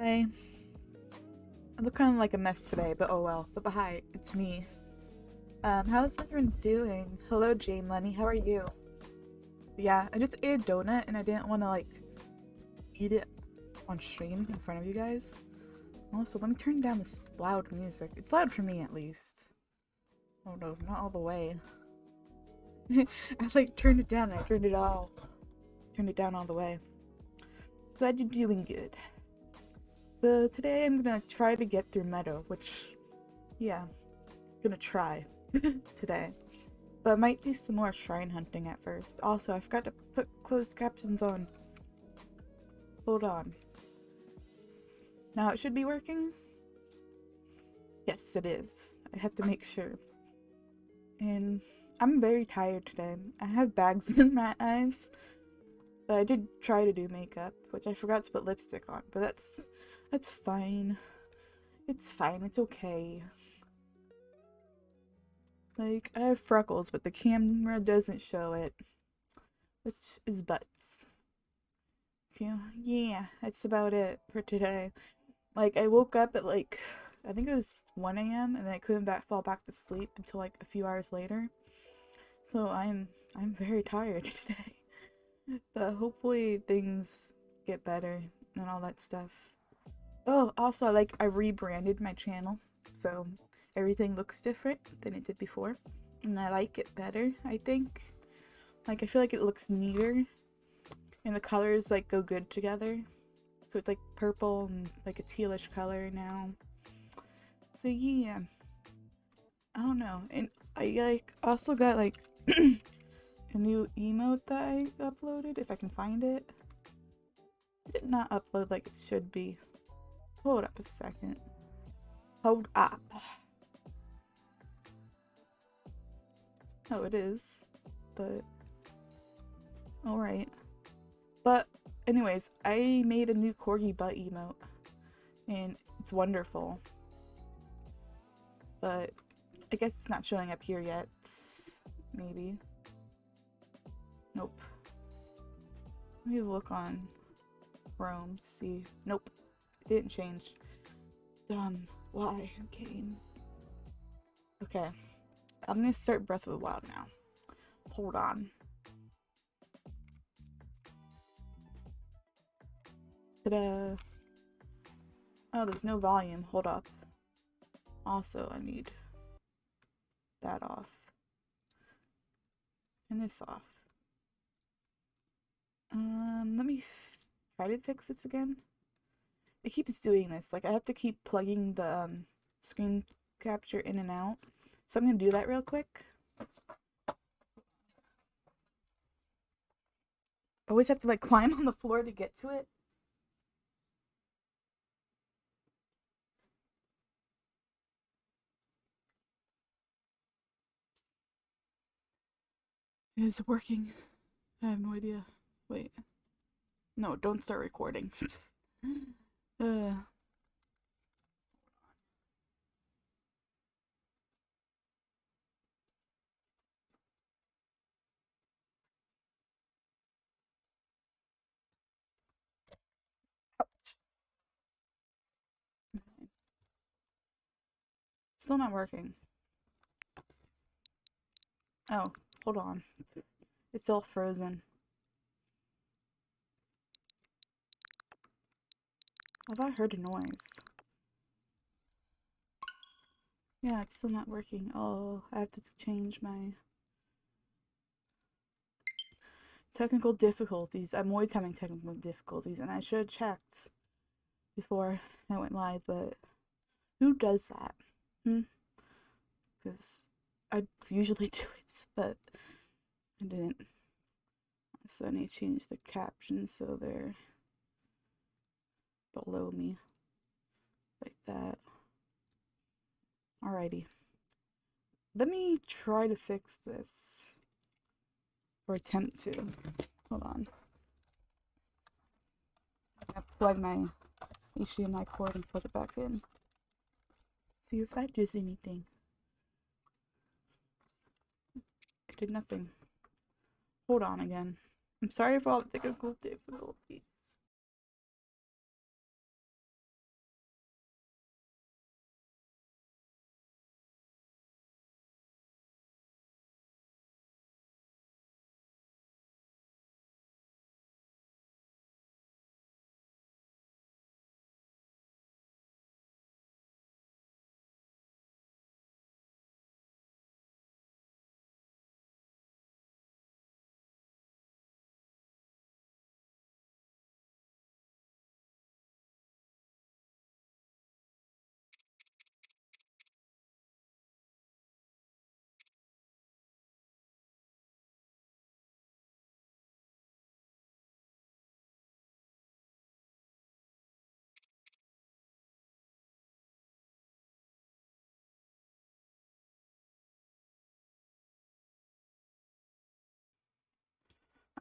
Hi. I look kind of like a mess today, but oh well. But hi, it's me. How's everyone doing? Hello, Jane Lenny. How are you? Yeah, I just ate a donut and I didn't want to eat it on stream in front of you guys. Also, let me turn down this loud music. It's loud for me at least. Oh no, not all the way. I turned it down and I turned it down all the way. Glad you're doing good. So today I'm gonna try to get through Meadow, which, yeah, gonna try today. But I might do some more shrine hunting at first. Also, I forgot to put closed captions on. Hold on. Now it should be working? Yes, it is. I have to make sure. And I'm very tired today. I have bags in my eyes. But I did try to do makeup, which I forgot to put lipstick on. But that's fine. It's fine. It's okay. Like, I have freckles, but the camera doesn't show it. Which is butts. So, yeah, that's about it for today. Like, I woke up at I think it was 1 a.m. and then I couldn't fall back to sleep until like a few hours later. So I'm very tired today. But hopefully things get better and all that stuff. Oh, also I rebranded my channel. So everything looks different than it did before. And I like it better, I think. Like I feel like it looks neater and the colors go good together. So it's like purple and like a tealish color now. So yeah, I don't know. And I also got a new emote that I uploaded, if I can find it. It did not upload like it should be. Hold up a second. Hold up. Oh, it is. But alright. But anyways, I made a new corgi butt emote. And it's wonderful. But I guess it's not showing up here yet. Maybe. Nope. Let me look on Chrome to see. Nope. It didn't change. Dumb. Why? Game. Okay. I'm gonna start Breath of the Wild now. Hold on. Ta-da! Oh, there's no volume. Hold up. Also, I need that off. And this off. Let me try to fix this again. It keeps doing this. Like, I have to keep plugging the screen capture in and out. So I'm gonna do that real quick. I always have to climb on the floor to get to it. Is it working? I have no idea. Wait. No, don't start recording. uh, Still not working. Oh, hold on. It's still frozen. I thought I heard a noise. Yeah, it's still not working. Oh, I have to change my technical difficulties. I'm always having technical difficulties, and I should have checked before I went live, but who does that? Because I usually do it, but I didn't. So I need to change the captions so they're below me. Like that. Alrighty. Let me try to fix this. Or attempt to. Hold on. I'm gonna plug my HDMI cord and plug it back in. See if that does anything. It did nothing. Hold on again. I'm sorry for all the technical difficulties.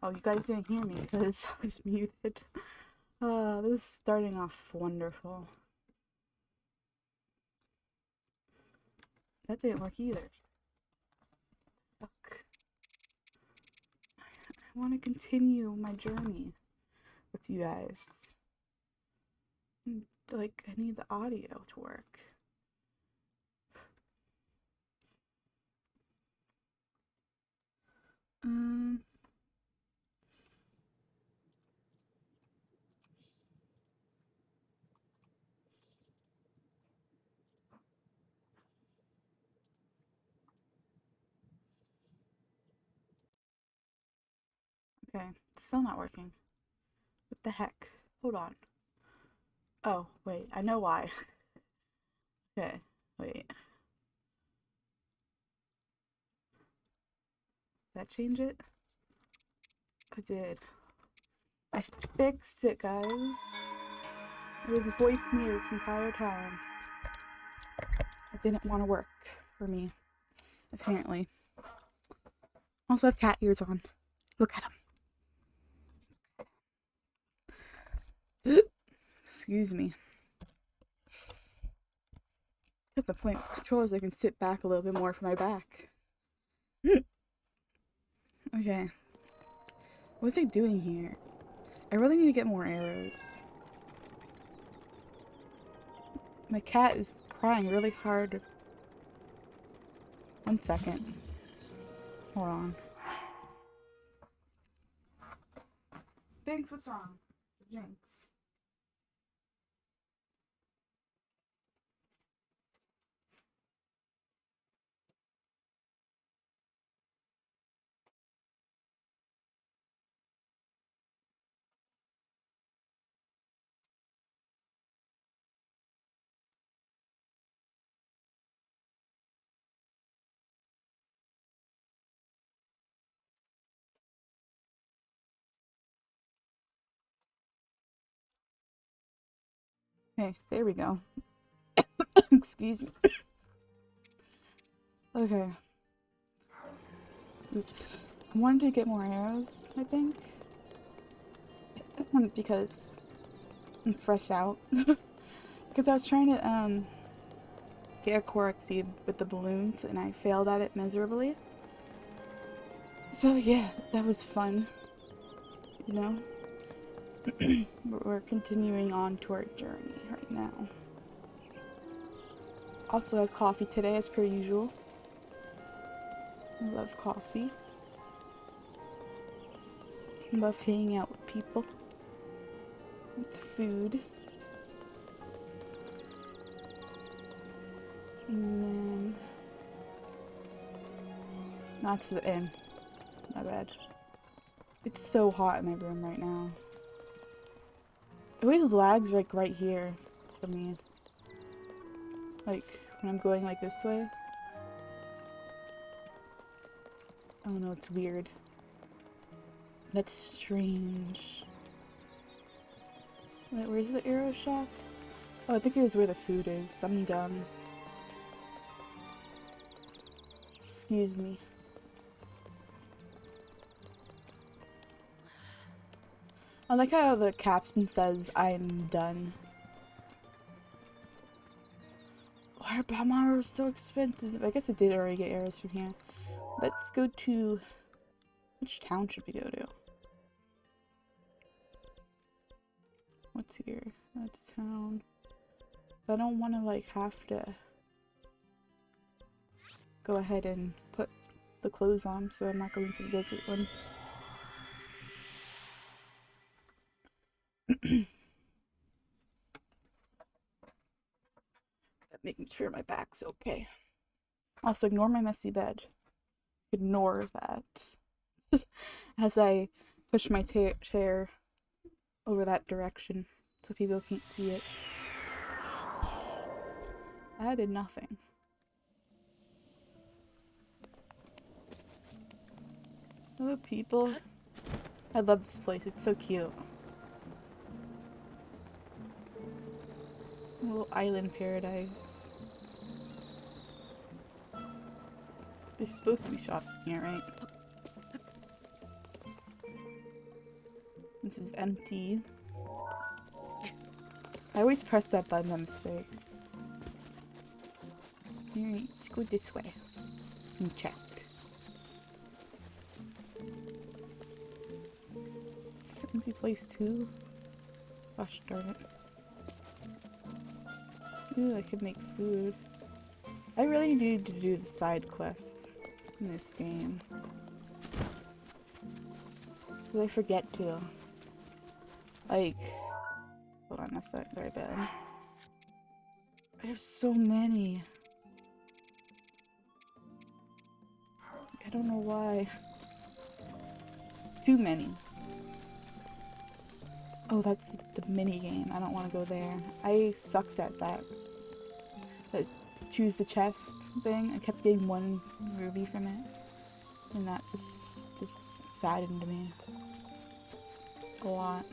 Oh, you guys didn't hear me because I was muted. This is starting off wonderful. That didn't work either. Fuck. I want to continue my journey with you guys. Like, I need the audio to work. Okay, it's still not working. What the heck? Hold on. Oh, wait, I know why. Okay, wait. Did that change it? I did. I fixed it, guys. It was voice muted this entire time. It didn't want to work for me, apparently. Also, I have cat ears on. Look at them. Excuse me. Because I'm playing with controllers, I can sit back a little bit more for my back. Okay. What's he doing here? I really need to get more arrows. My cat is crying really hard. 1 second. Hold on. Binks, what's wrong? Jinx. Okay, there we go. Excuse me. Okay. Oops. I wanted to get more arrows, I think. Because I'm fresh out. Because I was trying to get a Korok seed with the balloons and I failed at it miserably. So yeah, that was fun. You know? But we're continuing on to our journey right now. Also had coffee today as per usual. I love coffee. I love hanging out with people. It's food. And then that's the end. My bad. It's so hot in my room right now. It always lags like right here for me. Like when I'm going like this way. I don't know, it's weird. That's strange. Wait, where's the arrow shop? Oh, I think it was where the food is. I'm dumb. Excuse me. I like how the caption says, I'm done. Why are bomb arrows so expensive? I guess I did already get arrows from here. Let's go to... Which town should we go to? What's here? That's town. But I don't want to like have to go ahead and put the clothes on, so I'm not going to the desert one. Making sure my back's okay. Also, ignore my messy bed. Ignore that. As I push my chair over that direction so people can't see it. I did nothing. Hello, people. I love this place. It's so cute. A little island paradise. There's supposed to be shops in here, right? This is empty. I always press that button by mistake. Alright, let's go this way. And check. Is this an empty place too? Gosh darn it. Ooh, I could make food. I really need to do the side quests in this game. Because I forget to. Like, hold on, that's not very bad. I have so many. I don't know why. Too many. Oh, that's the mini game. I don't want to go there. I sucked at that. Choose the chest thing. I kept getting one ruby from it. And that just saddened me. A lot.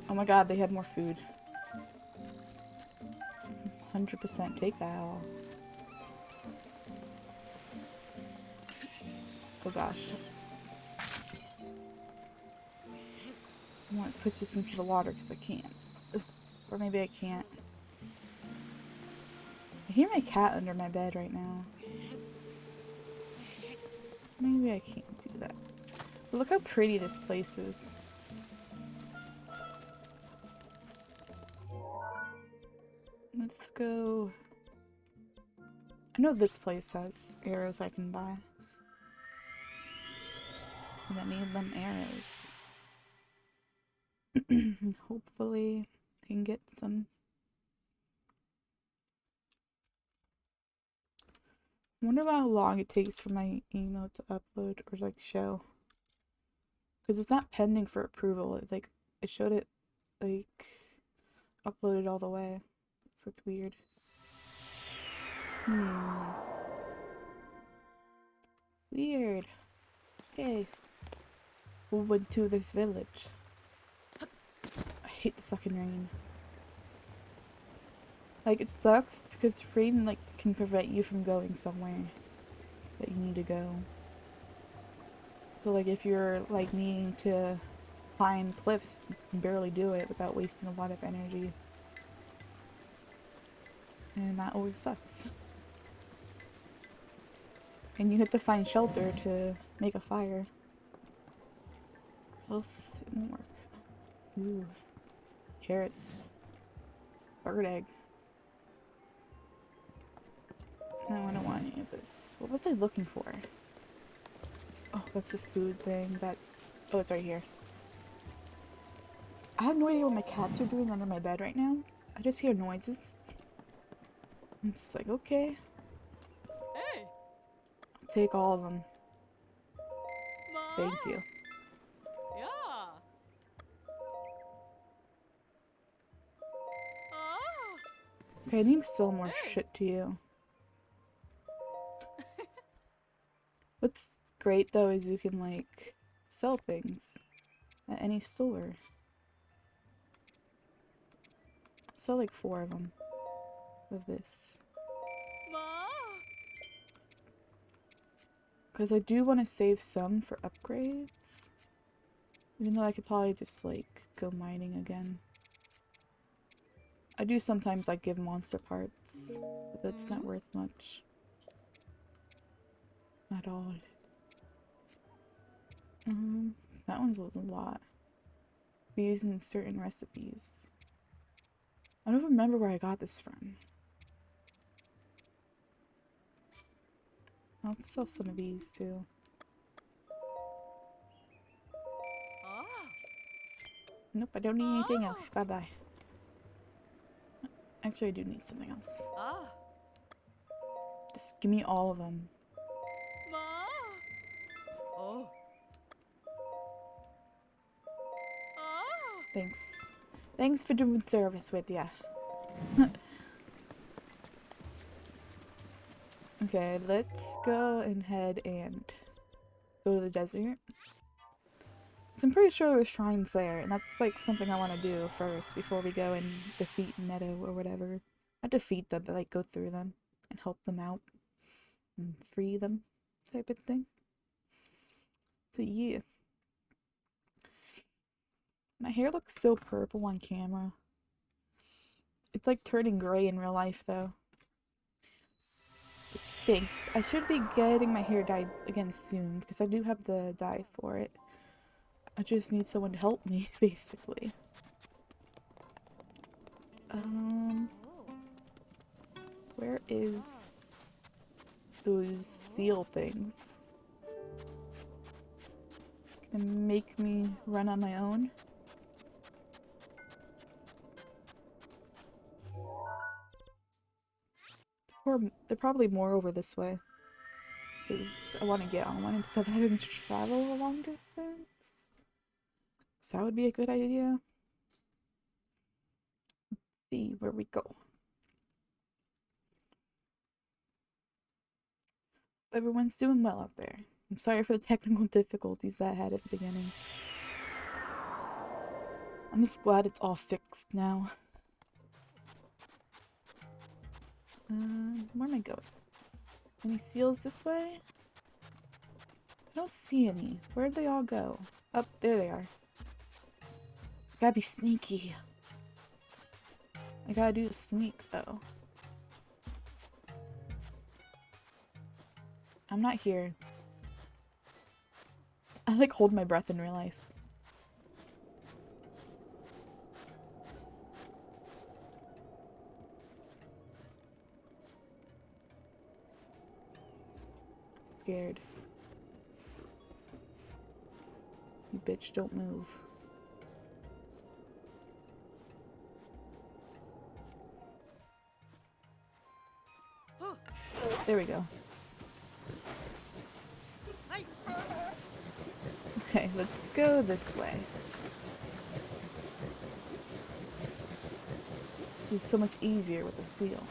Oh my god, they had more food. 100% take that all. Oh gosh. I want to push this into the water because I can't. Ugh. Or maybe I can't. I hear my cat under my bed right now. Maybe I can't do that. But look how pretty this place is. Let's go. I know this place has arrows I can buy. And I need them arrows. Hopefully I can get some. I wonder how long it takes for my email to upload or like show. Because it's not pending for approval. It showed it like uploaded all the way. So it's weird. Weird. Okay. We went to this village. I hate the fucking rain. Like, it sucks because rain, like, can prevent you from going somewhere that you need to go. So, like, if you're, like, needing to climb cliffs, you can barely do it without wasting a lot of energy. And that always sucks. And you have to find shelter to make a fire. Or else it won't work. Ooh. Carrots. Bird egg. No, I don't want any of this. What was I looking for? Oh, that's a food thing. Oh, it's right here. I have no idea what my cats are doing under my bed right now. I just hear noises. I'm just like, okay. Hey. I'll take all of them. Ma. Thank you. Yeah. Ah. Okay, I need to sell more Hey. shit to you. What's great though is you can like sell things at any store. Sell like 4 of them of this. Ma. Because I do want to save some for upgrades. Even though I could probably just like go mining again. I do sometimes like give monster parts, but that's not worth much. At all. That one's a lot. Be used in certain recipes. I don't remember where I got this from. I'll sell some of these too. Ah. Nope, I don't need anything else. Bye bye. Actually, I do need something else. Ah. Just give me all of them. Ma. Oh. Ah. Thanks. Thanks for doing service with ya. Okay, let's go ahead and go to the desert. So I'm pretty sure there's shrines there, and that's like something I want to do first before we go and defeat Meadow or whatever. Not defeat them, but like go through them and help them out and free them type of thing. So yeah. My hair looks so purple on camera. It's like turning gray in real life though. It stinks. I should be getting my hair dyed again soon because I do have the dye for it. I just need someone to help me, basically. Where is those seal things? Gonna make me run on my own? Or they're probably more over this way. Because I want to get on one instead of having to travel a long distance. So that would be a good idea. Let's see where we go. Everyone's doing well out there. I'm sorry for the technical difficulties that I had at the beginning. I'm just glad it's all fixed now. Where am I going? Any seals this way? I don't see any. Where'd they all go? Oh, there they are. I gotta be sneaky. I gotta do sneak though. I'm not here. I like hold my breath in real life. I'm scared. You bitch, don't move. There we go. Okay, let's go this way. It's so much easier with a seal.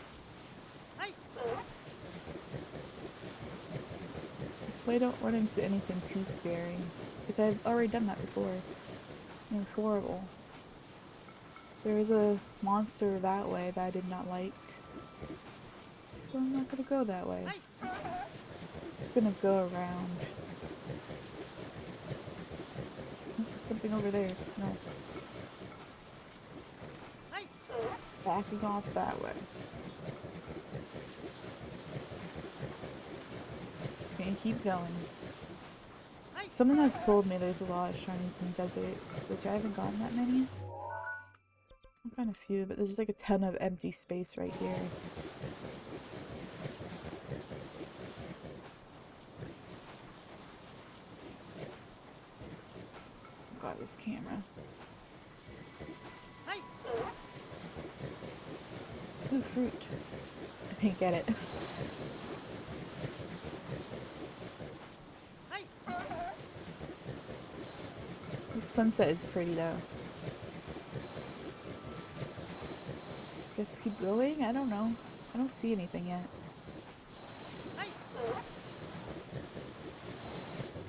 Hopefully I don't run into anything too scary. Because I've already done that before. It was horrible. There is a monster that way that I did not like. So I'm not gonna go that way. I'm just gonna go around. Oh, there's something over there. No. Backing off that way. Just gonna keep going. Someone has told me there's a lot of shrines in the desert, which I haven't gotten that many. I've gotten a few, but there's just like a ton of empty space right here. Oh god, this camera. Ooh, fruit. I didn't get it. The sunset is pretty though. Guess keep going? I don't know. I don't see anything yet.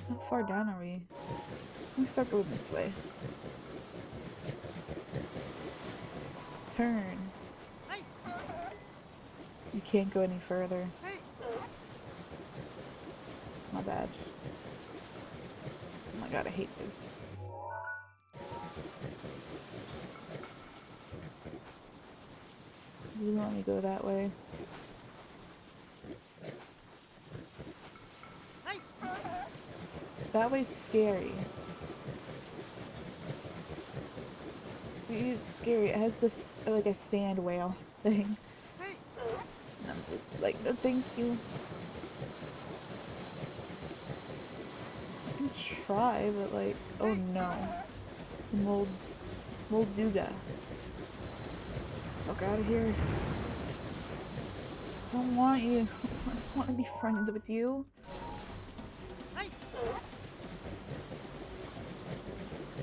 How far down are we? Let me start going this way. Let's turn. You can't go any further. My bad. Oh my god, I hate this. It doesn't let me go that way. That way's scary. See, it's scary. It has this, like, a sand whale thing. And I'm just like, no thank you. I can try, but like, oh no. Molduga. Fuck out of here. I don't want you. I don't want to be friends with you.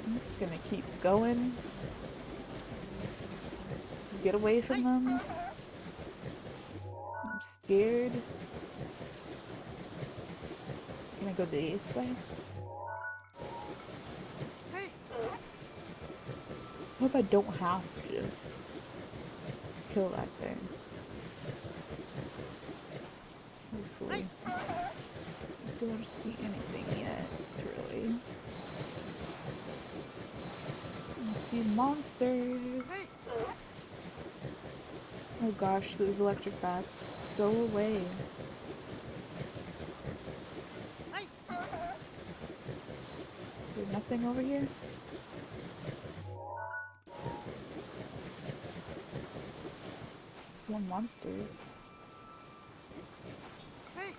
I'm just gonna keep going. Just get away from them. I'm scared. Can I go this way? I hope I don't have to kill that thing. Hopefully. I don't see anything yet, really. see monsters. Oh gosh, those electric bats. Go away. Hey. Is there nothing over here? It's more monsters. Hey.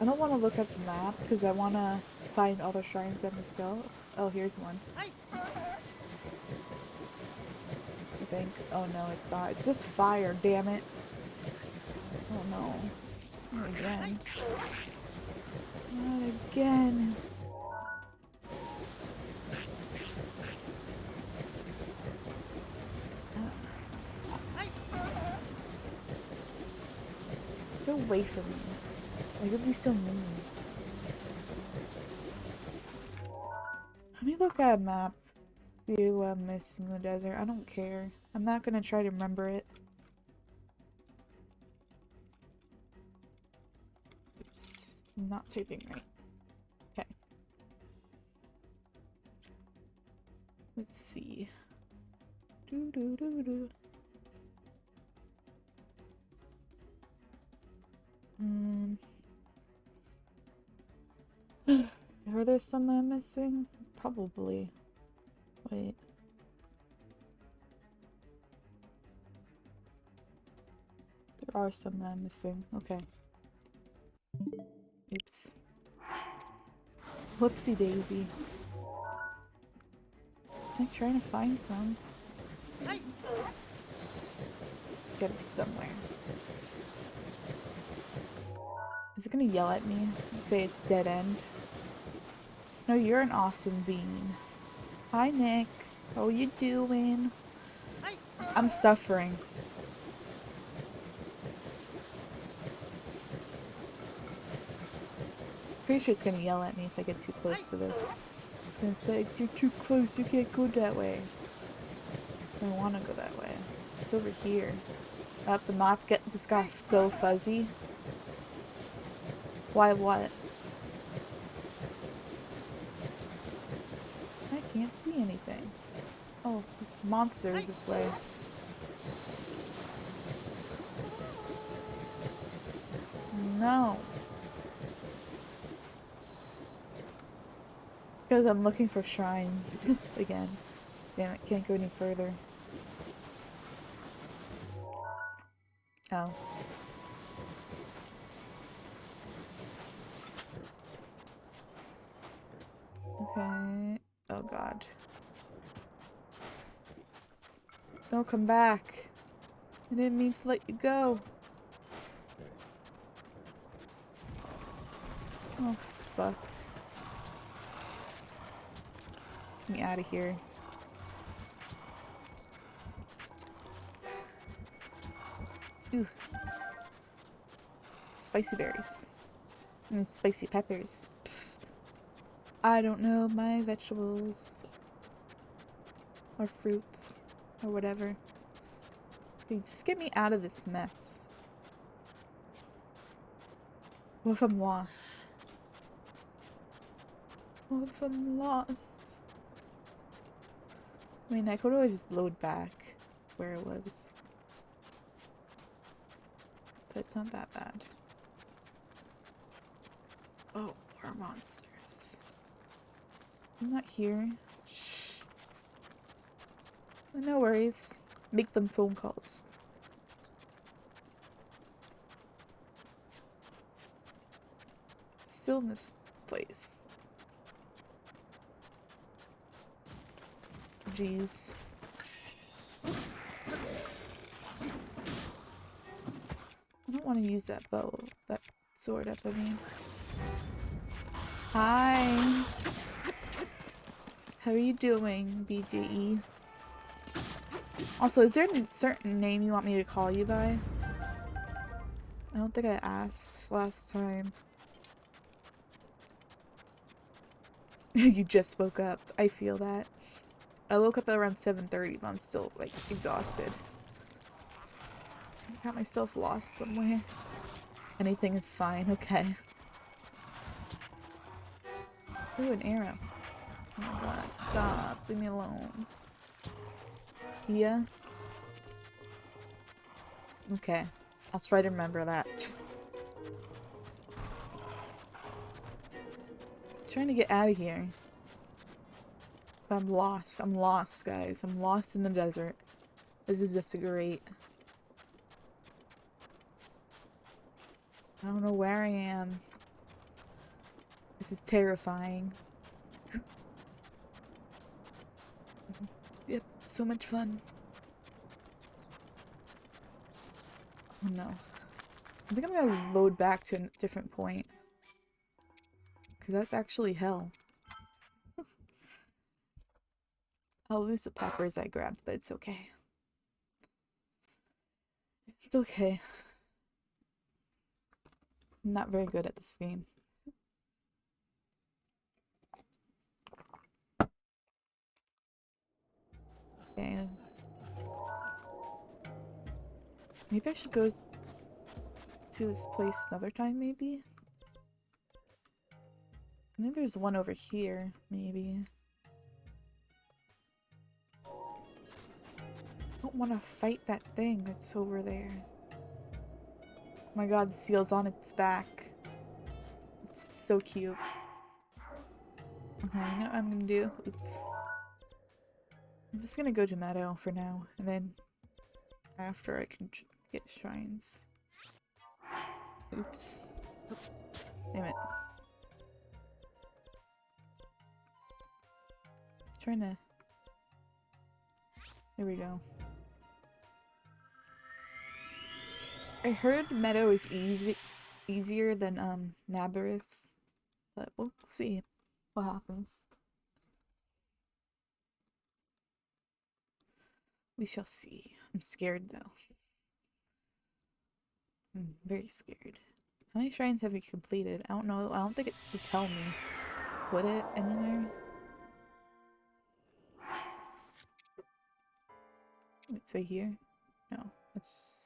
I don't want to look at the map because I want to find other shrines by myself. Oh, here's one. Hey. I think. Oh no, it's not. It's just fire, damn it. Oh no. Not again. Not again. Get away from me. Like, it'd be so mean. Let me look at a map. See what I'm missing in the desert. I don't care. I'm not gonna try to remember it. Oops. I'm not typing right. Okay. Let's see. Do do do do. Are there some that I'm missing? Probably. Wait. There are some that I'm missing. Okay. Oops. Whoopsie daisy. I'm trying to find some. Hey. Gotta be somewhere. Is it gonna yell at me and say it's dead end? No, you're an awesome bean. Hi, Nick. How you doing? Hey. I'm suffering. Pretty sure it's gonna yell at me if I get too close to this. It's gonna say, you're too close, you can't go that way. I don't wanna go that way. It's over here. Up, the map just got so fuzzy. Why what? I can't see anything. Oh, this monster is this way. No. Because I'm looking for shrines again. Damn it, can't go any further. Oh. Okay. Oh god. No, come back. I didn't mean to let you go. Oh, fuck. Get me out of here. Ooh. Spicy berries. I mean, spicy peppers. Pfft. I don't know my vegetables. Or fruits. Or whatever. Hey, just get me out of this mess. What if I'm lost? What if I'm lost? I mean, I could always just load back to where it was. But it's not that bad. Oh, more monsters. I'm not here. Shh. No worries. Make them phone calls. Still in this place. Jeez. I don't want to use that bow. That sword up, I mean. Hi. How are you doing, BJE? Also, is there a certain name you want me to call you by? I don't think I asked last time. You just woke up. I feel that. I woke up at around 7:30, but I'm still, like, exhausted. I got myself lost somewhere. Anything is fine, okay. Ooh, an arrow. Oh my god, stop. Leave me alone. Yeah? Okay. I'll try to remember that. Trying to get out of here. I'm lost. I'm lost, guys. I'm lost in the desert. This is just great. I don't know where I am. This is terrifying. Yep, so much fun. Oh no. I think I'm gonna load back to a different point. Because that's actually hell. I'll lose the peppers I grabbed, but it's okay. It's okay. I'm not very good at this game. Okay. Maybe I should go to this place another time, maybe? I think there's one over here, maybe. I don't want to fight that thing that's over there. Oh my god, the seal's on its back. It's so cute. Okay, you know what I'm gonna do? Oops. I'm just gonna go to Meadow for now, and then after I can get shrines. Oops. Damn it. Trying to... There we go. I heard Meadow is easier than Nabarus, but we'll see what happens. We shall see. I'm scared though. I'm very scared. How many shrines have we completed? I don't know. I don't think it would tell me. Would it anywhere? Would it say here? No. That's...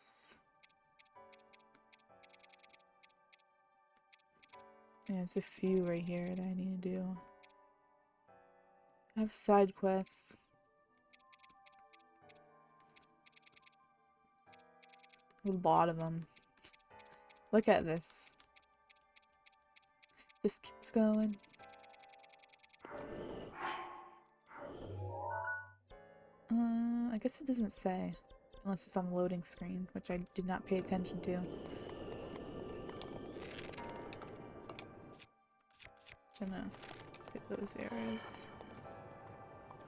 Yeah, there's a few right here that I need to do. I have side quests. A lot of them. Look at this. Just keeps going. I guess it doesn't say. Unless it's on the loading screen, which I did not pay attention to. Gonna get those arrows.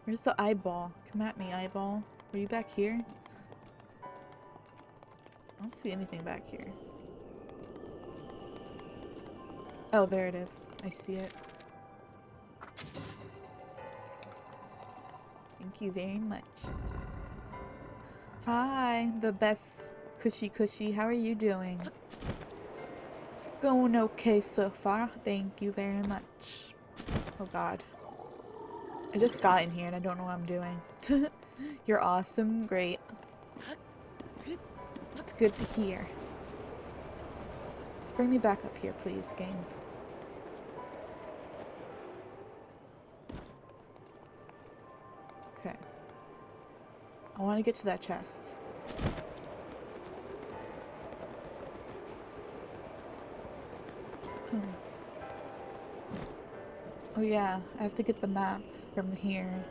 Where's the eyeball? Come at me, eyeball. Were you back here? I don't see anything back here. Oh, there it is. I see it. Thank you very much. Hi, the best cushy. How are you doing? It's going okay so far. Thank you very much. Oh god. I just got in here and I don't know what I'm doing. You're awesome. Great. It's good to hear. Just bring me back up here, please, game. Okay. I want to get to that chest. Oh. Oh yeah, I have to get the map from here.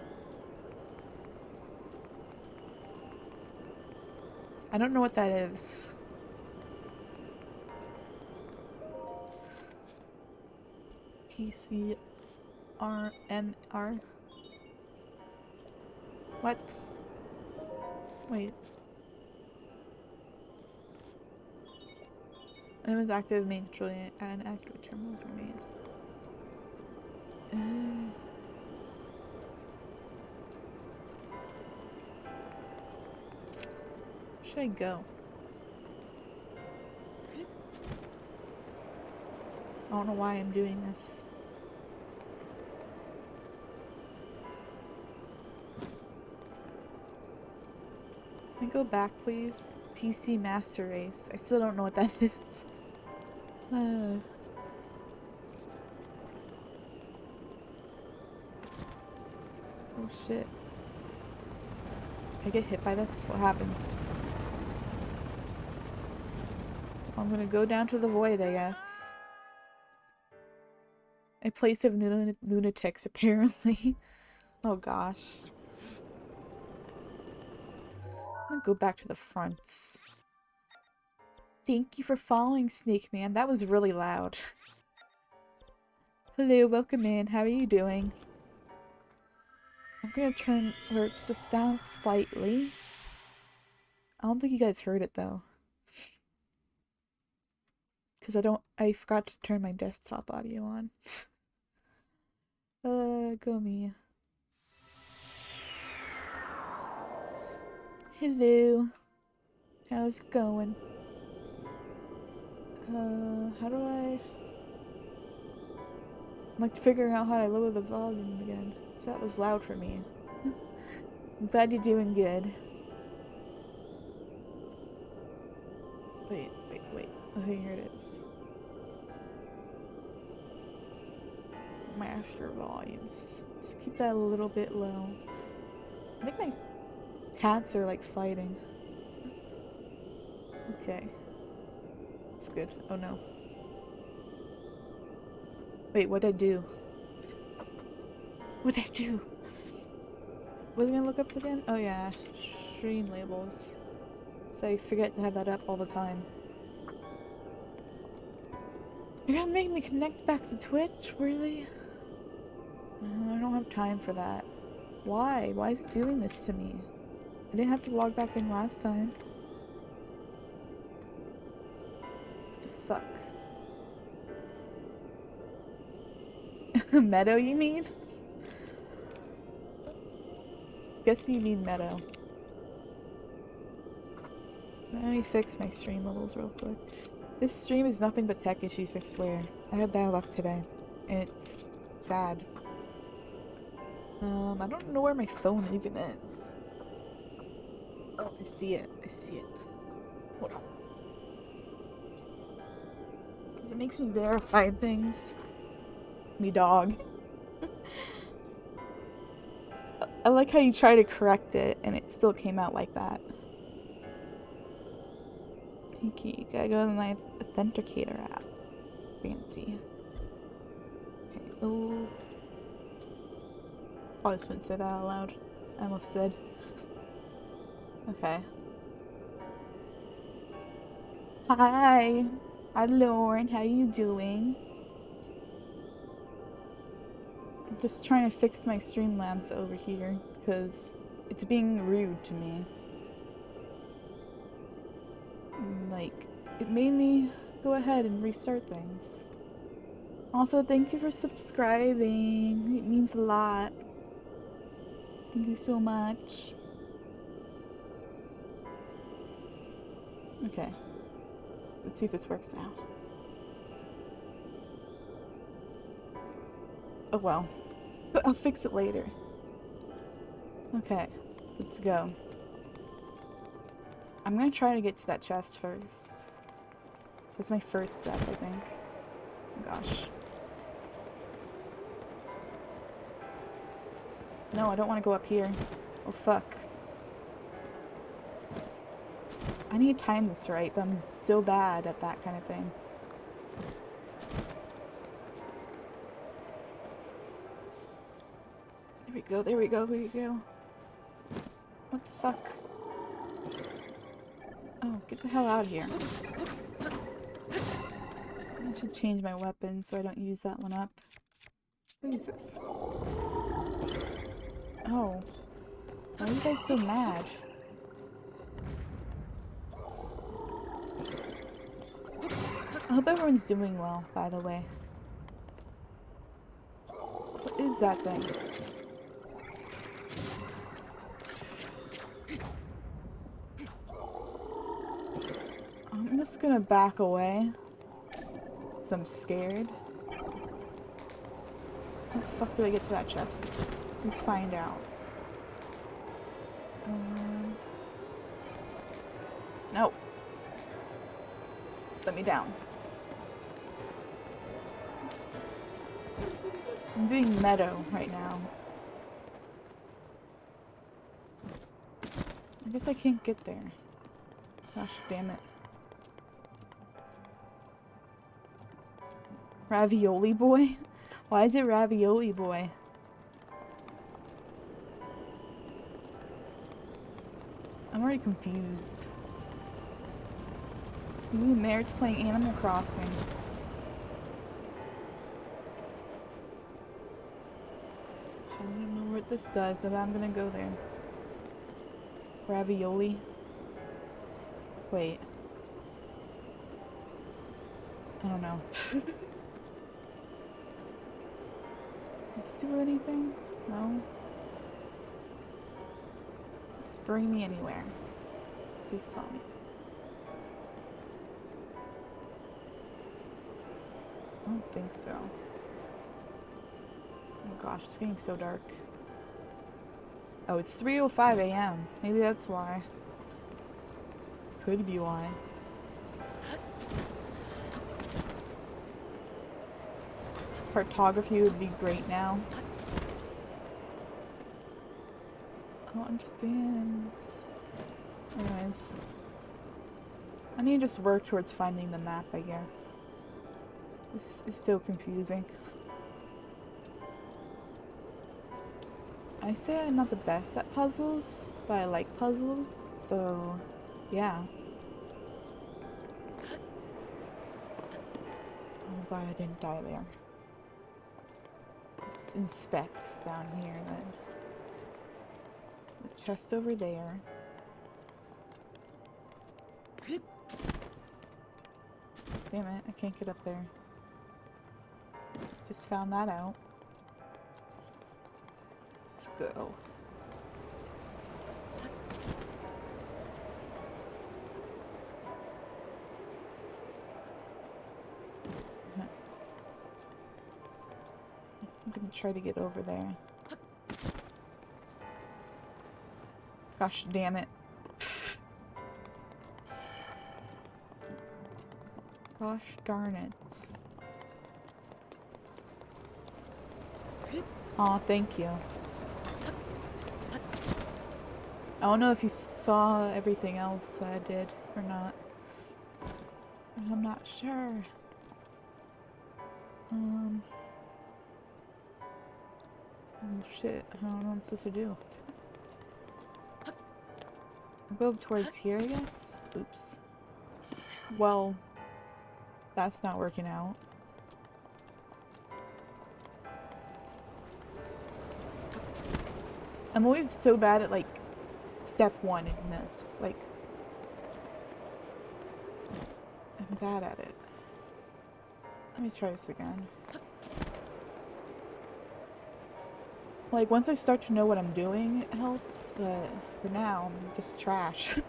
I don't know what that is. PCRMR? What? Wait. When it was active, main control and active terminals remain. Where should I go? I don't know why I'm doing this. Can I go back, please? PC Master Race. I still don't know what that is. Oh shit. If I get hit by this, what happens? I'm gonna go down to the void, I guess. A place of lunatics, apparently. Oh gosh. I'm gonna go back to the front. Thank you for following, Snake Man. That was really loud. Hello, welcome in. How are you doing? I'm gonna turn alerts just down slightly. I don't think you guys heard it though. Because I forgot to turn my desktop audio on. Go me. Hello. How's it going? How do I... I'm like figuring out how to lower the volume again. Because that was loud for me. I'm glad you're doing good. Wait. Okay, here it is. Master volumes. Let's keep that a little bit low. I think my cats are like fighting. Okay. It's good. Oh no. Wait, what'd I do? What'd I do? What was I gonna look up again? Oh yeah. Stream labels. So I forget to have that up all the time. You're gonna make me connect back to Twitch? Really? I don't have time for that. Why? Why is it doing this to me? I didn't have to log back in last time. What the fuck? Meadow, you mean? Guess you mean Meadow. Let me fix my stream levels real quick. This stream is nothing but tech issues, I swear. I had bad luck today. And it's sad. I don't know where my phone even is. Oh, I see it. I see it. Hold on. Because it makes me verify things. Me dog. I like how you try to correct it and it still came out like that. Okay, gotta go to my authenticator app. Fancy. Okay, oh. Probably shouldn't say that out loud. I almost did. Okay. Hi! Hi, Lauren. How you doing? I'm just trying to fix my Streamlabs over here because it's being rude to me. Like, it made me go ahead and restart things. Also, thank you for subscribing. It means a lot. Thank you so much. Okay. Let's see if this works out. Oh well. But I'll fix it later. Okay. Let's go. I'm gonna try to get to that chest first. That's my first step, I think. Oh, gosh. No, I don't want to go up here. Oh, fuck. I need to time this right, but I'm so bad at that kind of thing. There we go, there we go, there we go. What the fuck? Oh, get the hell out of here. I should change my weapon so I don't use that one up. What is this? Oh. Why are you guys so mad? I hope everyone's doing well, by the way. What is that thing? I'm just gonna back away. Because I'm scared. How the fuck do I get to that chest? Let's find out. No. Let me down. I'm doing Meadow right now. guess I can't get there. Gosh damn it. Ravioli boy? Why is it ravioli boy? I'm already confused. Ooh, Merritt's playing Animal Crossing. I don't know what this does, but I'm gonna go there. Ravioli. Wait. I don't know. Does this do anything? No? Just bring me anywhere. Please tell me. I don't think so. Oh gosh, it's getting so dark. Oh, it's 3:05 a.m. Maybe that's why. Could be why. Cartography would be great now. I don't understand. Anyways. I need to just work towards finding the map, I guess. This is so confusing. I say I'm not the best at puzzles, but I like puzzles, so yeah. Oh god, I didn't die there. Let's inspect down here then. The chest over there. Damn it, I can't get up there. Just found that out. Let's go. I'm gonna try to get over there. Gosh damn it. Gosh darn it. Aw, thank you. I don't know if you saw everything else I did or not. I'm not sure. Oh shit, I don't know what I'm supposed to do. I'll go towards here, I guess? Oops. Well, that's not working out. I'm always so bad at, like, step one in this. Like, I'm bad at it. Let me try this again. Like, once I start to know what I'm doing, it helps, but for now, I'm just trash.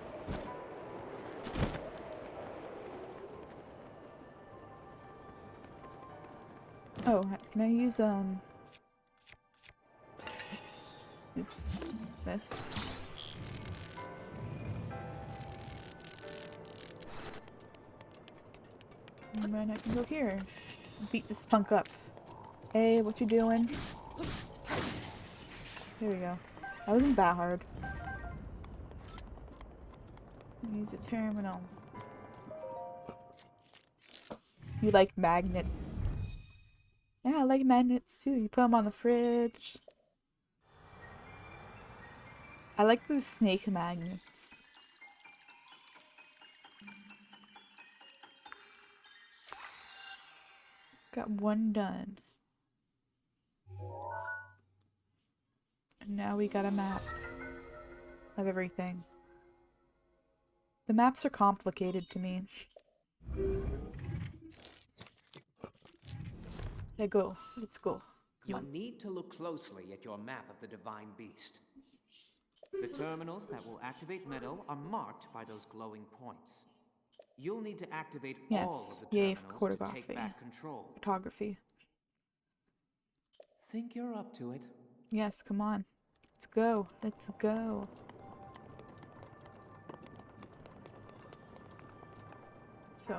Oh, can I use, oops, this. And then I can go here. Beat this punk up. Hey, what you doing? There we go. That wasn't that hard. Use the terminal. You like magnets? Yeah, I like magnets too. You put them on the fridge. I like those snake magnets. Got one done. And now we got a map of everything. The maps are complicated to me. Let's go. Let's go. Come You'll on. need to look closely at your map of the Divine Beast. The terminals that will activate Meadow are marked by those glowing points. You'll need to activate all Yes. of the Yay, terminals to photography. take back control. Photography. Think you're up to it? Yes, come on. Let's go. Let's go. So.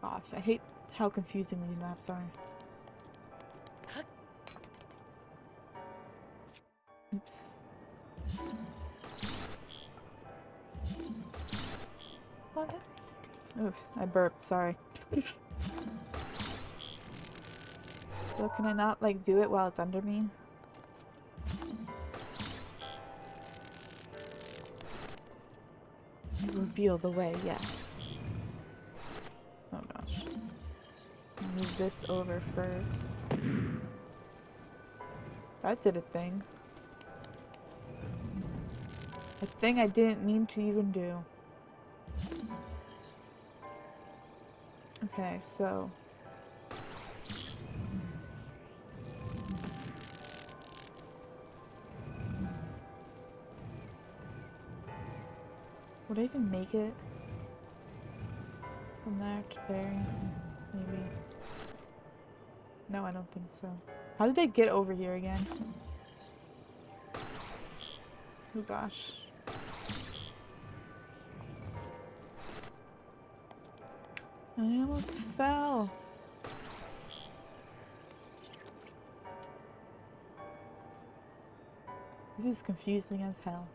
Gosh, I hate how confusing these maps are. Oops. What? Oof, I burped, sorry. So can I not, like, do it while it's under me? Reveal the way, yes. Oh gosh. Move this over first. That did a thing. A thing I didn't mean to even do. Okay, so... would I even make it? From there to there? Maybe. No, I don't think so. How did I get over here again? Oh gosh. I almost fell. This is confusing as hell.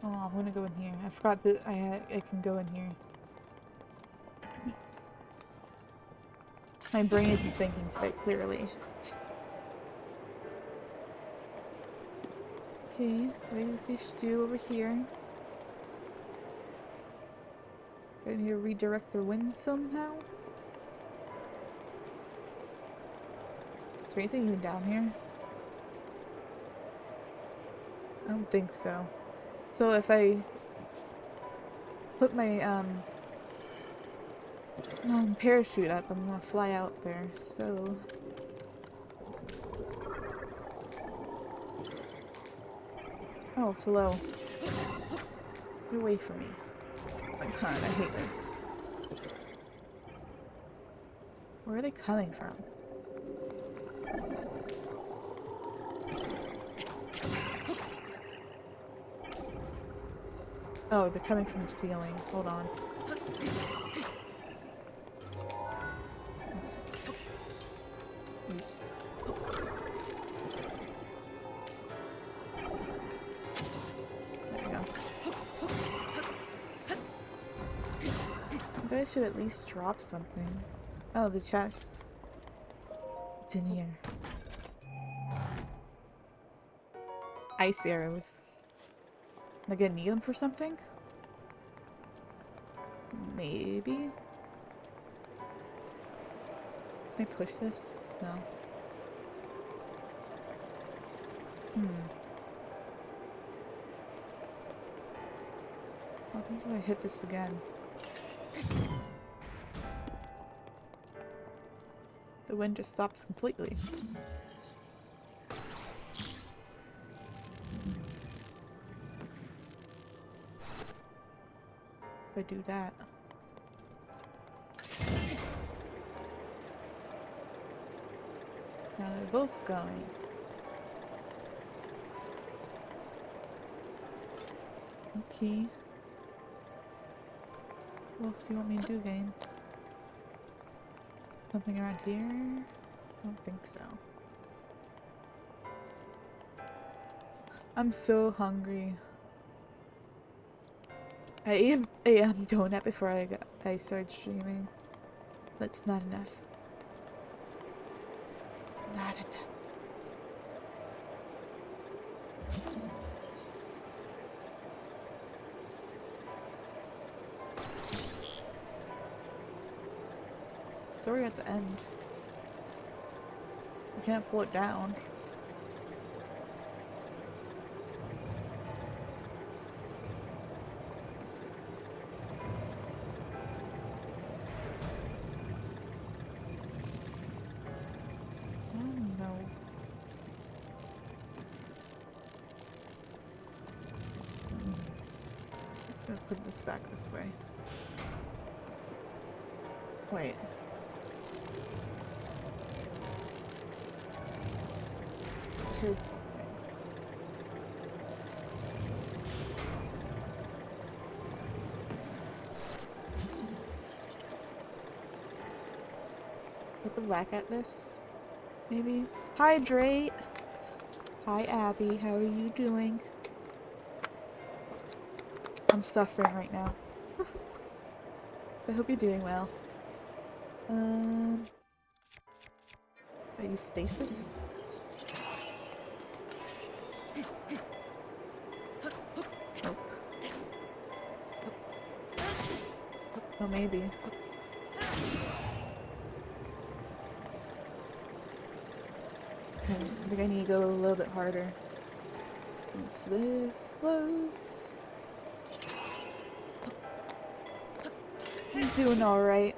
Oh, I'm gonna go in here. I forgot that I can go in here. My brain isn't thinking today, clearly. Okay, what does this do over here? Do I need to redirect the wind somehow? Is there anything even down here? I don't think so. So if I put my parachute up, I'm gonna fly out there, so... Oh, hello. Get away from me. Oh my god, I hate this. Where are they coming from? Oh, they're coming from the ceiling. Hold on. Oops. Oops. There we go. You guys should at least drop something. Oh, the chest. What's in here? Ice arrows. Am I gonna need them for something? Maybe? Can I push this? No. What happens if I hit this again? The wind just stops completely. If I do that. Now they're both going. Okay. What else do you want me to do, game? Something around here? I don't think so. I'm so hungry. I ate a donut before I started streaming, but it's not enough. It's not enough. It's already at the end. You can't pull it down. Let's put this back this way. Wait. I heard something. Put the whack at this? Maybe? Hydrate! Hi Abby, how are you doing? I'm suffering right now. I hope you're doing well. Are you stasis? Nope. Oh, maybe. Okay, I think I need to go a little bit harder. Once this loads. I'm doing alright.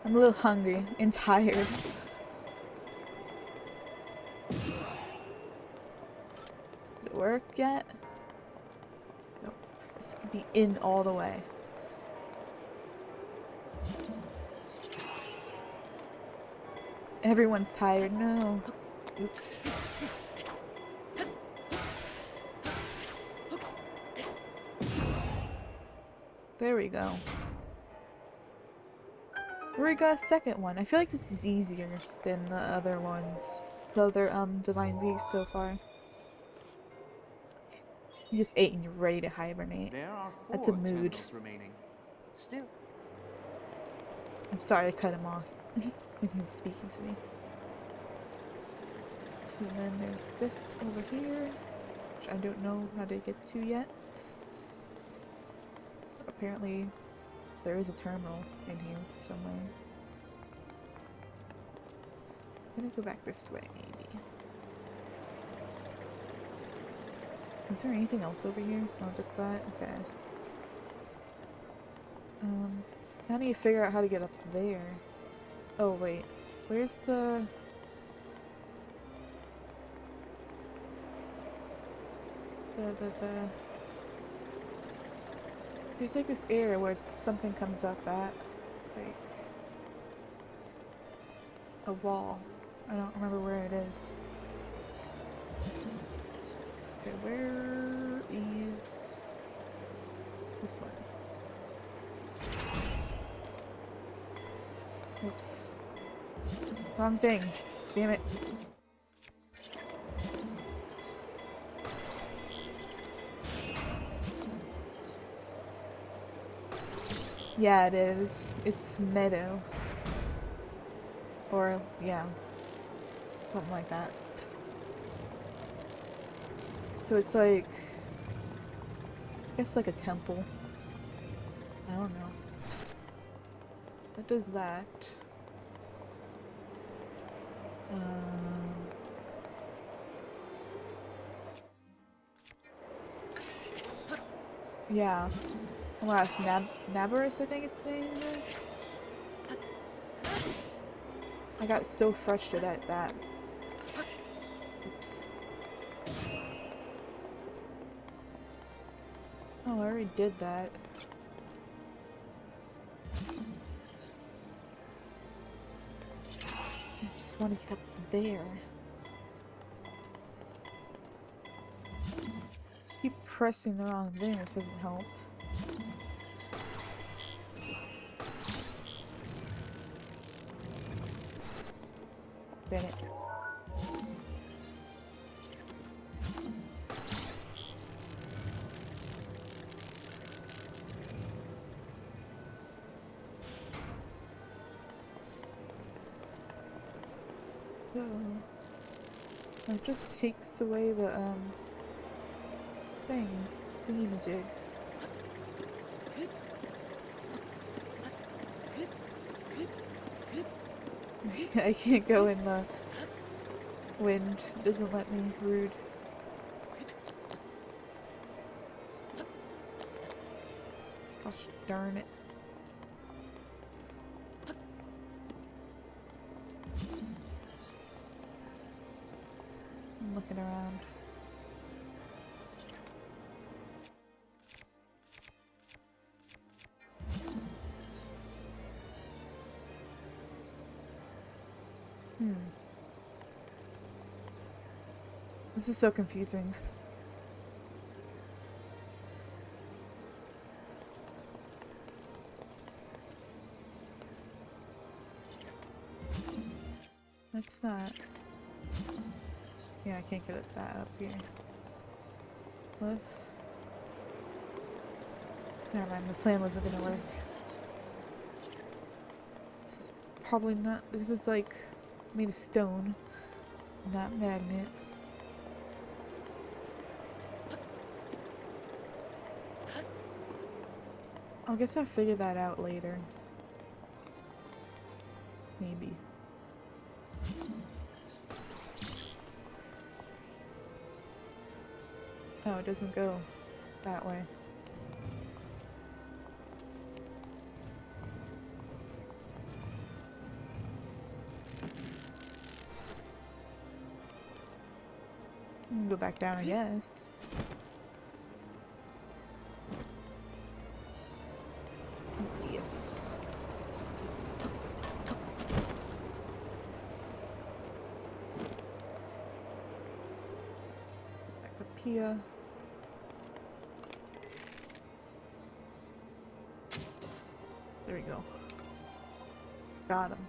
I'm a little hungry and tired. Did it work yet? Nope. This could be in all the way. Everyone's tired. No. Oops. There we go. We got a second one. I feel like this is easier than the other ones. The other Divine Beasts so far. You just ate and you're ready to hibernate. There are That's a 4 mood. terminals remaining. Still, I'm sorry I cut him off when he was speaking to me. So then there's this over here, which I don't know how to get to yet. Apparently there is a terminal in here somewhere. I'm gonna go back this way, maybe. Is there anything else over here? No, just that? Okay. Now I need to figure out how to get up there. Oh, wait. Where's the... There's like this area where something comes up at, like, a wall. I don't remember where it is. Okay, where is this one? Oops. Wrong thing. Damn it. Yeah, it is. It's Meadow. Or, yeah. Something like that. So it's like... I guess like a temple. I don't know. What does that? Yeah. Wow, it's Nabarus, I think its name is. I got so frustrated at that. Oops. Oh, I already did that. I just want to get up there. Keep pressing the wrong thing, which doesn't help. Damn it. So, it just takes away the, thingy-majig. I can't go in the wind. It doesn't let me. Rude. Gosh darn it. I'm looking around. This is so confusing. That's not... Yeah, I can't get that up here. What? Never mind, my plan wasn't gonna work. This is probably not. This is like made of stone, not magnet. I guess I'll figure that out later. Maybe. Oh, it doesn't go that way. I can go back down, I guess. Yes. Back up here. There we go. Got him.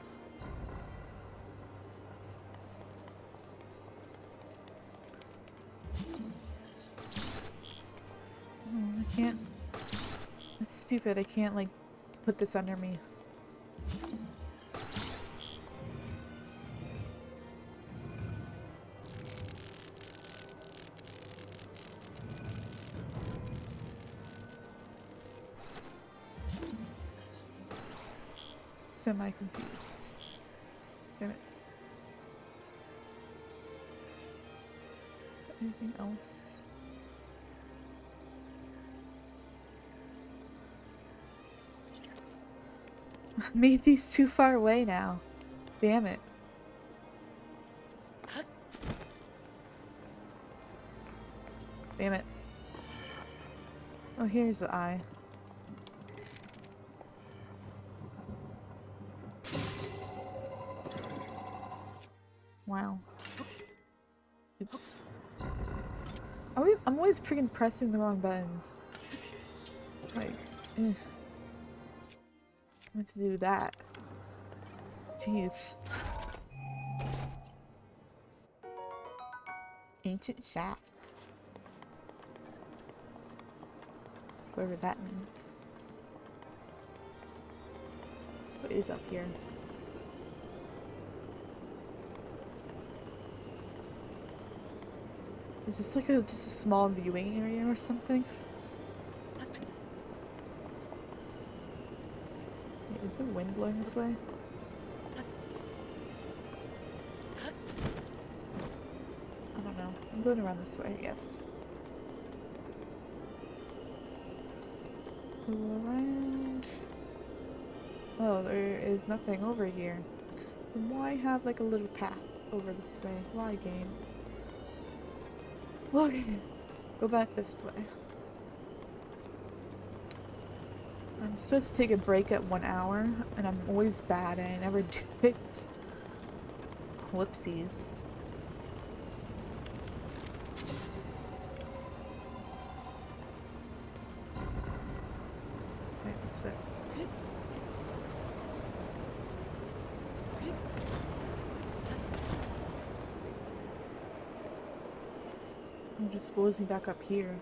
I can't. That's stupid. I can't, like, put this under me. Semi-confused. Damn it. Got anything else? Made these too far away now. Damn it. Damn it. Oh, here's the eye. Wow. Oops. I'm always freaking pressing the wrong buttons. Like, ugh. I meant to do that. Jeez. Ancient shaft. Whatever that means. What is up here? Is this like just a small viewing area or something? Wait, is there wind blowing this way? I don't know. I'm going around this way, I guess. Go around. Oh, there is nothing over here. Then why have like a little path over this way? Why, game? Okay, go back this way. I'm supposed to take a break at 1 hour, and I'm always bad and I never do it. Whoopsies. Okay, what's this? It just blows me back up here.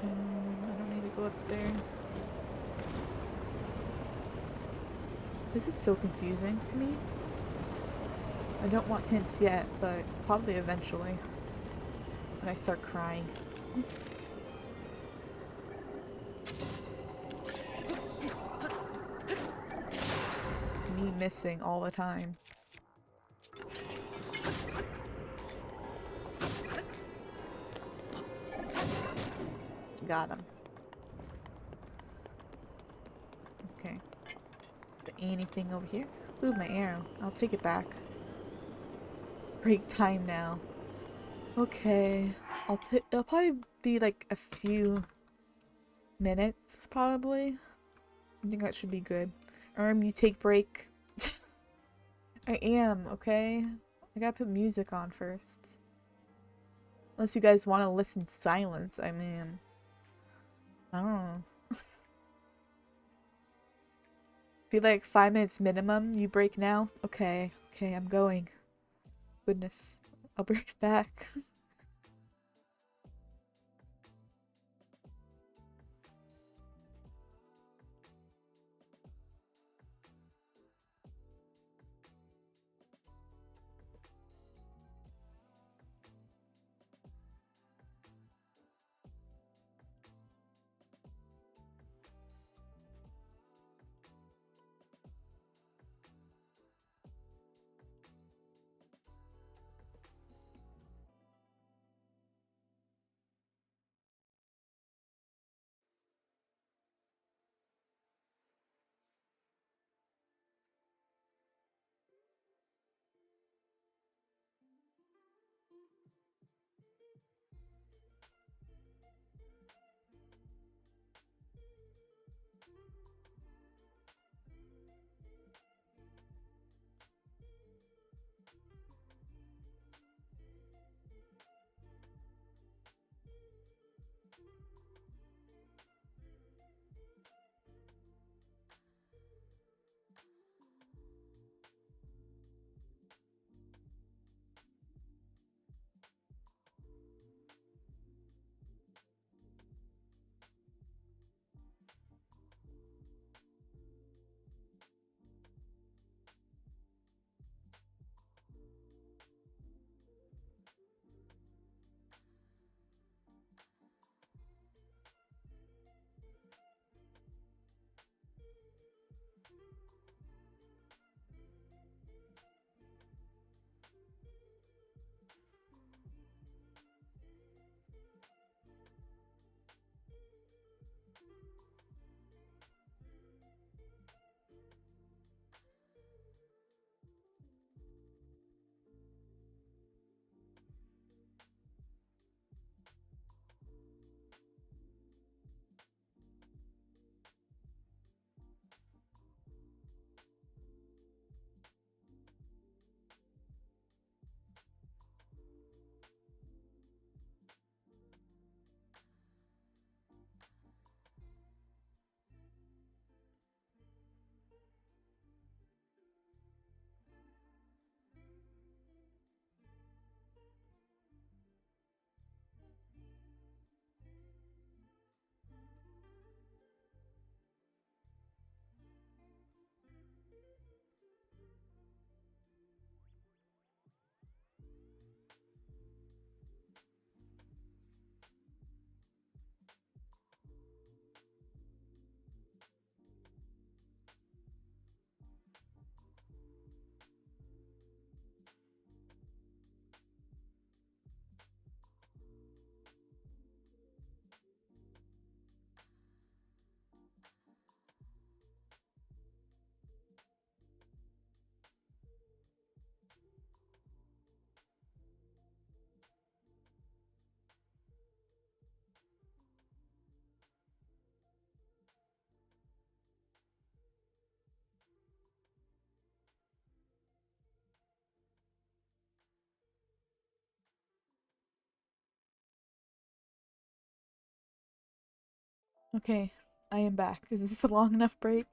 I don't need to go up there. This is so confusing to me. I don't want hints yet, but probably eventually. When I start crying. Me missing all the time. Got him. Okay. Anything over here? Ooh, my arrow. I'll take it back. Break time now. Okay. It'll probably be like a few minutes, probably. I think that should be good. You take break. I am, okay? I gotta put music on first. Unless you guys want to listen to silence, I mean... I don't know. Be like 5 minutes minimum, you break now? Okay, okay, I'm going. Goodness. I'll be right back. Okay, I am back. Is this a long enough break,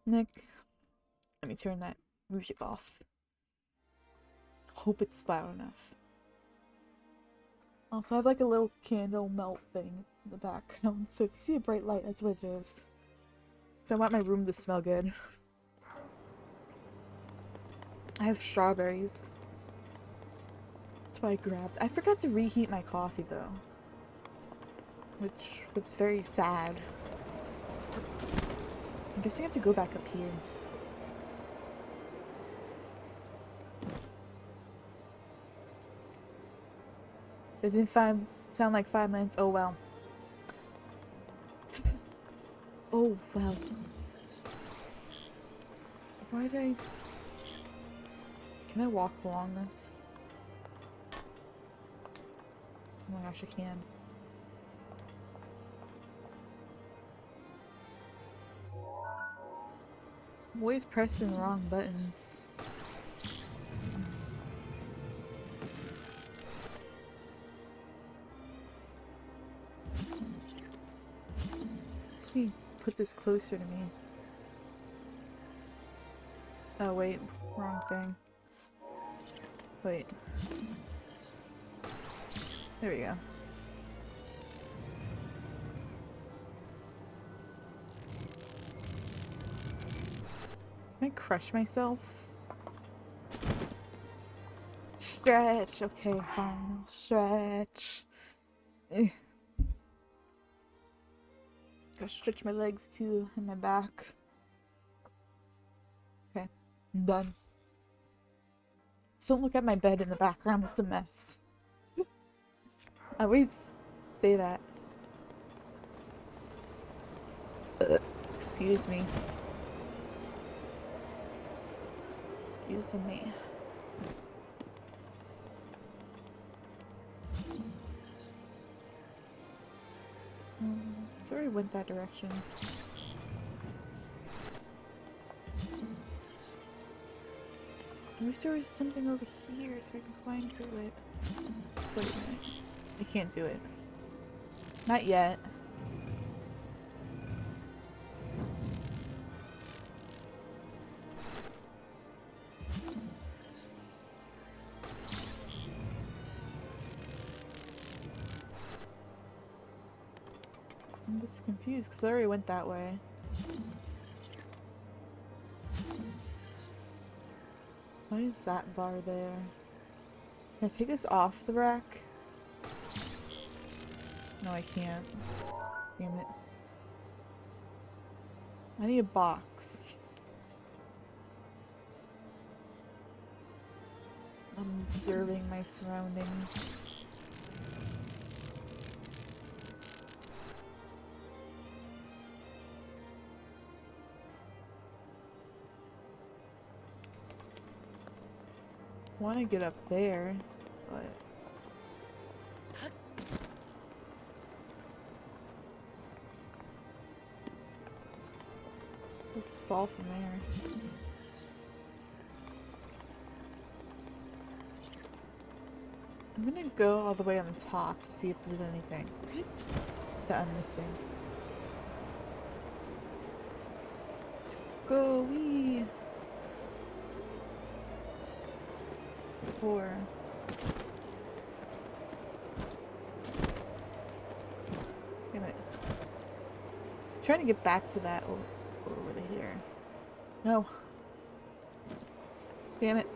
Nick? Let me turn that music off. Hope it's loud enough. Also, I have like a little candle melt thing in the background, so if you see a bright light, that's what it is. So I want my room to smell good. I have strawberries. That's why I grabbed. I forgot to reheat my coffee though, which was very sad. I guess you have to go back up here. It didn't sound like 5 minutes. Oh well. Oh well. Why did I... Can I walk along this? Oh my gosh, I can. I'm always pressing the wrong buttons. See, put this closer to me. Oh wait, wrong thing. Wait. There we go. Can I crush myself? Stretch. Okay, fine. I'll stretch. Eh. Gotta stretch my legs too and my back. Okay, I'm done. Just don't look at my bed in the background. It's a mess. I always say that. Excuse me. Excuse me. Sorry I went that direction. I wish there was something over here so I can climb through it. Wait a minute. I can't do it. Not yet. I'm just confused because I already went that way. Why is that bar there? Can I take this off the rack? No, I can't. Damn it. I need a box. I'm observing my surroundings. I want to get up there, but just fall from there. I'm gonna go all the way on the top to see if there's anything that I'm missing. Let's go, wee! 4. Damn it. I'm trying to get back to that over here. No. Damn it.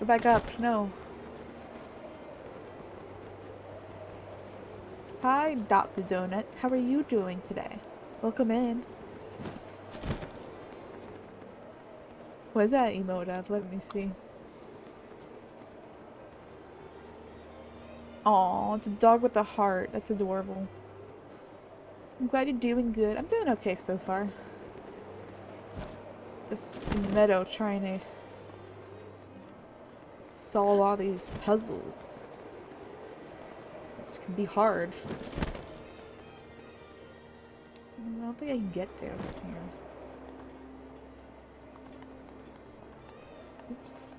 Go back up. No. Hi, Dr. Zonut. How are you doing today? Welcome in. What is that emote of? Let me see. Aw, it's a dog with a heart. That's adorable. I'm glad you're doing good. I'm doing okay so far. Just in the meadow trying to solve all these puzzles. Which can be hard. I don't think I can get there from here. Oops.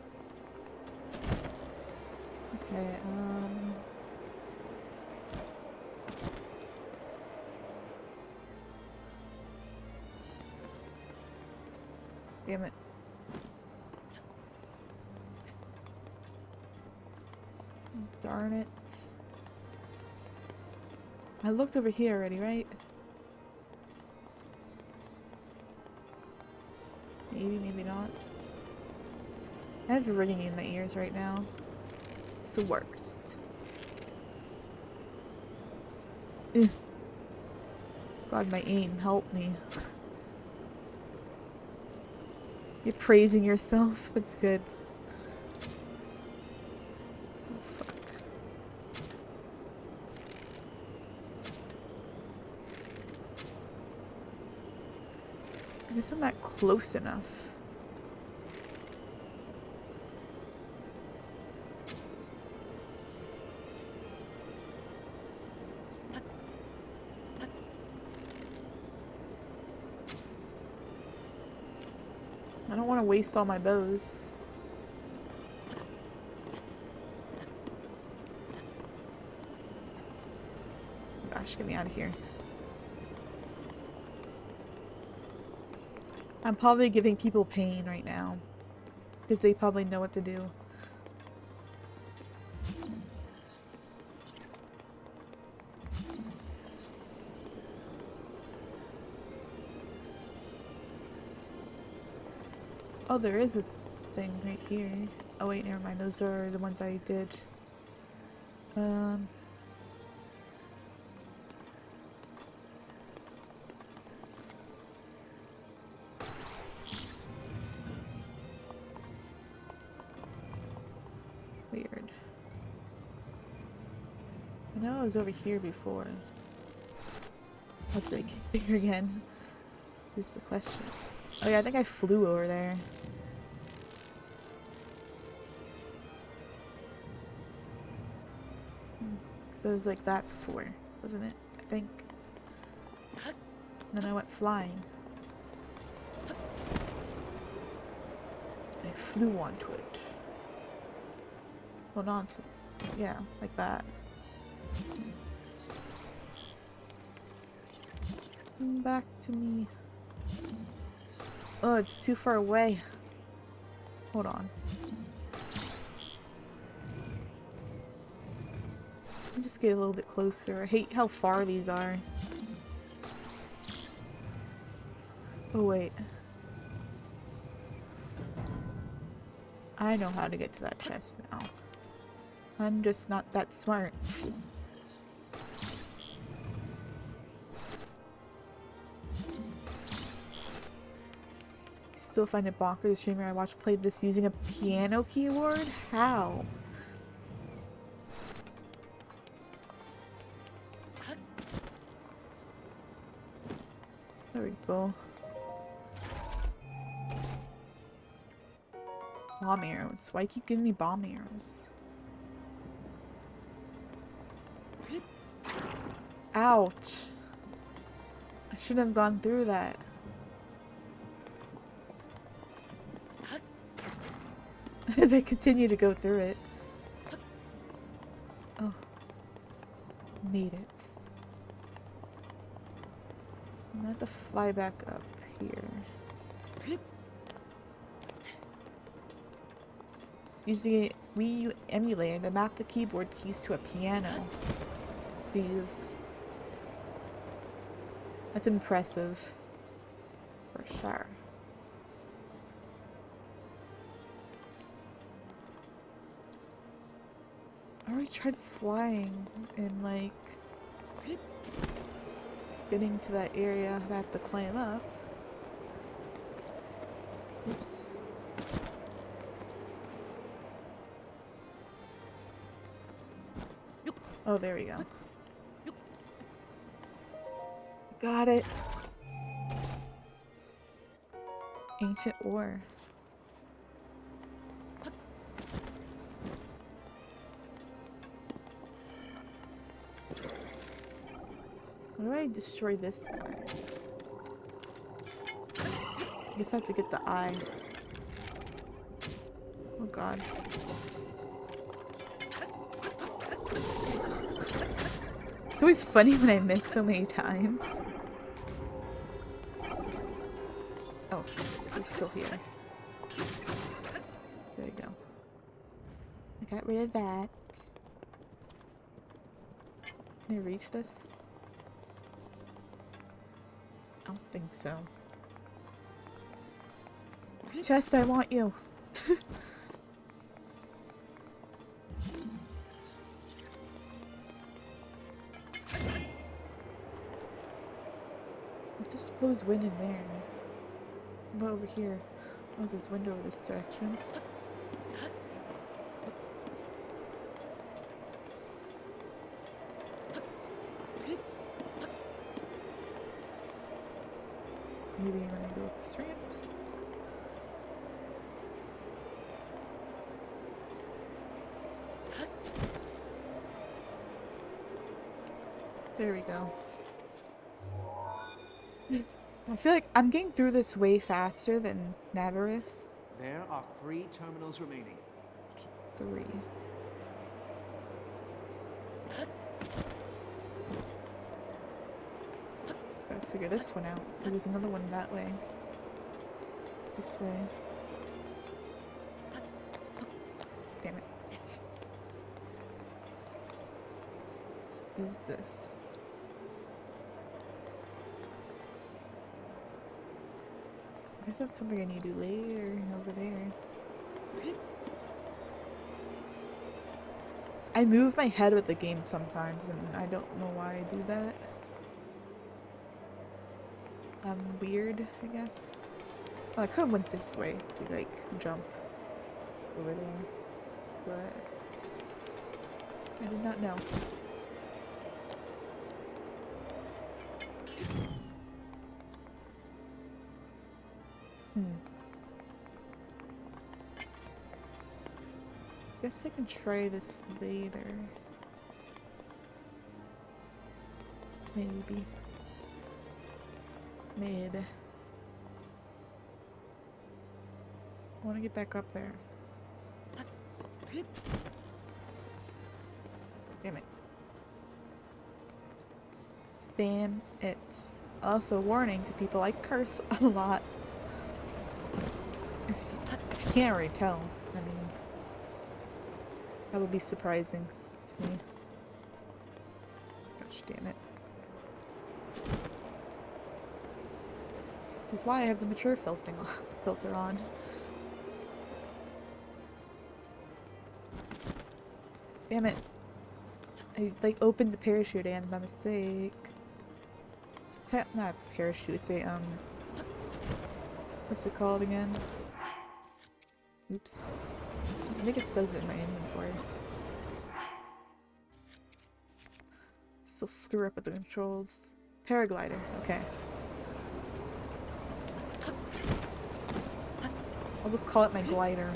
Okay, damn it. Darn it. I looked over here already, right? Maybe, maybe not. I have ringing in my ears right now. It's the worst. Ugh. God, my aim, help me. You're praising yourself. That's good. Oh, fuck. I guess I'm not close enough. I don't want to waste all my bows. Gosh, get me out of here. I'm probably giving people pain right now. Because they probably know what to do. Oh, there is a thing right here. Oh wait, never mind. Those are the ones I did. Weird. I know I was over here before. How did I get there again? Is the question. Oh yeah, I think I flew over there. Because I was like that before, wasn't it? I think. And then I went flying. I flew onto it. Hold on to it. Yeah, like that. Come back to me. Oh, it's too far away. Hold on. Let me just get a little bit closer. I hate how far these are. Oh, wait. I know how to get to that chest now. I'm just not that smart. Still find it bonkers the streamer I watched played this using a piano keyboard? How? There we go. Bomb arrows. Why keep giving me bomb arrows? Ouch. I shouldn't have gone through that. As I continue to go through it. Oh. Made it. I have to fly back up here. Using a Wii U emulator that mapped the keyboard keys to a piano. Jeez. That's impressive. For sure. I already tried flying and like getting to that area I have to climb up. Oops. Oh, there we go. Got it. Ancient ore. How do I destroy this guy? I guess I have to get the eye. Oh god. It's always funny when I miss so many times. Oh, you're still here. There you go. I got rid of that. Can I reach this? I don't think so. Chest, I want you. It just blows wind in there. What about over here? Oh, there's wind over this direction. Maybe I'm gonna go up this ramp. There we go. I feel like I'm getting through this way faster than Navarus. There are 3 terminals remaining. 3. Just gotta figure this one out, because there's another one that way. This way. Damn it. What is this? I guess that's something I need to do later over there. I move my head with the game sometimes, and I don't know why I do that. I'm weird, I guess. Well, I could have went this way to like jump over there, but I did not know. Guess I can try this later. Maybe. Maybe. I want to get back up there. Damn it. Damn it. Also, warning to people, I curse a lot. If you can't already tell, I mean, that would be surprising to me. Gosh damn it. Which is why I have the mature filter on. Damn it. I like opened the parachute and by mistake. It's not a parachute, it's a what's it called again? Oops. I think it says it in my inventory. Still screw up with the controls. Paraglider, okay. I'll just call it my glider.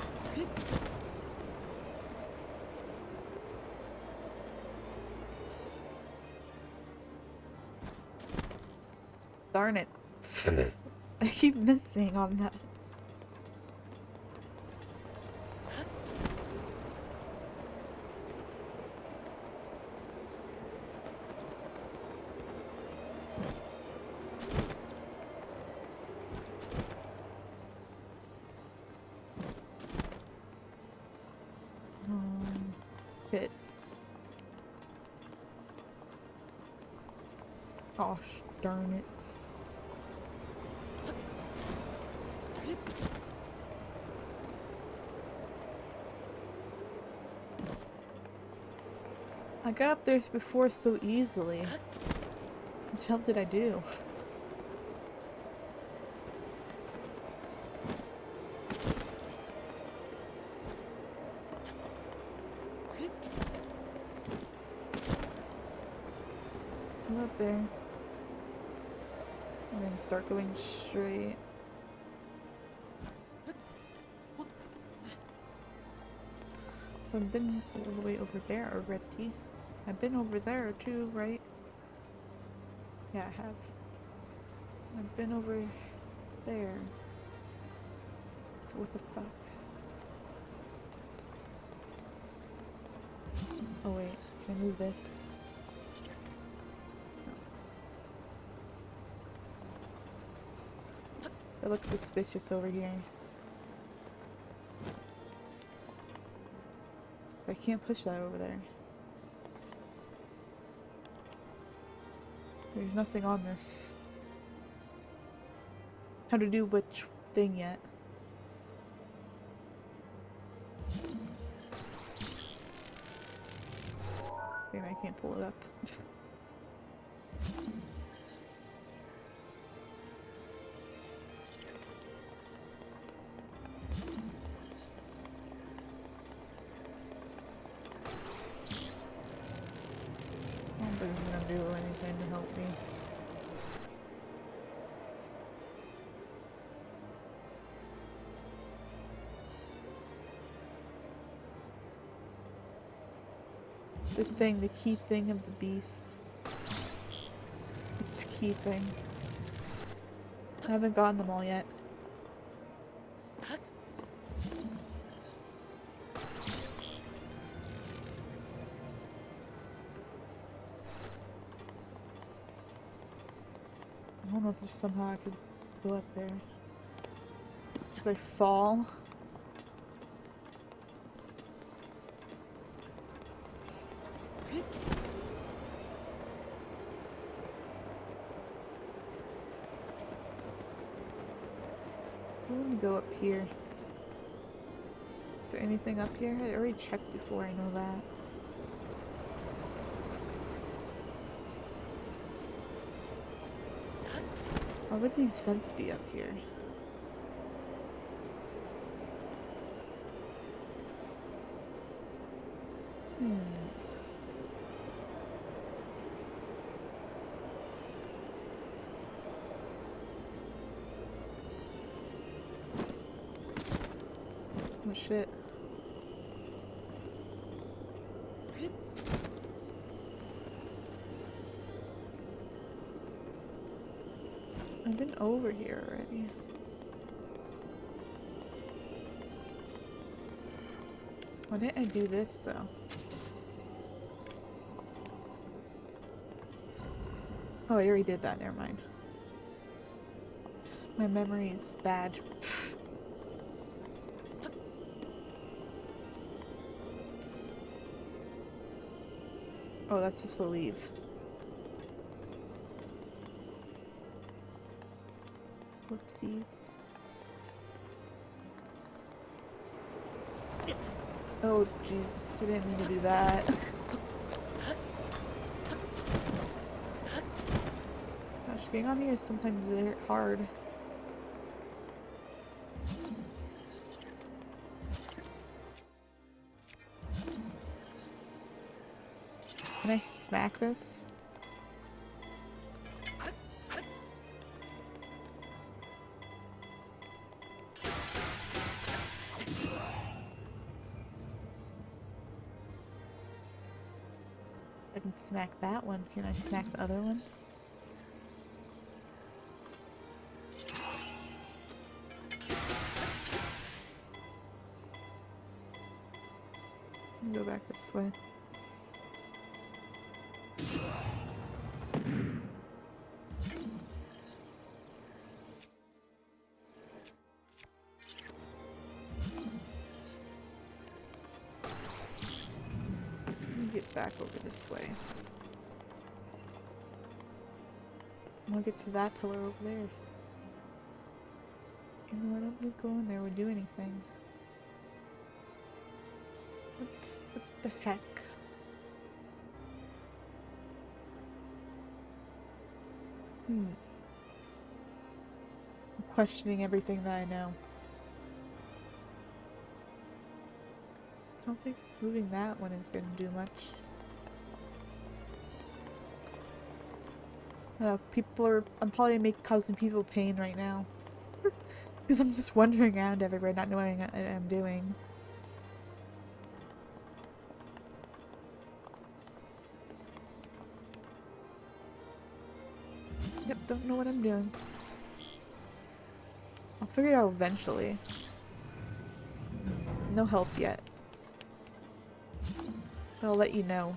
Darn it. I keep missing on that. Shit. Gosh darn it. I got up there before so easily. What the hell did I do? I'm up there. And then start going straight. So I've been all the way over there already. I've been over there too, right? Yeah, I have. I've been over there. So what the fuck? Oh wait, can I move this? No. That looks suspicious over here. I can't push that over there. There's nothing on this. How to do which thing yet? Damn, I can't pull it up. I don't think it's gonna do anything to help me. The thing, the key thing of the beast. Which key thing? I haven't gotten them all yet. I don't know if there's somehow I could go up there. As I fall. I'm gonna go up here. Is there anything up here? I already checked before, I know that. Why would these vents be up here? Oh shit. I've been over here already. Why didn't I do this though? Oh, I already did that, never mind. My memory's bad. Oh, that's just a leave. Whoopsies. Oh, Jesus, I didn't mean to do that. Gosh, getting on here is sometimes hard. Can I smack this? I can smack that one. Can I smack the other one? Go back this way. Get back over this way. We'll get to that pillar over there. Even though I don't think going there would do anything. What the heck? I'm questioning everything that I know. I don't think moving that one is going to do much. I'm probably causing people pain right now. Because I'm just wandering around everywhere not knowing what I'm doing. Yep, don't know what I'm doing. I'll figure it out eventually. No help yet. But I'll let you know.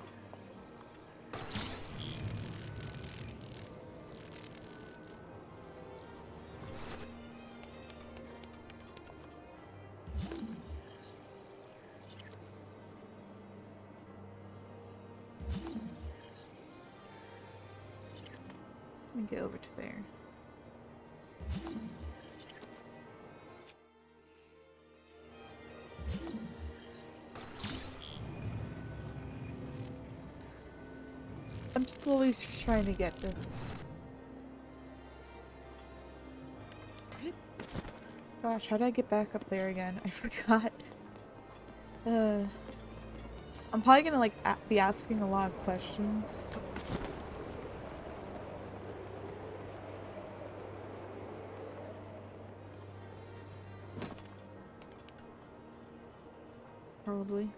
Let me get over to there. I'm slowly trying to get this. Gosh, how did I get back up there again? I forgot. I'm probably gonna like be asking a lot of questions. Probably.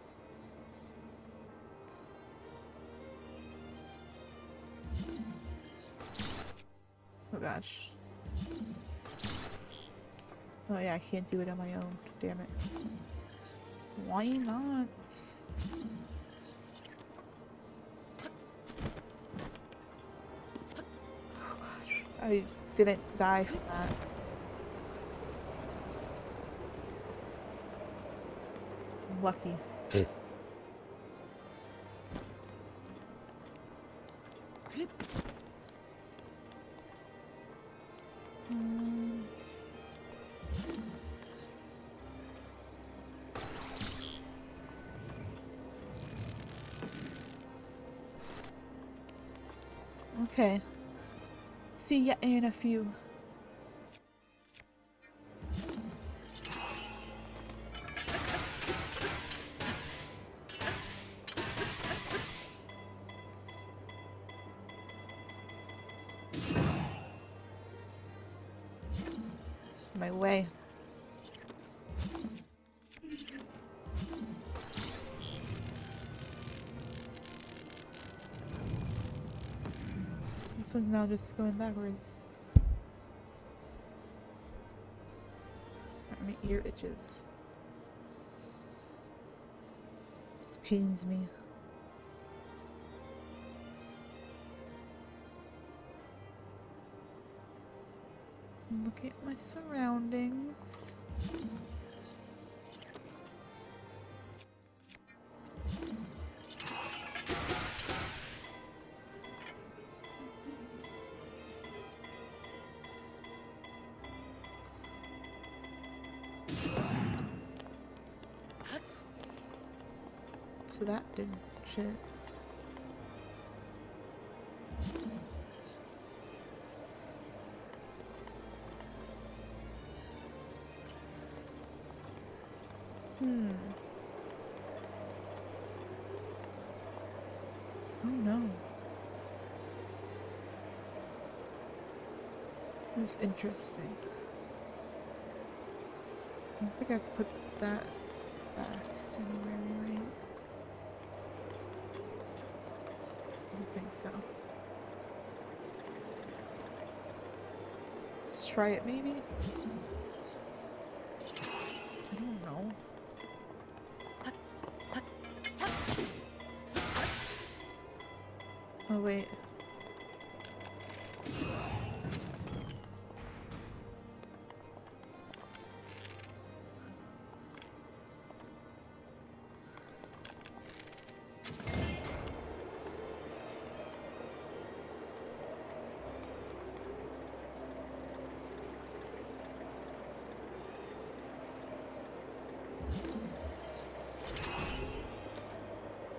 Oh gosh. Oh yeah, I can't do it on my own. Damn it. Why not? Oh gosh. I didn't die from that. I'm lucky. Okay. See ya in a few. It's my way. This one's now just going backwards. My ear itches. This pains me. Look at my surroundings. So that did shit. Oh no. This is interesting. I don't think I have to put that back anywhere, right? I don't think so. Let's try it, maybe? I don't know. Oh, wait.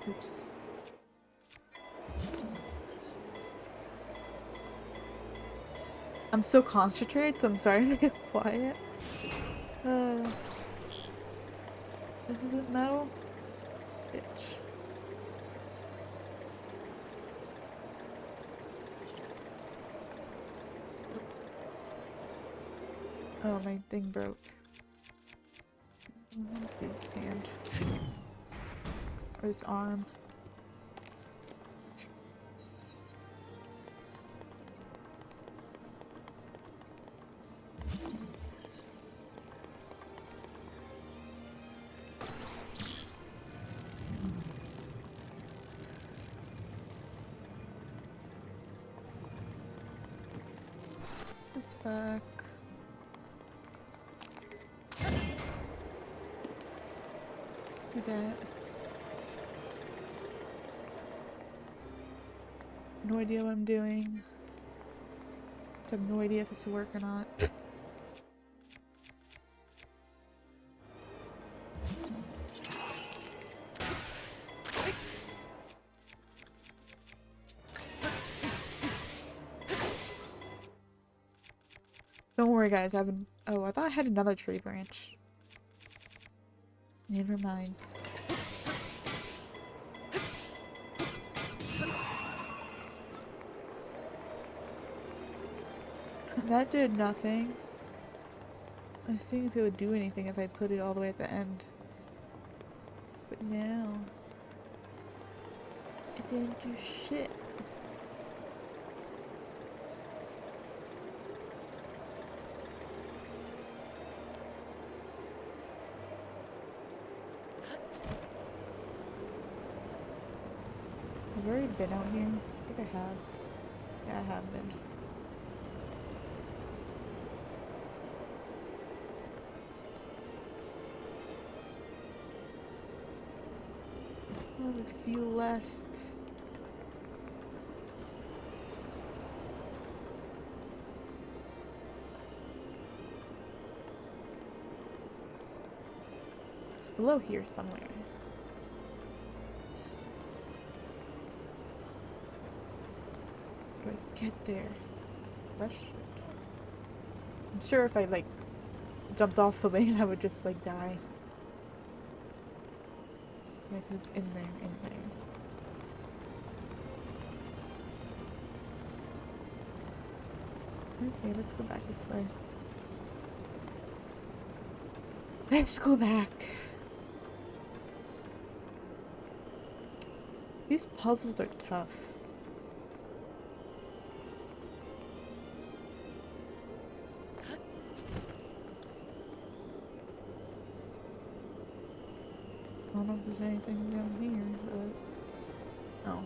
Oops. I'm so concentrated, so I'm sorry if I get quiet. This isn't metal? Bitch. Oh, my thing broke. Let's use his hand. Or his arm. This back. Do that. No idea what I'm doing. So I have no idea if this will work or not. Don't worry, guys. I haven't. Oh, I thought I had another tree branch. Never mind. That did nothing. I was seeing if it would do anything if I put it all the way at the end. But no. It didn't do shit. I've already been out here. I think I have. Yeah, I have been. I have a few left. It's below here somewhere. Do I get there? That's the question. I'm sure if I like jumped off the wing, I would just like die. Yeah, because it's in there, in there. Okay, let's go back this way. Let's go back. These puzzles are tough. I don't know if there's anything down here, but... Oh.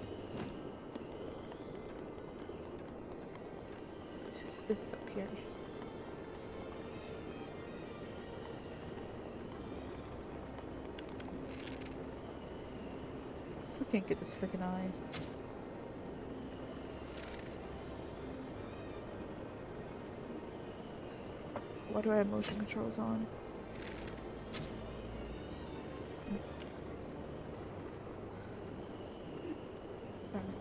It's just this up here. Still can't get this freaking eye. Why do I have motion controls on? Darn it.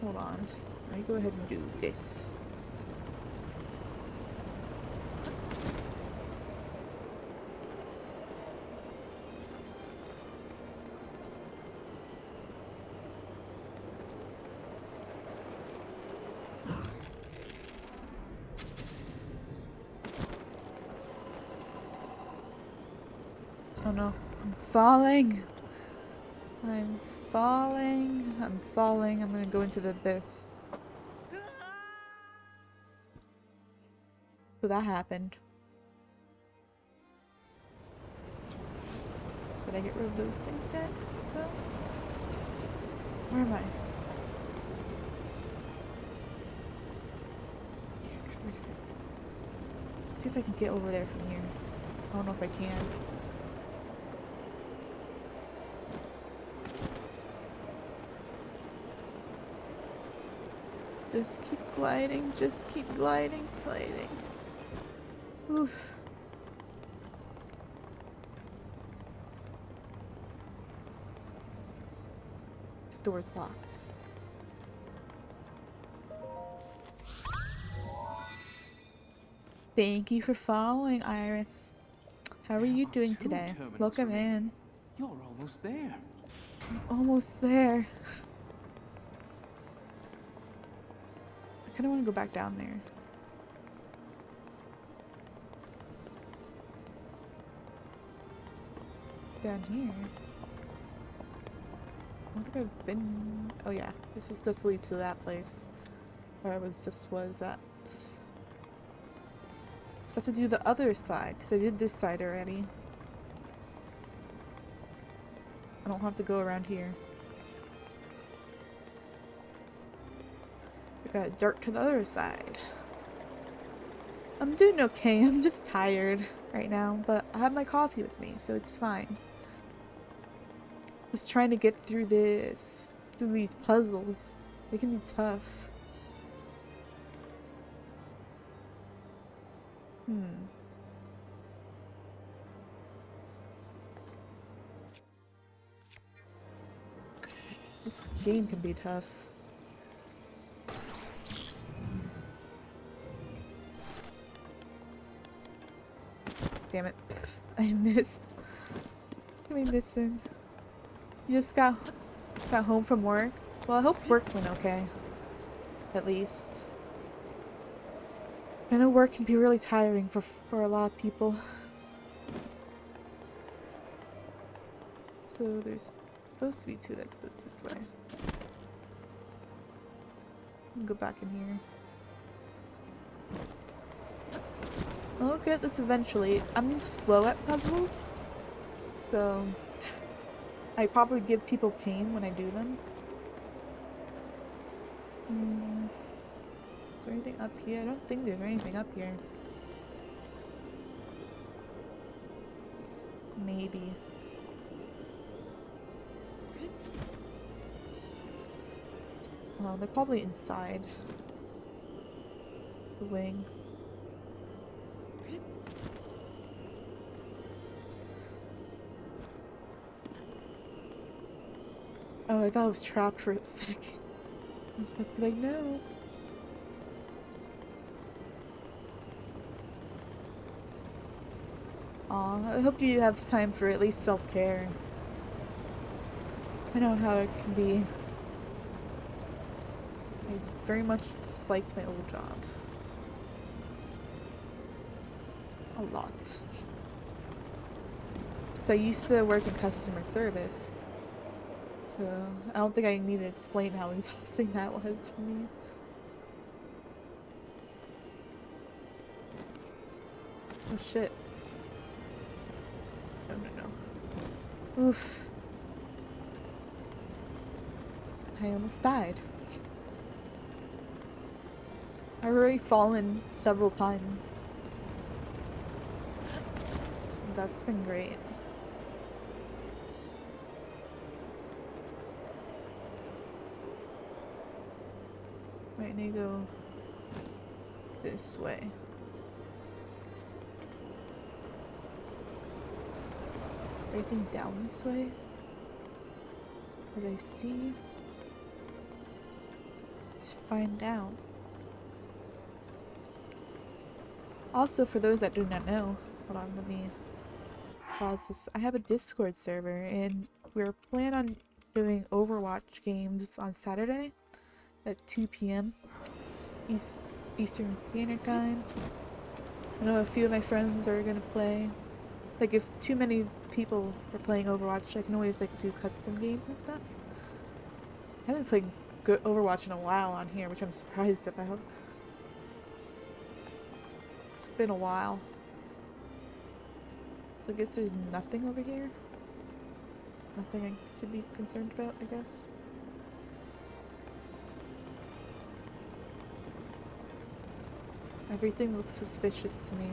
Hold on. Let me go ahead and do this. Oh no, I'm falling. I'm falling. I'm falling. I'm gonna go into the abyss. So that happened. Did I get rid of those things yet, though? Where am I? Yeah, get rid of it. Let's see if I can get over there from here. I don't know if I can. Just keep gliding, just keep gliding, gliding. Oof. This door's locked. Thank you for following, Iris. How are you doing today? Welcome in. You're almost there. I'm almost there. I kind of want to go back down there. It's down here. I don't think I've been... Oh yeah, this is just leads to that place where I was at. So I have to do the other side because I did this side already. I don't have to go around here. I gotta dart to the other side. I'm doing okay. I'm just tired right now, but I have my coffee with me, so it's fine. Just trying to get through this, through these puzzles. They can be tough. This game can be tough. Damn it. I missed. What am I missing? You just got home from work? Well, I hope work went okay. At least. I know work can be really tiring for a lot of people. So there's supposed to be two that goes this way. I'll go back in here. I'll get this eventually. I'm slow at puzzles, so I probably give people pain when I do them. Is there anything up here? I don't think there's anything up here. Maybe. Oh, they're probably inside the wing. Oh, I thought I was trapped for a second. I was supposed to be like, no. Aw, I hope you have time for at least self-care. I know how it can be. I very much disliked my old job. A lot. So I used to work in customer service. So I don't think I need to explain how exhausting that was for me. Oh shit. No. Oof. I almost died. I've already fallen several times. So that's been great. Right, I need to go this way. Everything down this way? What did I see? Let's find out. Also, for those that do not know, hold on, let me pause this. I have a Discord server, and we're planning on doing Overwatch games on Saturday at 2 p.m. Eastern Standard Time. I know a few of my friends are gonna play. Like, if too many people are playing Overwatch, I can always, like, do custom games and stuff. I haven't played good Overwatch in a while on here, which I'm surprised about. It's been a while. So I guess there's nothing over here? Nothing I should be concerned about, I guess? Everything looks suspicious to me.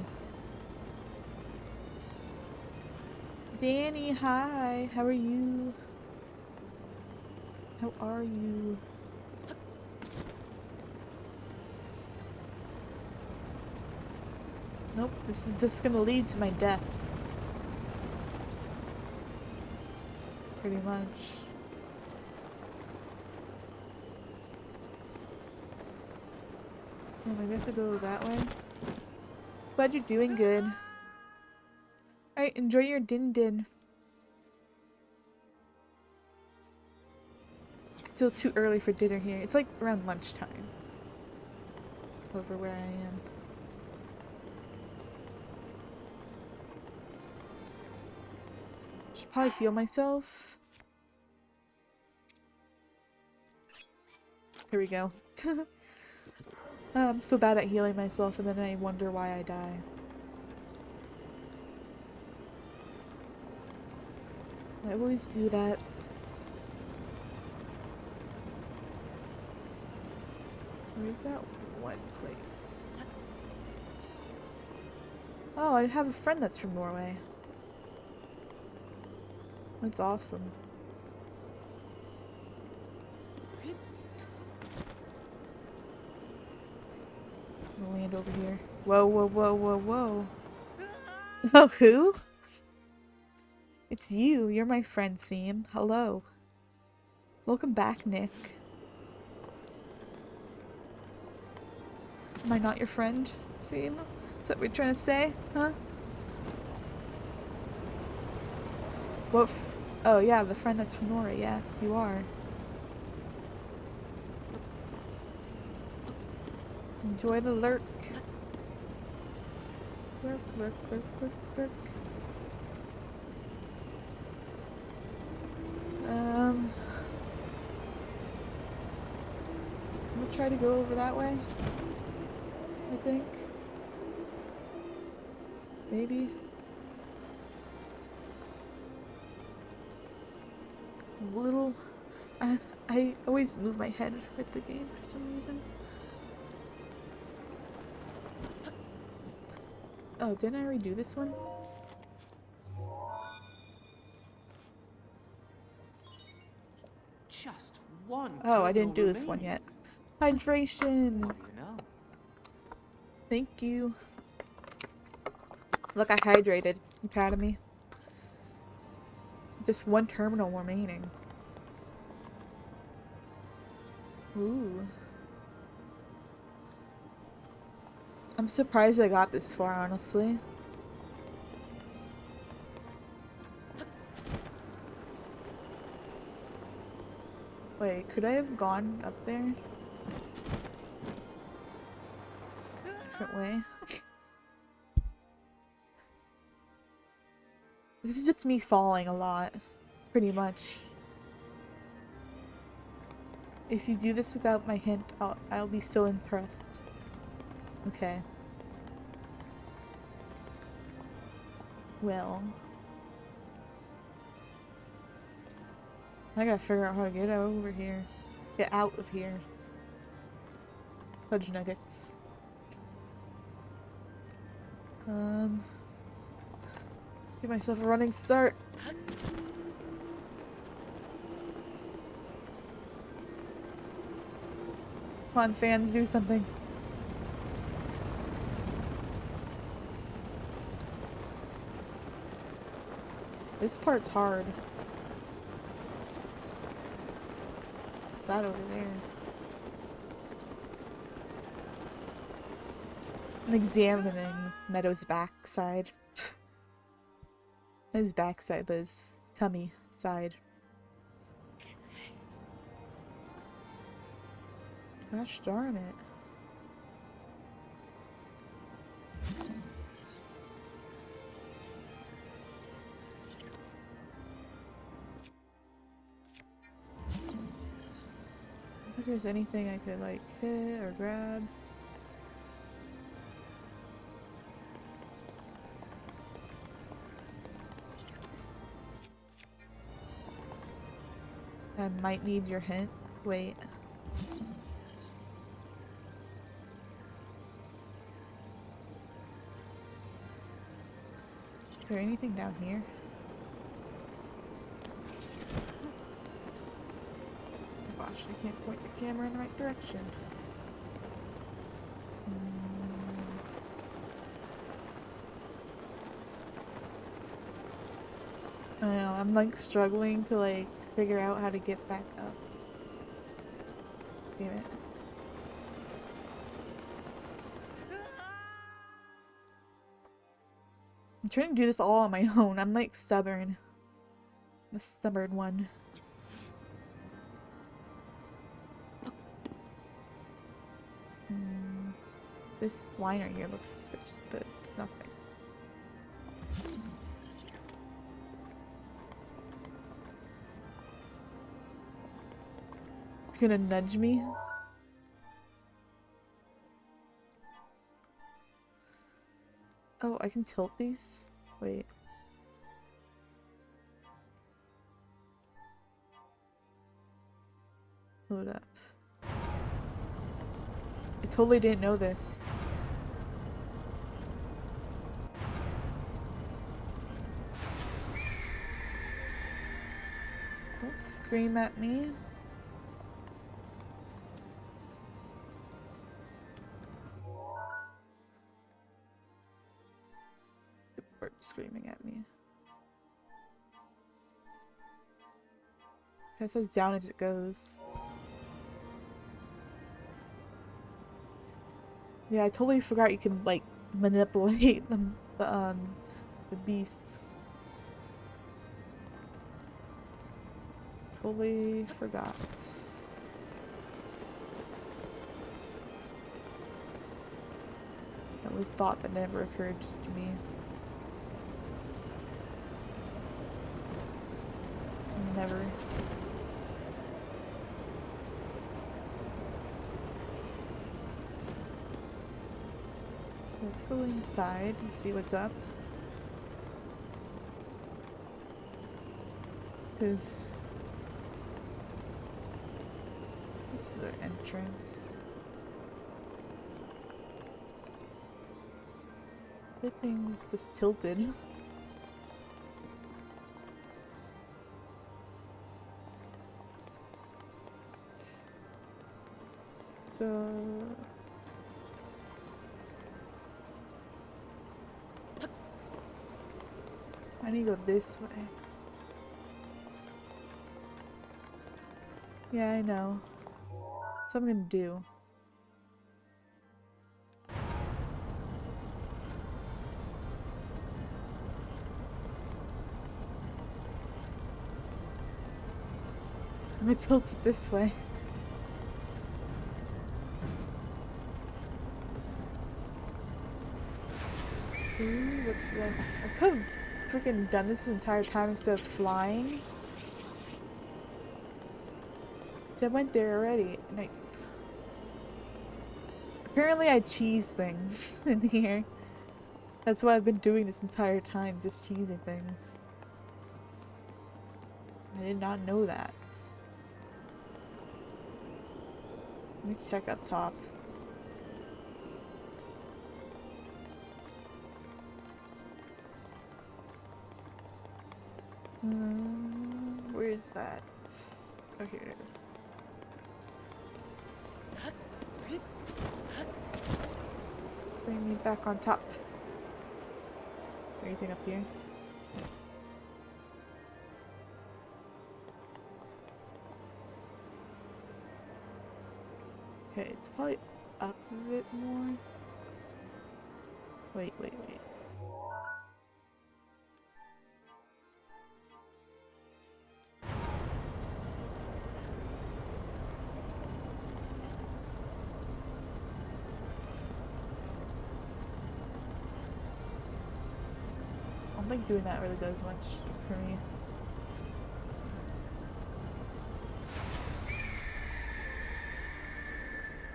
Danny, hi! How are you? How are you? Nope, this is just gonna lead to my death. Pretty much. Oh, maybe I have to go that way. Glad you're doing good. Alright, enjoy your din-din. It's still too early for dinner here. It's like around lunchtime. Over where I am. Should probably heal myself. Here we go. I'm so bad at healing myself, and then I wonder why I die. I always do that. Where's that one place? Oh, I have a friend that's from Norway. That's awesome. I'm gonna land over here. Whoa, whoa, whoa, whoa, whoa. Oh, who? It's you. You're my friend, Seam. Hello. Welcome back, Nick. Am I not your friend, Seam? Is that what you're trying to say? Huh? What oh yeah, the friend that's from Norway. Yes, you are. Enjoy the lurk. Lurk, lurk, lurk, lurk, lurk. I'm gonna try to go over that way. I think. Maybe. Little. I always move my head with the game for some reason. Oh, didn't I already do this one? Just one. Oh, I didn't do terminal this one remaining. yet. Hydration! You know. Thank you. Look, I hydrated. You proud of me? Just one terminal remaining. Ooh. I'm surprised I got this far, honestly. Wait, could I have gone up there? Different way? This is just me falling a lot. Pretty much. If you do this without my hint, I'll be so impressed. Okay. Well. I gotta figure out how to get over here. Get out of here. Fudge nuggets. Give myself a running start. Come on, fans, do something. This part's hard. What's that over there? I'm examining Meadow's backside. Not his backside, but his tummy side. Gosh darn it. If there's anything I could like hit or grab. I might need your hint. Wait. Is there anything down here? Oh gosh, I can't point the camera in the right direction. I know, I'm like struggling to like figure out how to get back up. Damn it. I'm trying to do this all on my own. I'm like stubborn. I'm a stubborn one. This liner here looks suspicious, but it's nothing. You're gonna nudge me? Oh, I can tilt these? Wait. Hold up. I totally didn't know this. Don't scream at me. The bird screaming at me. It says down as it goes. Yeah, I totally forgot you can like manipulate the beasts. Totally forgot. That was thought that never occurred to me. Never. Let's go inside and see what's up. Because just the entrance. Everything's just tilted. So I need to go this way. Yeah, I know. That's what I'm gonna do. I'm gonna tilt it this way. Ooh, what's this? I could have freaking done this the entire time instead of flying. So I went there already, and I... Apparently I cheese things in here. That's what I've been doing this entire time, just cheesing things. I did not know that. Let me check up top. Where is that? Oh, here it is. Bring me back on top. Is there anything up here? Okay, it's probably up a bit more. Wait. I don't think doing that really does much for me.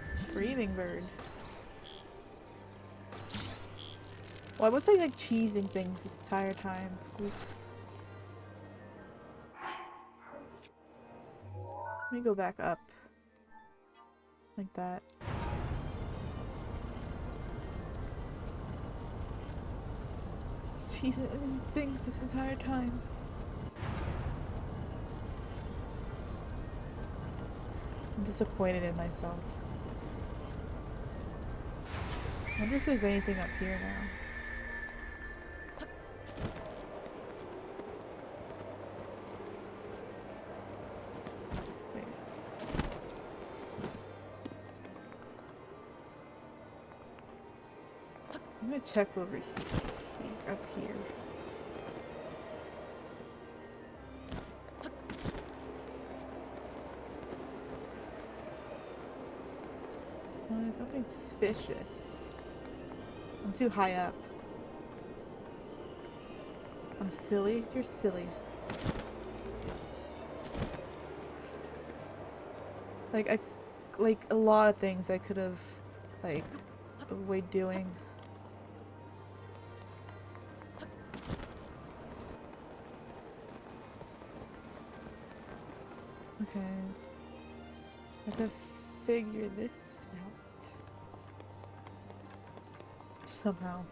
Screaming bird. Why was I like cheesing things this entire time? Oops. Let me go back up. Like that. Cheesing things this entire time. I'm disappointed in myself. I wonder if there's anything up here now. Wait. I'm gonna check over here, up here. Well, there's nothing suspicious. I'm too high up. I'm silly? You're silly. Like a lot of things I could have, like, avoided doing. Okay. I have to figure this out. Somehow.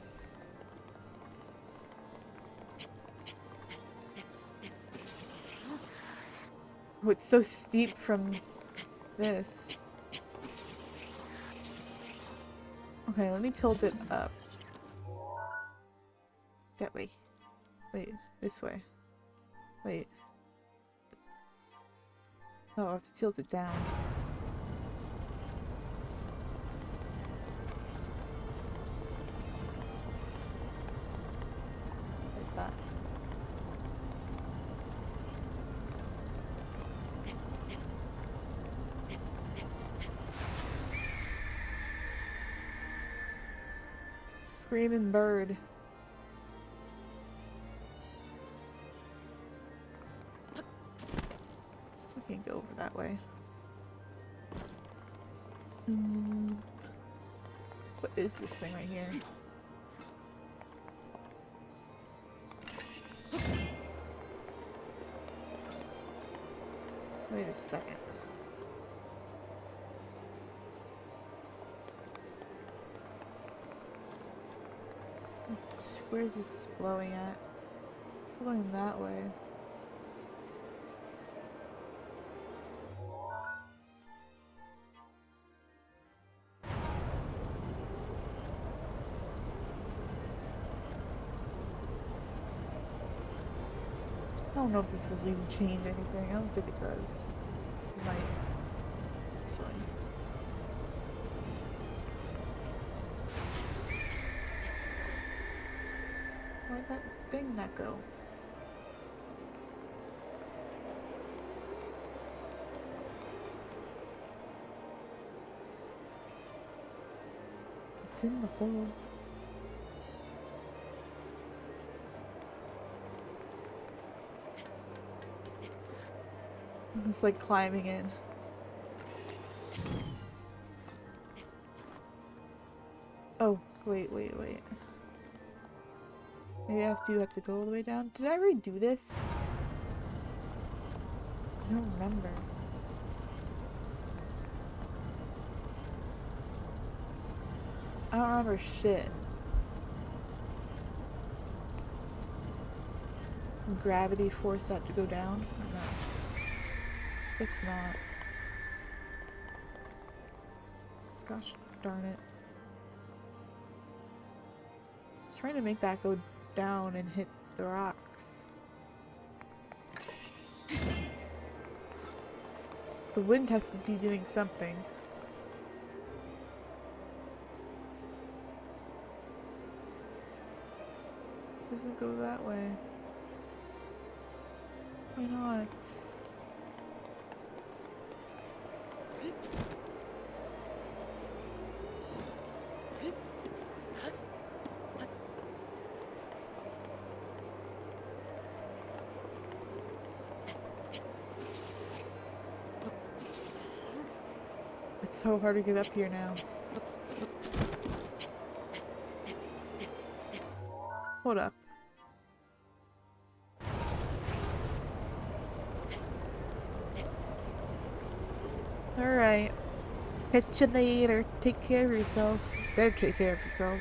Oh, it's so steep from this. Okay, let me tilt it up. That way. Wait, this way. Wait. Oh, I have to tilt it down. Like that. Screaming bird. Still can't go over that way. What is this thing right here? Wait a second. Where is this blowing at? It's blowing that way. I don't know if this will even change anything. I don't think it does. It might. Actually. thing, Neko? It's in the hole. It's like climbing in. Oh, wait. Maybe I have to go all the way down. Did I already do this? I don't remember. I don't remember shit. Gravity forced that to go down? Or no? Guess not. Gosh darn it. I was trying to make that go down and hit the rocks. The wind has to be doing something. Doesn't go that way. Why not? It's so hard to get up here now. Hold up. Alright. Catch you later. Take care of yourself. Better take care of yourself.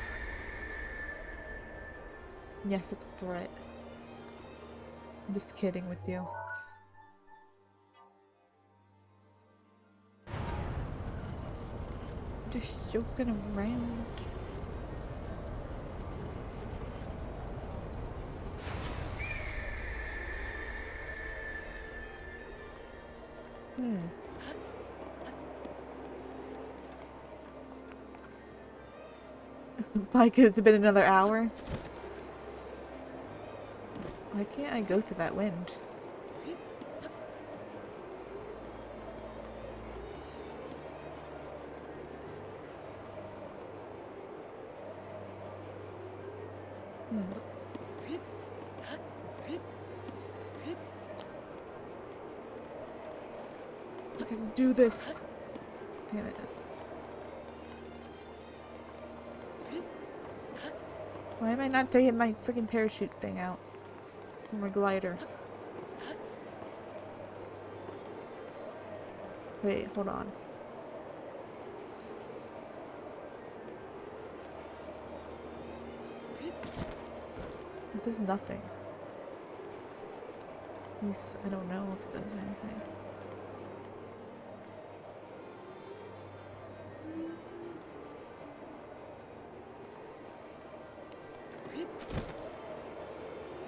Yes, it's a threat. I'm just kidding with you. Just joking around. Why could it's been another hour? Why can't I go through that wind? I can do this. Damn it. Why am I not taking my freaking parachute thing out? Or my glider. Wait, hold on. It does nothing. At least I don't know if it does anything.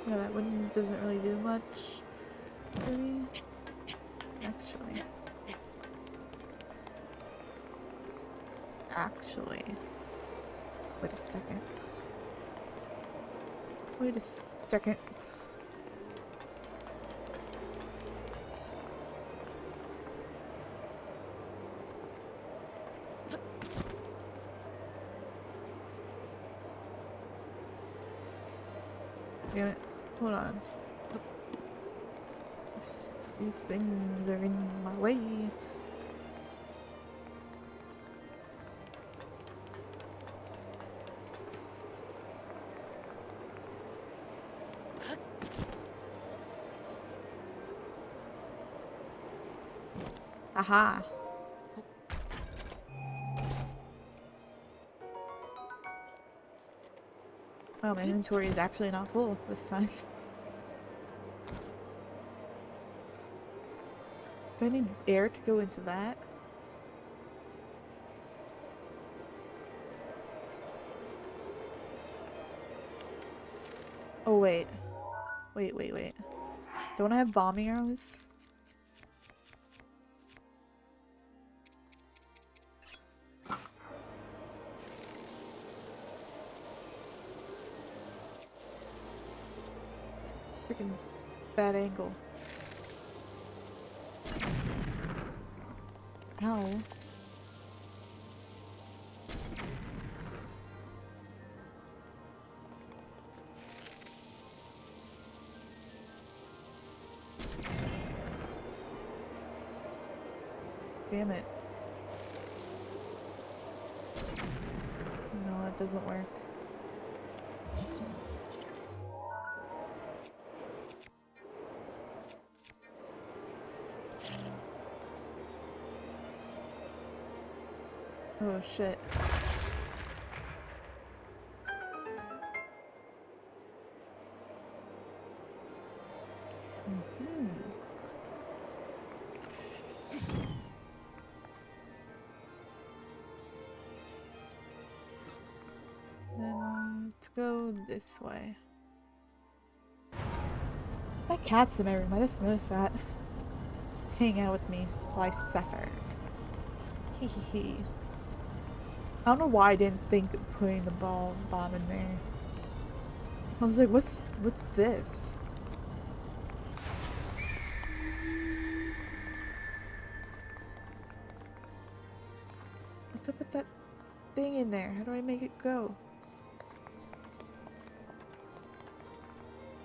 Yeah, that one doesn't really do much for me. Actually. Wait a second. Wait a second. Damn it. Hold on. These things are in my way. Aha. Oh, my inventory is actually not full this time. Do I need air to go into that? Oh, wait. Wait. Don't I have bombing arrows? freaking bad angle. Ow. Damn it. No, that doesn't work. Oh shit. Then let's go this way. My cat's in my room. I just noticed that. It's hanging out with me while I suffer. Hee. I don't know why I didn't think of putting the bomb in there. I was like, what's this? What's up with that thing in there? How do I make it go?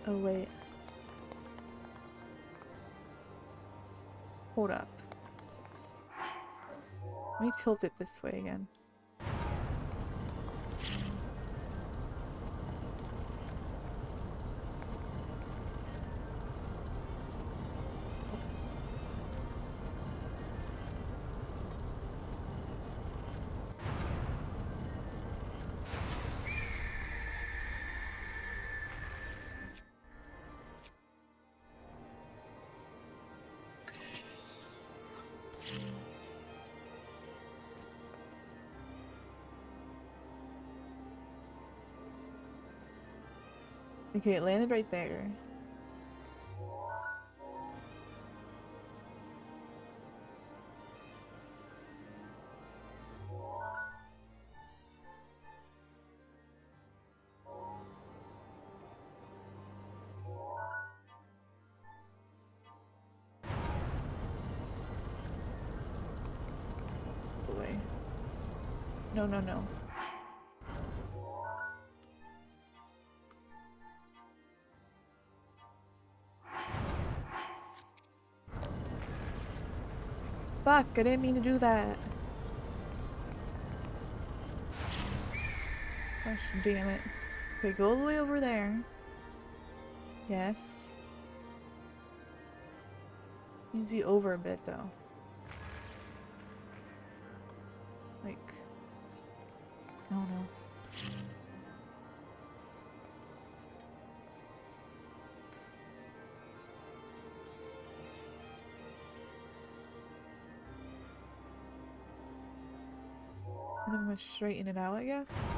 Oh wait. Hold up. Let me tilt it this way again. Okay, it landed right there. Away. No. Fuck, I didn't mean to do that. Gosh damn it. Okay, go all the way over there. Yes. Needs to be over a bit though. Like, I don't know. And then I'm gonna straighten it out, I guess.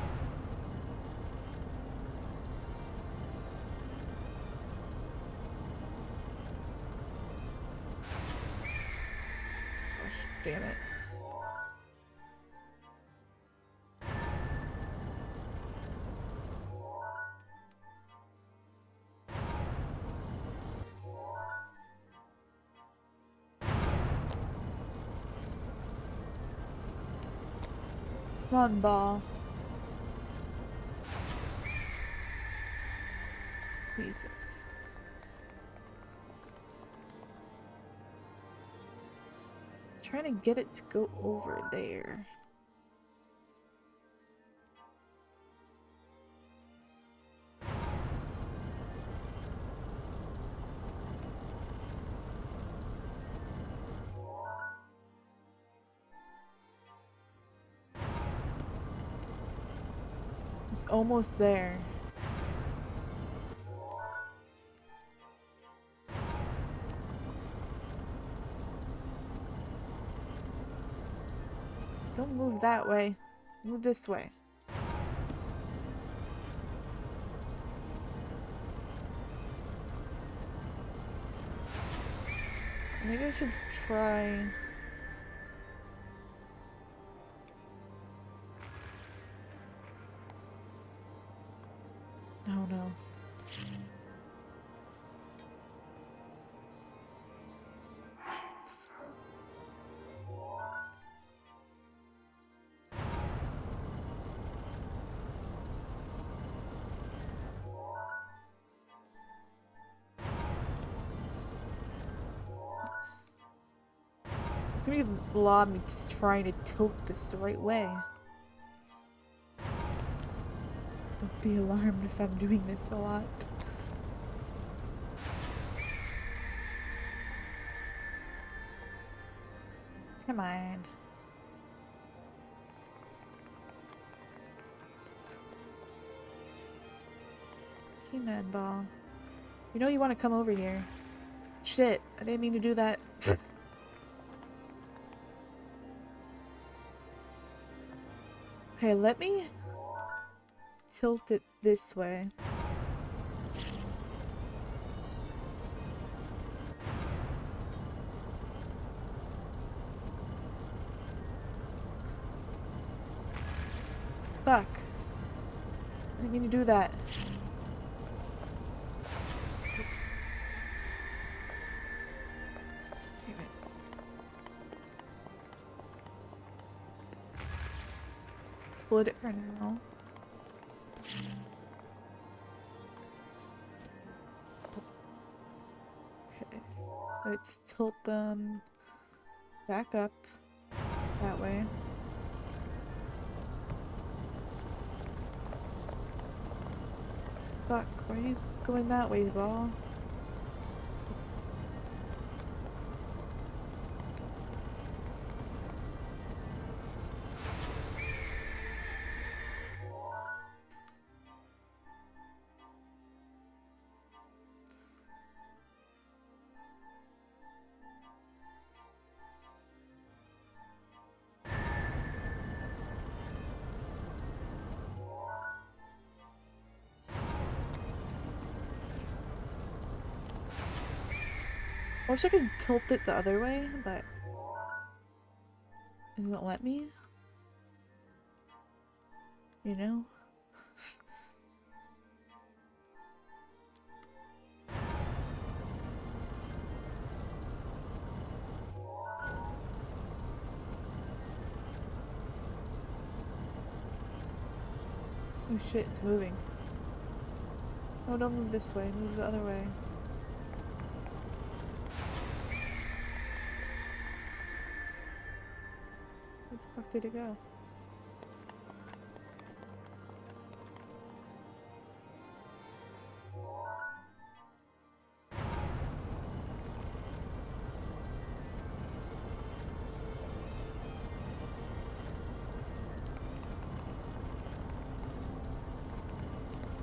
Gosh damn it. Come on, ball. Jesus. Trying to get it to go over there. It's almost there. Don't move that way. Move this way. Maybe I should try... Oh no. It's gonna be a lot of me just trying to tilt this the right way. So don't be alarmed if I'm doing this a lot. Come on. Come on, ball. You know you want to come over here. Shit, I didn't mean to do that. Okay, let me tilt it this way. Fuck. I didn't mean to do that. Damn it. Split it for now. Okay. Let's tilt them back up that way. Fuck, why are you going that way, ball? I wish I could tilt it the other way, but it doesn't let me. You know? Oh shit, it's moving. Oh, don't move this way, move the other way. Where the fuck did it go?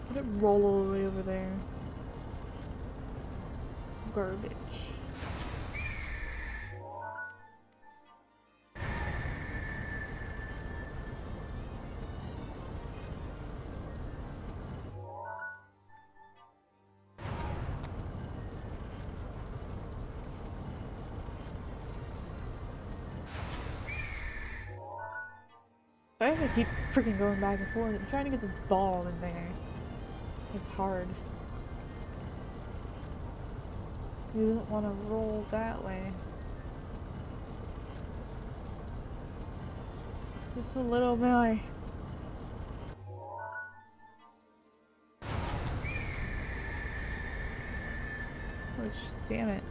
Let it roll all the way over there. Garbage. I have to keep freaking going back and forth. I'm trying to get this ball in there. It's hard. He doesn't want to roll that way. Just a little more. Which, damn it.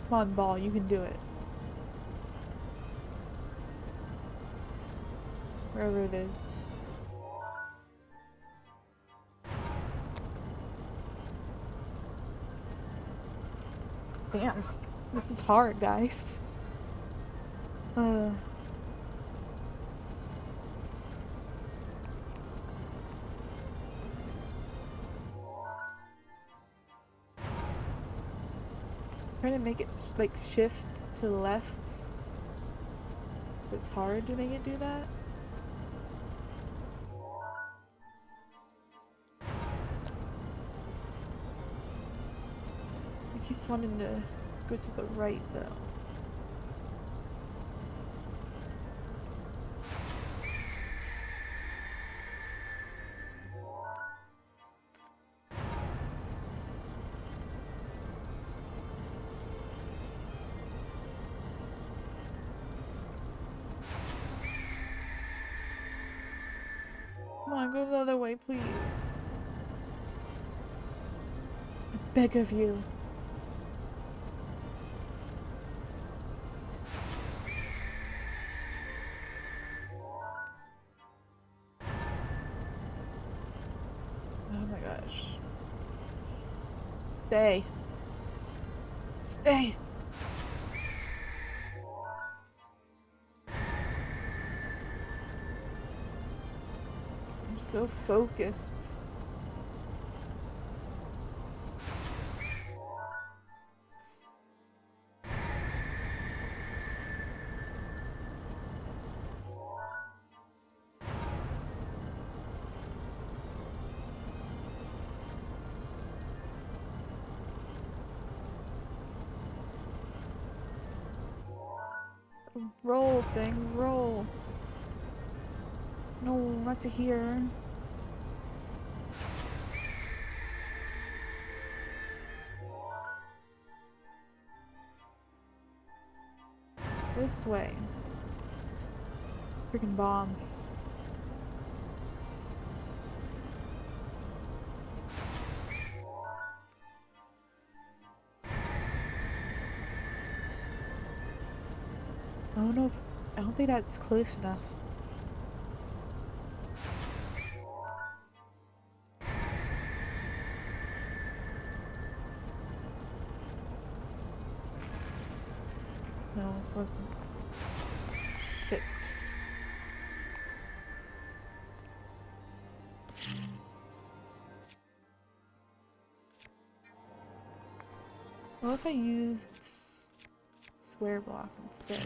Come on, ball, you can do it. Wherever it is. Damn, this is hard, guys. Trying to make it like shift to the left. It's hard to make it do that. I keep wanting to go to the right though. on, go the other way, please. I beg of you. Oh my gosh. Stay. Stay. I'm so focused. Roll, thing, roll. No, not to here. This way. Freaking bomb. I don't think that's close enough. No, it wasn't. Shit. What if I used square block instead?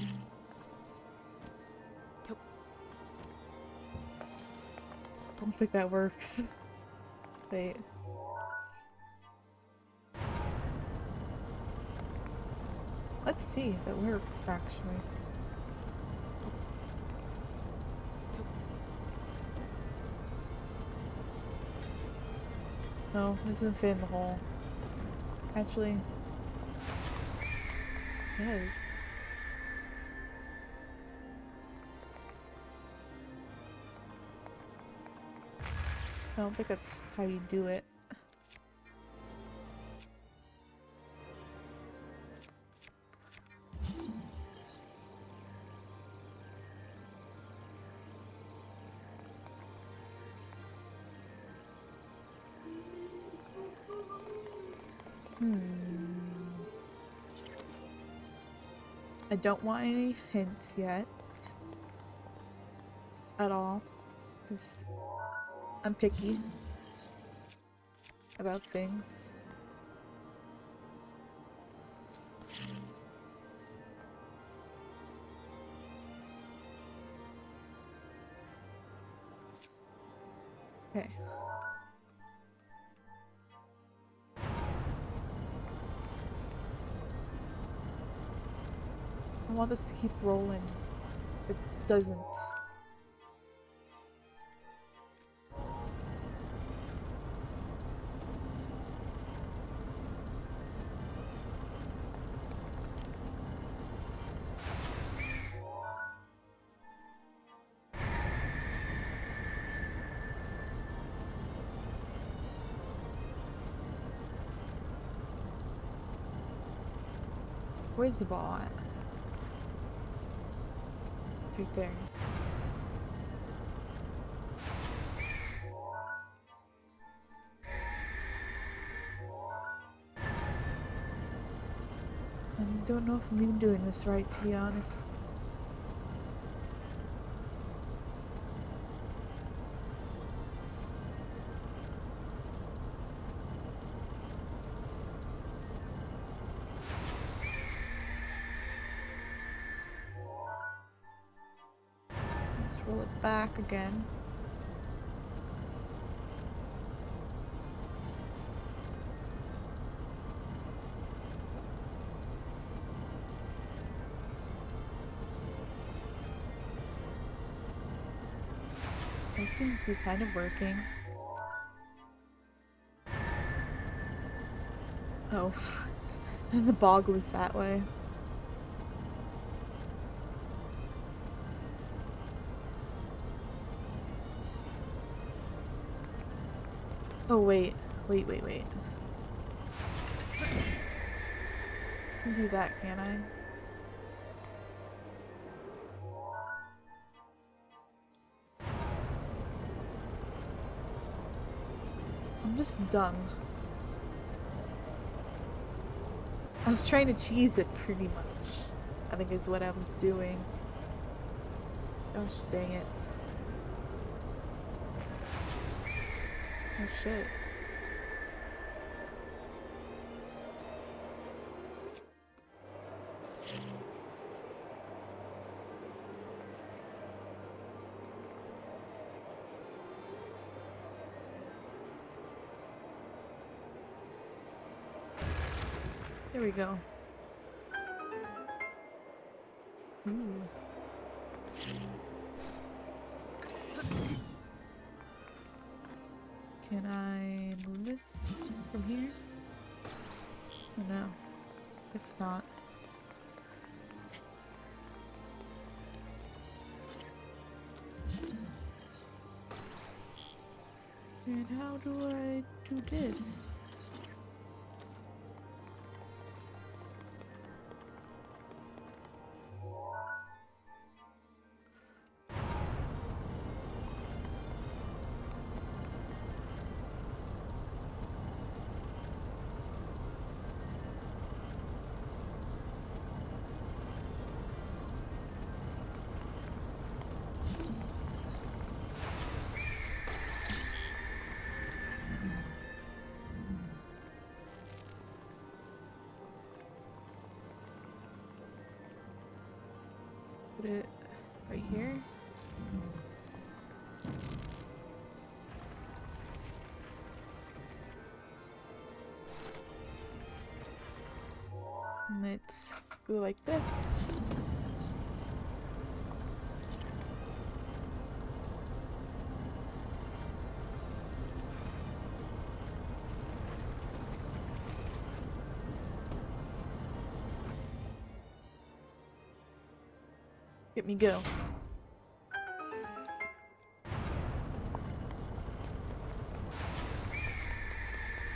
I don't think that works. Wait. Let's see if it works, actually. No, it doesn't fit in the hole. Actually, it does. I don't think that's how you do it. I don't want any hints yet. At all. Because I'm picky about things. Okay. I want this to keep rolling. It doesn't. Where's the ball at? It's right there. I don't know if I'm even doing this right, to be honest. Let's roll it back again. This seems to be kind of working. Oh, and the ball goes that way. Oh, wait. Wait. Can do that, can I? I'm just dumb. I was trying to cheese it pretty much. I think is what I was doing. Gosh dang it. Oh shit. There we go. Ooh. Can I move this from here? Oh, no. Guess not. And how do I do this? Put it right here. Let's go like this. Get me go.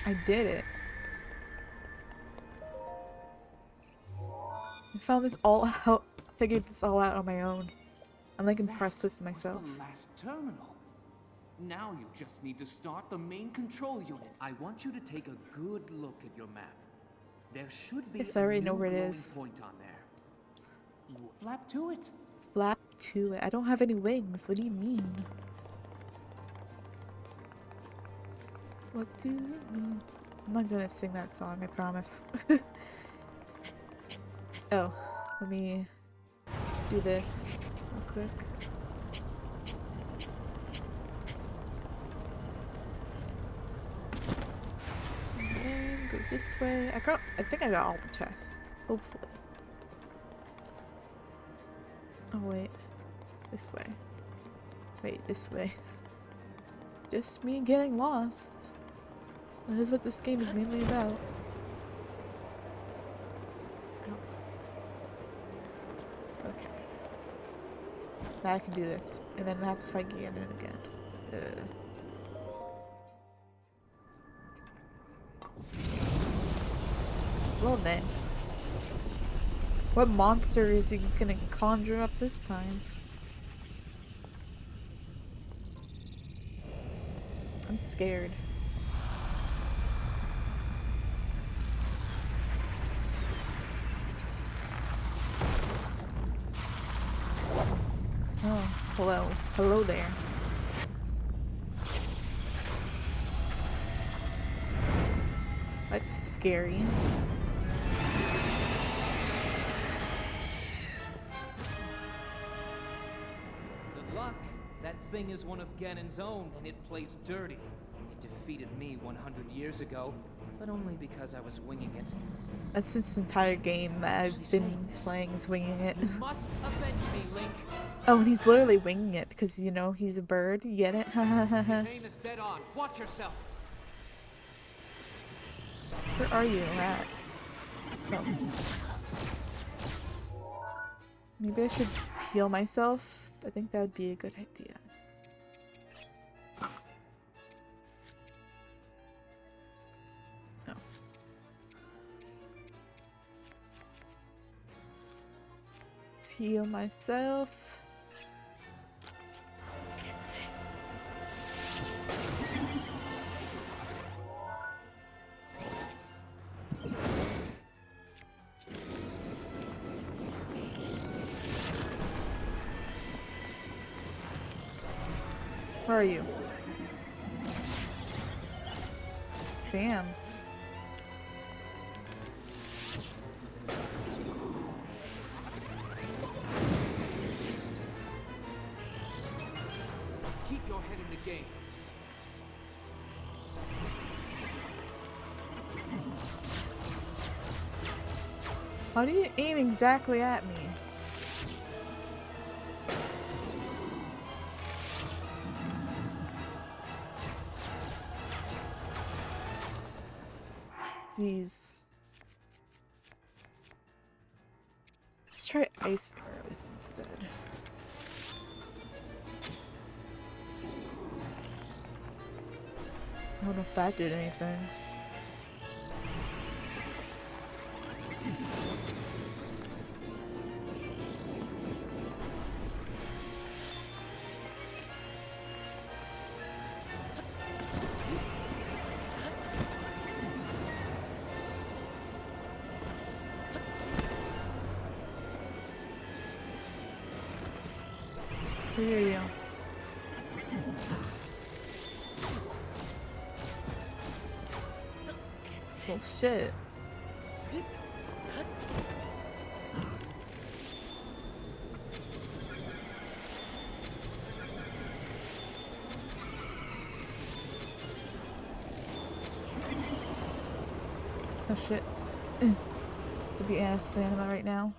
I did it. I found this all out. Figured this all out on my own. I'm like impressed with myself. Was the last terminal. Now you just need to start the main control unit. I want you to take a good look at your map. There should be Yes, I already a know new where it glowing is. point on there. Flap to it. Flap to it. I don't have any wings. What do you mean? What do you mean? I'm not gonna sing that song, I promise. Oh, let me do this real quick. And then go this way. I think I got all the chests, hopefully. Oh wait, this way. Wait, this way. Just me getting lost. That is what this game is mainly about. Ow. Okay. Now I can do this, and then I have to fight Ganon again. Well then. What monster is he gonna conjure up this time? I'm scared. Oh, hello. Hello there. That's scary. Good luck. That thing is one of Ganon's own, and it plays dirty. It defeated me 100 years ago, but only because I was winging it. That's this entire game that I've been playing is winging it. You must avenge me, Link. Oh, and he's literally winging it because, you know, he's a bird. You get it? His aim is dead on. Watch yourself. Where are you at? Oh. Maybe I should heal myself. I think that would be a good idea. heal myself. Where are you? Bam. Keep your head in the game. How do you aim exactly at me? Jeez. Let's try ice arrows instead. I don't know if that did anything. I hear you. Well, shit. Oh shit. To be ass Anima right now.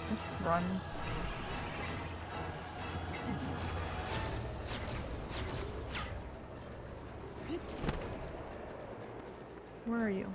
Let's run. Where are you?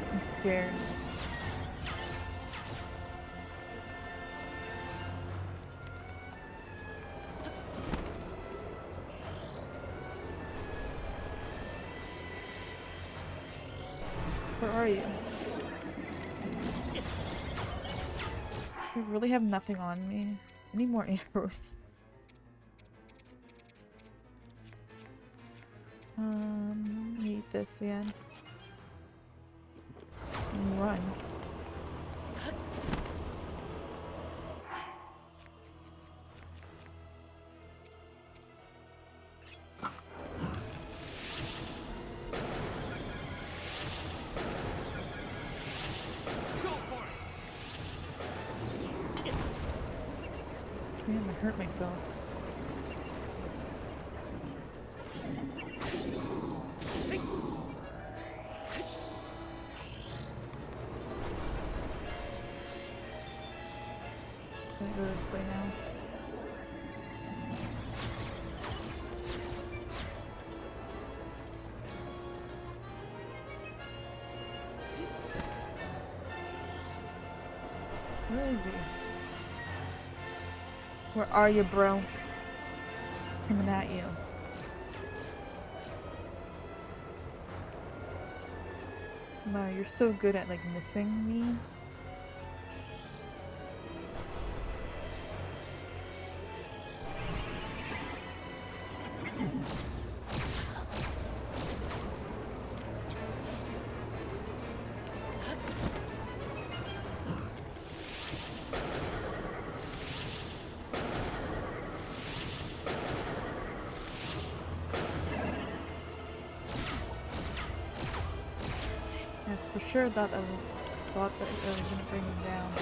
I'm scared. Where are you? I really have nothing on me. I need more arrows. Eat this again. And run. Man, I hurt myself. I'm gonna go this way now. Where is he? Where are you, bro? Coming at you. Wow, you're so good at like missing me. I for sure thought that I was gonna bring him down.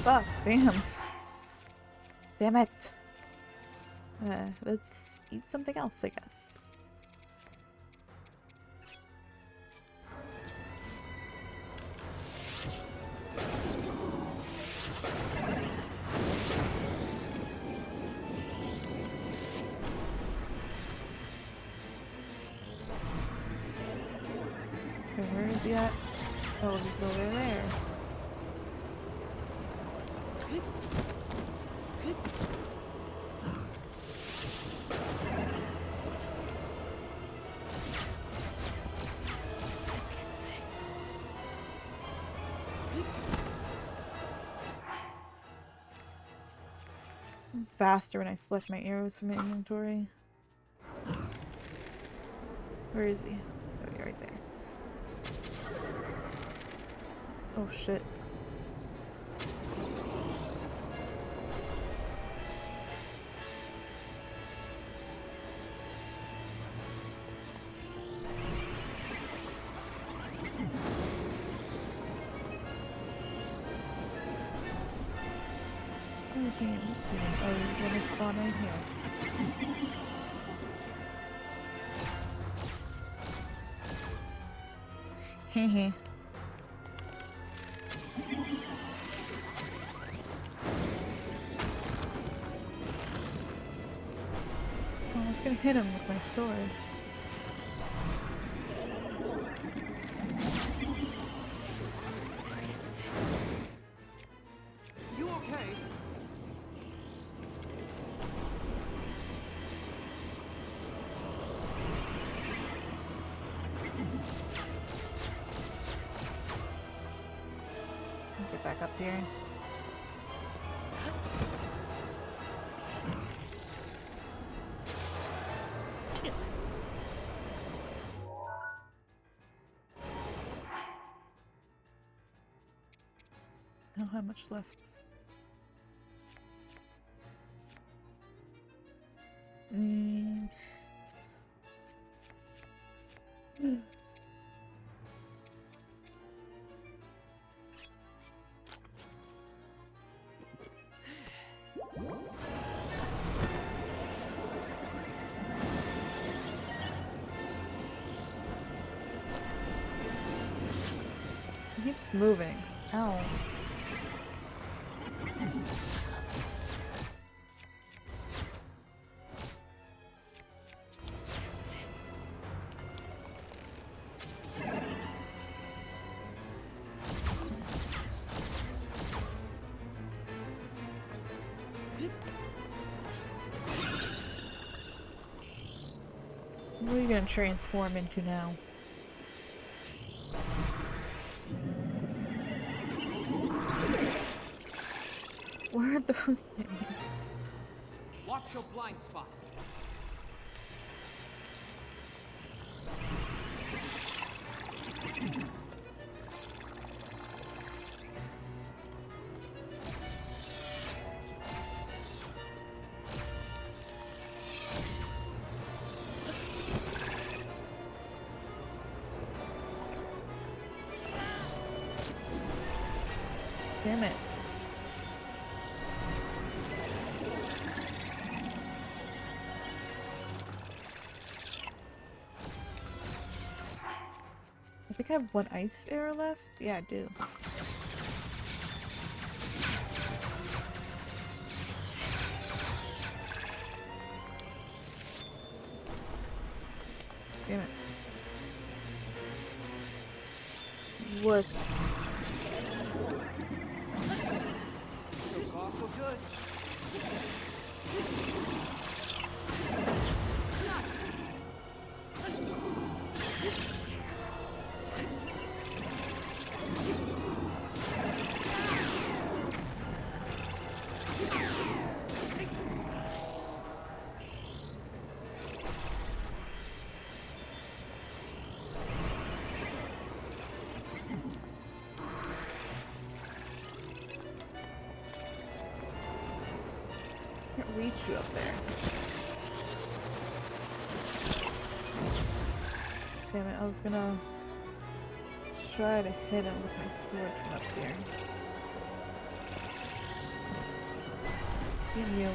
Fuck, damn. Damn it. Let's eat something else, I guess. Okay, where is he at? Oh, he's over there. I'm faster when I select my arrows from my inventory. Where is he? Oh, yeah, right there. Oh shit. Okay, let's see. Oh, he's gonna spawn right here. Hehe. Oh, I was gonna hit him with my sword. You okay? Get back up here. I don't have much left. Mm. He keeps moving. Ow. What are you gonna transform into now? What are those things? Watch your blind spot. Damn it. I think I have one ice arrow left. Yeah, I do. Damn it. Wuss. So far, so good. Can't reach you up there. Damn it, I was gonna try to hit him with my sword from up here. Damn you.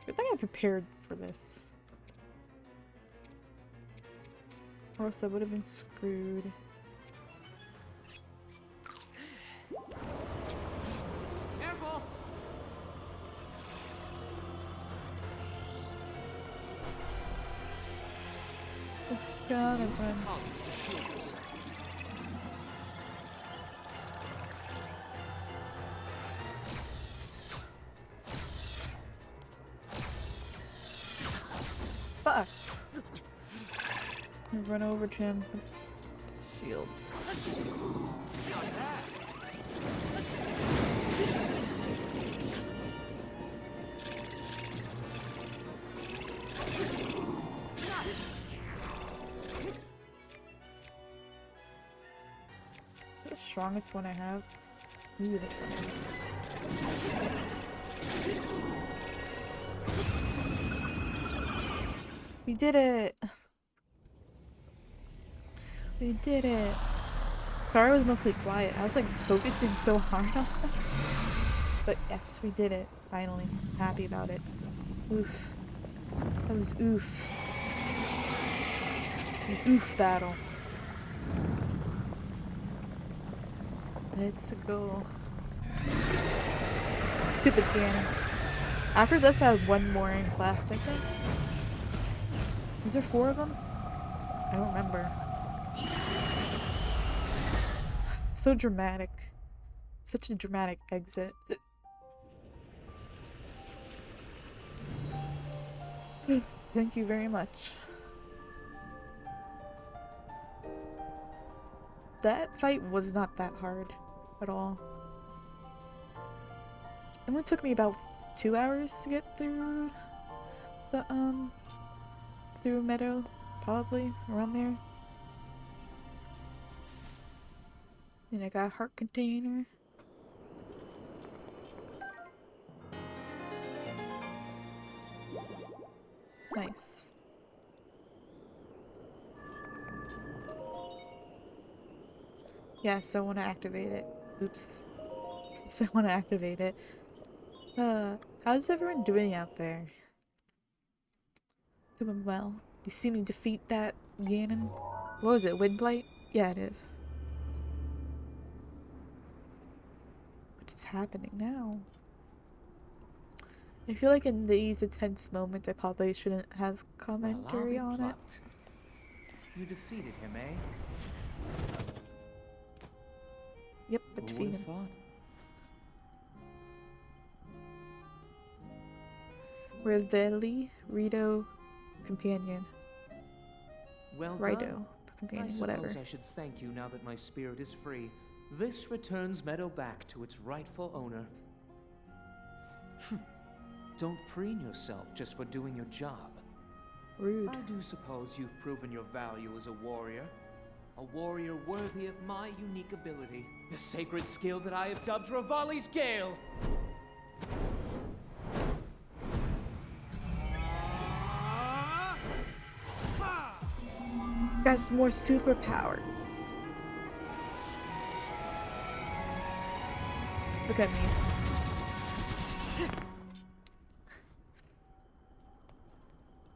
I think I prepared for this. Or else I would have been screwed. Careful! Just gotta Use the run. columns to shield yourself. Fuck! I run over to him with shields. The strongest one I have. Ooh, this one is. We did it! We did it! Sorry, I was mostly quiet. I was like focusing so hard on that. But yes, we did it. Finally. Happy about it. Oof. That was oof. An oof battle. Let's go. Stupid Ganon. After this, I have one more left, I think. Is there 4 of them? I don't remember. So dramatic. Such a dramatic exit. Thank you very much. That fight was not that hard at all. It only took me about 2 hours to get through the through Meadow, probably around there. And I got a heart container. Nice. Yes, I want to activate it. Oops. So I want to activate it. How's everyone doing out there? Doing well. You see me defeat that Ganon? What was it? Windblight? Yeah, it is. What is happening now? I feel like in these intense moments, I probably shouldn't have commentary on it. You defeated him, eh? Yep, but Who defeat would him. have thought? Revelli, Rito, companion. Well Rido, done. companion, I whatever. suppose I should thank you now that my spirit is free. This returns Meadow back to its rightful owner. Don't preen yourself just for doing your job. Rude. I do suppose you've proven your value as a warrior. A warrior worthy of my unique ability. The sacred skill that I have dubbed Revali's Gale! Got more superpowers. Look at me.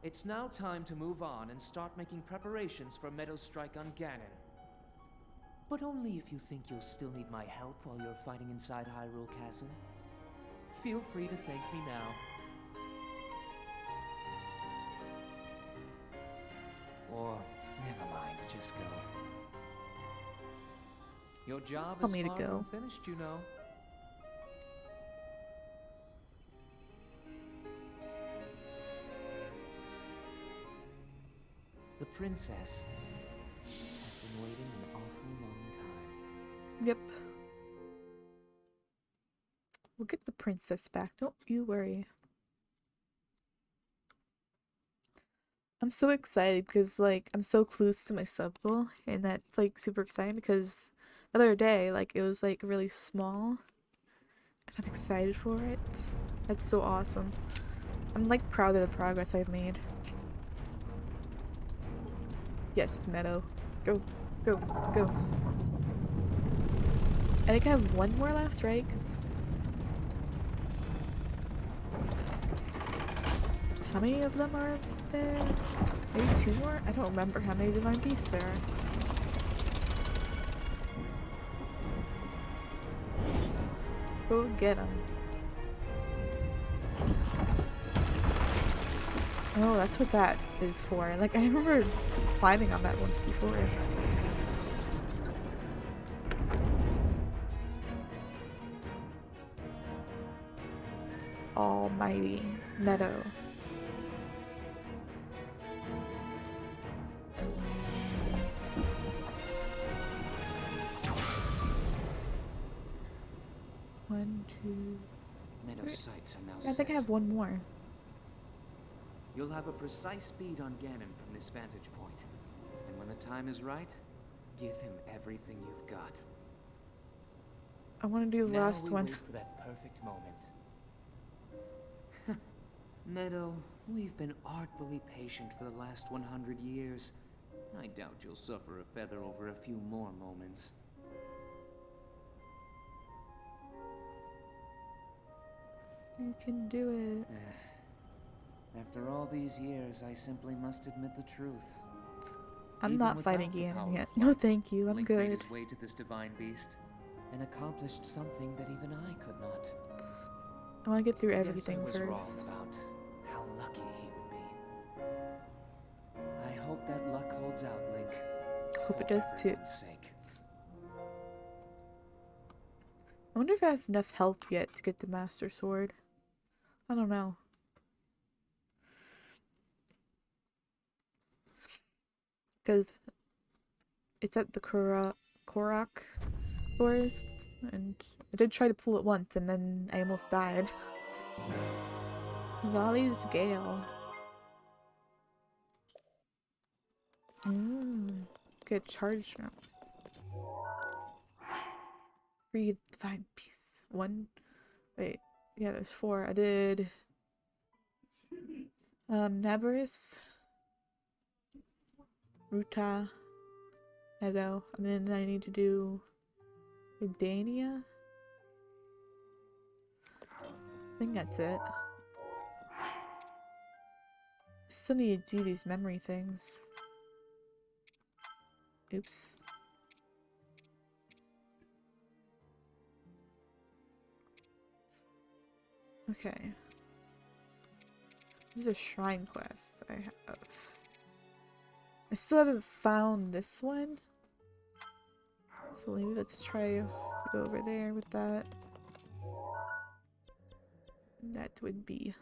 It's now time to move on and start making preparations for Meadow's strike on Ganon. But only if you think you'll still need my help while you're fighting inside Hyrule Castle. Feel free to thank me now. Or, never mind, just go. Your job Tell is me to far go. from finished, you know. The princess has been waiting an awful long time. Yep. We'll get the princess back. Don't you worry. I'm so excited because, like, I'm so close to my sub goal, and that's, like, super exciting because the other day, like, it was, like, really small. I'm excited for it. That's so awesome. I'm like proud of the progress I've made. Yes, Meadow. Go, go, go. I think I have one more left, right? Because how many of them are there? Maybe 2 more? I don't remember how many divine beasts there are. Go get them. Oh, that's what that is for. Like, I remember climbing on that once before. Almighty Meadow. One, two. Meadow's sights are now I think I have one more. You'll have a precise speed on Ganon from this vantage point. And when the time is right, give him everything you've got. I want to do the last one. Wait for that perfect moment. Meadow, we've been artfully patient for the last 100 years. I doubt you'll suffer a feather over a few more moments. You can do it. After all these years, I simply must admit the truth. I'm Even not fighting without the power Ganon yet. of No, light, thank you. I'm Link made good. his way to this divine beast and accomplished something that even I could not. I want to get through Yes, everything I was first. wrong about how lucky he would be. I hope that luck holds out, Link. Hope for it does too. everyone's sake. I wonder if I have enough health yet to get the Master Sword. I don't know. Because it's at the Korok Forest, and I did try to pull it once, and then I almost died. Valley's Gale. Good charge now. Breathe, divine peace. One. Wait. Yeah, there's 4. I did. Nabarus. Ruta. Edo. And then I need to do. Udania? I think that's it. I still need to do these memory things. Oops. Okay. These are shrine quests I have. I still haven't found this one. So maybe let's try to go over there with that. That would be...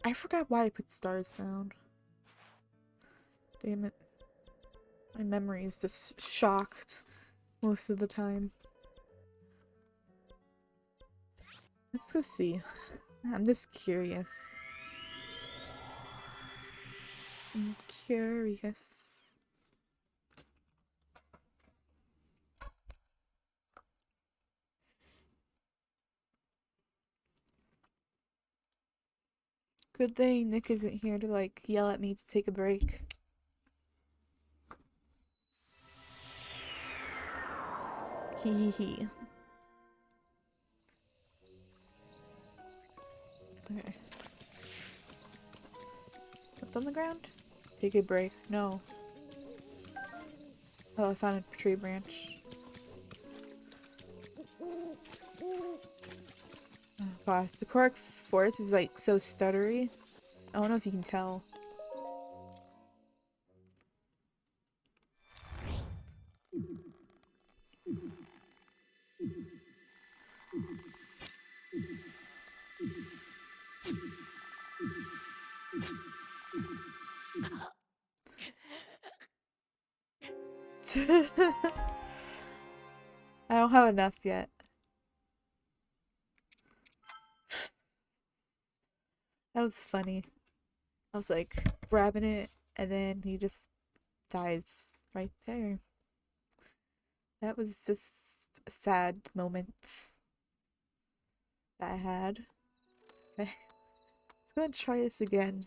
I forgot why I put stars down. Damn it. My memory is just shocked most of the time. Let's go see. I'm just curious. I'm curious. Good thing Nick isn't here to like yell at me to take a break. Hee hee hee. Okay. What's on the ground? Take a break. No. Oh, I found a tree branch. Oh, gosh, the Korok Forest is like so stuttery. I don't know if you can tell. I don't have enough yet. That was funny. I was like grabbing it and then he just dies right there. That was just a sad moment that I had. Okay. Let's go and try this again.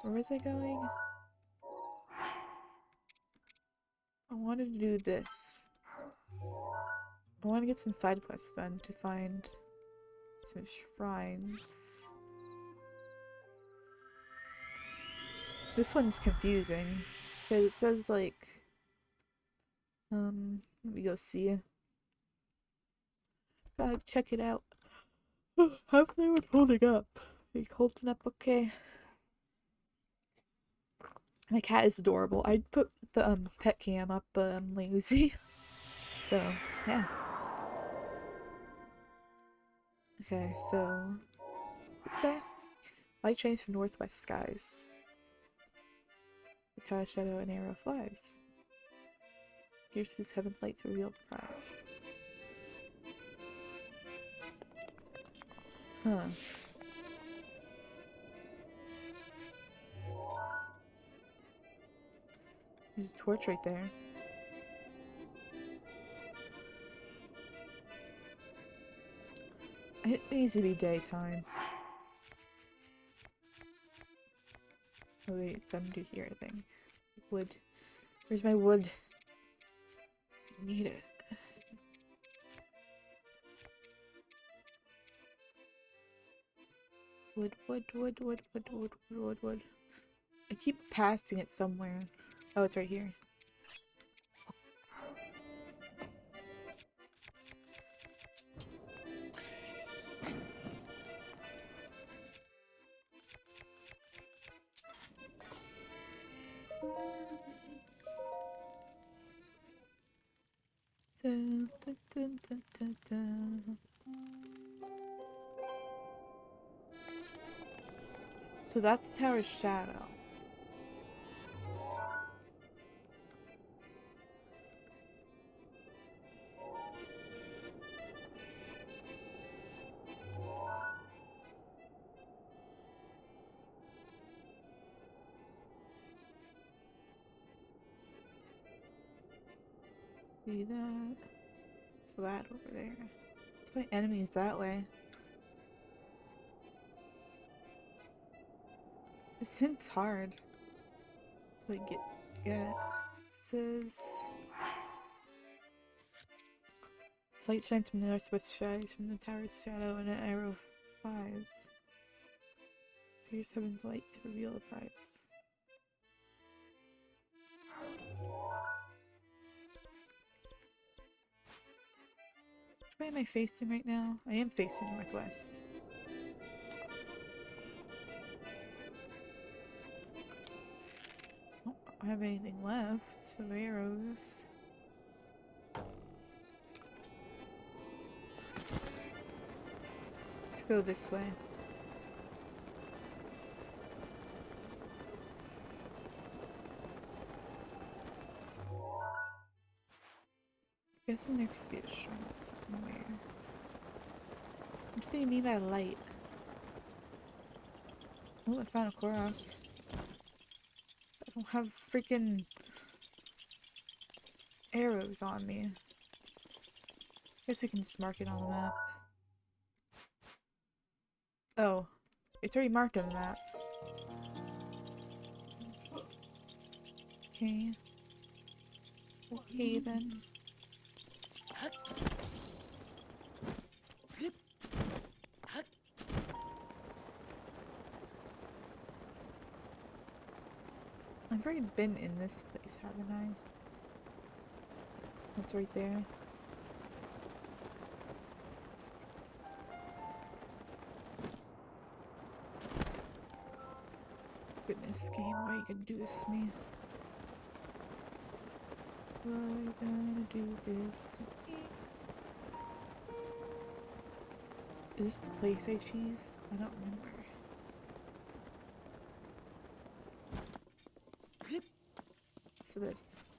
Where was I going? I wanted to do this. I want to get some side quests done to find some shrines. This one's confusing because it says like, let me go see. Gotta check it out. How's everyone holding up? Are you holding up okay? My cat is adorable. I'd put the pet cam up, but I'm lazy. So, yeah. Okay, so what's it say? Light shines from northwest skies. The tower shadow and arrow flies. Pierces heaven's light to reveal the prize. Huh. There's a torch right there. It needs to be daytime. Oh wait, it's under here, I think. Wood. Where's my wood? I need it. Wood, wood, wood, wood, wood, wood, wood, wood, wood. I keep passing it somewhere. Oh, it's right here. Dun, dun, dun, dun, dun, dun. So that's Tower's shadow. See that? What's that over there? Let's put enemies that way. This hint's hard to like get. It says light shines from the northwest skies from the tower's shadow and an arrow flies. Here's heaven's light to reveal the prize. Which way am I facing right now? I am facing northwest. Oh, I don't have anything left of arrows. Let's go this way. Guessing there could be a shrine somewhere. What do they mean by light? Oh, I found a Korok. I don't have freaking arrows on me. Guess we can just mark it on the map. Oh, it's already marked on the map. Okay. Okay then. I've already been in this place, haven't I? That's right there. Goodness, game, why are you gonna do this to me? Why are you gonna do this to me? Is this the place I cheesed? I don't remember. What's this?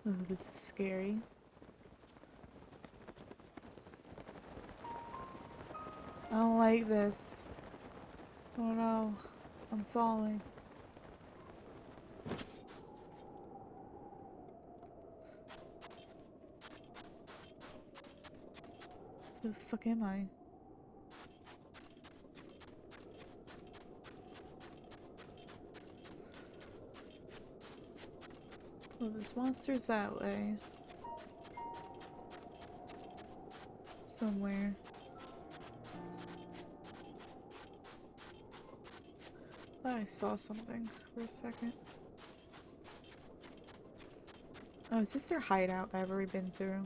Oh, this is scary. I don't like this. Oh no, I'm falling. Who the fuck am I? Oh, there's monsters that way. Somewhere. Thought I saw something for a second. Oh, is this their hideout that I've already been through?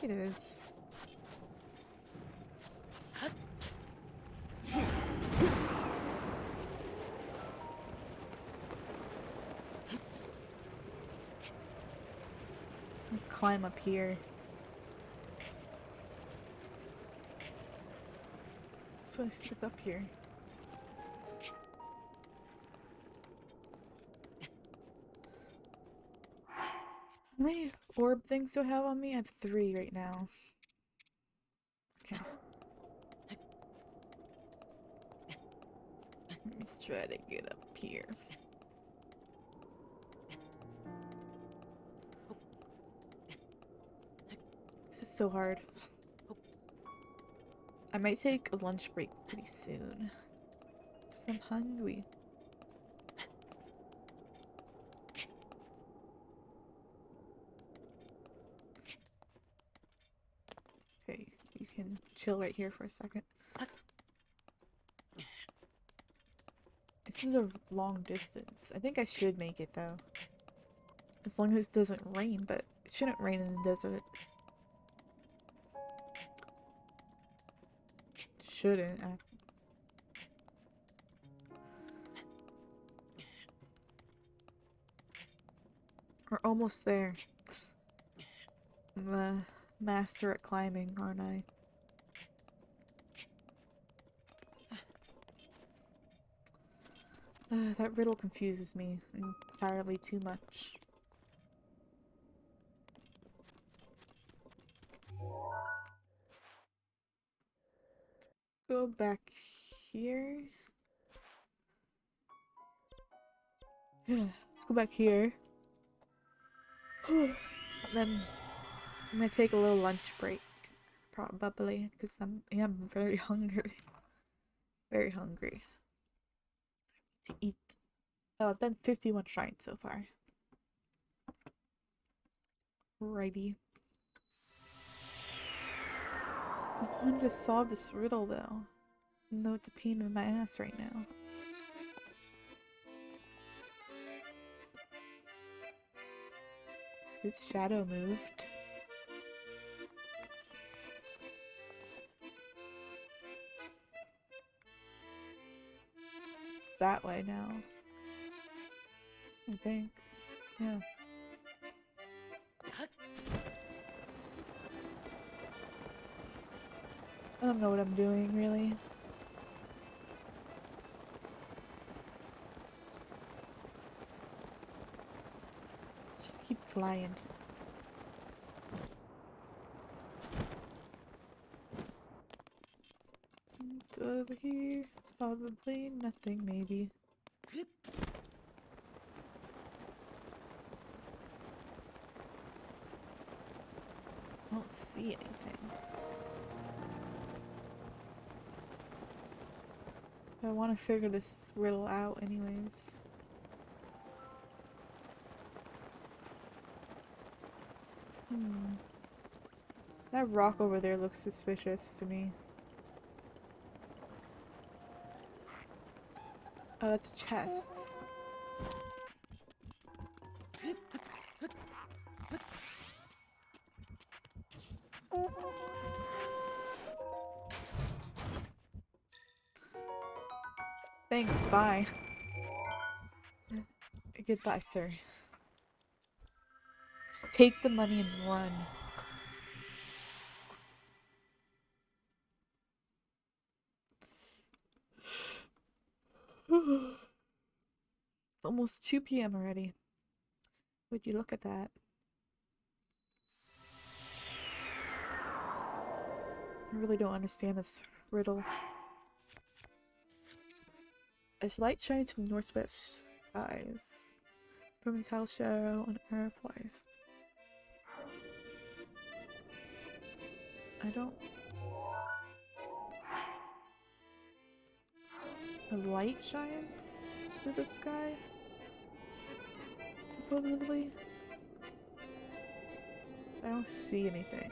It is. Let's climb up here. Just want to see what's up here. How many orb things do I have on me? I have 3 right now. Okay. Let me try to get up here. This is so hard. I might take a lunch break pretty soon. 'Cause I'm hungry. Okay, you can chill right here for a second. This is a long distance. I think I should make it though. As long as it doesn't rain, but it shouldn't rain in the desert. Shouldn't. We're almost there. I'm a master at climbing, aren't I? That riddle confuses me entirely too much. Go back here. Let's go back here. Then I'm gonna take a little lunch break, probably, because I am very hungry. Very hungry. To eat. Oh, I've done 51 shrines so far. Righty. I wanted to solve this riddle though. Even though it's a pain in my ass right now. This shadow moved. It's that way now. I think. Yeah. I don't know what I'm doing, really. Just keep flying. Over here, it's probably nothing, maybe. I don't see anything. I want to figure this riddle out anyways. That rock over there looks suspicious to me. Oh, that's a chest. Thanks, bye. Goodbye, sir. Just take the money and run. It's almost 2 p.m. already. Would you look at that? I really don't understand this riddle. A light shines from northwest skies. From his house shadow and air flies. I don't... A light shines through the sky? Supposedly? I don't see anything.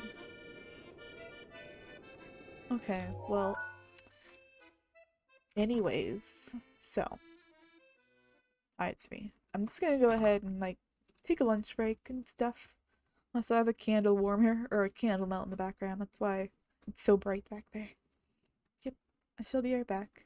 Okay, well... Anyways, so... Alright, it's me. I'm just gonna go ahead and, like, take a lunch break and stuff. Unless I have a candle warmer, or a candle melt in the background. That's why it's so bright back there. Yep, I shall be right back.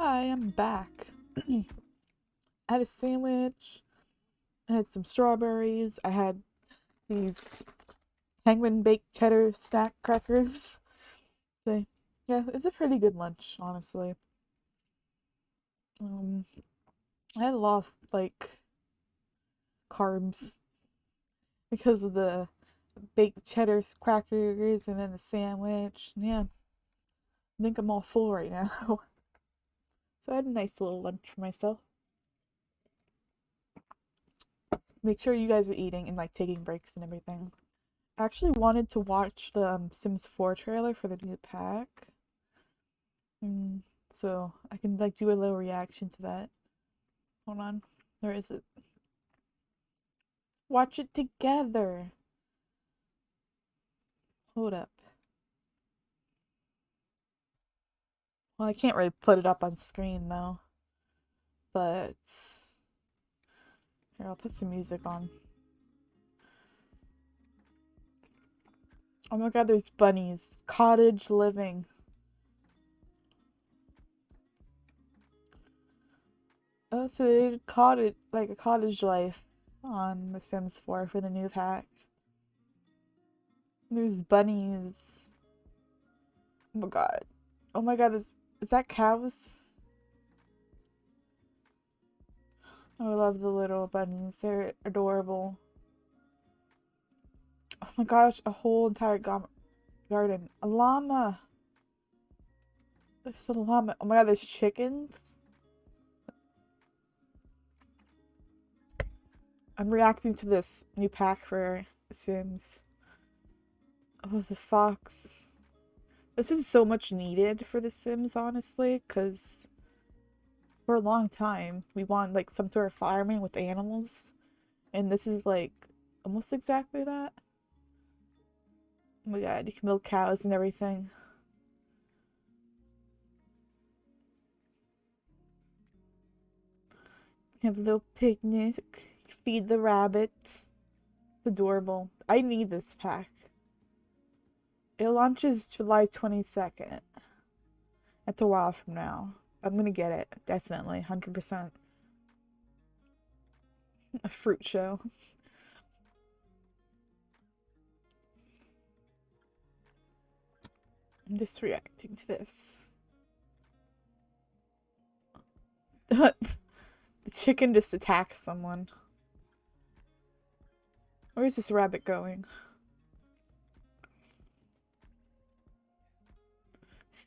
Hi, I'm back. I had a sandwich. I had some strawberries. I had these penguin baked cheddar snack crackers. So, yeah, it was a pretty good lunch, honestly. Um, I had a lot of like carbs because of the baked cheddar crackers and then the sandwich. Yeah, I think I'm all full right now. So I had a nice little lunch for myself. Make sure you guys are eating and like taking breaks and everything. I actually wanted to watch the Sims 4 trailer for the new pack. Mm, so I can like do a little reaction to that. Hold on. Where is it? Watch it together. Hold up. Well, I can't really put it up on screen though. But here, I'll put some music on. Oh my god, there's bunnies. Cottage living. Oh, so they did cottage like a cottage life on The Sims 4 for the new pack. There's bunnies. Oh my god. Oh my god, is that cows? Oh, I love the little bunnies. They're adorable. Oh my gosh, a whole entire garden. A llama. There's a llama. Oh my god, there's chickens. I'm reacting to this new pack for Sims. Oh, the fox. This is so much needed for The Sims, honestly, because for a long time we want like some sort of farming with animals, and this is like almost exactly that. Oh my god, you can milk cows and everything. You can have a little picnic. You can feed the rabbits. It's adorable. I need this pack. It launches July 22nd. That's a while from now. I'm gonna get it. Definitely. 100%. A fruit show. I'm just reacting to this. The chicken just attacks someone. Where's this rabbit going?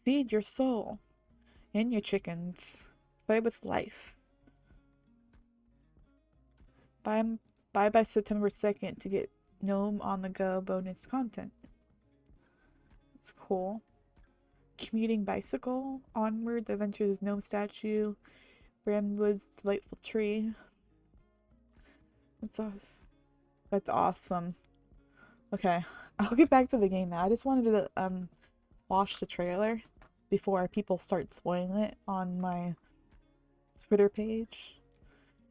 Feed your soul and your chickens. Play with life. Buy, buy by September 2nd to get Gnome on the Go bonus content. That's cool. Commuting bicycle. Onward, the Adventures Gnome statue. Bramwood's delightful tree. That's awesome. That's awesome. Okay, I'll get back to the game now. I just wanted to watch the trailer before people start spoiling it on my Twitter page.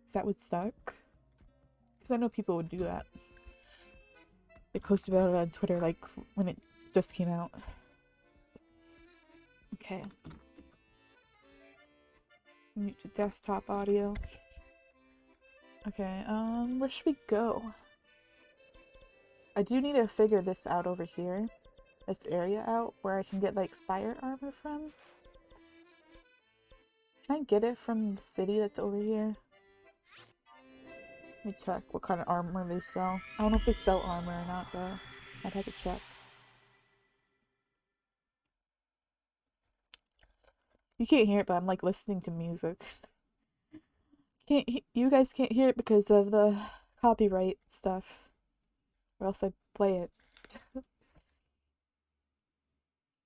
Because that would suck. Because I know people would do that. They posted about it on Twitter like when it just came out. Okay. Mute to desktop audio. Okay, where should we go? I do need to figure this out over here. This area out where I can get like fire armor from. Can I get it from the city that's over here? Let me check what kind of armor they sell. I don't know if they sell armor or not though. I'd have to check. You can't hear it, but I'm like listening to music. You guys can't hear it because of the copyright stuff. Or else I'd play it.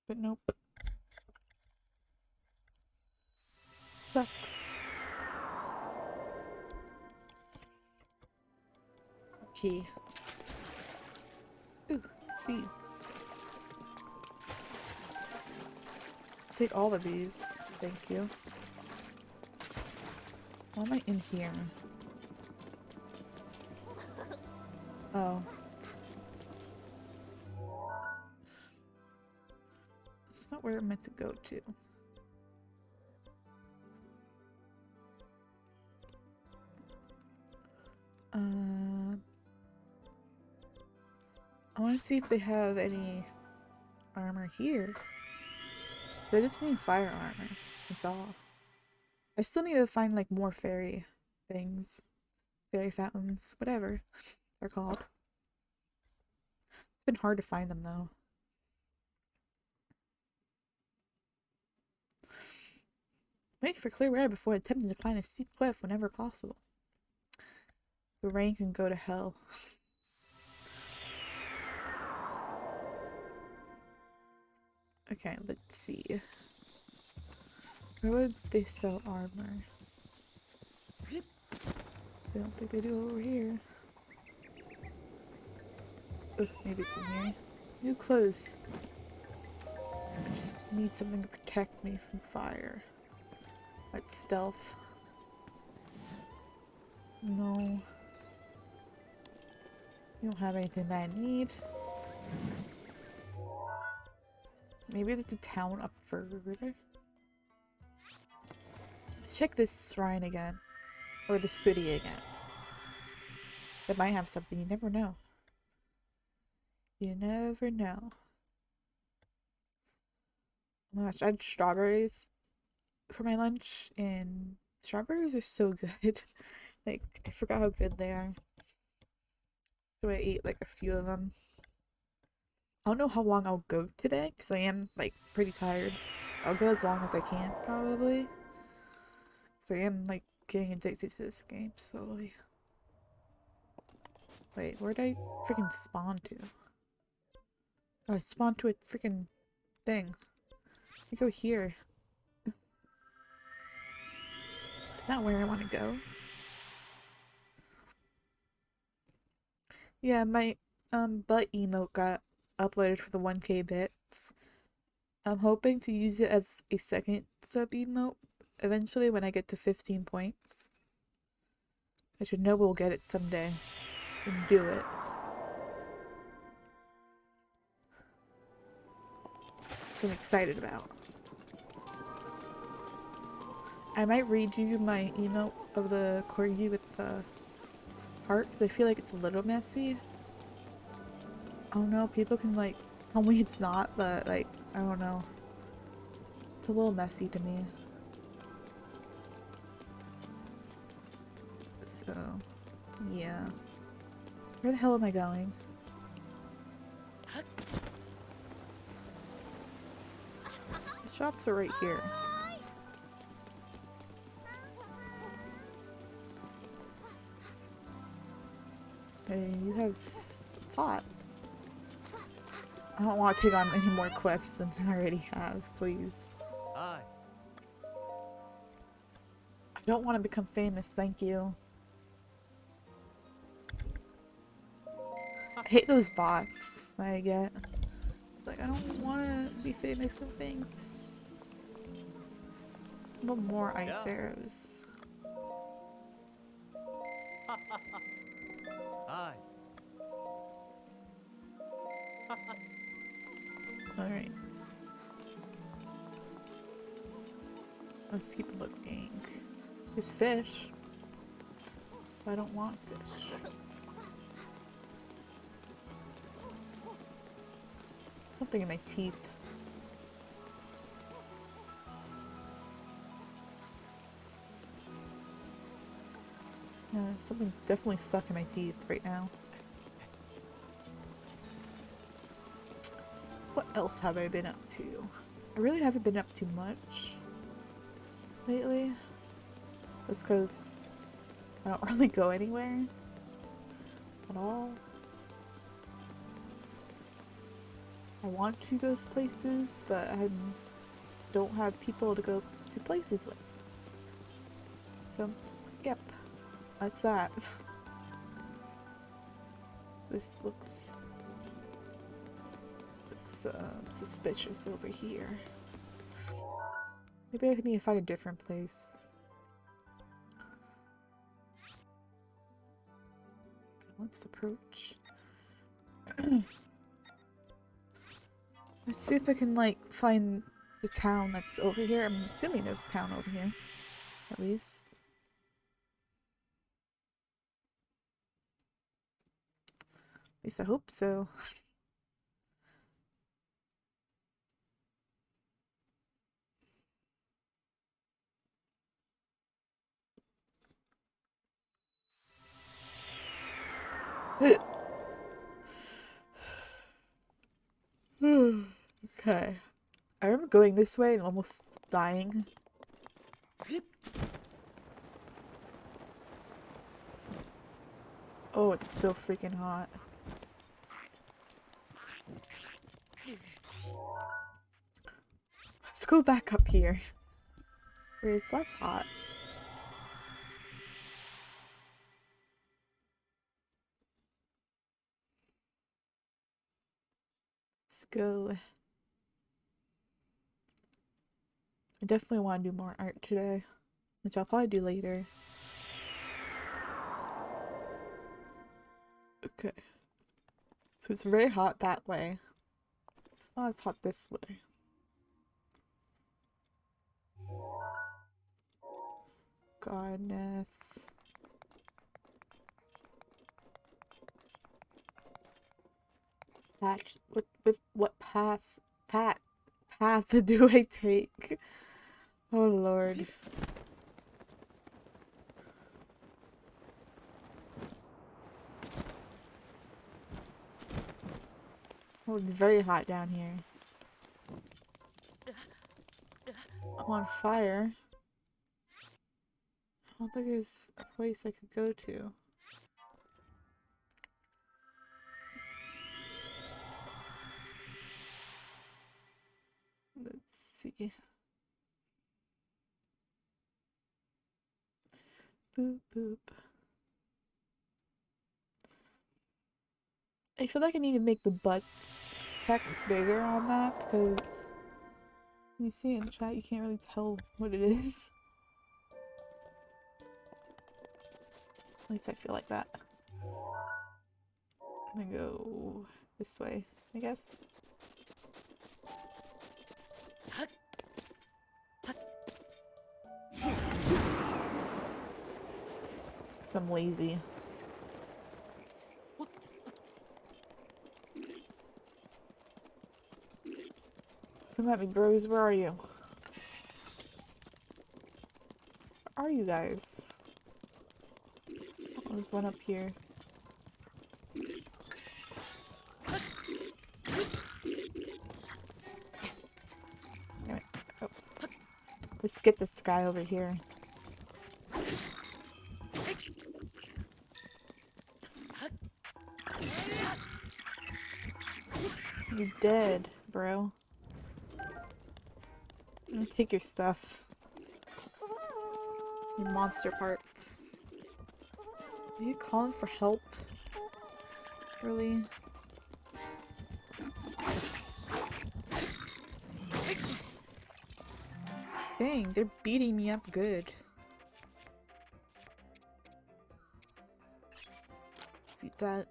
But nope. Sucks. Gee. Ooh, seeds. Take all of these. Thank you. Why am I in here? Oh. It's not where I'm meant to go to. I want to see if they have any armor here. They just need fire armor. That's all. I still need to find like more fairy things. Fairy fountains. Whatever they're called. It's been hard to find them though. Wait for clear air before attempting to climb a steep cliff whenever possible. The rain can go to hell. Okay, let's see. Where would they sell armor? I don't think they do over here. Oh, maybe it's in here. New clothes. I just need something to protect me from fire. Like stealth. No. You don't have anything that I need. Maybe there's a town up further. Let's check this shrine again. Or the city again. It might have something. You never know. You never know. Oh my gosh, I had strawberries for my lunch, and strawberries are so good. Like, I forgot how good they are. So I ate like a few of them. I don't know how long I'll go today, because I am like pretty tired. I'll go as long as I can, probably. So I am like getting addicted to this game slowly. Wait, where'd I freaking spawn to? Oh, I spawned to a freaking thing. I go here. It's not where I want to go. Yeah, my butt emote got uploaded for the 1K bits. I'm hoping to use it as a second sub emote eventually when I get to 15 points. I should know we'll get it someday and do it. So I'm excited about. I might read you my emote of the corgi with the heart because I feel like it's a little messy. I don't know, people can like tell me it's not, but like, I don't know. It's a little messy to me. So, yeah. Where the hell am I going? The shops are right here. Hey, you have a pot. I don't want to take on any more quests than I already have, please. Hi. I don't want to become famous, thank you. I hate those bots that I get. It's like, I don't want to be famous and things. What more ice arrows? Hi. Alright. Let's keep looking. There's fish. But I don't want fish. Something in my teeth. Something's definitely stuck in my teeth right now. What else have I been up to? I really haven't been up to much lately. Just because I don't really go anywhere at all. I want to go places, but I don't have people to go to places with. So, yep. That's that. This looks suspicious over here. Maybe I need to find a different place. Let's approach. Let's see if I can like find the town that's over here. I'm assuming there's a town over here, at least. At least I hope so. Okay. I remember going this way and almost dying. Oh, it's so freaking hot. Let's go back up here. Where it's less hot. Let's go. I definitely want to do more art today, which I'll probably do later. Okay. So it's very hot that way. It's not as hot this way. Goodness. Patch with what path do I take? Oh Lord. Oh, it's very hot down here. I'm on fire. I don't think there's a place I could go to. Let's see. Boop boop. I feel like I need to make the butts text bigger on that because you see in chat you can't really tell what it is. At least I feel like that. I'm gonna go this way, I guess. Because I'm lazy. Come at me, bros. Where are you? Where are you guys? Oh, there's one up here. Damn it. Oh. Let's get this guy over here. You're dead, bro. I'm gonna take your stuff. Your monster parts. Are you calling for help? Really? Dang, they're beating me up good. Let's eat that.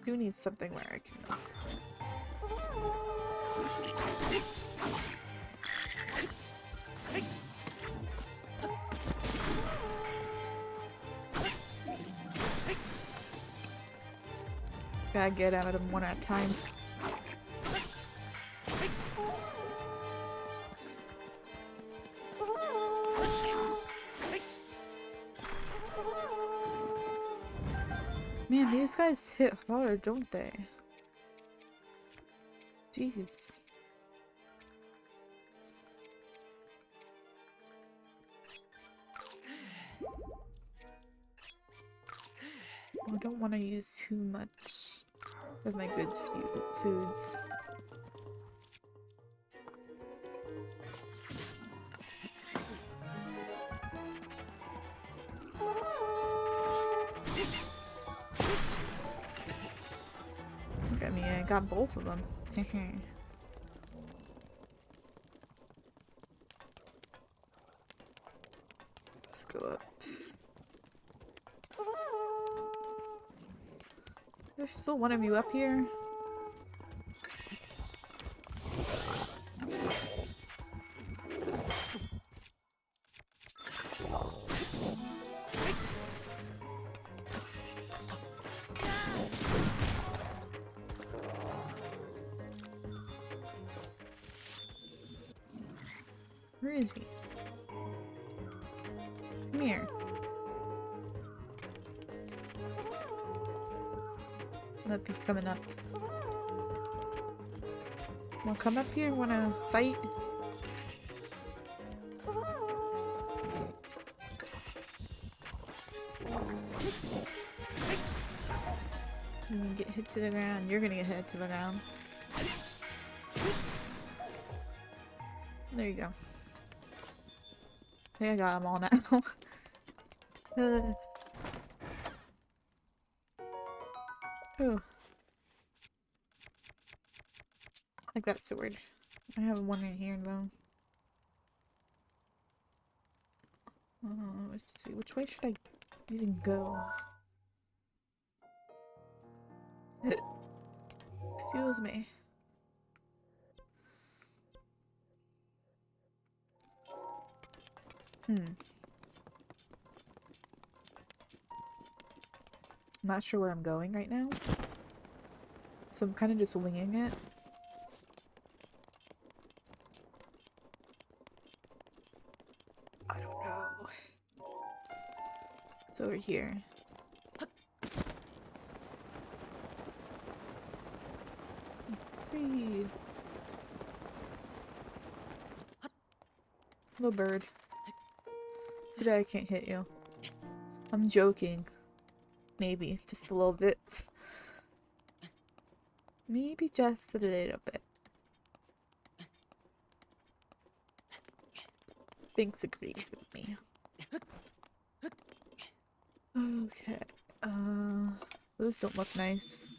Do need something where I can look. Gotta get at them one at a time. Man, these guys hit hard, don't they? Jeez. I don't want to use too much of my good foods. Look at me, I got both of them. Let's go up. There's still one of you up here. Where is he? Come here. Nope, he's coming up. Wanna come up here? Wanna fight? You gonna get hit to the ground. You're gonna get hit to the ground. There you go. I think I got them all now. Ooh. I like that sword. I have one in here though. Let's see. Which way should I even go? Excuse me. I'm not sure where I'm going right now. So I'm kind of just winging it. I don't know. It's over here. Let's see. Little bird. Too bad I can't hit you. I'm joking. Maybe. Just a little bit. Maybe just a little bit. Binks agrees with me. Okay. Those don't look nice.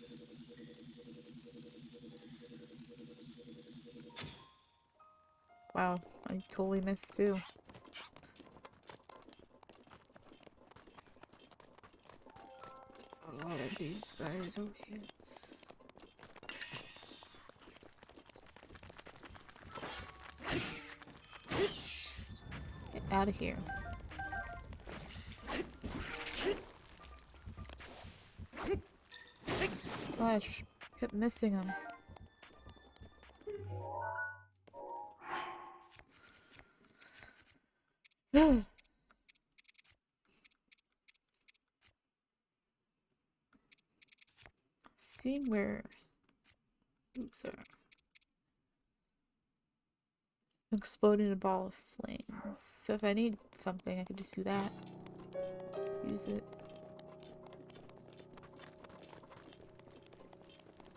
Wow, I totally missed too. A lot of these guys over here. Get out of here. Gosh, kept missing him. Seeing where. Oops, sorry. Exploding a ball of flames. So if I need something, I could just do that. Use it.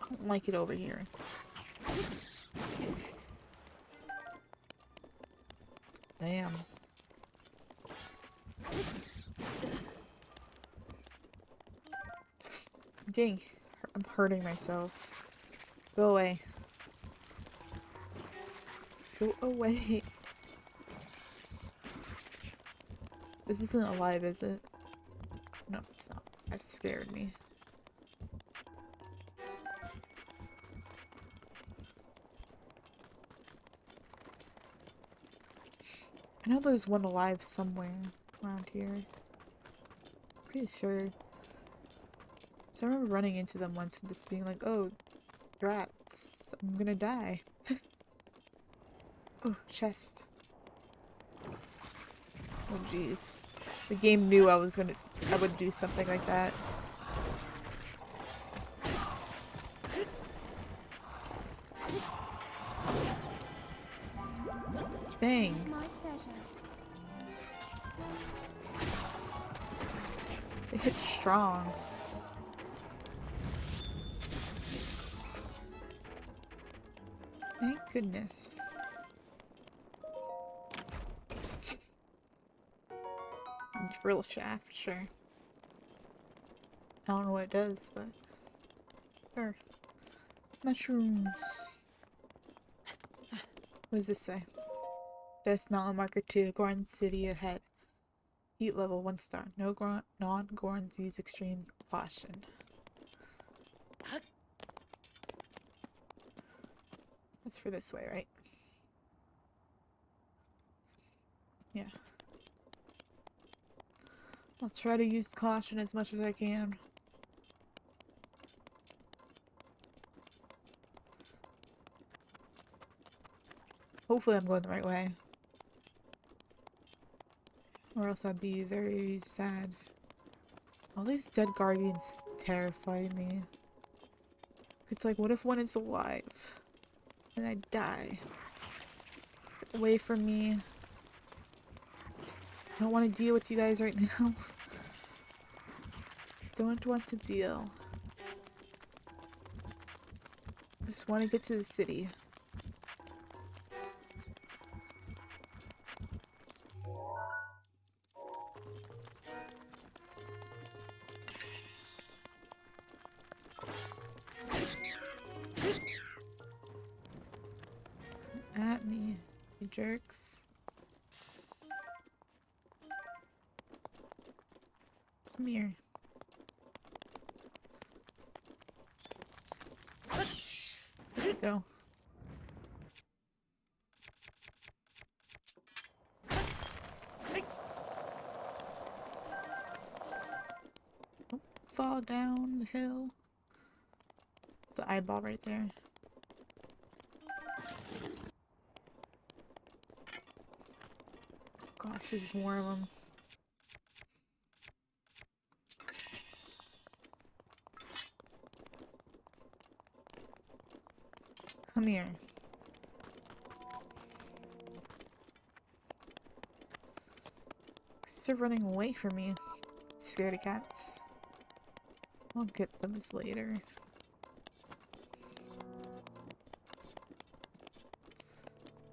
I don't like it over here. Damn. Dang. I'm hurting myself. Go away. Go away. This isn't alive, is it? No, it's not. That scared me. I know there's one alive somewhere around here. Pretty sure. So I remember running into them once and just being like, oh, rats. I'm gonna die. Oh, chest. Oh, jeez. The game knew I would do something like that. Dang. It's my pleasure. They hit strong. Thank goodness. Drill shaft, sure. I don't know what it does, but sure. Mushrooms. What does this say? Death Mountain Marker 2, Goron City ahead. Heat level 1 star. No non-Gorons use extreme caution. That's for this way, right? Yeah. I'll try to use caution as much as I can. Hopefully I'm going the right way. Or else I'd be very sad. All these dead guardians terrify me. It's like, what if one is alive? And I die. Get away from me. I don't want to deal with you guys right now. Don't want to deal. I just want to get to the city. Come at me, you jerks. Come here. There you go. Don't fall down the hill. It's an eyeball right there. Gosh, just warm them. Come here. They're running away from me. Scaredy cats. I'll get those later.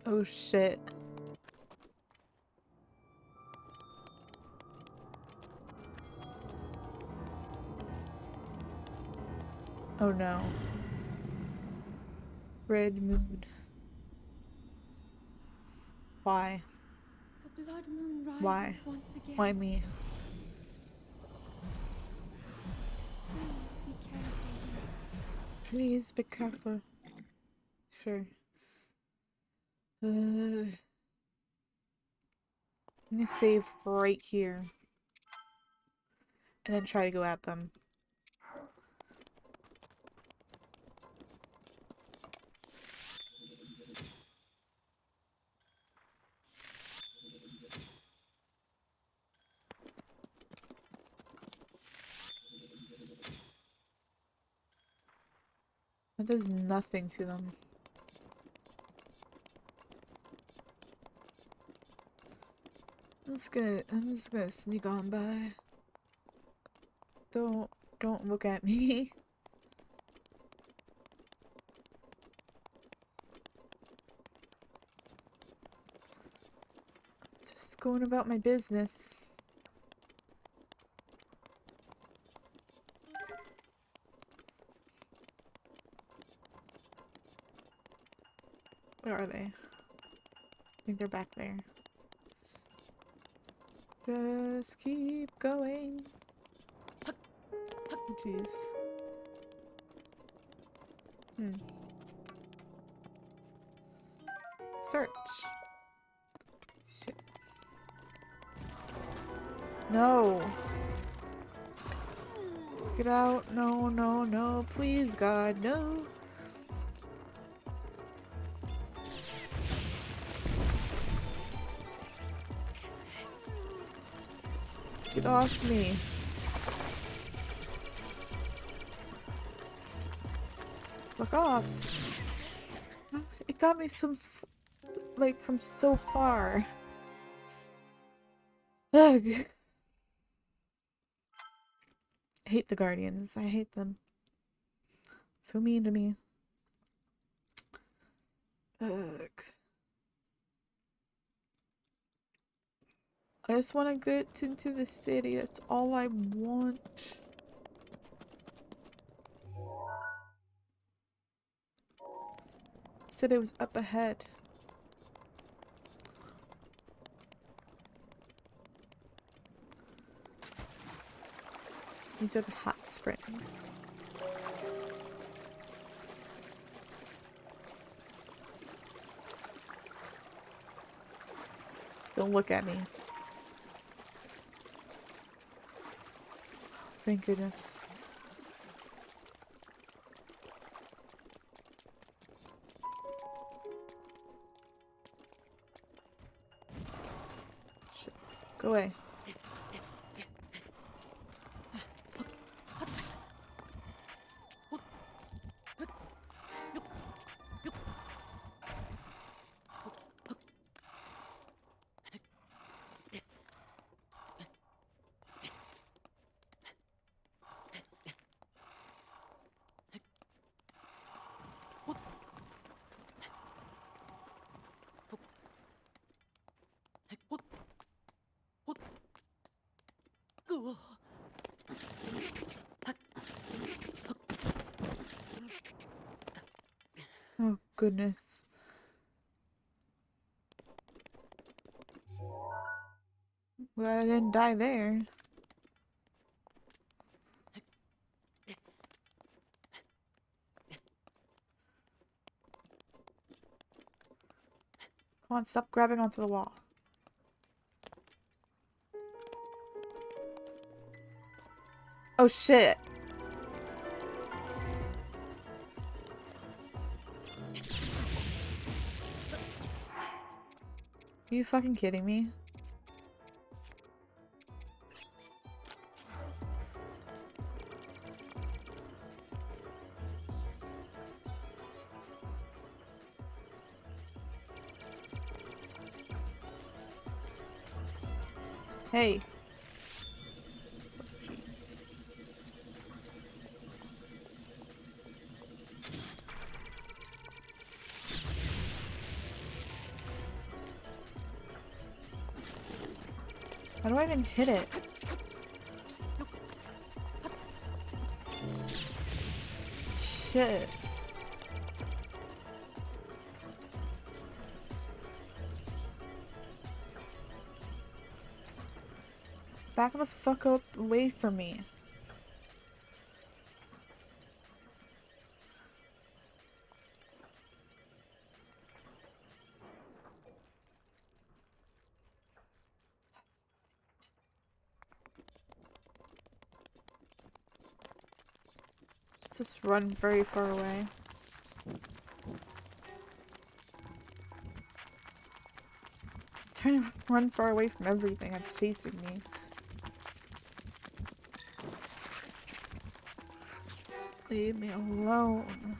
Oh shit. Oh no. Red moon. Why? The blood moon rises Why? once again. Why me? Please be careful. Please be careful. Sure. I'm gonna save right here. And then try to go at them. That does nothing to them. I'm just gonna sneak on by. Don't look at me. Just going about my business. Where are they? I think they're back there. Just keep going. Jeez. Search. Shit. No. Get out. No, no, no. Please, God, no. Get off me. Fuck off. It got me like from so far. Ugh. I hate the Guardians. I hate them. So mean to me. Ugh. I just want to get into the city. That's all I want. Said it was up ahead. These are the hot springs. Don't look at me. Thank goodness. Go away. Oh, goodness. Well, I didn't die there. Come on, stop grabbing onto the wall. Oh, shit. Are you fucking kidding me? Hey. Jeez. How do I even hit it? Shit. Back the fuck up away from me. Let's just run very far away. Trying to run far away from everything that's chasing me. Leave me alone.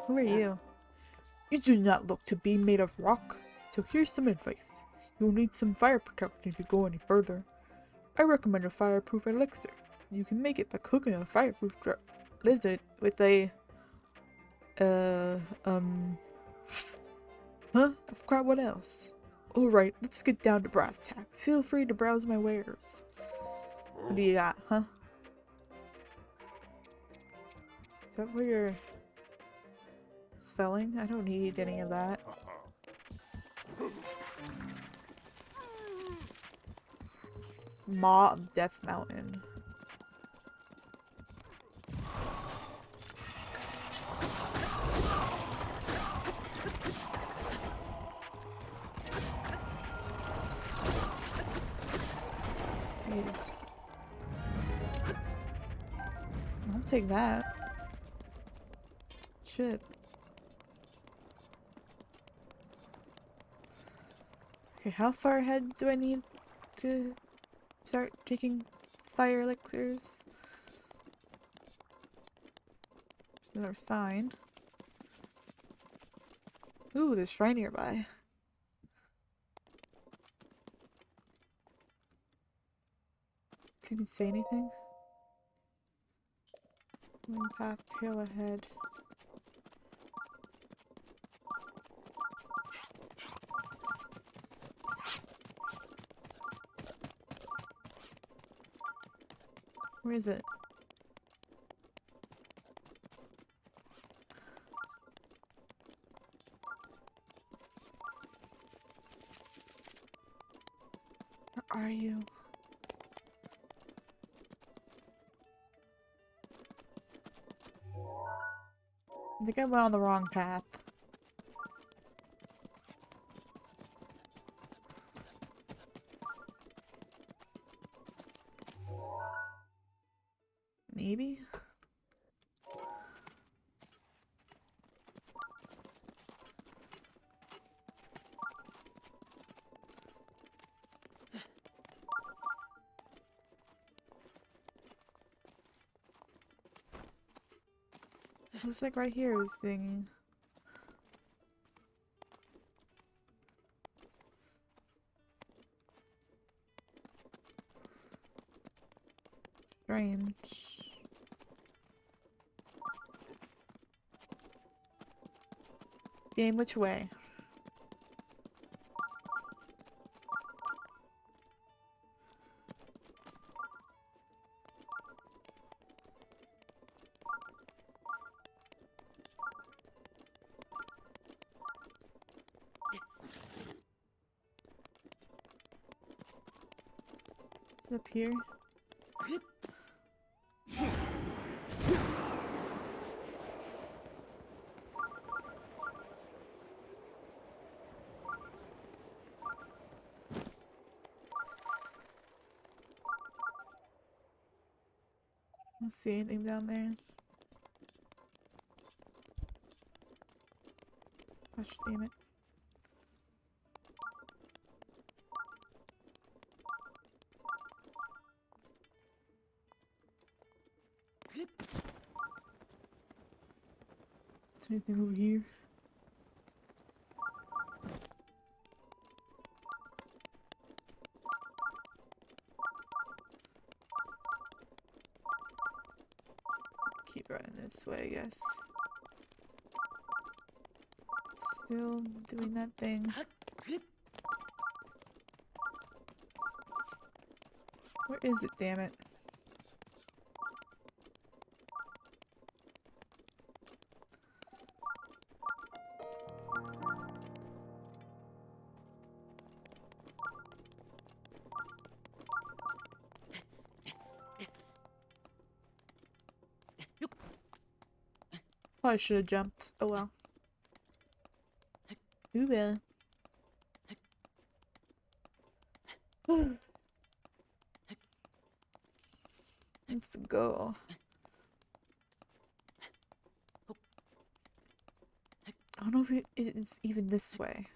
Who are you? You do not look to be made of rock, so here's some advice. You'll need some fire protection if you go any further. I recommend a fireproof elixir. You can make it by cooking a fireproof lizard with a Huh? I forgot what else. Alright, let's get down to brass tacks. Feel free to browse my wares. What do you got, huh? Is that what you're selling? I don't need any of that. Maw of Death Mountain. Jeez. I'll take that. Shit. Okay, how far ahead do I need to start taking fire elixirs? There's another sign. Ooh, there's a shrine nearby. Does he even say anything? Main path, tail ahead. Where is it? Where are you? I think I went on the wrong path. Maybe? Looks like right here is singing. Strange. Game, which way? Is it up here? I don't see anything down there. Gosh damn it. Is there anything over here? Keep running this way, I guess. Still doing that thing. Where is it, damn it? Probably should have jumped. Oh well. Ooh well. Let's go. I don't know if it is even this way.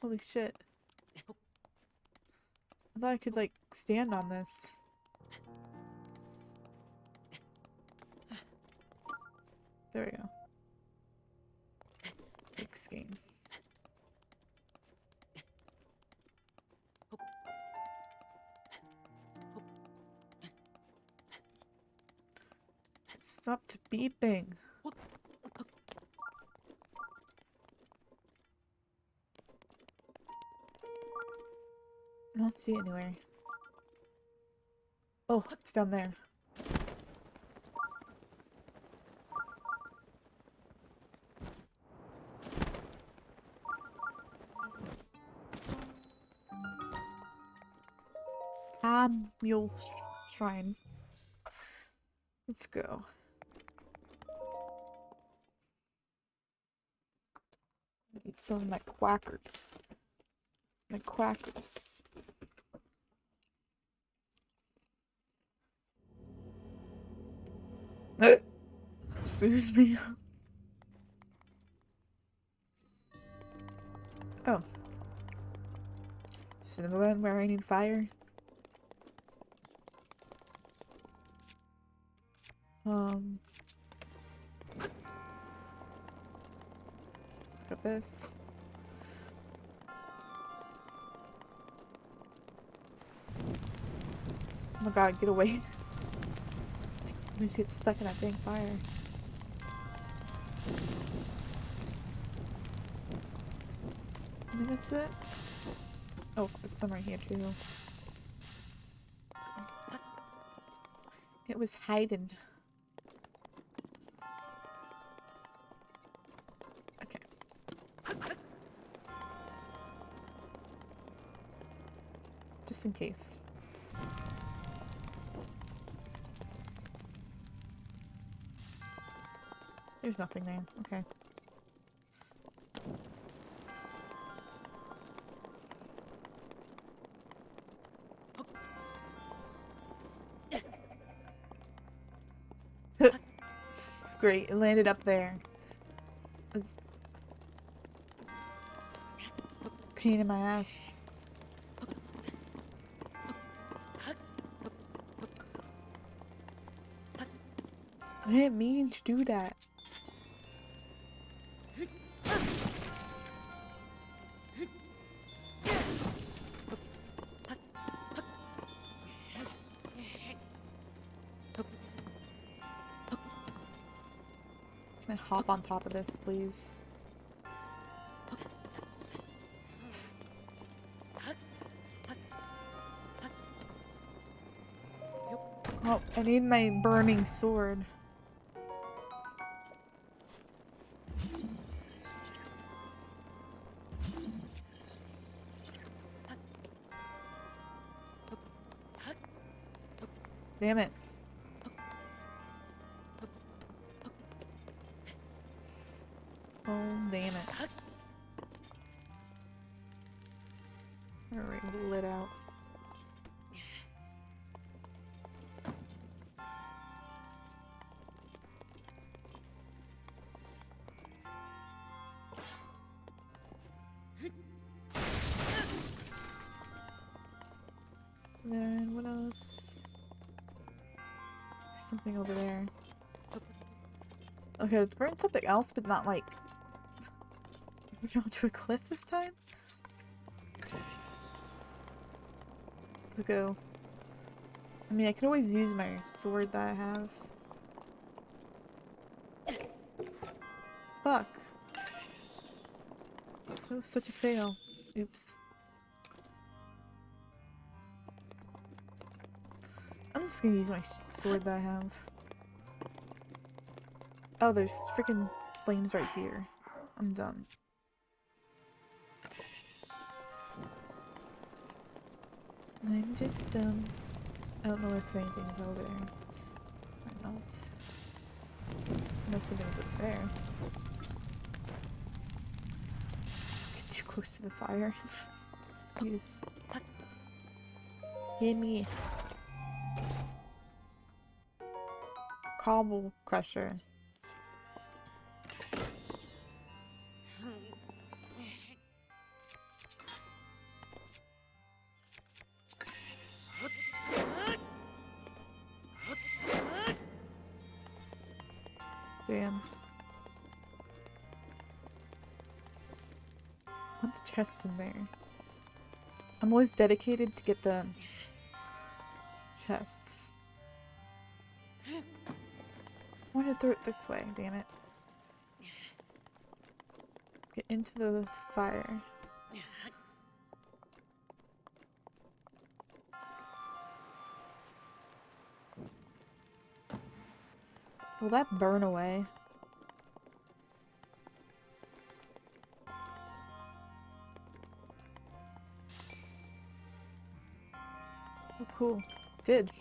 Holy shit. I thought I could, like, stand on this. There we go. Big scheme. Stopped beeping. I don't see it anywhere. Oh, it's down there. Mule Shrine. Let's go. Need some of my quackers. My quackers. Excuse me. Oh. Just another one where I need fire. Got this. Oh my god, get away. I just get stuck in that dang fire. I think that's it. Oh, there's some right here too. It was hiding. Okay. Just in case. There's nothing there. Okay. Great, it landed up there. It's pain in my ass. I didn't mean to do that. Can I hop on top of this, please? Oh, I need my burning sword. Damn it. Oh, damn it. Alright, lit out. Then what else? There's something over there. Okay, let's burn something else, but not like we're going to a cliff this time. Let's go. I mean, I could always use my sword that I have. Fuck. That was such a fail. Oops. I'm just gonna use my sword that I have. Oh, there's freaking flames right here. I'm done. I'm just done. I don't know if anything's over there. Or not. I know something's over there. Get too close to the fire. Please. Hit me. Cobble crusher. Damn. I want the chests in there. I'm always dedicated to get the chests. I want to throw it this way, damn it. Get into the fire. Will that burn away? Oh, cool. It did.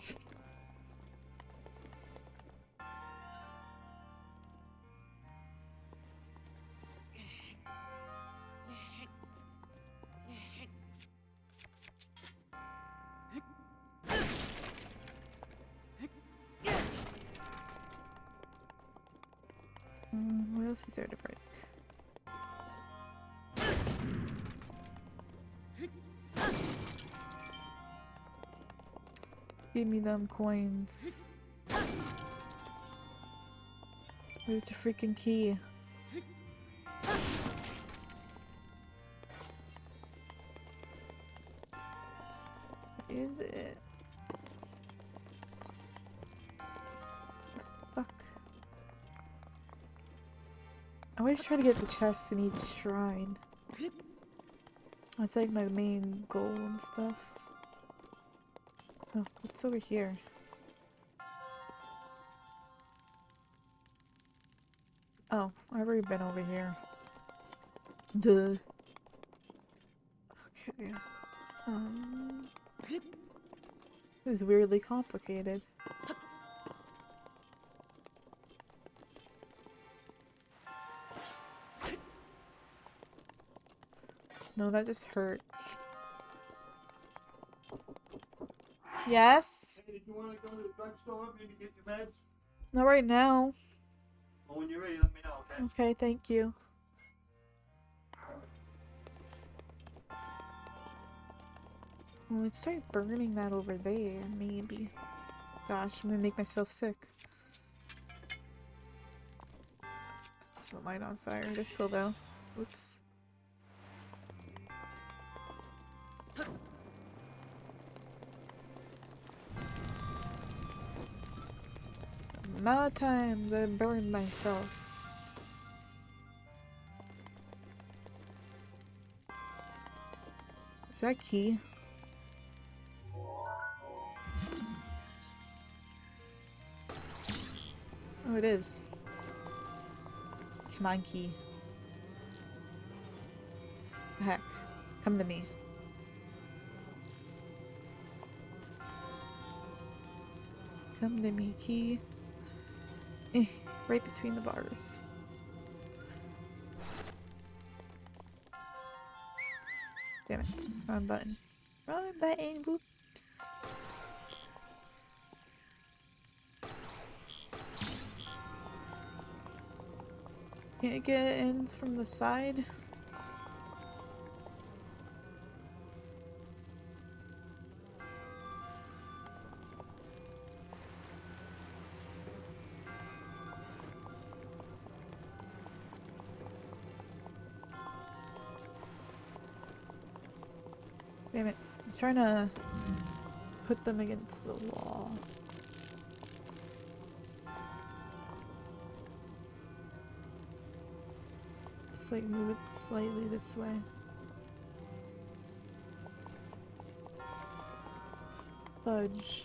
What else is there to break? Give me them coins. Where's the freaking key? Where is it? Fuck. I always try to get the chests in each shrine. That's like my main goal and stuff. Oh, what's over here? Oh, I've already been over here. Duh. Okay. This is weirdly complicated. No, that just hurt. Yes? Hey, did you want to go to the drugstore maybe get your meds? Not right now. Well, when you're ready, let me know, okay? Okay, thank you. Well, let's start burning that over there, maybe. Gosh, I'm gonna make myself sick. That doesn't light on fire. This will, though. Oops. The amount of times I burned myself. Is that key? Oh, it is. Come on, key. The heck? Come to me. Come to me, key. Right between the bars. Damn it. Wrong button. Wrong button. Whoops. Can't it get in from the side? Damn it. I'm trying to put them against the wall. Just like move it slightly this way. Fudge.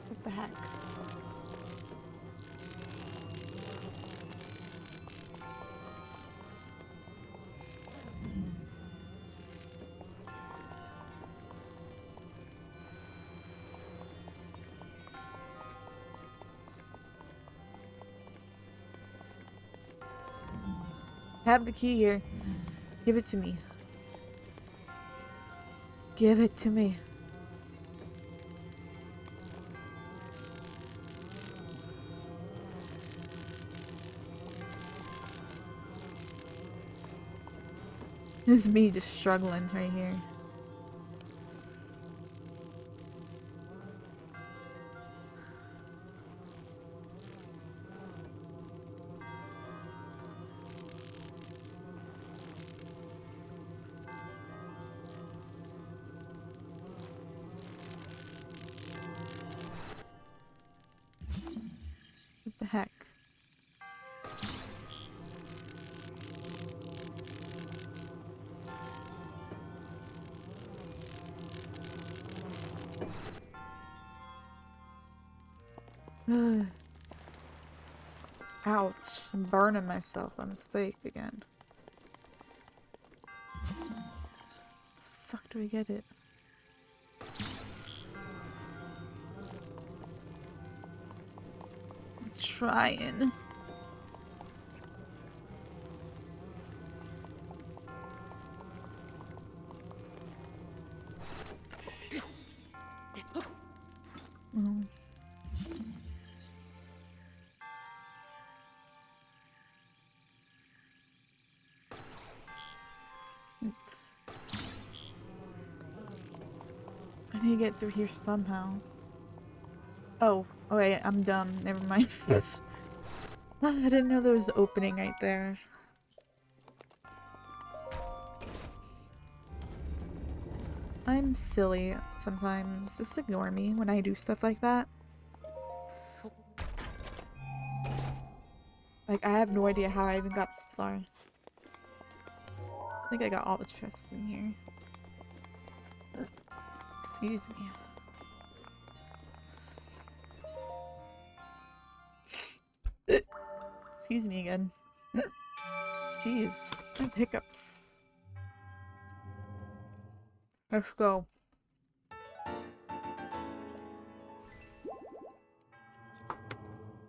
What the heck? I have the key here. Give it to me. Give it to me. This is me just struggling right here. What the heck? Ouch. I'm burning myself by mistake again. Fuck do I get it? I'm trying. Oh. Oops. I need to get through here somehow. Oh, wait, I'm dumb. Never mind. I didn't know there was an opening right there. I'm silly sometimes. Just ignore me when I do stuff like that. Like, I have no idea how I even got this far. I think I got all the chests in here. Excuse me. Excuse me again. Jeez, I have hiccups. Let's go.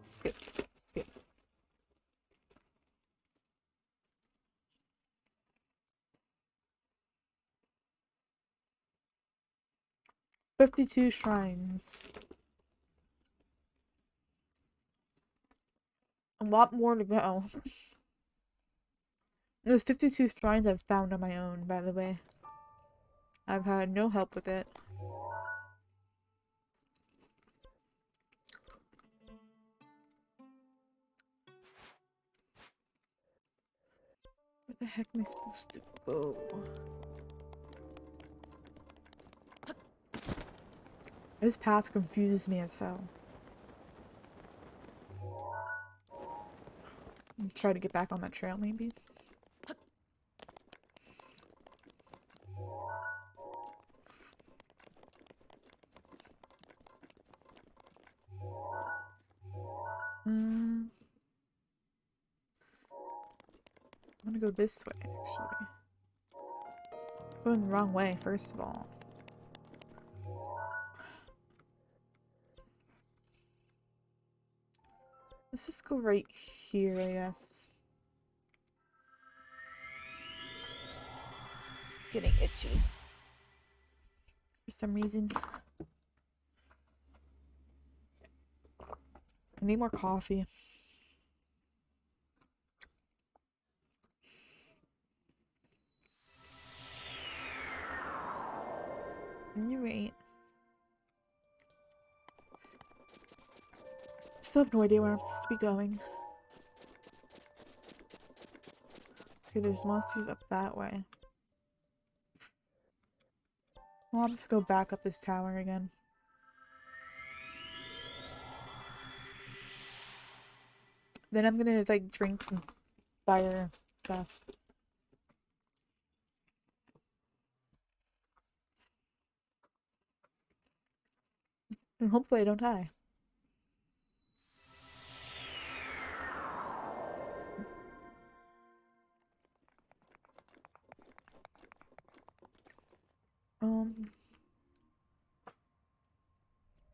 Skip, skip. 52 shrines. A lot more to go. Those 52 shrines I've found on my own, by the way. I've had no help with it. Where the heck am I supposed to go? This path confuses me as hell. Try to get back on that trail, maybe. I'm gonna go this way, actually. Going the wrong way, first of all. Let's just go right here, I guess. Getting itchy. For some reason. I need more coffee. You're right. Still have no idea where I'm supposed to be going. Okay, there's monsters up that way. I'll have to go back up this tower again. Then I'm gonna like drink some fire stuff. And hopefully I don't die.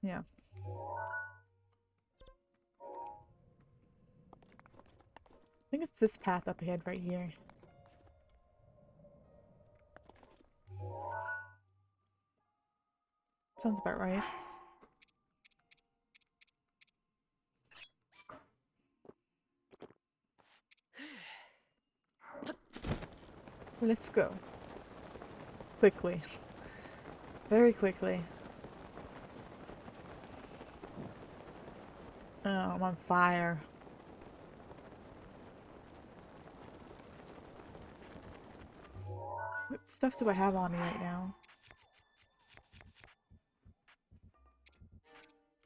Yeah. I think it's this path up ahead right here. Sounds about right. Let's go. Quickly. Very quickly. Oh, I'm on fire. What stuff do I have on me right now?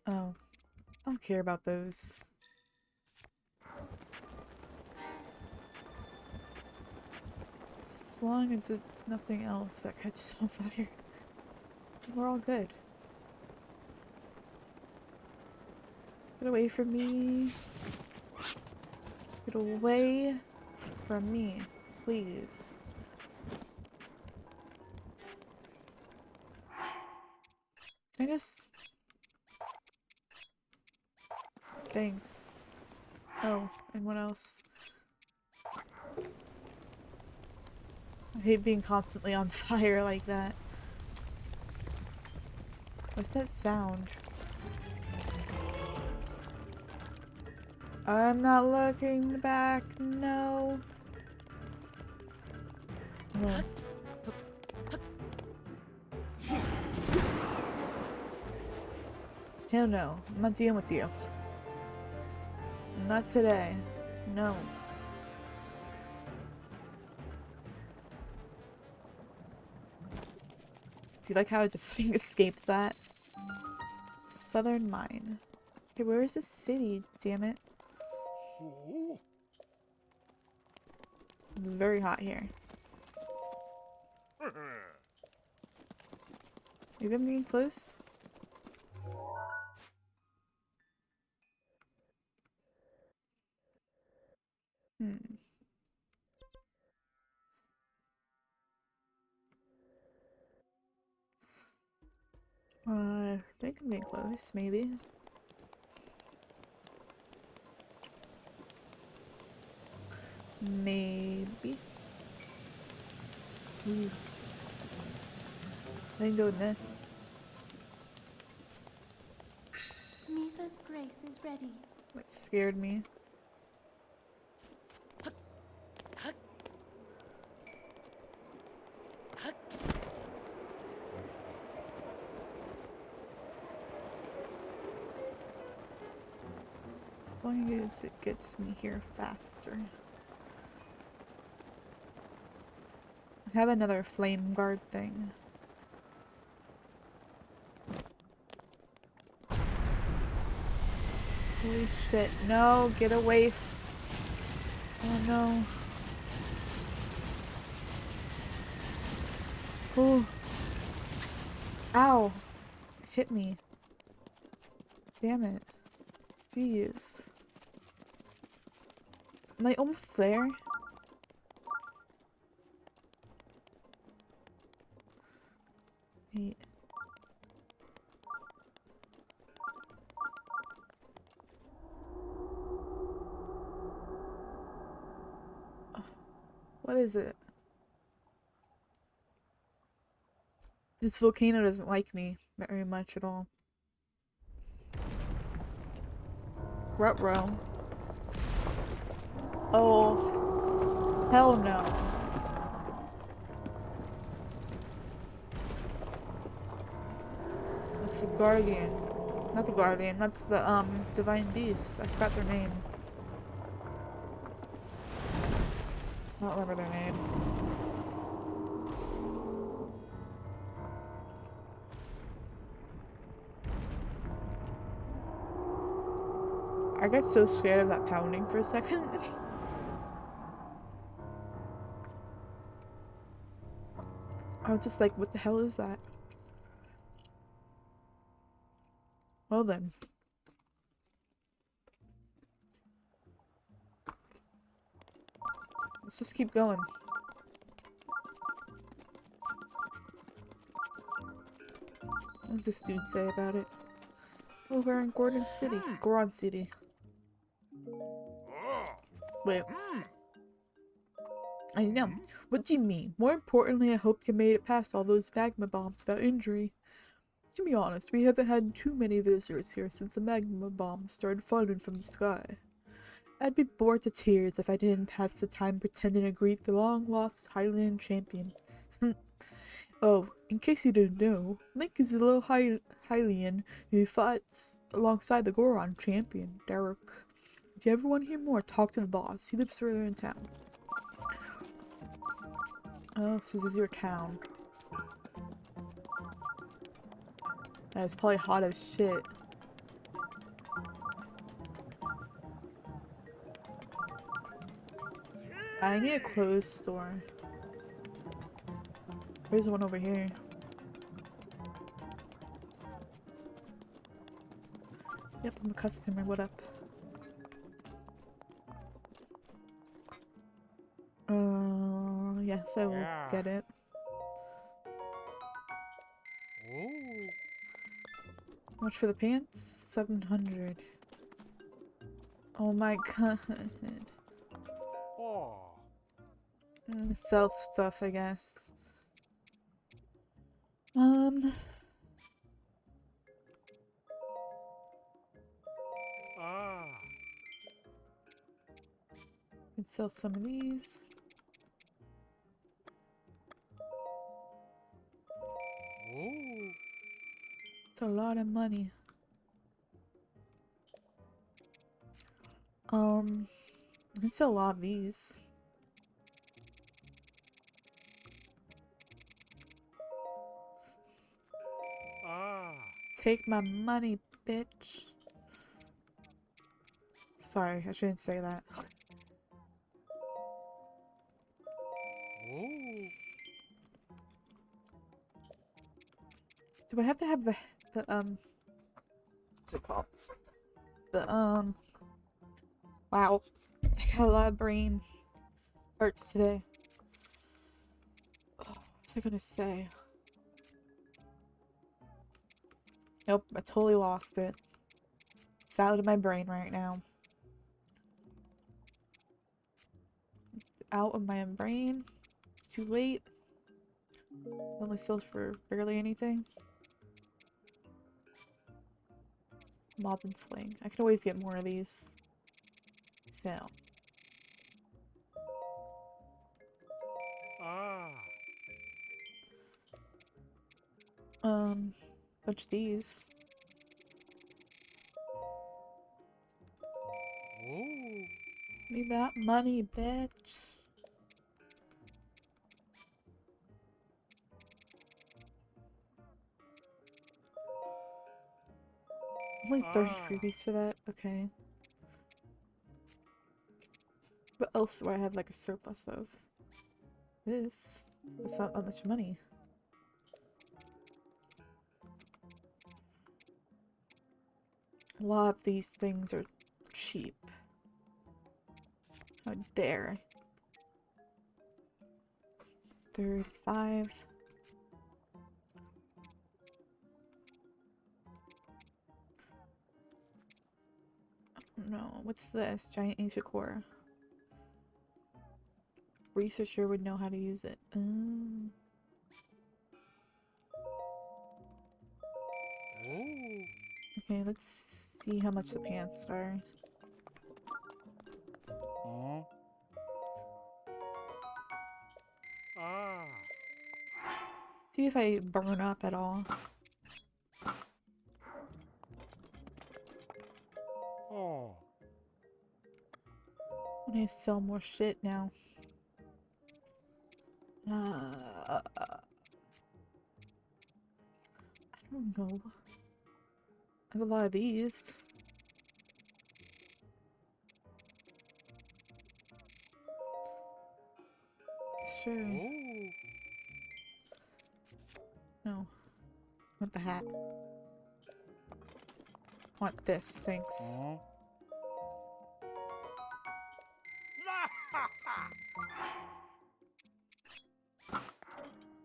Oh. I don't care about those. As long as it's nothing else that catches on fire, we're all good. Get away from me. Get away from me, please. Can I just... Thanks. Oh, and what else? I hate being constantly on fire like that. What's that sound? I'm not looking back, no. No. Hell no, I'm not dealing with you. Not today. No. Do you like how it just escapes that? Southern Mine. Okay, where is this city? Damn it. It's very hot here. Maybe I'm getting close? I think I'm getting close, maybe. Maybe. Ooh. I can go with this. ready. What scared me. As long as it gets me here faster. I have another flame guard thing. Holy shit, no, get away. Oh no. Oh. Ow. Hit me. Damn it. Jeez. Am I almost there? Wait. What is it? This volcano doesn't like me very much at all. Ruh-roh. Oh. Hell no. This is the Guardian. Not the Guardian, that's the, Divine Beast. I forgot their name. I don't remember their name. I got so scared of that pounding for a second. I was just like, what the hell is that? Well then. Let's just keep going. What does this dude say about it? Oh, we're in Gordon City. Goron City. Wait. I know. What do you mean? More importantly, I hope you made it past all those magma bombs without injury. To be honest, we haven't had too many visitors here since the magma bombs started falling from the sky. I'd be bored to tears if I didn't pass the time pretending to greet the long-lost Hylian champion. Oh, in case you didn't know, Link is a little Hylian who fought alongside the Goron champion, Derek. If you ever want to hear more, talk to the boss. He lives further in town. Oh, so this is your town. It's probably hot as shit. I need a clothes store. There's one over here. Yep, I'm a customer. What up? Yes, I will get it. How much for the pants? 700. Oh my god. Self stuff, I guess. Can sell some of these. It's a lot of money. I can sell a lot of these. Take my money, bitch. Sorry, I shouldn't say that. Do I have to have the what's it called? Wow. I got a lot of brain hurts today. Oh, what was I gonna say? Nope, I totally lost it. It's out of my brain right now. It's out of my brain. It's too late. Only sells for barely anything. Mob and fling. I can always get more of these. So. Bunch of these. Need that money, bitch. Only 30 rupees for that? Okay. What else do I have like a surplus of? This. It's not that much money. A lot of these things are cheap. How dare. 35. No, what's this? Giant ancient core. Researcher would know how to use it. Okay, let's see how much the pants are. See if I burn up at all. I need to sell more shit now. I don't know. I have a lot of these. Sure. No. Want the hat. Want this, thanks.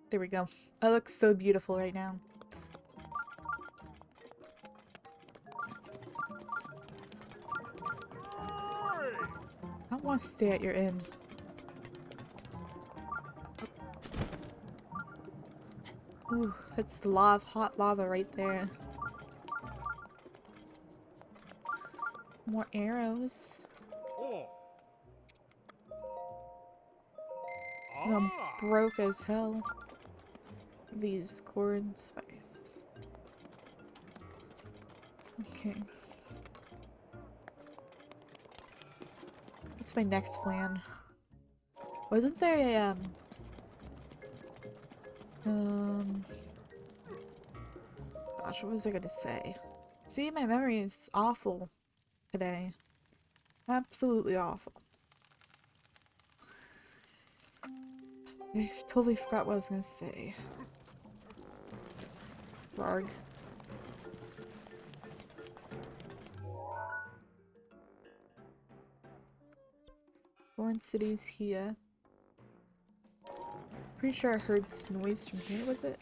There we go. I look so beautiful right now. I don't want to stay at your inn. Ooh, that's lava, hot lava right there. More arrows. I'm broke as hell. These cord spice. Okay. What's my next plan? Wasn't there a gosh, what was I gonna say? See, my memory is awful today. Absolutely awful. I totally forgot what I was gonna say. Rarg. Foreign cities here. Pretty sure I heard noise from here, was it?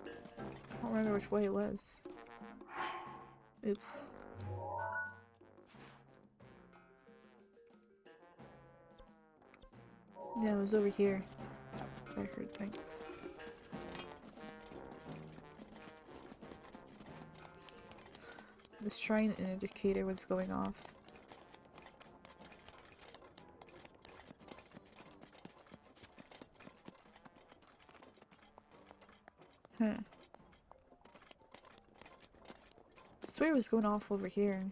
I don't remember which way it was. Oops. Yeah, it was over here. I heard things. The shrine indicator was going off. Huh. I swear it was going off over here.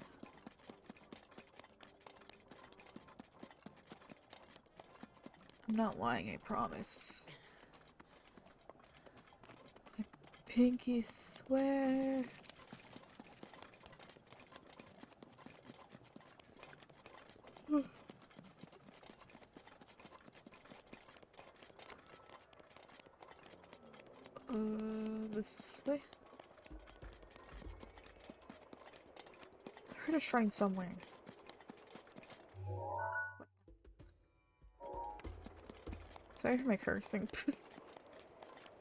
I'm not lying, I promise. I pinky swear. This way? I heard a shrine somewhere. Sorry for my cursing.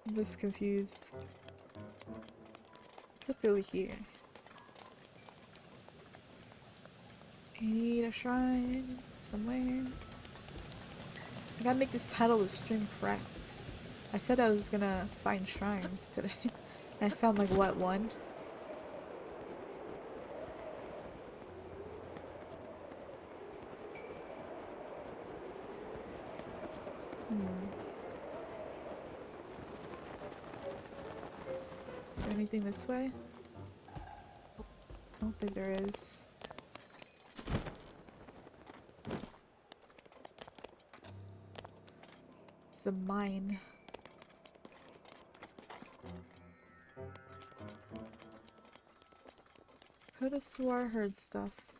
I'm just confused. What's up over here? I need a shrine somewhere. I gotta make this title of the stream correct. I said I was gonna find shrines today. And I found like what, one? anything this way? I don't think there is. It's a mine. Could have swore I heard stuff.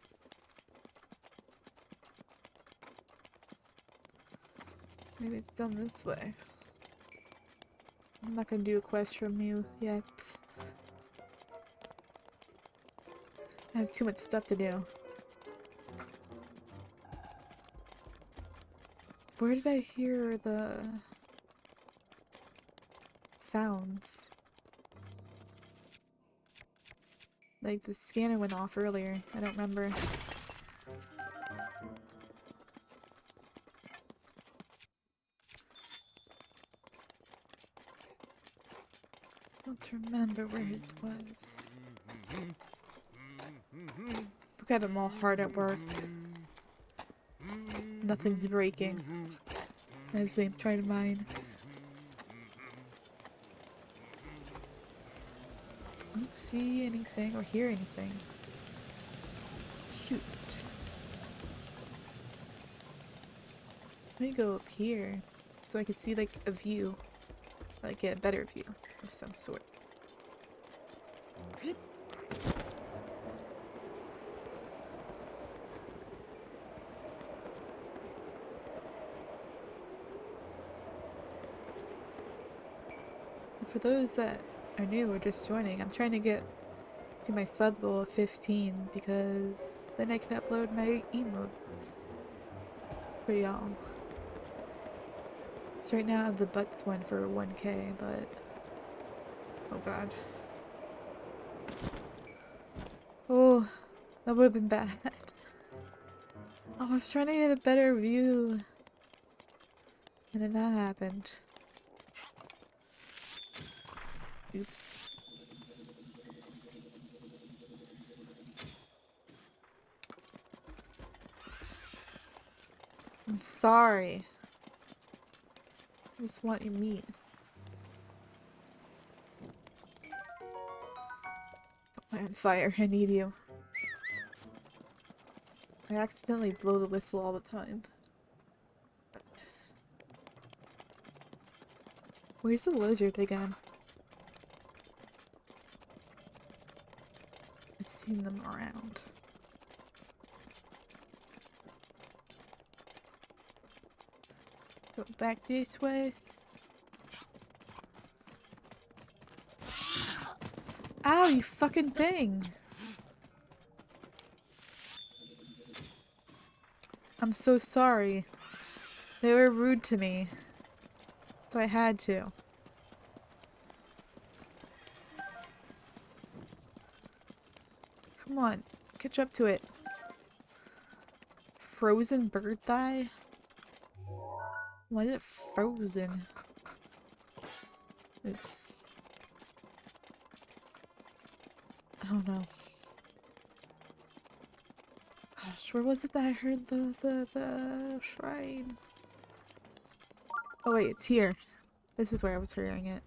Maybe it's down this way. I'm not gonna do a quest from you yet. I have too much stuff to do. Where did I hear the sounds? Like the scanner went off earlier. I don't remember. Don't remember where it was. Look at them all hard at work. Nothing's breaking as they try to mine. I don't see anything or hear anything. Shoot. Let me go up here so I can see like a view. Like a better view of some sort. And for those that are new or just joining, I'm trying to get to my sub goal of 15 because then I can upload my emotes for y'all. So right now the butts went for 1K, but oh god. Oh, that would have been bad. Oh, I was trying to get a better view. And then that happened. Oops. I'm sorry. I just want your meat. I'm on fire. I need you. I accidentally blow the whistle all the time. Where's the lizard again? I've seen them around. Go back this way. Ow, you fucking thing! I'm so sorry. They were rude to me. So I had to. Come on, catch up to it. Frozen bird thigh? Why is it frozen? Oops. Oh no. Gosh, where was it that I heard the shrine? Oh wait, it's here. This is where I was hearing it.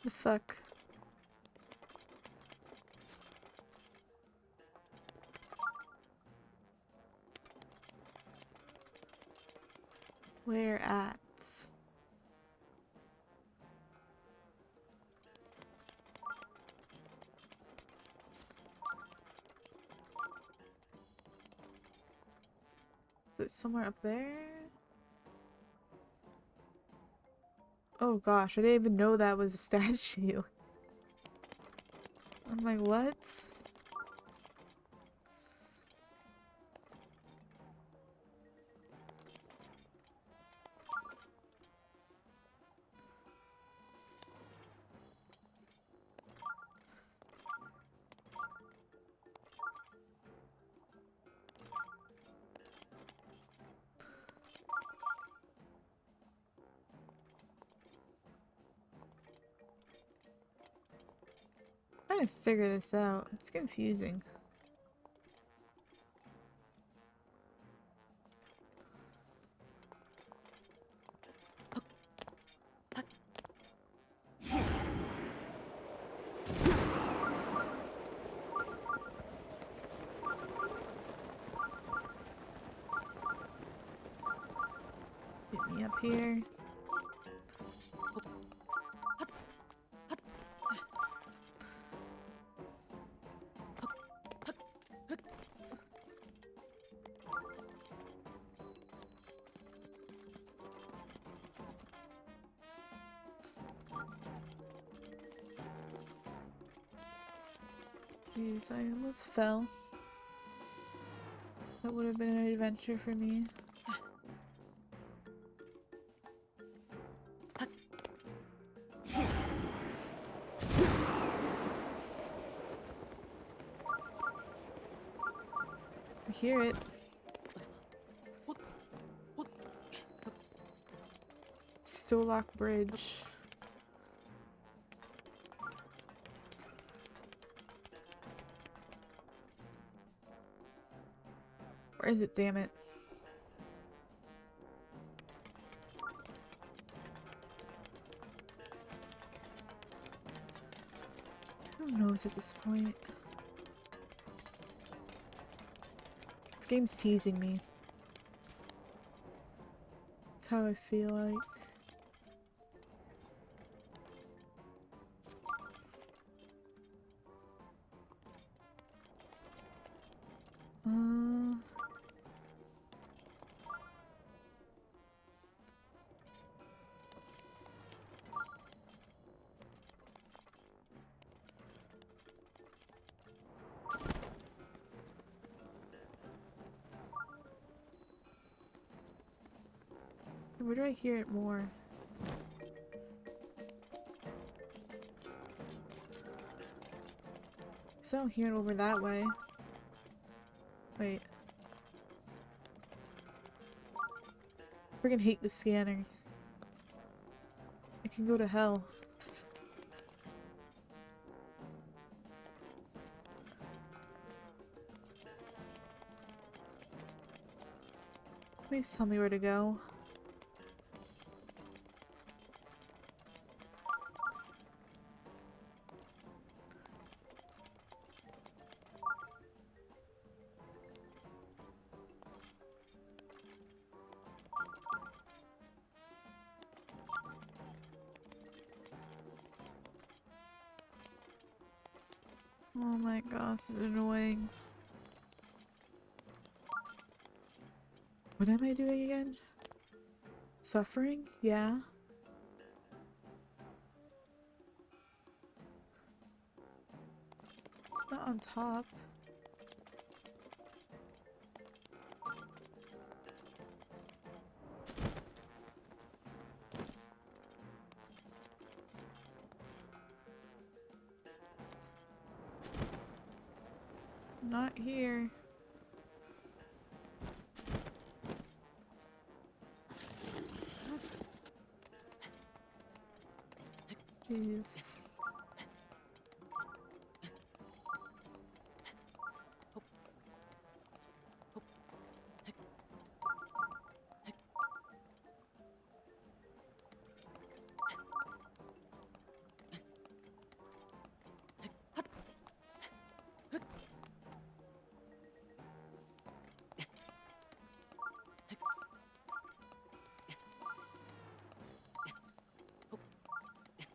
The fuck? Where at? Is it somewhere up there? Oh gosh, I didn't even know that was a statue. I'm like, what? trying to figure this out. It's confusing. Get me up here. Jeez, I almost fell. That would have been an adventure for me. I hear it. Stolok Bridge. Where is it, damn it? Who knows at this point? This game's teasing me. That's how I feel like. Where do I hear it more? So I don't hear it over that way. Wait. I freaking hate the scanners. It can go to hell. Please tell me where to go. Oh my gosh, this is annoying. What am I doing again? Suffering? Yeah. It's not on top. Not here. Jeez.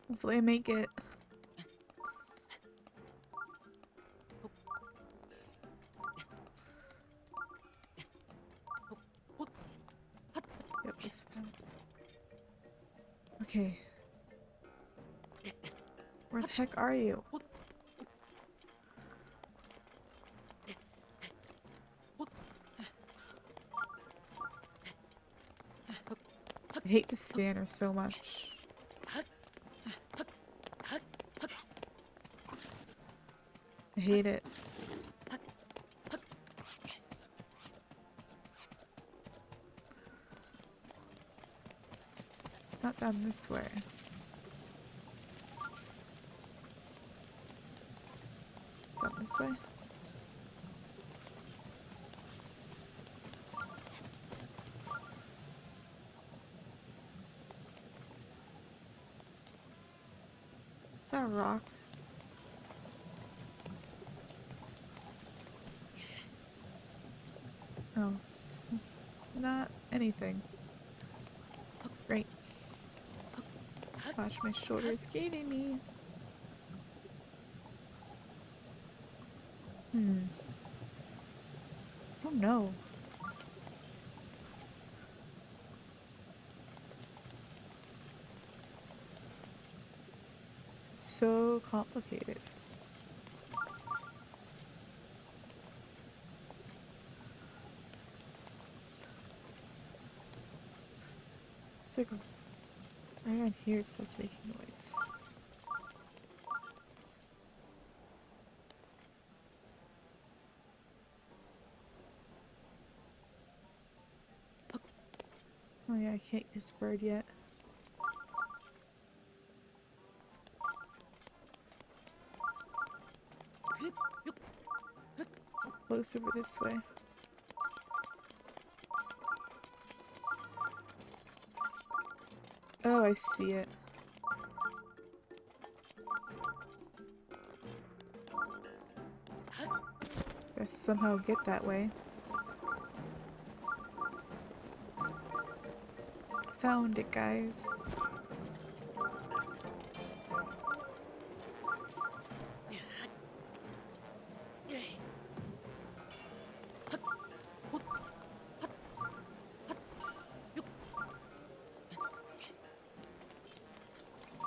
Hopefully I make it. Yep, this one. Okay. Where the heck are you? I hate the scanner so much. I hate it. It's not down this way. This way? Is that a rock? Oh, it's not anything. Great. Gosh, my shoulder is getting me. Oh no. So complicated. It's like right around here it starts making noise. Oh yeah, I can't use the bird yet. Close over this way. Oh, I see it. Gotta somehow get that way. Found it, guys.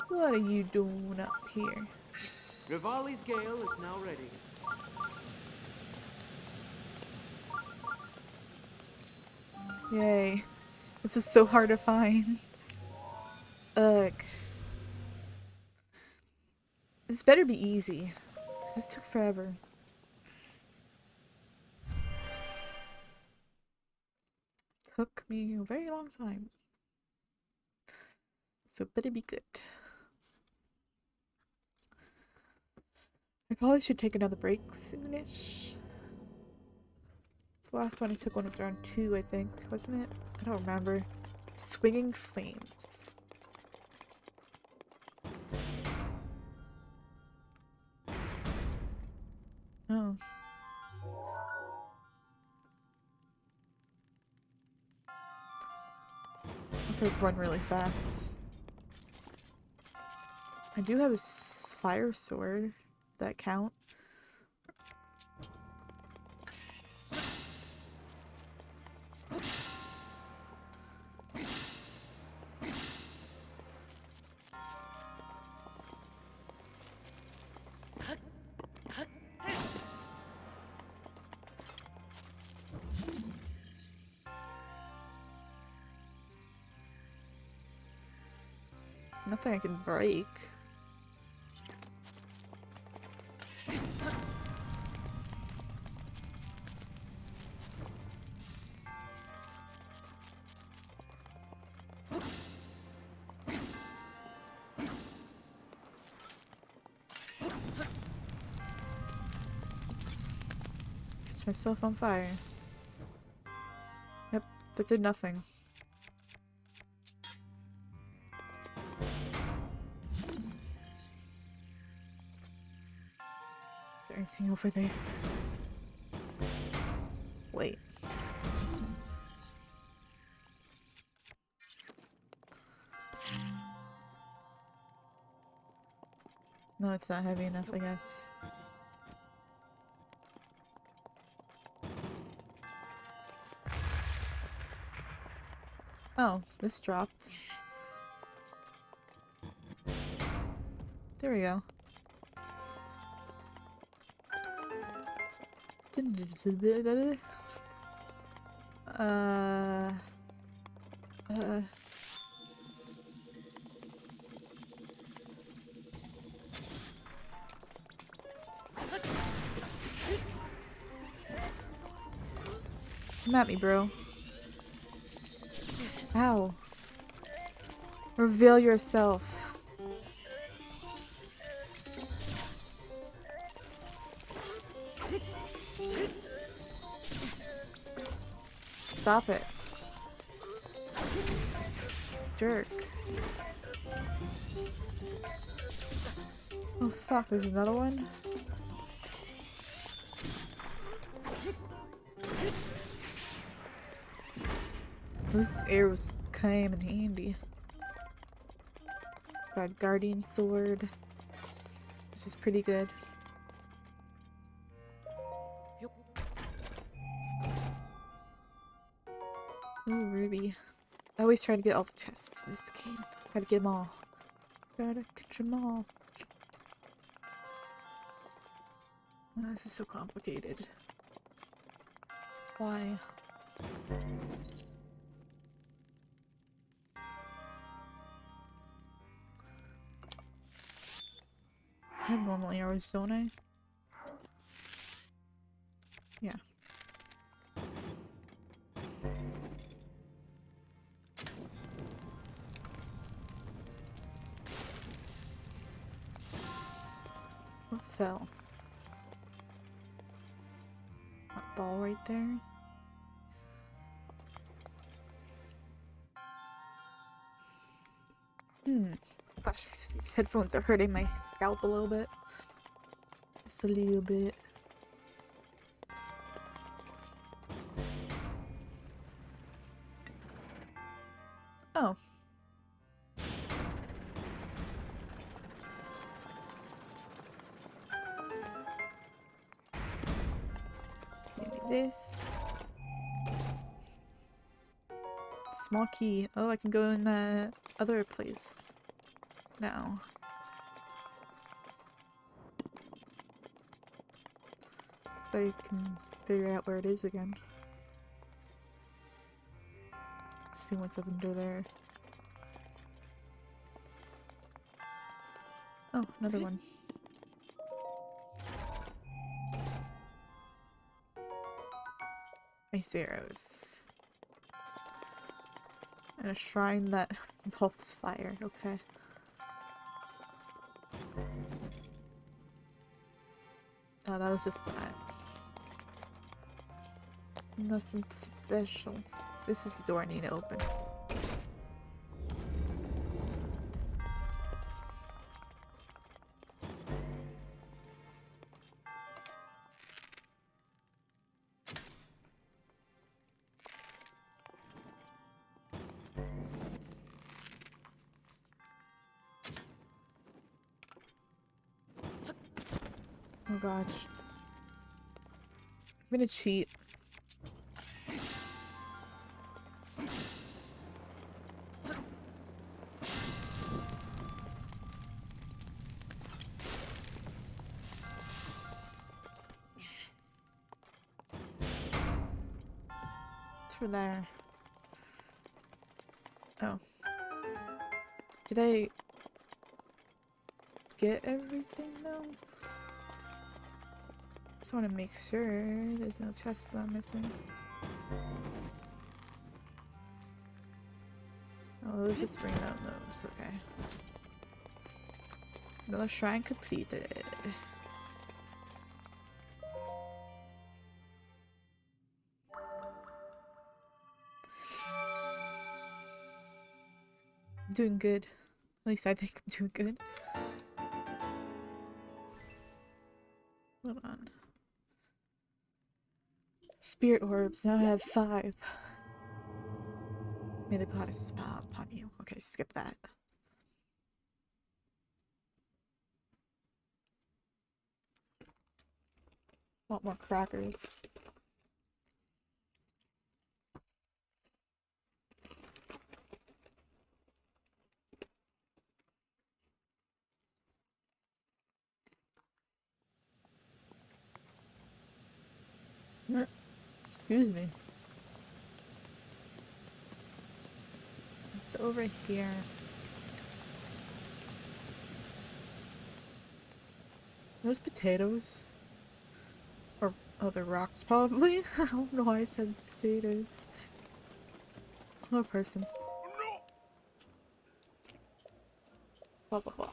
What are you doing up here? Rivali's Gale is now ready. Yay. This was so hard to find. Ugh. This better be easy. 'Cause this took forever. Took me a very long time. So it better be good. I probably should take another break soonish. The last one I took one was around 2, I think, wasn't it? I don't remember. Swinging Flames. Oh. If I run really fast. I do have a fire sword. Does that count? Nothing I can break. Oops. Catch myself on fire. Yep, but did nothing. Is there anything over there? Wait. No, it's not heavy enough, I guess. Oh, this dropped. There we go. Uh... Come at me, bro. Ow. Reveal yourself. Stop it. Jerks. Oh fuck, there's another one? Those arrows came in handy. Got Guardian Sword, which is pretty good. Ooh, Ruby. I always try to get all the chests in this game. Gotta get them all. Gotta get them all. Oh, this is so complicated. Why? I have normal arrows, don't I? Yeah. What fell? That ball right there? Gosh, these headphones are hurting my scalp a little bit. Just a little bit. Oh. Maybe this. Small key. Oh, I can go in the other place now. If I can figure out where it is again. See what's up under there. Oh, another one. Ice arrows. And a shrine that involves fire. Okay. Oh, that was just that. Nothing special. This is the door I need to open. Oh gosh. I'm gonna cheat. It's for there. Oh. Did I get everything though? Just want to make sure there's no chests I'm missing. Oh, let's just bring out those. Okay. Another shrine completed. I'm doing good. At least I think I'm doing good. Hold on. Spirit orbs. Now I have 5. May the goddess smile upon you. Okay, skip that. Want more crackers. Excuse me. It's over here. Those potatoes? Or other rocks, probably? I don't know why I said potatoes. Hello, person. Blah blah blah.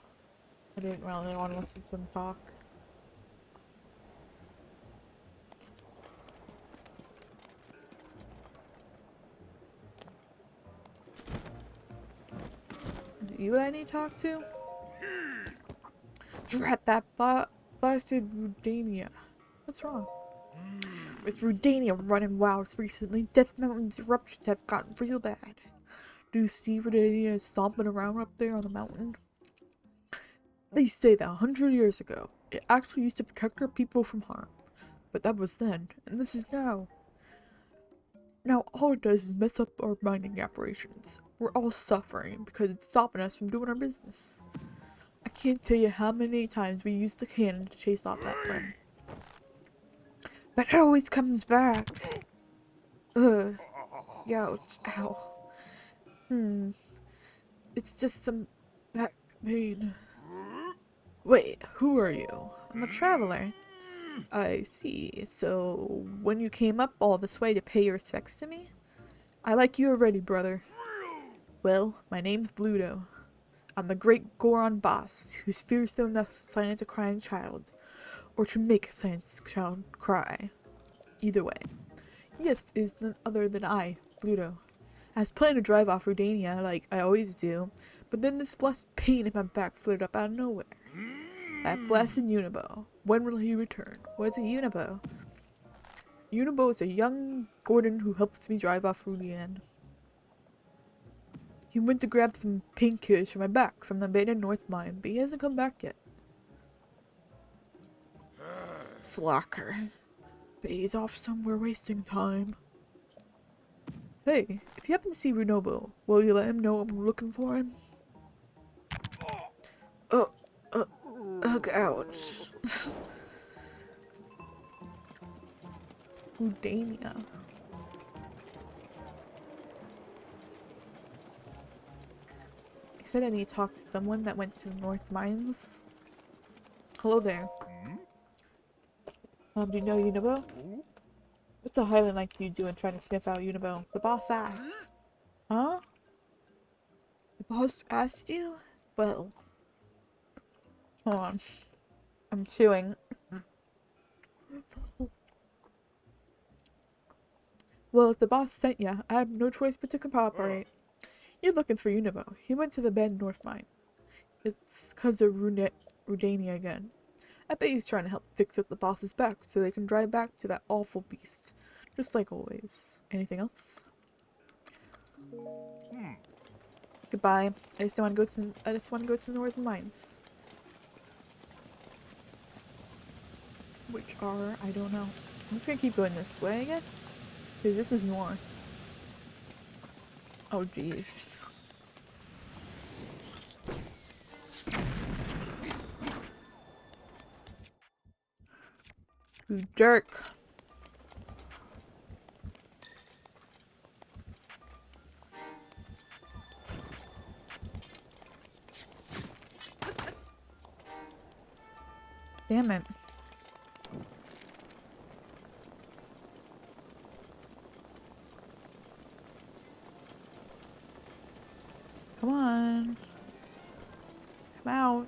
I didn't really want to listen to him talk. you that I need to talk to? Drat that blasted Rudania. What's wrong? With Rudania running wild recently, Death Mountain's eruptions have gotten real bad. Do you see Rudania stomping around up there on the mountain? They say that 100 years ago, it actually used to protect our people from harm. But that was then, and this is now. Now all it does is mess up our mining operations. We're all suffering because it's stopping us from doing our business. I can't tell you how many times we used the cannon to chase off that friend. But it always comes back. Ugh. Ouch. Ow. It's just some back pain. Wait, who are you? I'm a traveler. I see. So, when you came up all this way to pay your respects to me? I like you already, brother. Well, my name's Bluto. I'm the great Goron boss, who's fierce enough to silence a crying child, or to make a silent child cry. Either way. Yes, is none other than I, Bluto. I was planning to drive off Rudania like I always do, but then this blessed pain in my back flared up out of nowhere. That blasted Unibo. When will he return? What's a Unibo? Unibo is a young Gordon who helps me drive off Rudian. He went to grab some painkillers for my back from the abandoned North Mine, but he hasn't come back yet. Slacker. But he's off somewhere wasting time. Hey, if you happen to see Runobo, will you let him know I'm looking for him? Ouch. Rudania. I said I need to talk to someone that went to the North Mines. Hello there. Do you know Unibo? What's a Highland like you doing trying to sniff out Unibo? The boss asked. Huh? The boss asked you? Well. Hold on. I'm chewing. Well, if the boss sent ya, I have no choice but to cooperate. You're looking for Unibo. He went to the Bend North Mine. It's cause of Rudania again. I bet he's trying to help fix up the boss's back so they can drive back to that awful beast. Just like always. Anything else? Goodbye. I just want to go to the Northern Mines. Which are, I don't know. I'm just gonna keep going this way, I guess. Because this is north. Oh jeez. You jerk. Damn it. Come on. Come out.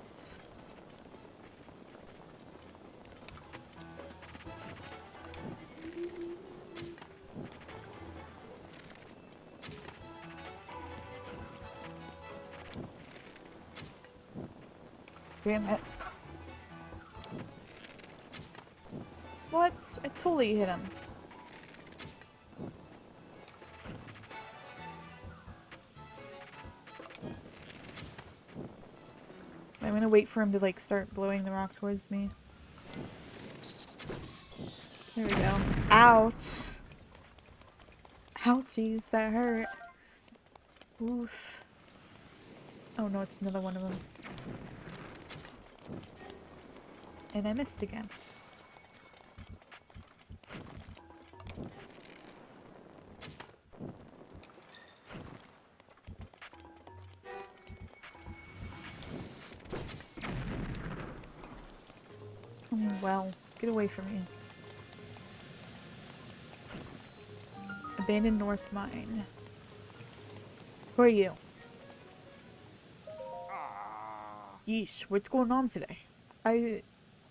Damn it. What? I totally hit him. I'm gonna wait for him to like start blowing the rock towards me. There we go. Ouch. Ouchies, that hurt. Oof. Oh no, it's another one of them. And I missed again. Well, get away from me. Abandoned North Mine. Who are you? Yeesh, what's going on today?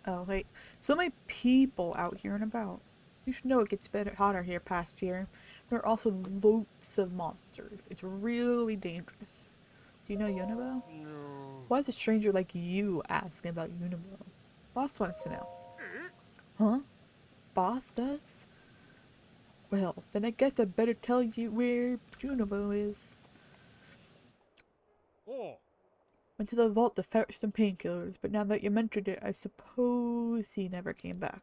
Oh wait, so many people out here and about. You should know it gets hotter here past here. There are also loads of monsters. It's really dangerous. Do you know Unibo? Why is a stranger like you asking about Unibo? Boss wants to know. Huh? Boss does? Well, then I guess I better tell you where Junibo is. Went to the vault to fetch some painkillers, but now that you mentioned it, I suppose he never came back.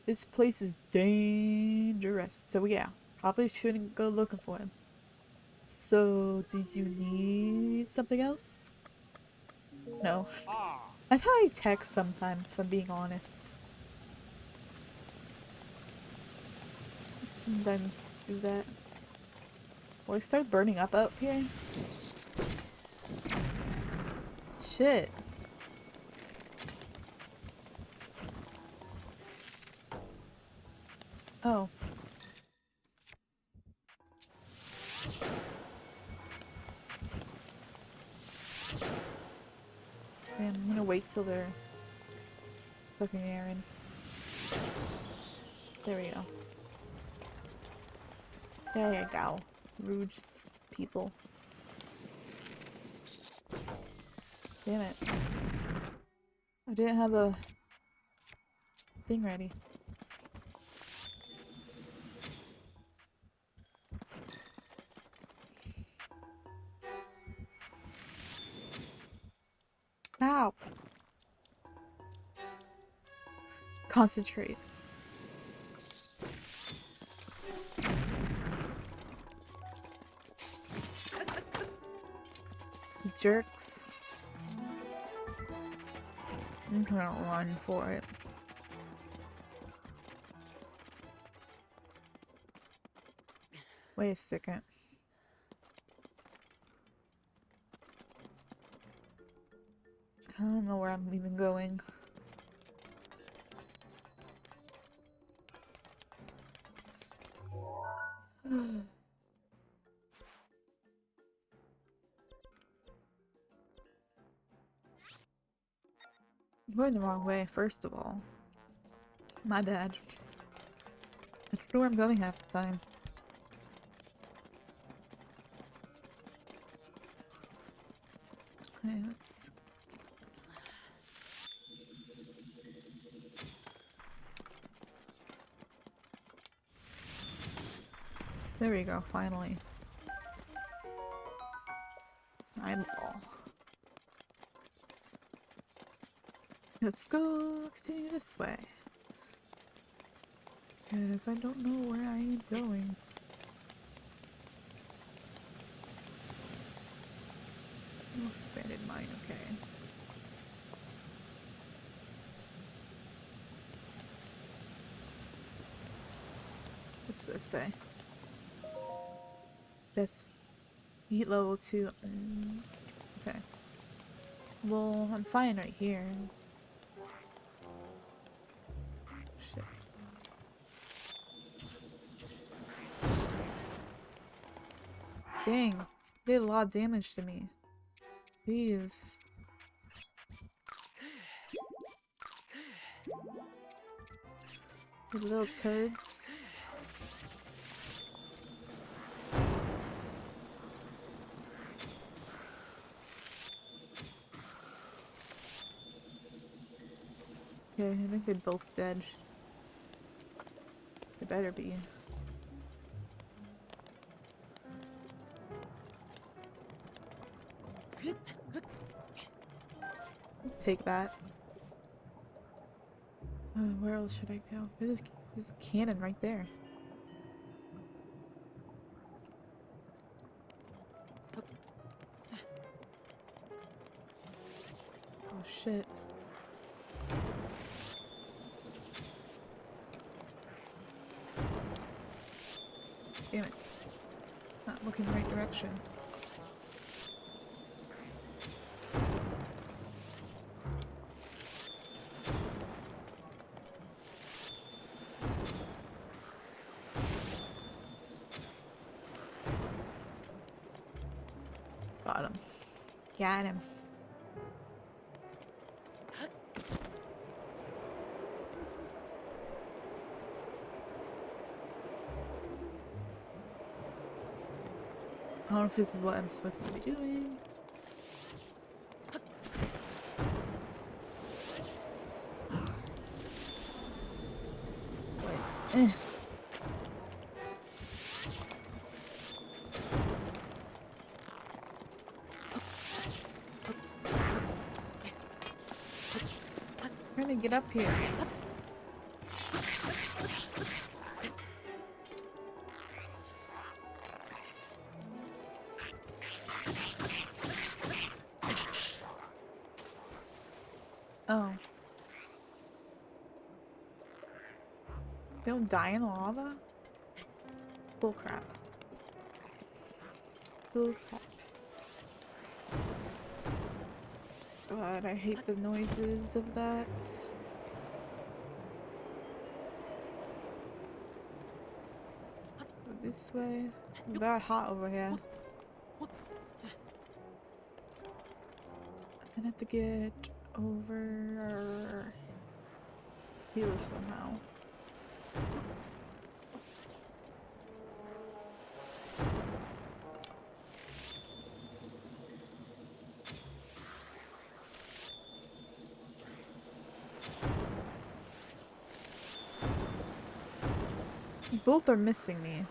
This place is dangerous, so yeah, probably shouldn't go looking for him. So, do you need something else? No. That's how I text sometimes, if I'm being honest. I sometimes do that. Will I start burning up here? Shit. Oh. Man, I'm gonna wait till they're cooking Aaron. There we go. There you go. Rude people. Damn it. I didn't have a thing ready. Ow! Concentrate. Jerks. I'm gonna run for it. Wait a second. I don't know where I'm even going. I'm going the wrong way, first of all. My bad. I don't know where I'm going half the time. Okay, let's... There we go, finally. Eyeball. Let's go continue this way. Because I don't know where I am going. Oh, expanded mine, okay. What's this say? That's heat level 2. Okay. Well, I'm fine right here. Shit. Dang. They did a lot of damage to me. Jeez. You little turds. Okay, I think they're both dead. They better be. Take that. Where else should I go? There's this cannon right there. Oh shit. Damn it. Not looking the right direction. Got him. Got him. I don't know if this is what I'm supposed to be doing. Wait. Trying to get up here. Oh. They don't die in lava? Bullcrap. Bullcrap. God, I hate the noises of that. Go this way. Very hot over here. Then I have to get over here somehow. Both are missing me.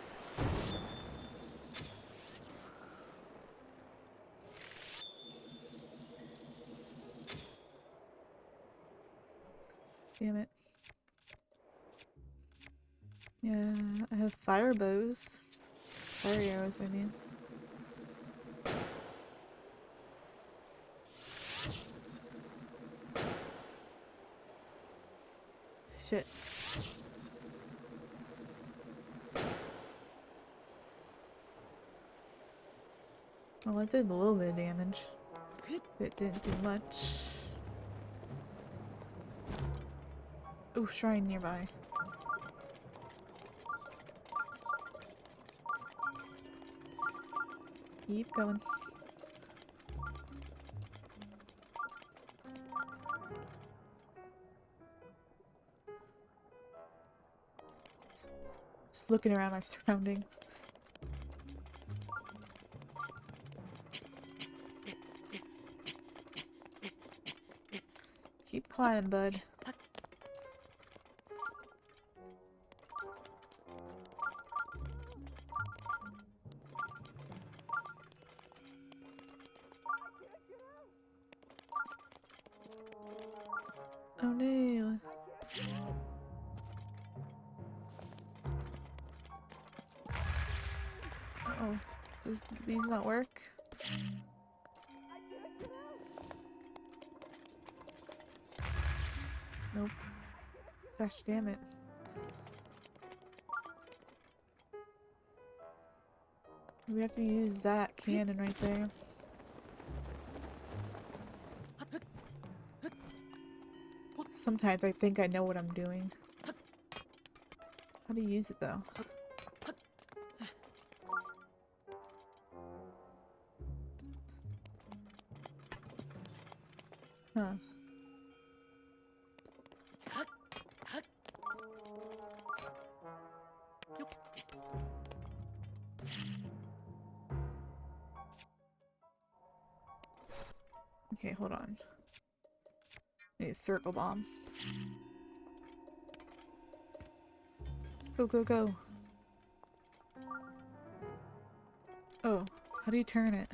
Damn it. Yeah, I have fire bows. Fire arrows, I mean. Shit. Well, it did a little bit of damage. It didn't do much. Oh, shrine nearby. Keep going. Just looking around my surroundings. Keep climbing, bud. Oh no. Uh-oh. Does these not work? Nope. Gosh damn it. We have to use that cannon right there. Sometimes I think I know what I'm doing. How to use it though? Huh. Okay, hold on. Need a circle bomb. Go, go, go. Oh, how do you turn it?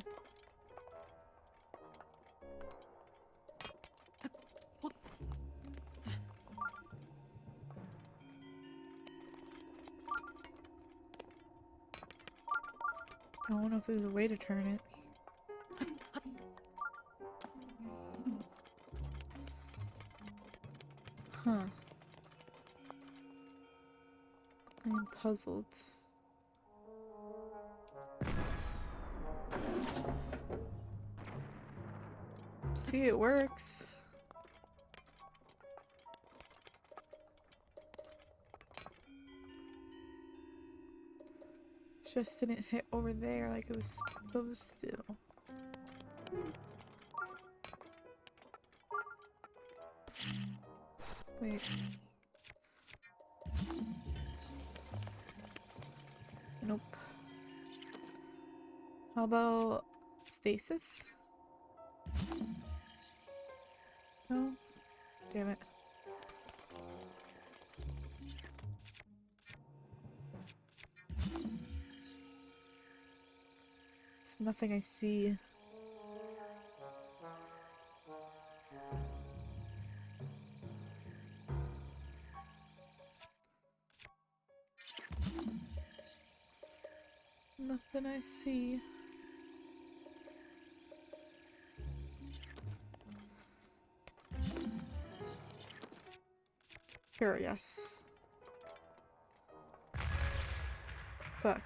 I don't know if there's a way to turn it. Huh. I'm puzzled. See, it works. Just didn't hit over there like it was supposed to. Wait. Nope. How about stasis? No? Damn it. There's nothing I see. Nothing I see. Curious. Fuck.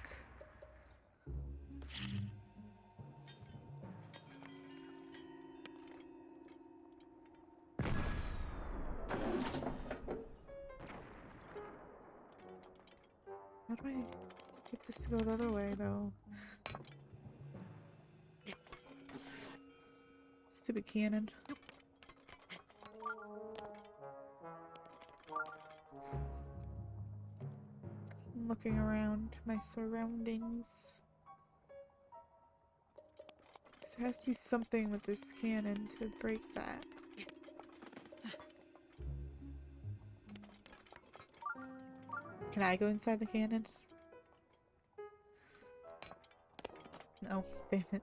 How do I get this to go the other way, though? Stupid cannon. I'm looking around my surroundings. There has to be something with this cannon to break that. Can I go inside the cannon? No, damn it.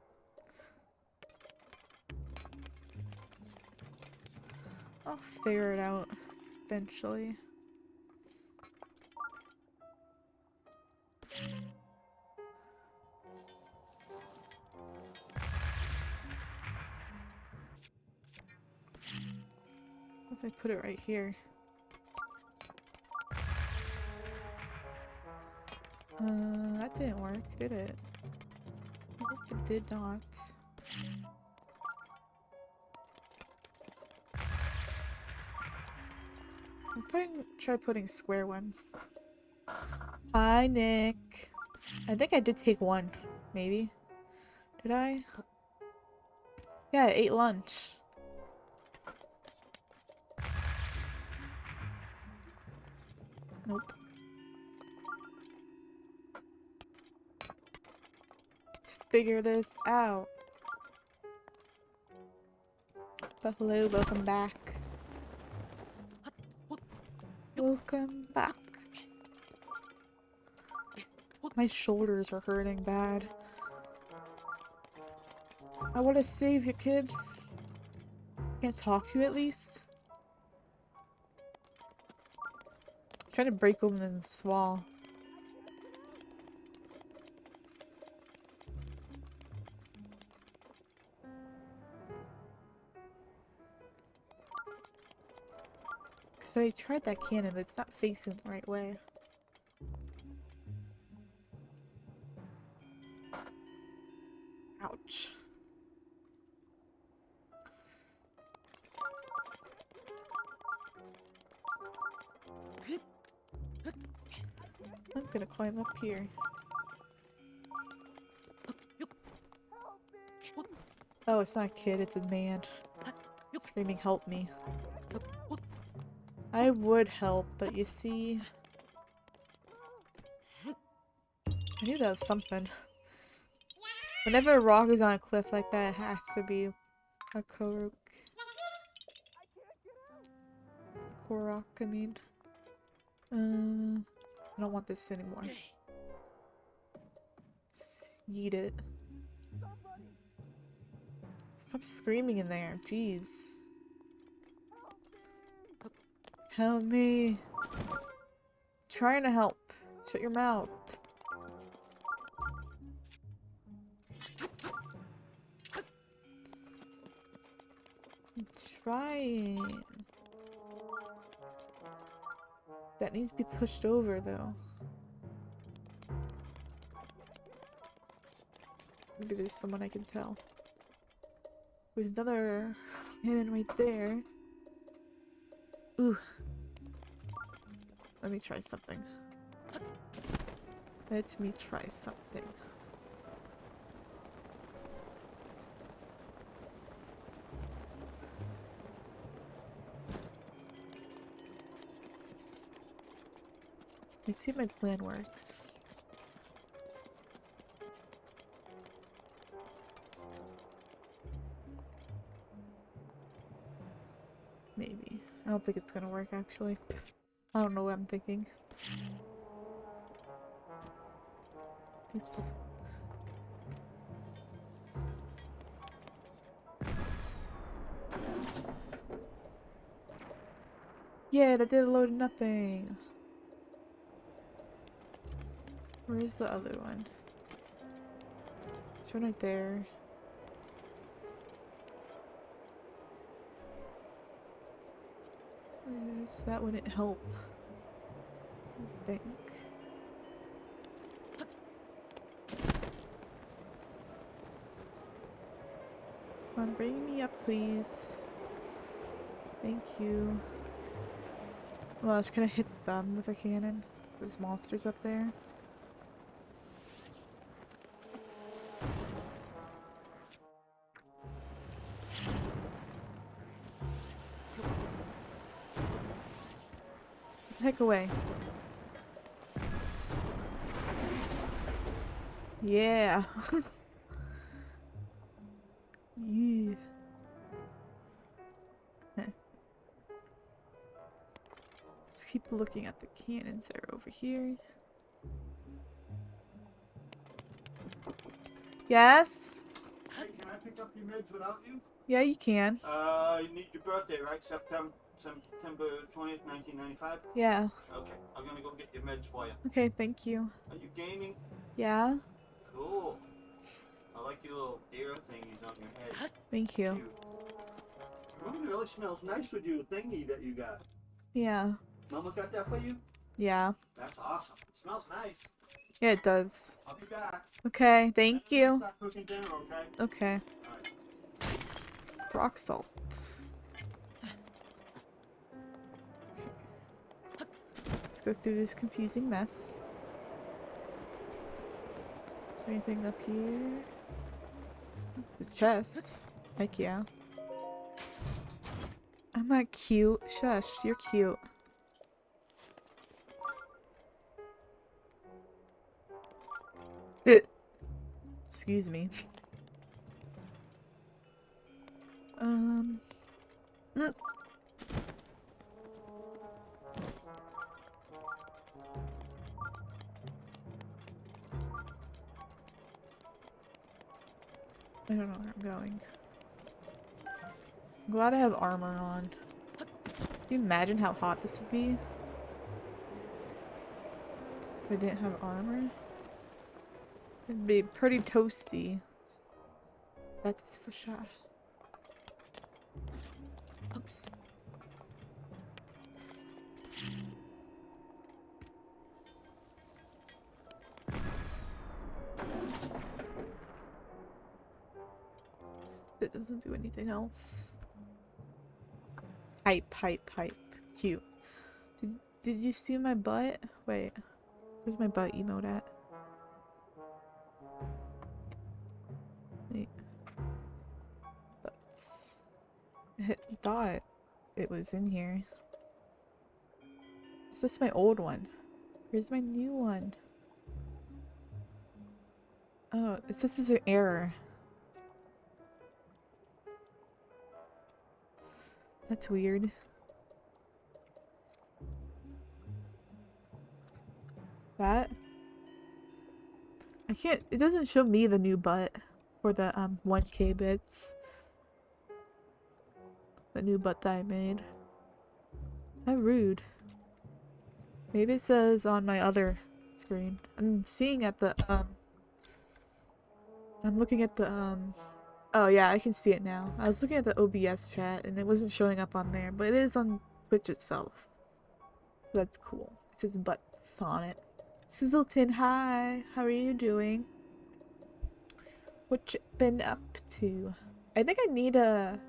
I'll figure it out eventually. What if I put it right here? That didn't work, did it? I hope it did not. Try putting square one. Hi, Nick. I think I did take one, maybe. Did I? Yeah, I ate lunch. Nope. Let's figure this out. Buffalo, welcome back. Welcome back. My shoulders are hurting bad. I want to save you, kid. Can't talk to you at least? I'm trying to break open this wall. So I tried that cannon, but it's not facing the right way. Ouch. I'm gonna climb up here. Oh, it's not a kid, it's a man. Screaming, help me. I would help, but you see... I knew that was something. Whenever a rock is on a cliff like that, it has to be a Korok. Korok, I mean. I don't want this anymore. Just eat it. Stop screaming in there, jeez. Help me. Trying to help. Shut your mouth. I'm trying. That needs to be pushed over, though. Maybe there's someone I can tell. There's another cannon right there. Ooh. Let me try something. Let me try something. Let's see if my plan works. I don't think it's gonna work actually. I don't know what I'm thinking. Oops. Yeah, that did a load of nothing. Where's the other one? It's one right there. Where's that wouldn't help. I think. Come on, bring me up, please. Thank you. Well, I was gonna hit them with a cannon. There's monsters up there. Heck away. Yeah. Yeah. Heh. Let's keep looking at the cannons that are over here. Yes? Hey, can I pick up your meds without you? Yeah, you can. You need your birthday, right? September 20th, 1995? Yeah. Okay, I'm gonna go get your meds for you. Okay, thank you. Are you gaming? Yeah? Cool. I like your little ear thingies on your head. Thank you. Cute. Room really smells nice with your thingy that you got. Yeah. Mama got that for you? Yeah. That's awesome. It smells nice. Yeah, it does. I'll be back. Okay, thank you. Start cooking dinner, okay? Okay. Alright. Rock salt. Let's go through this confusing mess. Is there anything up here? The chest. Heck yeah. I'm not cute. Shush, you're cute. Excuse me. Mm. I don't know where I'm going. I'm glad I have armor on. Can you imagine how hot this would be? If I didn't have armor? It'd be pretty toasty. That's for sure. Oops. That doesn't do anything else. Hype, hype, hype. Cute. Did you see my butt? Wait. Where's my butt emote at? Wait. Butts. I thought it was in here. Is this my old one? Where's my new one? Oh, it says this is an error. That's weird. That? I can't, it doesn't show me the new butt for the 1K bits. The new butt that I made. How rude. Maybe it says on my other screen. I'm seeing at the I'm looking at the oh yeah, I can see it now. I was looking at the OBS chat and it wasn't showing up on there, but it is on Twitch itself. So that's cool. It says butts on it. Sizzleton, hi. How are you doing? What you been up to? I think I need to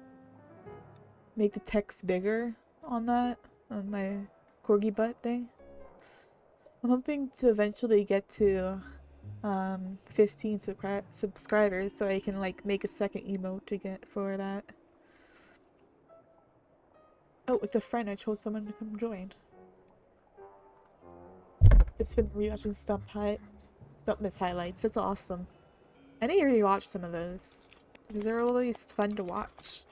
make the text bigger on that, on my corgi butt thing. I'm hoping to eventually get to 15 subscribers so I can like make a second emote to get for that. Oh, it's a friend. I told someone to come join. It's been rewatching Stump Miss highlights. That's awesome. I need to rewatch some of those. Because they're always fun to watch.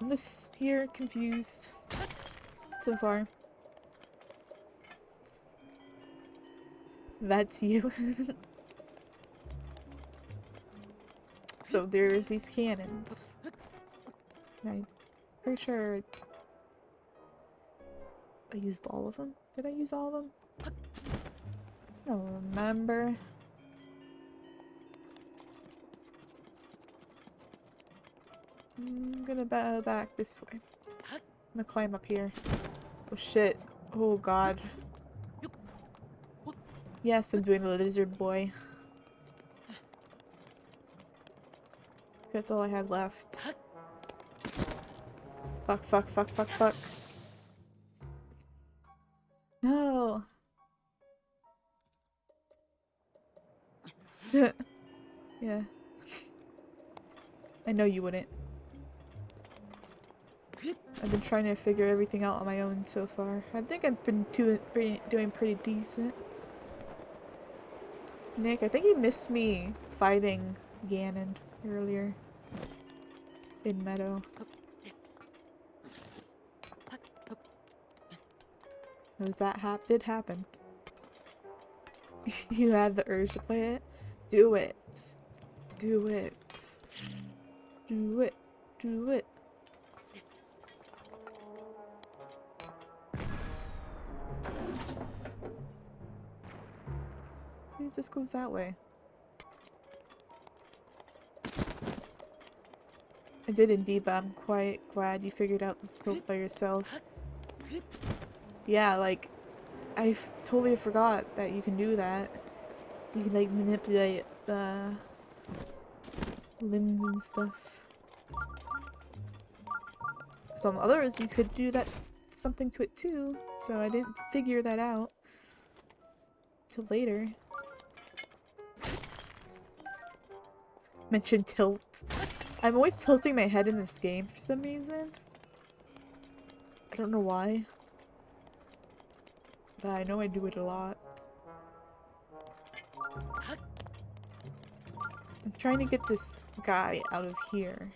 I'm just here confused so far. That's you. So there's these cannons. I'm pretty sure I used all of them. Did I use all of them? I don't remember. I'm gonna bow back this way. I'm gonna climb up here. Oh shit. Oh god. Yes, I'm doing the lizard boy. That's all I have left. Fuck, fuck, fuck, fuck, fuck. No! Yeah. I know you wouldn't. I've been trying to figure everything out on my own so far. I think I've been doing pretty decent. Nick, I think you missed me fighting Ganon earlier in Meadow. Was that did happen? You had the urge to play it? Do it. Do it. Do it. Do it. See, it just goes that way. I did indeed, but I'm quite glad you figured out the tilt by yourself. Yeah, like, I totally forgot that you can do that. You can, like, manipulate the limbs and stuff. Some others, you could do that something to it too, so I didn't figure that out till later. Mention tilt. I'm always tilting my head in this game for some reason. I don't know why. But I know I do it a lot. I'm trying to get this guy out of here.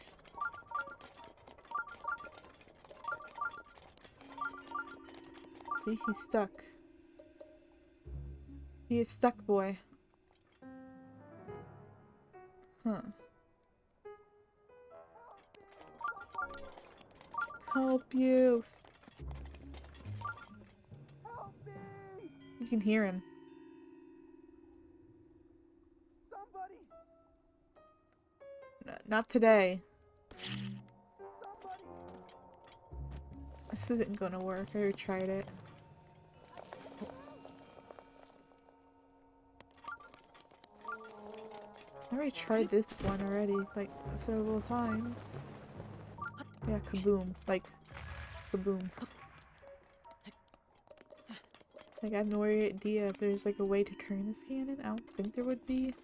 See, he's stuck. He is stuck, boy. Huh. Help you! You can hear him. Somebody! Not today. Somebody! This isn't gonna work. I already tried it. I already tried this one already, like, several times. Yeah, kaboom. Like, kaboom. Like, I have no idea if there's, like, a way to turn this cannon. I don't think there would be.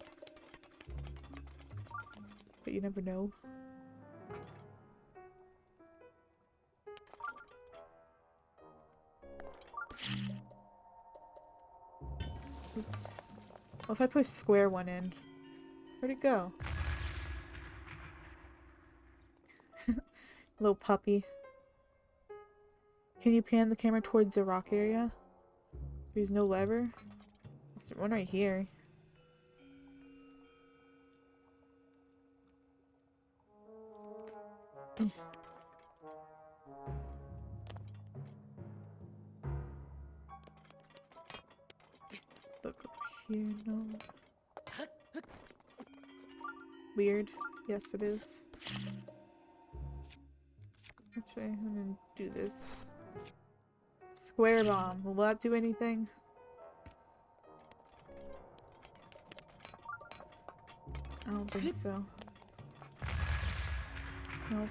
But you never know. Oops. Well, if I put a square one in, where'd it go? Little puppy. Can you pan the camera towards the rock area? There's no lever? There's one right here. Look over here, no. Weird. Yes, it is. Actually, I'm gonna do this. Square bomb. Will that do anything? I don't think so. Nope.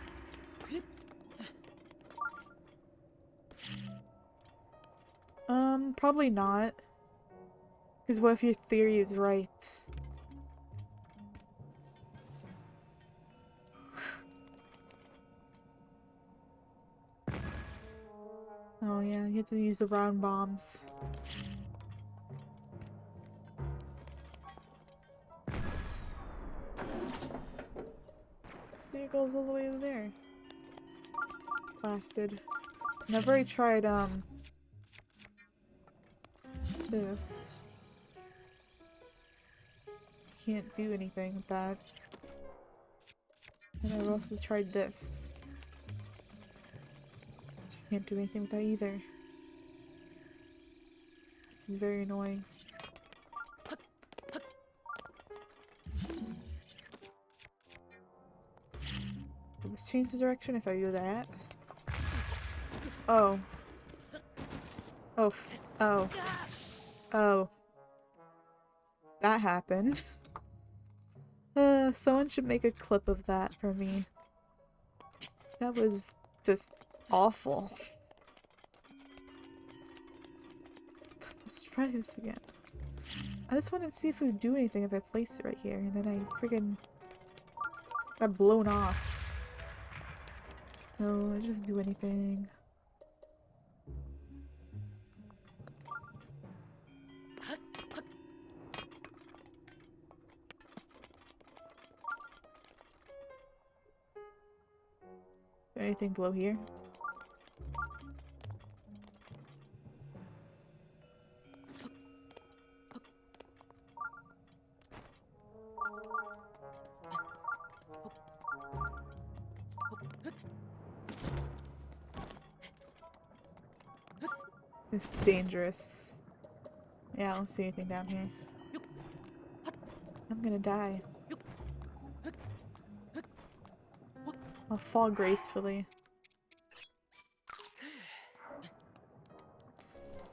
Probably not. Because what if your theory is right? Oh yeah, you have to use the round bombs. See, it goes all the way over there. lasted. Whenever I tried, this. Can't do anything with that. And I've also tried this. Can't do anything with that either. This is very annoying. Will this change the direction if I do that? Oh. Oh. Oh. Oh. That happened. Someone should make a clip of that for me. That was just awful. Let's try this again. I just wanted to see if it would do anything if I placed it right here, and then I friggin' got blown off. No, it doesn't do anything. Is there anything below here? This is dangerous. Yeah, I don't see anything down here. I'm gonna die. I'll fall gracefully.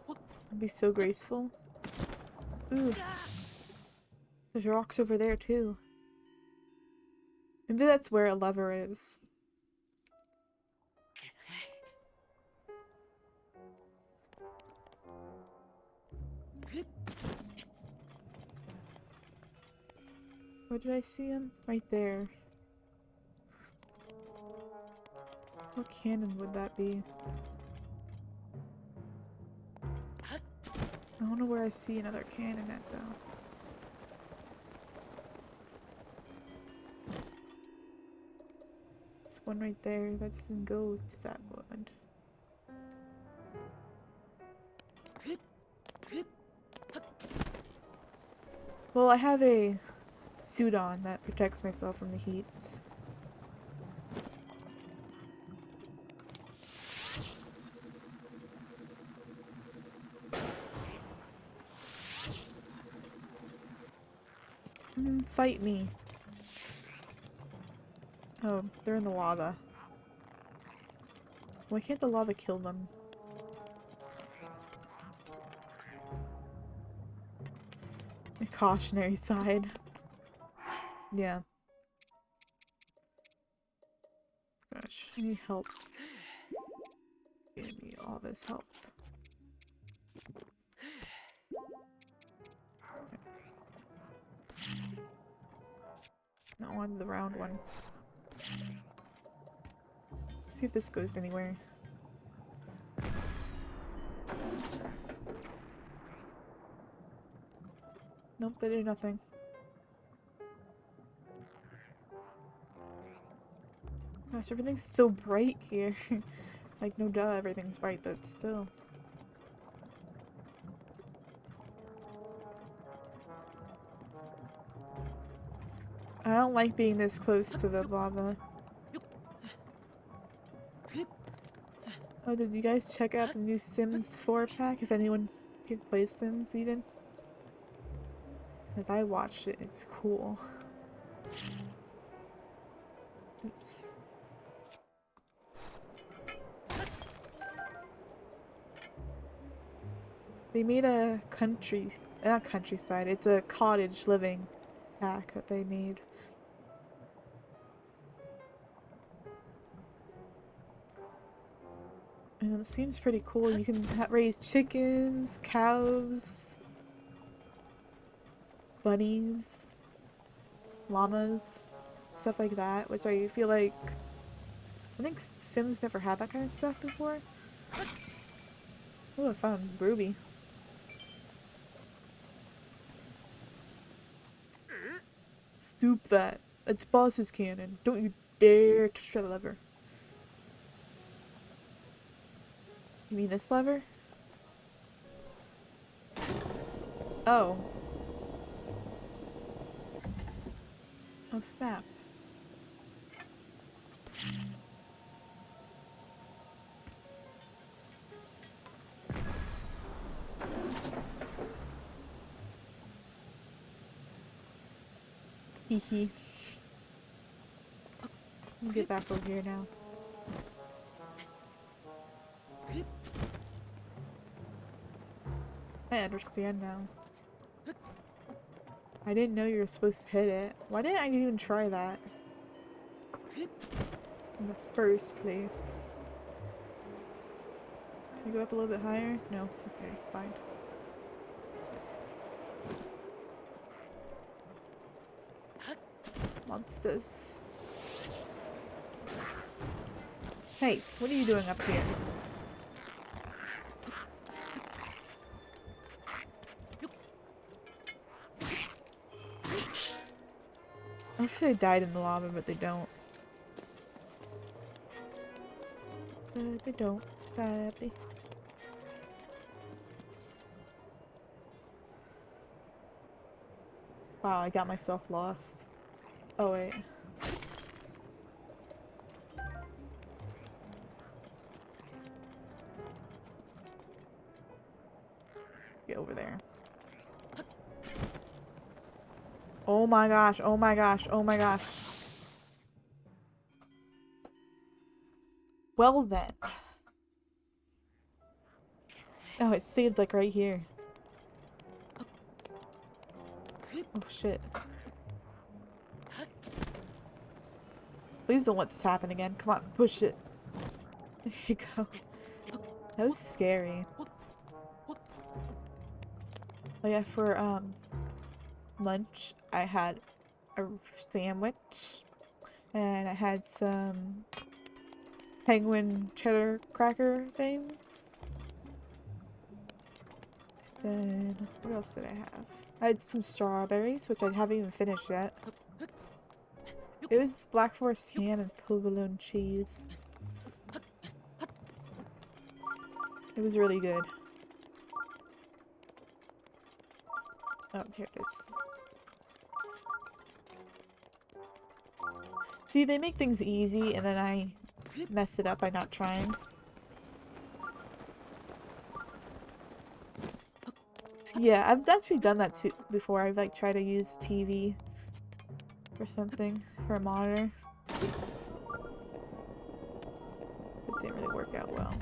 I'll be so graceful. Ooh. There's rocks over there too. Maybe that's where a lever is. Where did I see him? Right there. What cannon would that be? I don't know where I see another cannon at though. There's one right there. That doesn't go to that one. Well, I have a suit on that protects myself from the heat. Fight me. Oh, they're in the lava. Why can't the lava kill them? A cautionary side. Yeah. Gosh, I need help. Give me all this health. Not one, the round one. See if this goes anywhere. Nope, they do nothing. Gosh, everything's so bright here. Like, no duh, everything's bright, but still. I don't like being this close to the lava. Oh, did you guys check out the new Sims 4 pack? If anyone can play Sims even? Because I watched it, it's cool. Oops. They made a not countryside, it's a cottage living pack that they made. And it seems pretty cool. You can raise chickens, cows, bunnies, llamas, stuff like that, which I feel like I think Sims never had that kind of stuff before. Oh, I found Ruby. Stoop that. It's boss's cannon. Don't you dare touch the lever. You mean this lever? Oh. Oh snap. Hee hee. Let me get back over here now. I understand now. I didn't know you were supposed to hit it. Why didn't I even try that in the first place? Can I go up a little bit higher? No? Okay, fine. Monsters. Hey, what are you doing up here? I wish they died in the lava, but they don't. But they don't, sadly. Wow, I got myself lost. Oh wait. Get over there. Oh my gosh, oh my gosh, oh my gosh. Well then. Oh, it saved like right here. Oh shit. Please don't let this happen again. Come on, push it. There you go. That was scary. Oh yeah, for lunch I had a sandwich and I had some penguin cheddar cracker things. Then what else did I have? I had some strawberries, which I haven't even finished yet. It was Black Forest ham and provolone cheese. It was really good. Oh, here it is. See, they make things easy and then I mess it up by not trying. Yeah, I've actually done that too before. I've like tried to use the TV or something for a monitor. It didn't really work out well.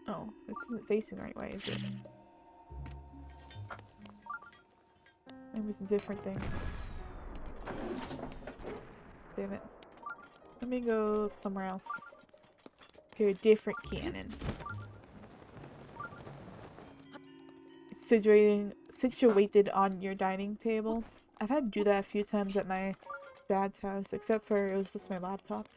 Oh, this isn't facing the right way, is it? It was a different thing. Damn it. Let me go somewhere else. Here, a different cannon. It's situated on your dining table. I've had to do that a few times at my dad's house, except for it was just my laptop.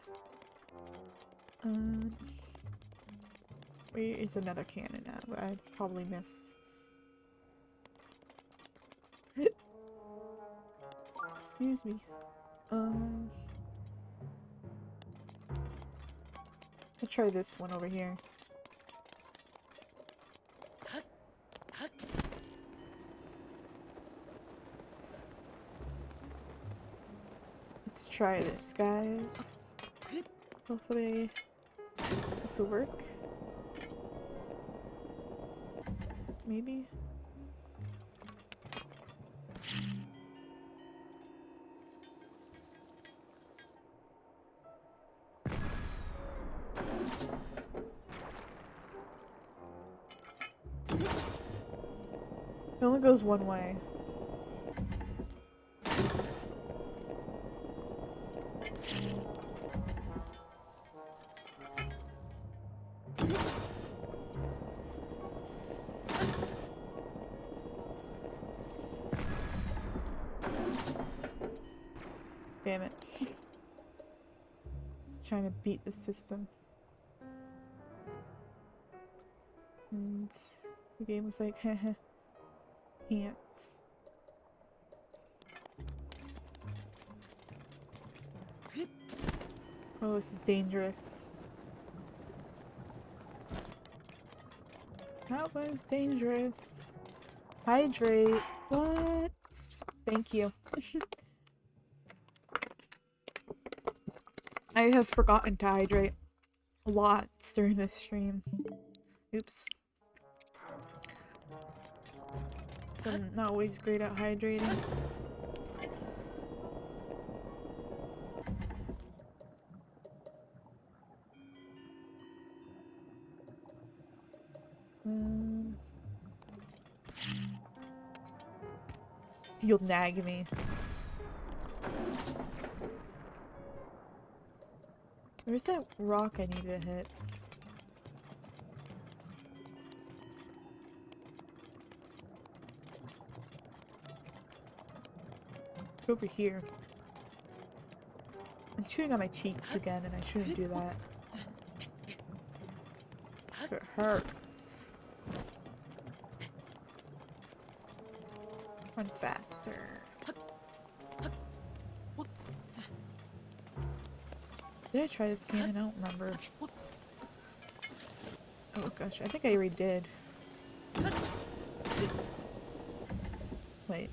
Where is another cannon now? I'd probably miss. Excuse me. I'll try this one over here. Let's try this, guys. Hopefully this will work. Maybe? It only goes one way. Damn it. Just trying to beat the system. And the game was like, heh heh. Can't. Oh, this is dangerous. That was dangerous. Hydrate. What? Thank you. I have forgotten to hydrate lots during this stream. Oops. So I'm not always great at hydrating. You'll nag me. Where's that rock I need to hit? Over here. I'm chewing on my cheek again and I shouldn't do that. It hurts. Run faster. Did I try this game? I don't remember. Oh gosh, I think I already did. Wait.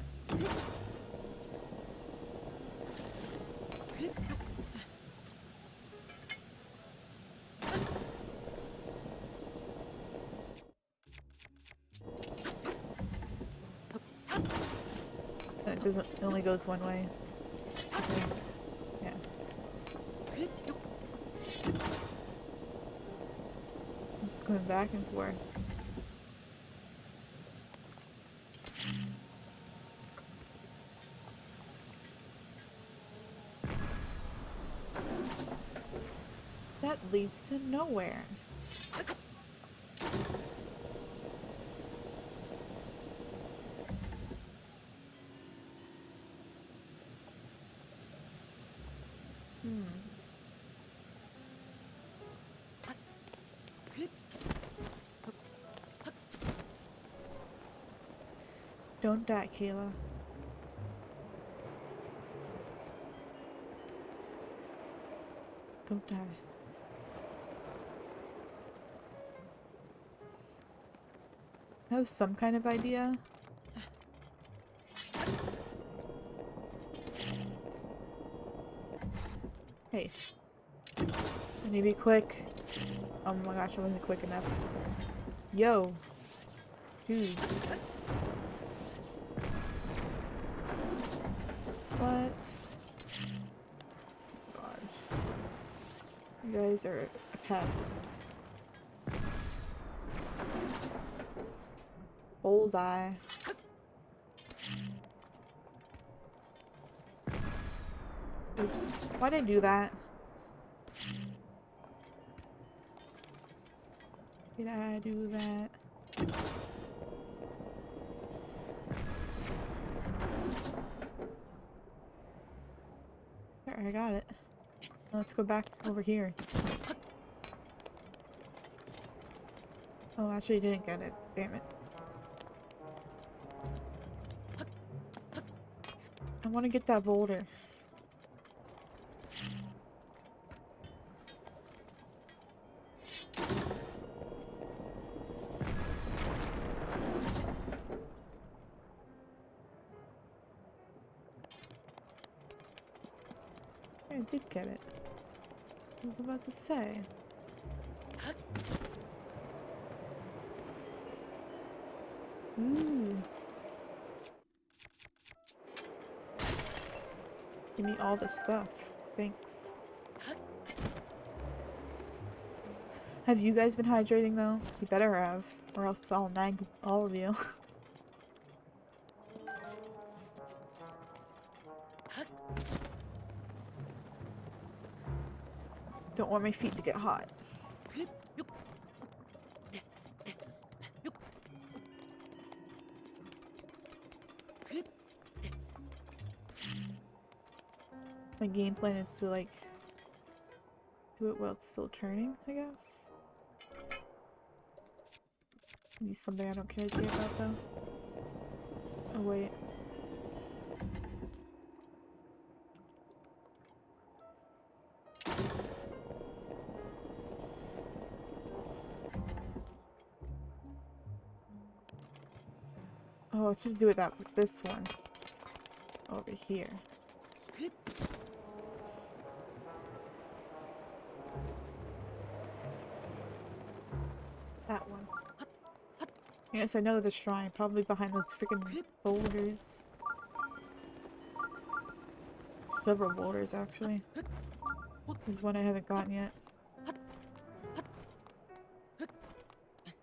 It doesn't, it only goes one way. Okay. Yeah. It's going back and forth. That leads to nowhere. Don't die, Kayla. Don't die. I have some kind of idea. Hey. I need to be quick. Oh my gosh, I wasn't quick enough. Yo. Dudes. What? God. You guys are a pest. Bullseye. Oops. Why did I do that? Did I do that? There, I got it. Let's go back over here. Oh, actually, I didn't get it. Damn it. I want to get that boulder. I did get it. I was about to say. Ooh. Give me all the stuff. Thanks. Have you guys been hydrating though? You better have, or else I'll nag all of you. Don't want my feet to get hot. My game plan is to like do it while it's still turning, I guess. Maybe something I don't care about though. Oh wait. Oh, let's just do it that with this one. Over here. That one. Yes, I know the shrine. Probably behind those freaking boulders. Several boulders, actually. There's one I haven't gotten yet.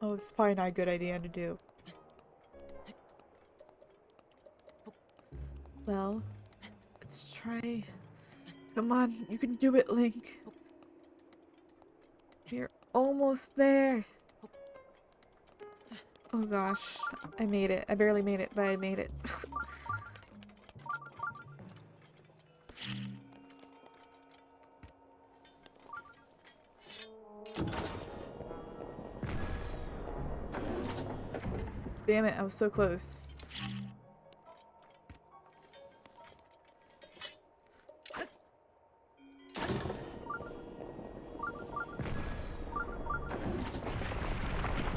Oh, this is probably not a good idea to do. Well, let's try. Come on, you can do it, Link. You're almost there. Oh gosh, I made it. I barely made it, but I made it. Damn it, I was so close.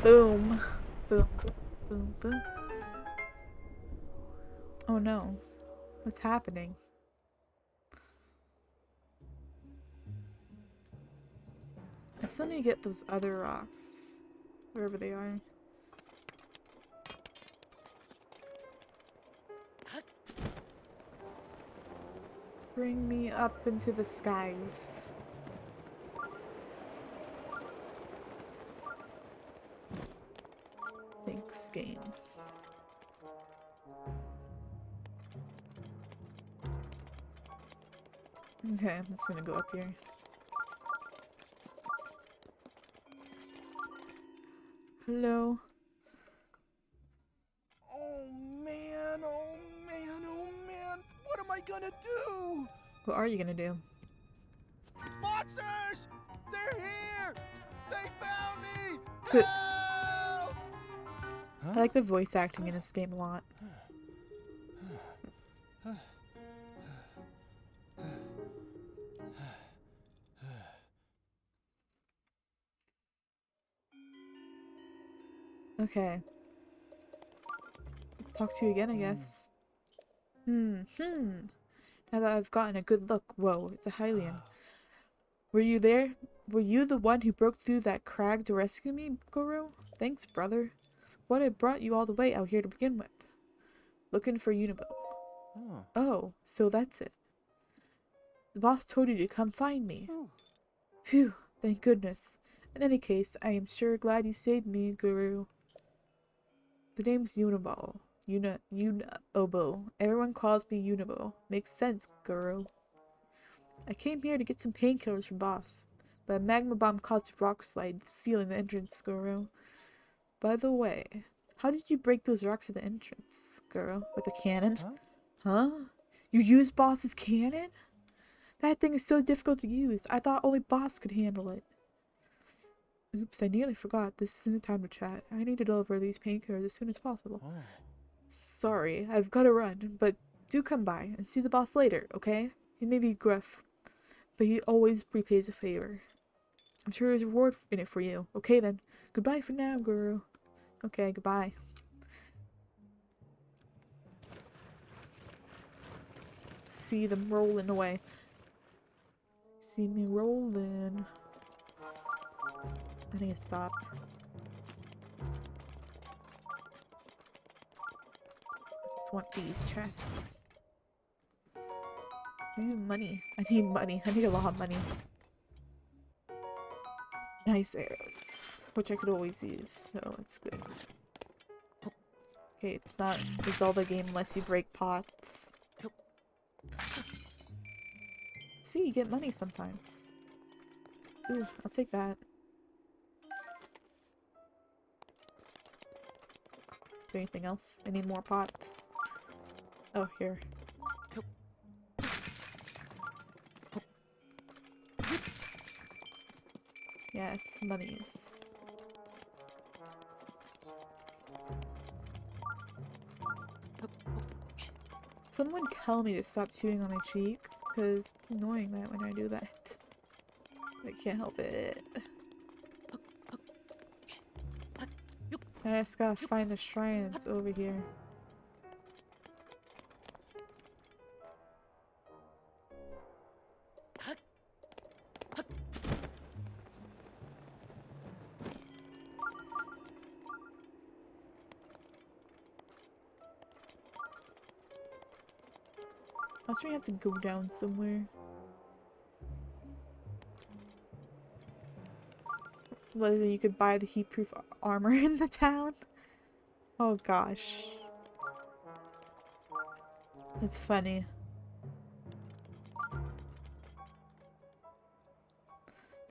Boom. Boom, boom, boom, boom. Oh no. What's happening? I still need to get those other rocks. Wherever they are. Bring me up into the skies. Thanks, game. Okay, I'm just gonna go up here. Hello? Oh man, oh man, oh man. What am I gonna do? What are you gonna do? Monsters! They're here! They found me! So- Help! I like the voice acting in this game a lot. Okay. Talk to you again, I guess. Now that I've gotten a good look. Whoa, it's a Hylian. Were you there? Were you the one who broke through that crag to rescue me, Guru? Thanks, brother. What had brought you all the way out here to begin with? Looking for Unibo. Oh, so that's it. The boss told you to come find me. Phew, thank goodness. In any case, I am sure glad you saved me, Guru. The name's Unibo. Unobo. Everyone calls me Unibo. Makes sense, Guru. I came here to get some painkillers from boss, but a magma bomb caused a rock slide, sealing the entrance, Guru. By the way, how did you break those rocks at the entrance, Guru? With a cannon? Huh? You used boss's cannon? That thing is so difficult to use. I thought only boss could handle it. Oops, I nearly forgot. This isn't the time to chat. I need to deliver these painkillers as soon as possible. Sorry, I've got to run, but do come by and see the boss later, okay? He may be gruff, but he always repays a favor. I'm sure there's a reward in it for you. Okay then. Goodbye for now, Guru. Okay, goodbye. See them rolling away. See me rolling. I need to stop. Just want these chests. I need money. I need money. I need a lot of money. Nice arrows. Which I could always use, so it's good. Okay, it's not a Zelda game unless you break pots. See, you get money sometimes. Ooh, I'll take that. Is there anything else? I need more pots. Oh, here. Yes, monies. Someone tell me to stop chewing on my cheek, because it's annoying that when I do that. I can't help it. I just gotta find the shrine that's over here. Unless we have to go down somewhere. Whether you could buy the heat-proof armor in the town. Oh gosh. It's funny.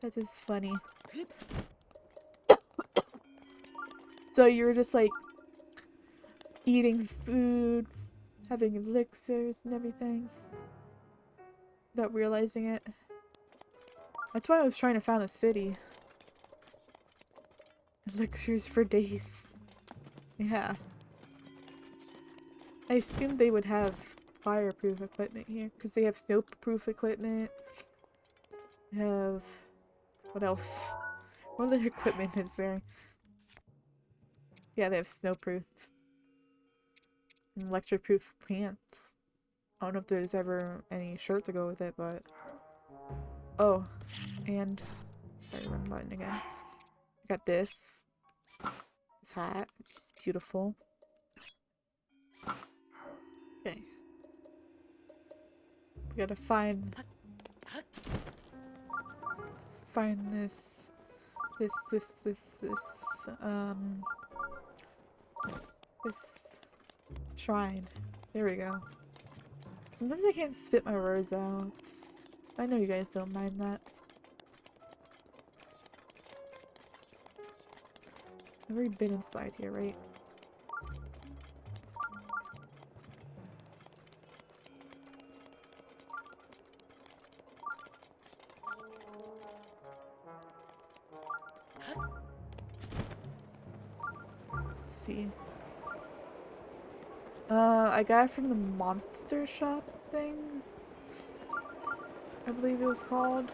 That is funny. So you're just like eating food, having elixirs and everything without realizing it. That's why I was trying to find the city. Elixirs for days. Yeah. I assumed they would have fireproof equipment here because they have snowproof equipment. They have... what else? What other equipment is there? Yeah, they have snowproof. And electric-proof pants. I don't know if there's ever any shirt to go with it, but... oh. And... sorry, wrong button again. I got this. This hat, which is beautiful. Okay. We gotta find this this shrine. There we go. Sometimes I can't spit my words out. I know you guys don't mind that. I've already been inside here, right? Let's see. I got it from the monster shop thing. I believe it was called.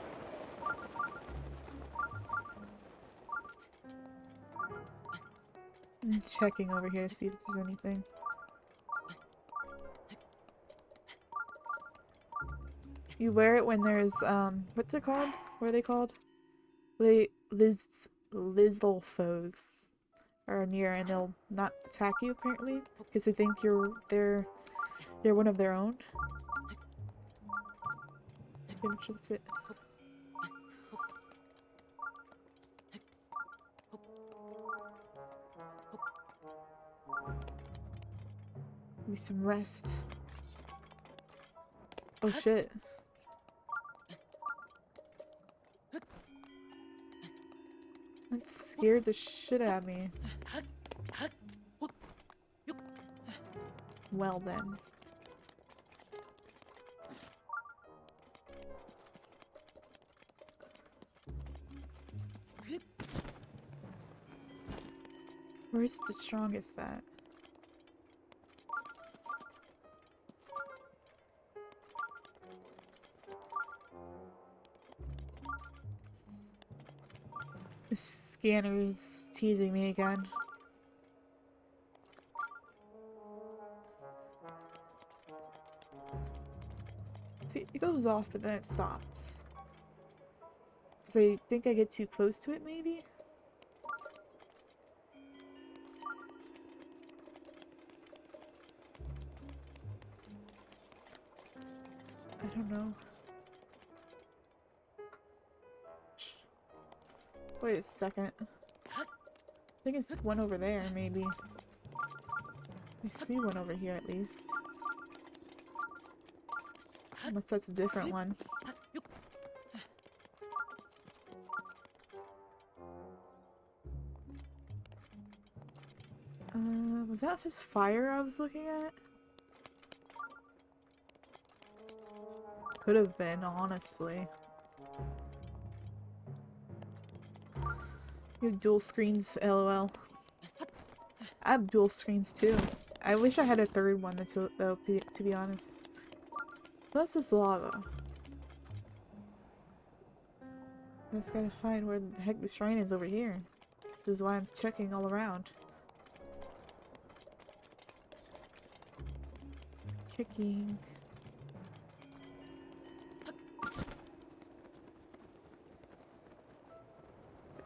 I'm checking over here to see if there's anything. You wear it when there's, what's it called? What are they called? Lizal foes are near and they'll not attack you apparently because they think they're one of their own. Pretty much that's it. Give me some rest. Oh shit. That scared the shit out of me. Well then. Where's the strongest at? This scanner is teasing me again. See, it goes off, but then it stops. So I think I get too close to it, maybe? I don't know. Wait a second. I think it's one over there, maybe. I see one over here at least. Unless that's a different one. Was that just fire I was looking at? Could have been, honestly. You have dual screens, lol. I have dual screens too. I wish I had a third one though, to be honest. So that's just lava. I just gotta find where the heck the shrine is over here. This is why I'm checking all around. Checking.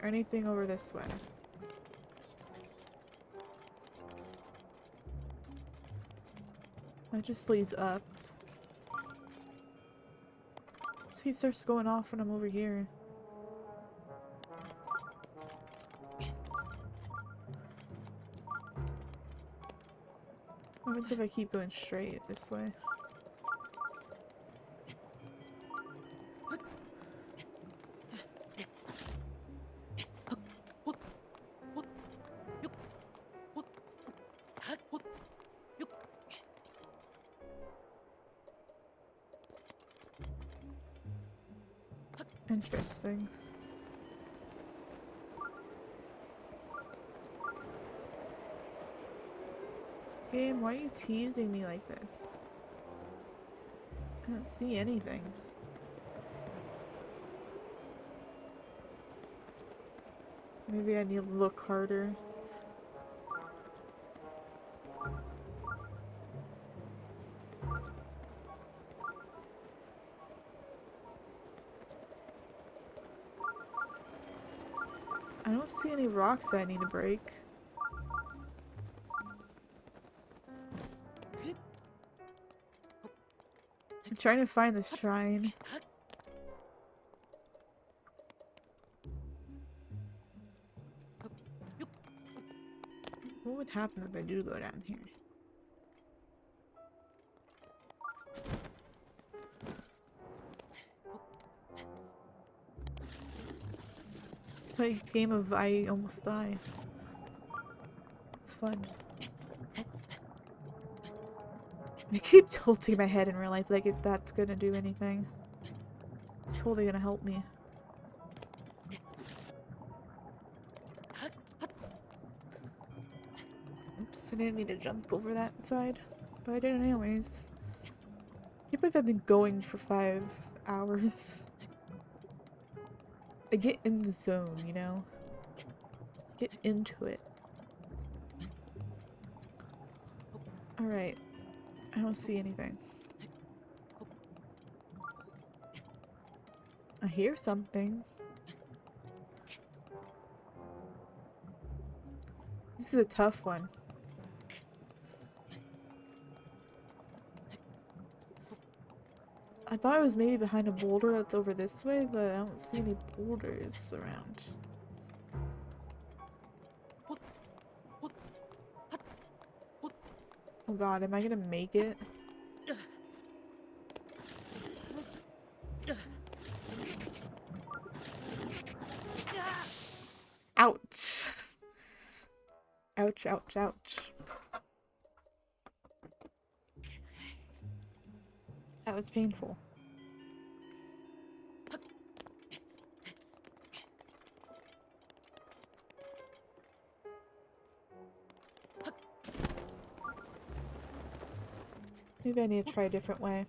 Or anything over this way. That just leads up. he starts going off when I'm over here. What happens if I keep going straight this way? Interesting. Game, why are you teasing me like this? I don't see anything. Maybe I need to look harder. I don't see any rocks that I need to break. I'm trying to find the shrine. What would happen if I do go down here? Play a game of I almost die. It's fun. I keep tilting my head in real life like if that's gonna do anything. It's totally gonna help me. Oops, I didn't mean to jump over that side, but I did it anyways. I can't believe I've been going for 5 hours. I get in the zone, you know? Get into it. Alright. I don't see anything. I hear something. This is a tough one. I thought it was maybe behind a boulder that's over this way, but I don't see any boulders around. Oh god, am I gonna make it? Ouch! Ouch, ouch, ouch. That was painful. Maybe I need to try a different way.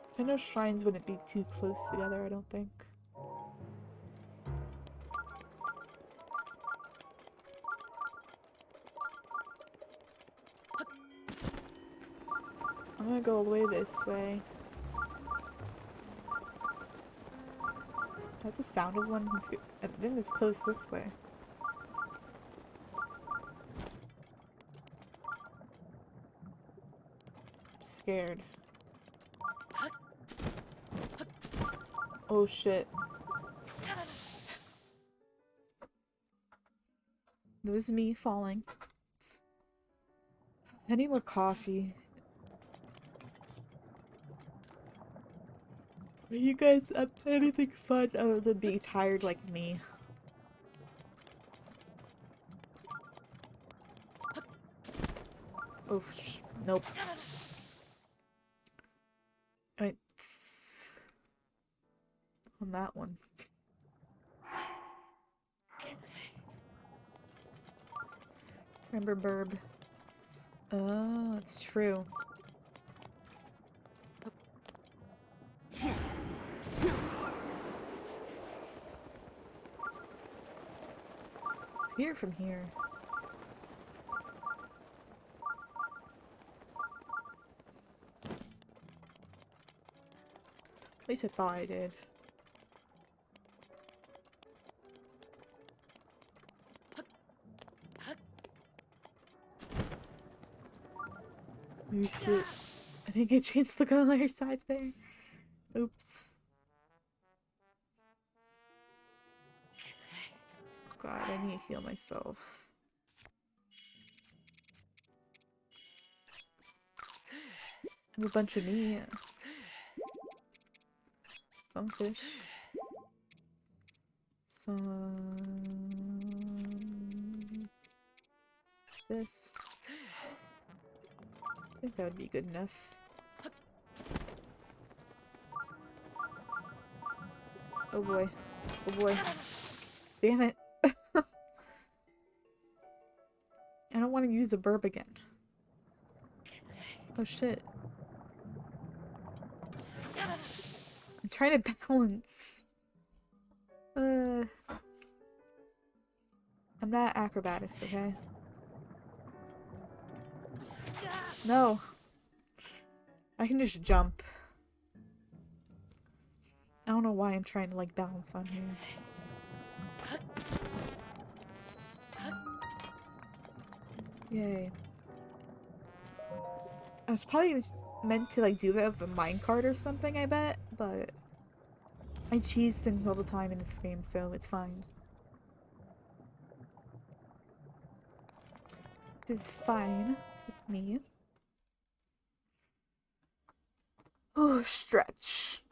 'Cause I know shrines wouldn't be too close together, I don't think. I'm gonna go all the way this way. That's the sound of one. I think it's close this way. I'm scared. Oh shit. It was me falling. I need more coffee. Are you guys up to anything fun other than being tired like me? Oh, nope. Alright. On that one. Remember Burb. Oh, it's true. Here from here. At least I thought I did. Oh shit. I didn't get a chance to look on the other side there. Oops. God, I need to heal myself. I have a bunch of meat. Some fish. Some... this. I think that would be good enough. Oh boy. Oh boy. Damn it. I don't want to use the burp again. Oh shit. I'm trying to balance. I'm not an acrobatist, okay? No. I can just jump. I don't know why I'm trying to like balance on here. Yay. I was probably just meant to like do that with a minecart or something, I bet, but I cheese things all the time in this game, so it's fine. It is fine with me. Oh, stretch.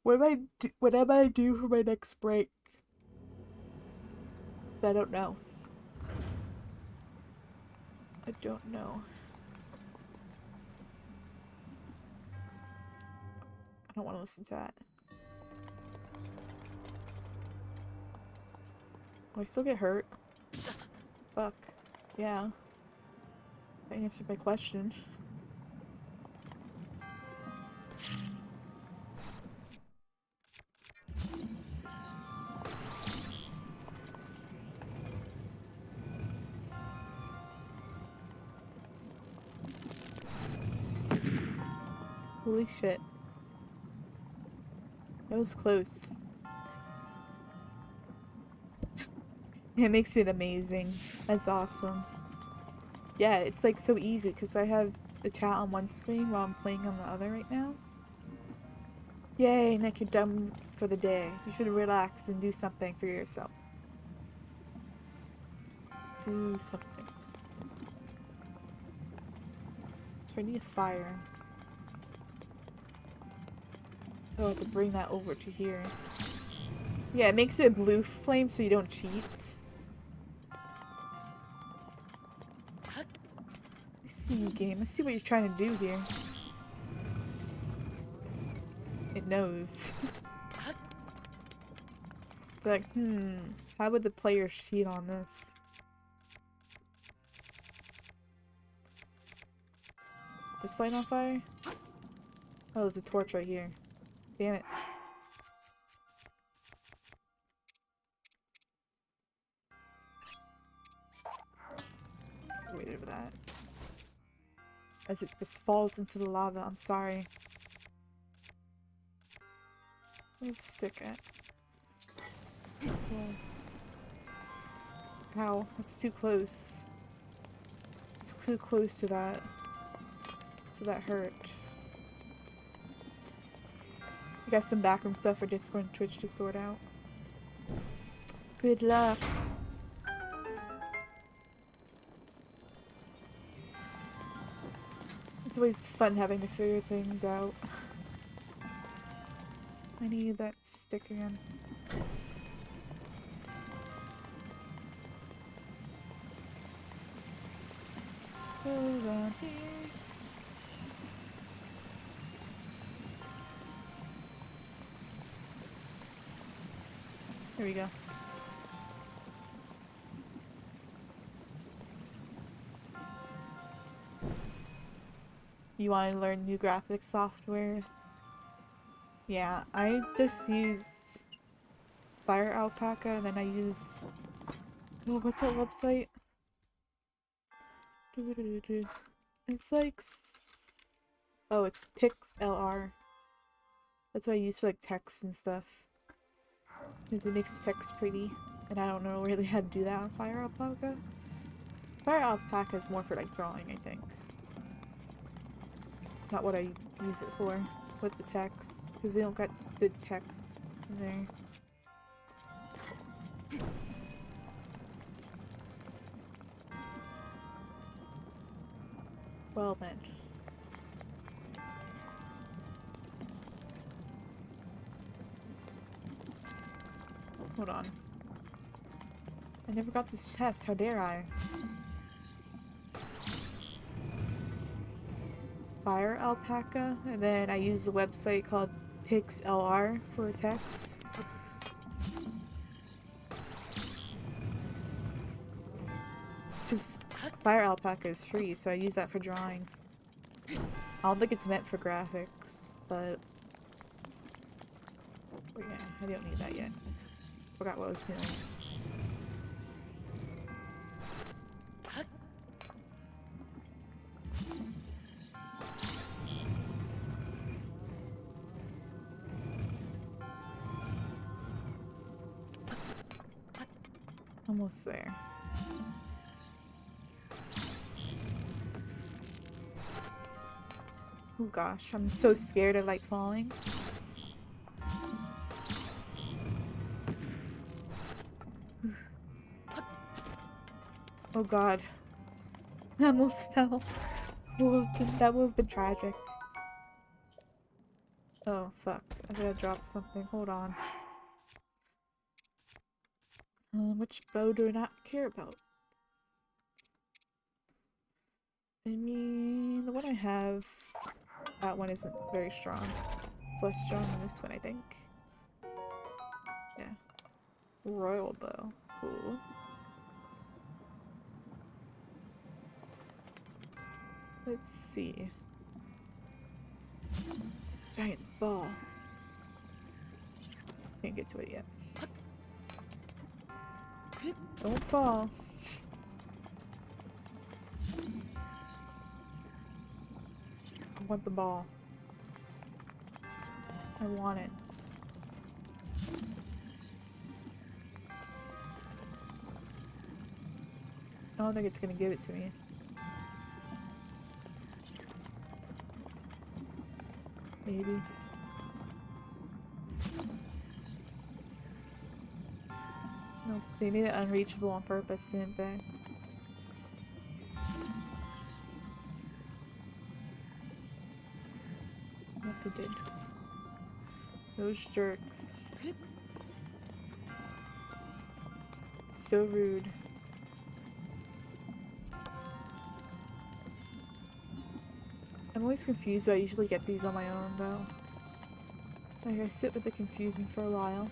What am I do for my next break? I don't know. I don't know. I don't want to listen to that. Oh, I still get hurt. Fuck. Yeah. That answered my question. Holy shit. That was close. It makes it amazing. That's awesome. Yeah, it's like so easy because I have the chat on one screen while I'm playing on the other right now. Yay, Nick, you're done for the day. You should relax and do something for yourself. Do something. So I need a fire. Oh, I have to bring that over to here. Yeah, it makes it a blue flame so you don't cheat. I see you, game. I see what you're trying to do here. It knows. It's like, how would the player cheat on this? This light on fire? Oh, there's a torch right here. Damn it. Wait over that. As it just falls into the lava, I'm sorry. Let's stick it. Oh. Ow, that's too close. It's too close to that. So that hurt. You got some backroom stuff for Discord and Twitch to sort out. Good luck. It's always fun having to figure things out. I need that stick again. Go around here. There we go. You want to learn new graphics software? Yeah, I just use Fire Alpaca and then I use... Oh, what's that website? It's like... Oh, it's PixLR. That's what I use for like text and stuff. Because it makes text pretty. And I don't know really how to do that on Fire Alpaca. Fire alpaca is more for like drawing, I think. Not what I use it for with the text, because they don't got good text in there. Well then. Hold on. I never got this chest, how dare I? Fire alpaca, and then I use the website called PixLR for text. Because Fire alpaca is free, so I use that for drawing. I don't think it's meant for graphics, but yeah, I don't need that yet. Forgot what I was doing. Almost there. Oh gosh, I'm so scared of like falling. Oh god. I almost fell. That would have been tragic. Oh fuck. I gotta drop something. Hold on. Which bow do I not care about? I mean, the one I have, that one isn't very strong. It's less strong than this one, I think. Yeah. Royal bow. Cool. Let's see. It's a giant ball. Can't get to it yet. Don't fall. I want the ball. I want it. I don't think it's gonna give it to me. Maybe. No, they made it unreachable on purpose, didn't they? What they did. Those jerks. So rude. I'm always confused, I usually get these on my own though. Like I sit with the confusion for a while,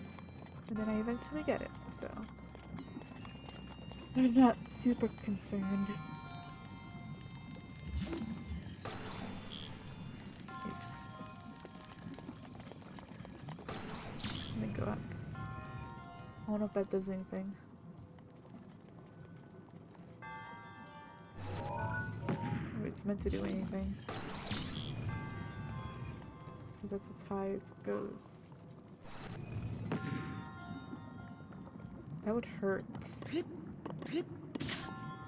and then I eventually get it, so I'm not super concerned. Oops. Let me go up. I don't know if that does anything. If it's meant to do anything. Because that's as high as it goes. That would hurt.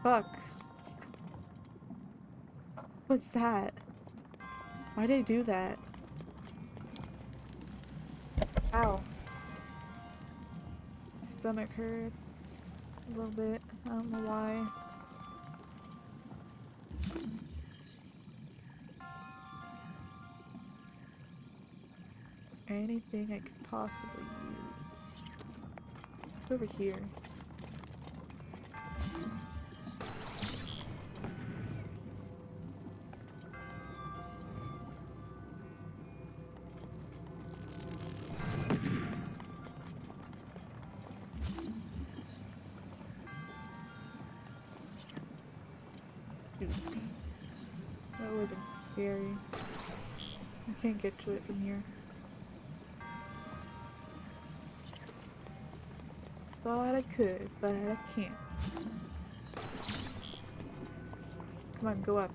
Fuck. What's that? Why did I do that? Ow. Stomach hurts a little bit. I don't know why. Anything I could possibly use. It's over here. Dude. That would have been scary. I can't get to it from here. Thought I could, but I can't. Come on, go up.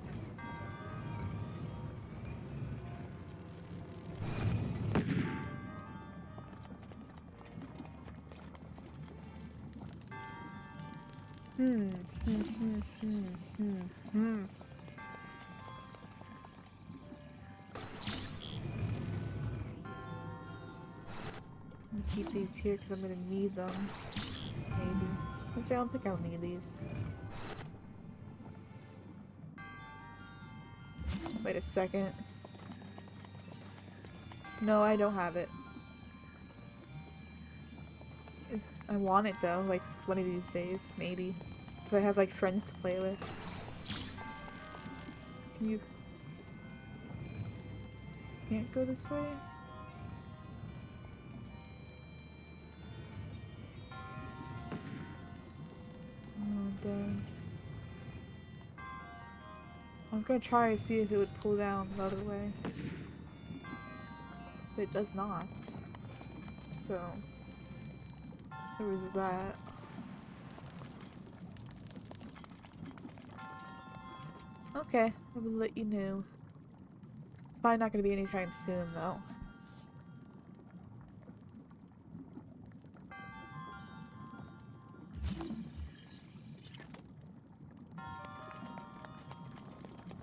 Hmm. Hmm. Hmm. Hmm. Hmm. Hmm. I'm gonna keep these here because I'm gonna need them. Maybe. Actually, I don't think I'll need these. Wait a second. No, I don't have it. I want it though, like one of these days, maybe. If I have like friends to play with. Can you... Can't go this way? Oh, dang. I was gonna try to see if it would pull down the other way. But it does not. So... there was that. Okay, I will let you know. It's probably not gonna be anytime soon though.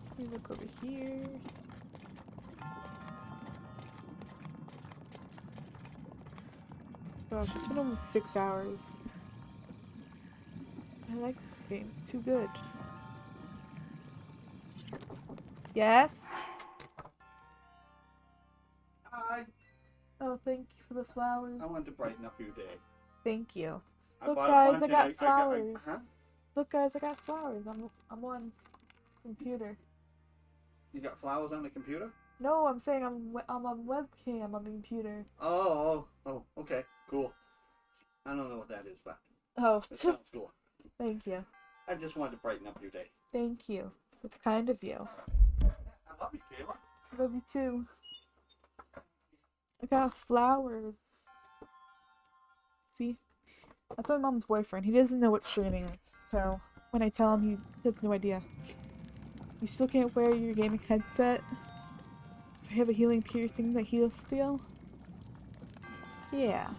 Let me look over here. Gosh, it's been almost 6 hours. I like this game, it's too good. Yes? Hi. Oh, thank you for the flowers. I wanted to brighten up your day. Thank you. I Look, bought a guys, bunch I and got flowers. huh? Look, guys, I got flowers. I'm on computer. You got flowers on the computer? No, I'm saying I'm on webcam on the computer. Oh, okay, cool. I don't know what that is, but Oh, it sounds cool. thank you. I just wanted to brighten up your day. Thank you. That's kind of you. I love you, Kayla. I love you too. I got flowers. See? That's my mom's boyfriend. He doesn't know what streaming is. So when I tell him, he has no idea. You still can't wear your gaming headset? So I have a healing piercing that heals steel? Yeah.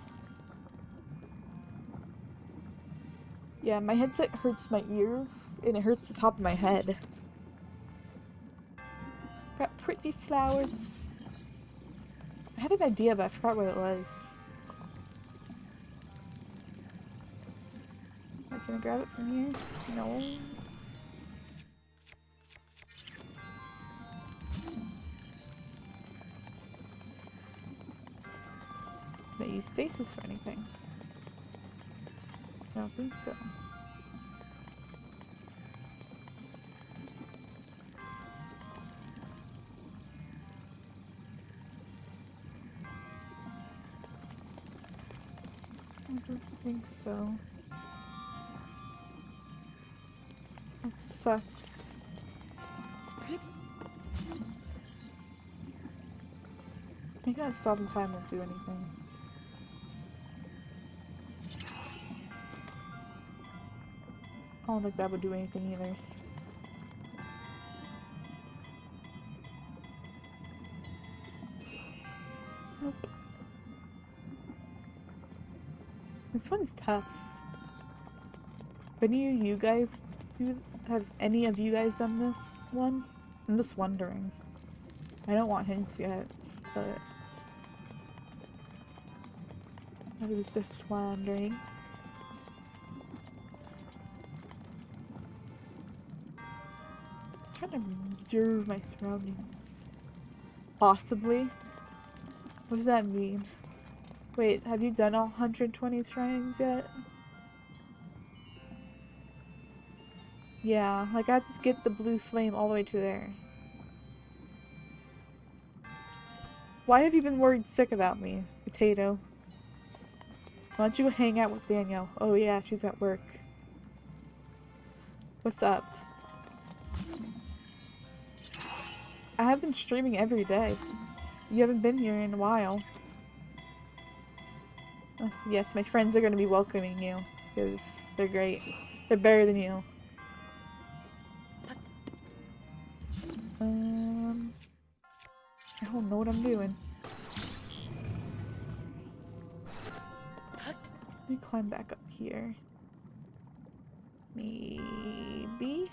Yeah, my headset hurts my ears, and it hurts the top of my head. Got pretty flowers. I had an idea, but I forgot what it was. Can I grab it from here? No. Can I use stasis for anything? I don't think so. I don't think so. That sucks. Maybe that stop in time won't do anything. I don't think that would do anything either. Nope. This one's tough. Have any of you guys done this one? I'm just wondering. I don't want hints yet, but I was just wondering. I'm trying to observe my surroundings. Possibly. What does that mean? Wait, have you done all 120 shrines yet? Yeah, like I have to get the blue flame all the way to there. Why have you been worried sick about me, Potato? Why don't you go hang out with Danielle? Oh yeah, she's at work. What's up? I have been streaming every day. You haven't been here in a while. Yes, my friends are going to be welcoming you because they're great. They're better than you. I don't know what I'm doing. Let me climb back up here. Maybe.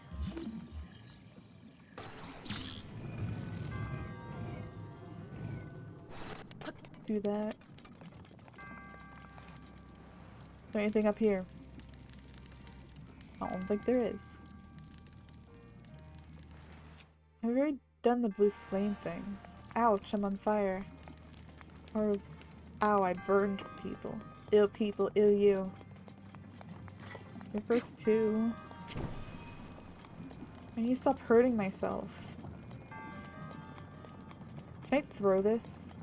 Let's do that. Is there anything up here? I don't think there is. I've already done the blue flame thing. Ouch, I'm on fire. Or, ow, I burned people. Ill people, ill you. The first two. I need to stop hurting myself. Can I throw this?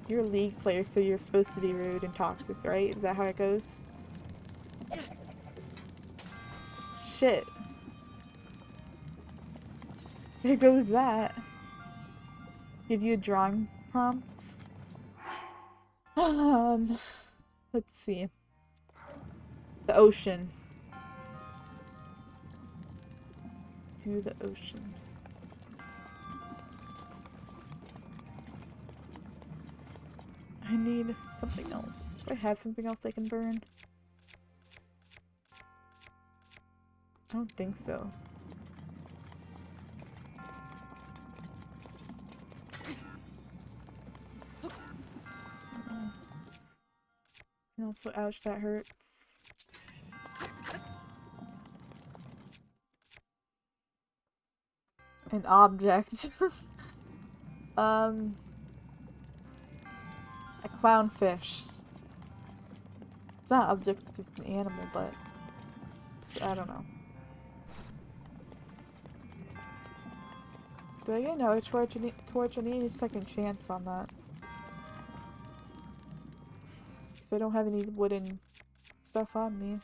You're a League player, so you're supposed to be rude and toxic, right? Is that how it goes? Shit. There goes that. Give you a drawing prompt. Let's see. The ocean. Do the ocean. I need something else. Do I have something else I can burn? I don't think so. And also, ouch, that hurts. An object. A clownfish. It's not an object, it's an animal, but I don't know. Do I get another torch? I need a second chance on that. Because I don't have any wooden stuff on me.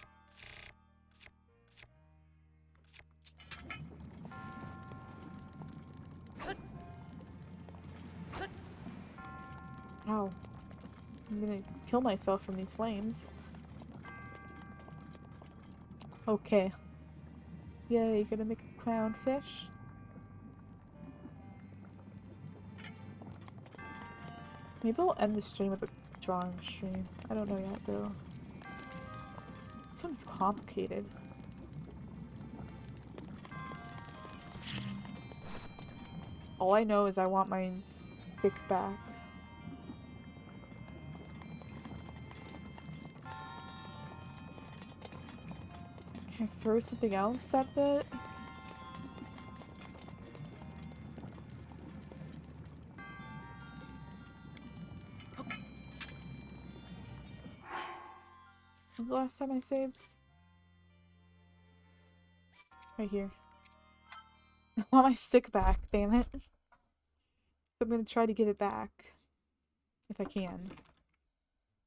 Ow. I'm gonna kill myself from these flames. Okay. Yay, you're gonna make a clownfish? Maybe I'll end the stream with a drawing stream. I don't know yet, though. This one's complicated. All I know is I want my stick back. Can I throw something else at it? When's the last time I saved? Right here. I want my stick back, damn it. So I'm gonna try to get it back. If I can.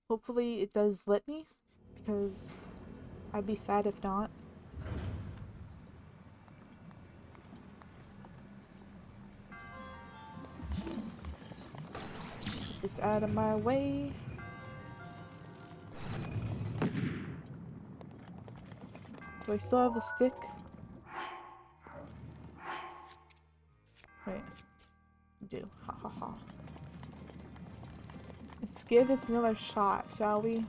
Hopefully it does let me, because I'd be sad if not. Get this out of my way. Do I still have a stick? Wait. I do. Ha ha ha. Let's give this another shot, shall we?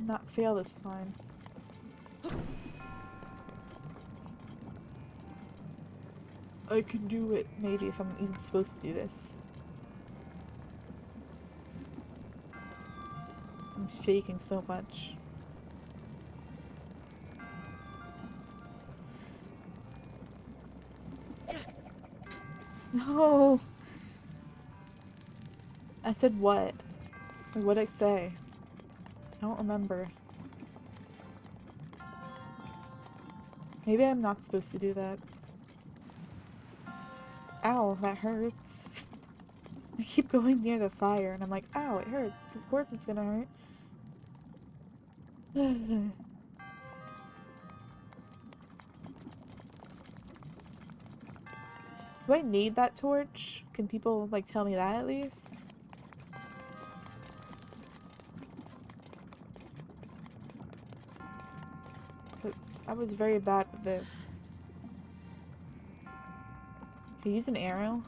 Not fail this time. I can do it, maybe, if I'm even supposed to do this. I'm shaking so much. No! I said what? Or what'd I say? I don't remember. Maybe I'm not supposed to do that. Ow, that hurts. I keep going near the fire and I'm like, ow, it hurts. Of course it's gonna hurt. Do I need that torch? Can people, like, tell me that at least? Because I was very bad with this. Can I use an arrow?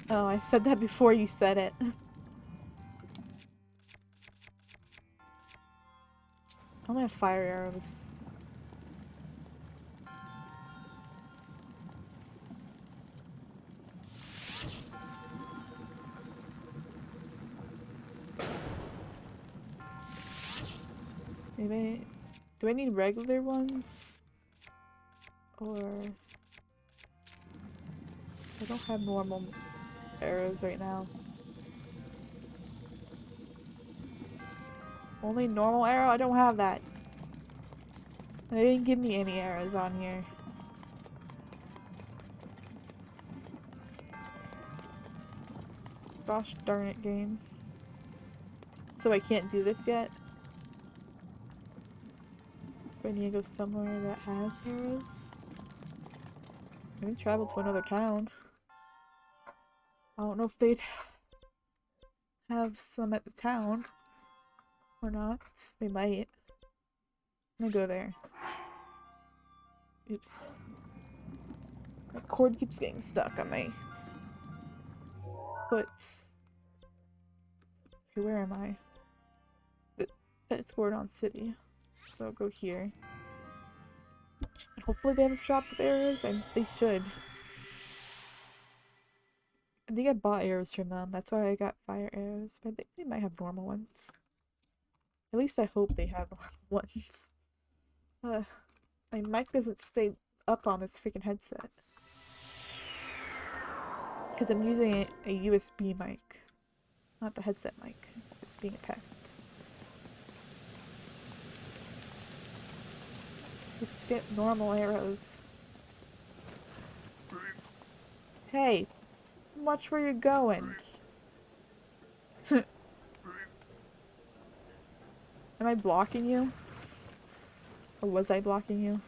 Oh, I said that before you said it. I only have fire arrows. Maybe. Do I need regular ones? Or. 'Cause I don't have normal arrows right now. Only normal arrow? I don't have that. They didn't give me any arrows on here. Gosh darn it, game. So I can't do this yet? Do I need to go somewhere that has arrows? I can travel to another town. I don't know if they'd have some at the town or not. They might. I'm gonna go there. Oops. My cord keeps getting stuck on my foot. Okay, where am I? It's Gordon City. So I'll go here. And hopefully they have a shop with arrows, and they should. I think I bought arrows from them. That's why I got fire arrows. But I think they might have normal ones. At least I hope they have normal ones. My mic doesn't stay up on this freaking headset. Because I'm using a USB mic. Not the headset mic. It's being a pest. Let's get normal arrows. Hey! Watch where you're going. Am I blocking you? Or was I blocking you?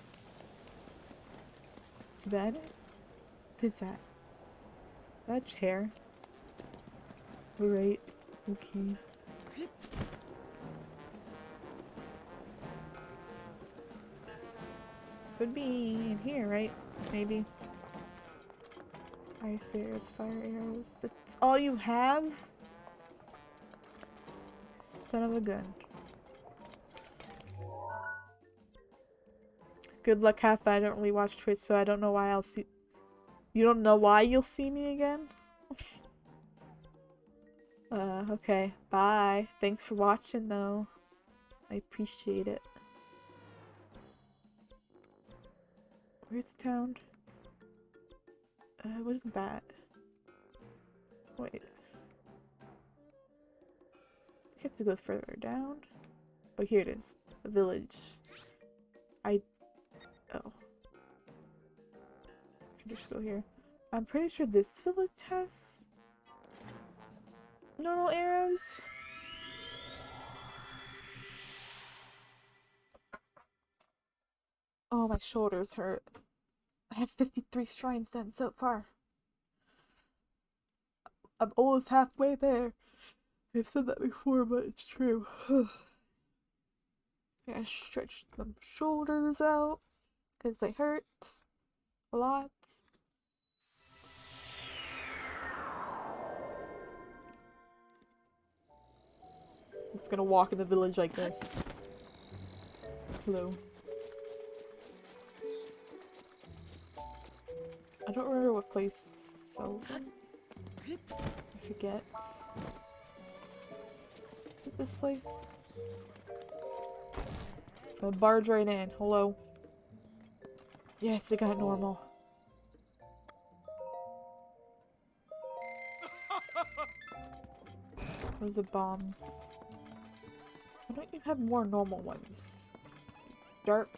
That? What is that? Is that a chair? Alright. Okay. Could be in here, right? Maybe. Ice arrows, fire arrows. That's all you have? Son of a gun. Good luck, Half. I don't really watch Twitch, so I don't know why I'll see. You don't know why you'll see me again? Okay. Bye. Thanks for watching, though. I appreciate it. Where's the town? Wasn't that? Wait. I have to go further down. Oh, here it is. The village. Oh. I can just go here. I'm pretty sure this village has normal arrows. Oh, my shoulders hurt. I have 53 shrines done so far. I'm almost halfway there. I've said that before, but it's true. I gotta stretch them shoulders out because they hurt a lot. It's gonna walk in the village like this. Hello. I don't remember what place sells them. I forget. Is it this place? So I barge right in. Hello. Yes, it got normal. Those are bombs. Why don't you have more normal ones? Dark.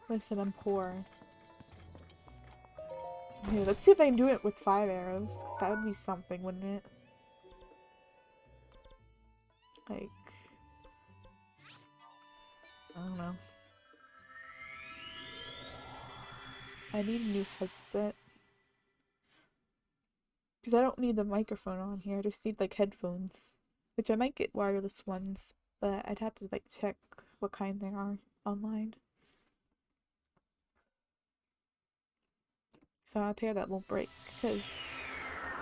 Listen, I'm poor. Okay, let's see if I can do it with 5 arrows. 'Cause that would be something, wouldn't it? Like... I don't know. I need a new headset. Because I don't need the microphone on here, I just need like headphones. Which I might get wireless ones, but I'd have to like check what kind there are online. saw a pair that won't break, because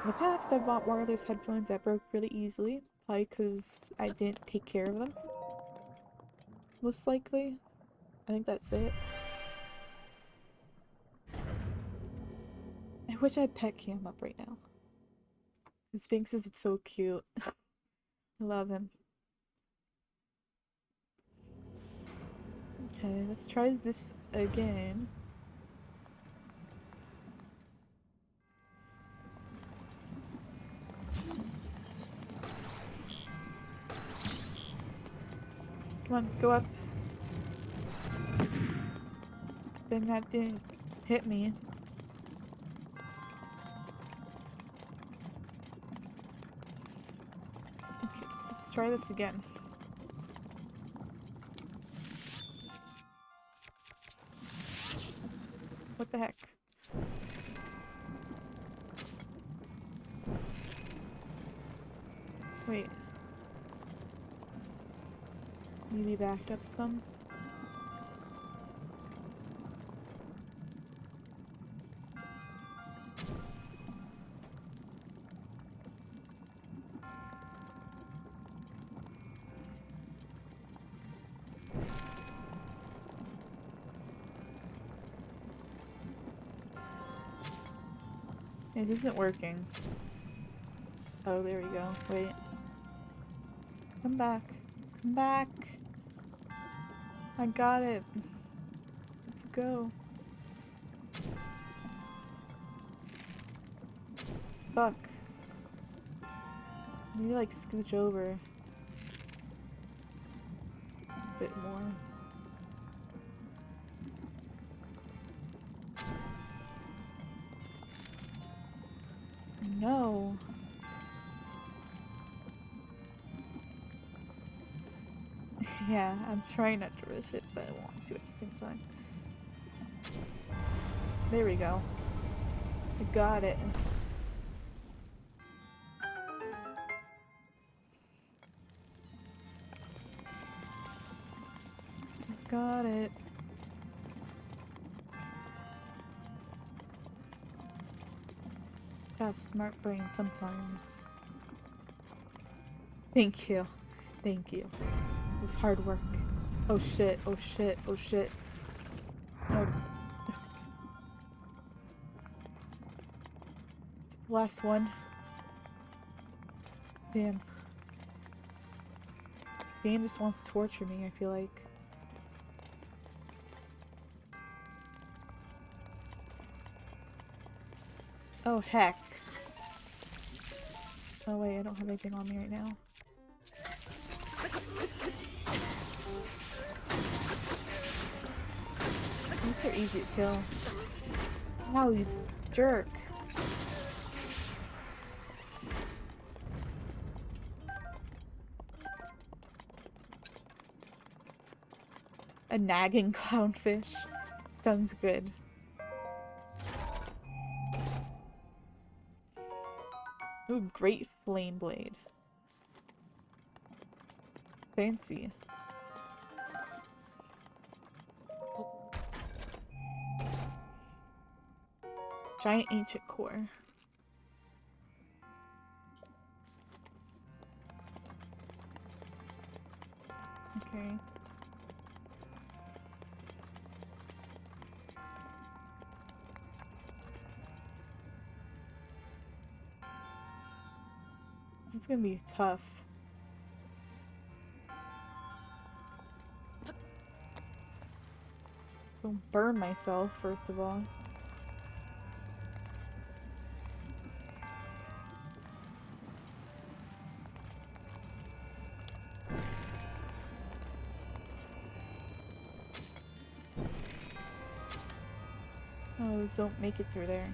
in the past I bought wireless headphones that broke really easily, probably because I didn't take care of them. Most likely. I think that's it. I wish I had pet cam up right now. Sphinx is so cute. I love him. Okay, let's try this again. Come on, go up. Then that didn't hit me. Okay, let's try this again. What the heck? Wait. Maybe backed up some? This isn't working. Oh, there we go. Wait. Come back. Come back. I got it. Let's go. Fuck. I need to like scooch over a bit more. No. Yeah, I'm trying not to rush it, but I want to at the same time. There we go. I got it. Got it. Got a smart brain sometimes. Thank you. Thank you. It was hard work. Oh shit, oh shit, oh shit. No. It's the last one. Damn. The game just wants to torture me, I feel like. Oh heck. Oh wait, I don't have anything on me right now. These are easy to kill. Wow, you jerk. A nagging clownfish. Sounds good. Ooh, great flame blade. Fancy. Giant ancient core. Okay. This is gonna be tough. Don't burn myself, first of all. Oh, don't make it through there.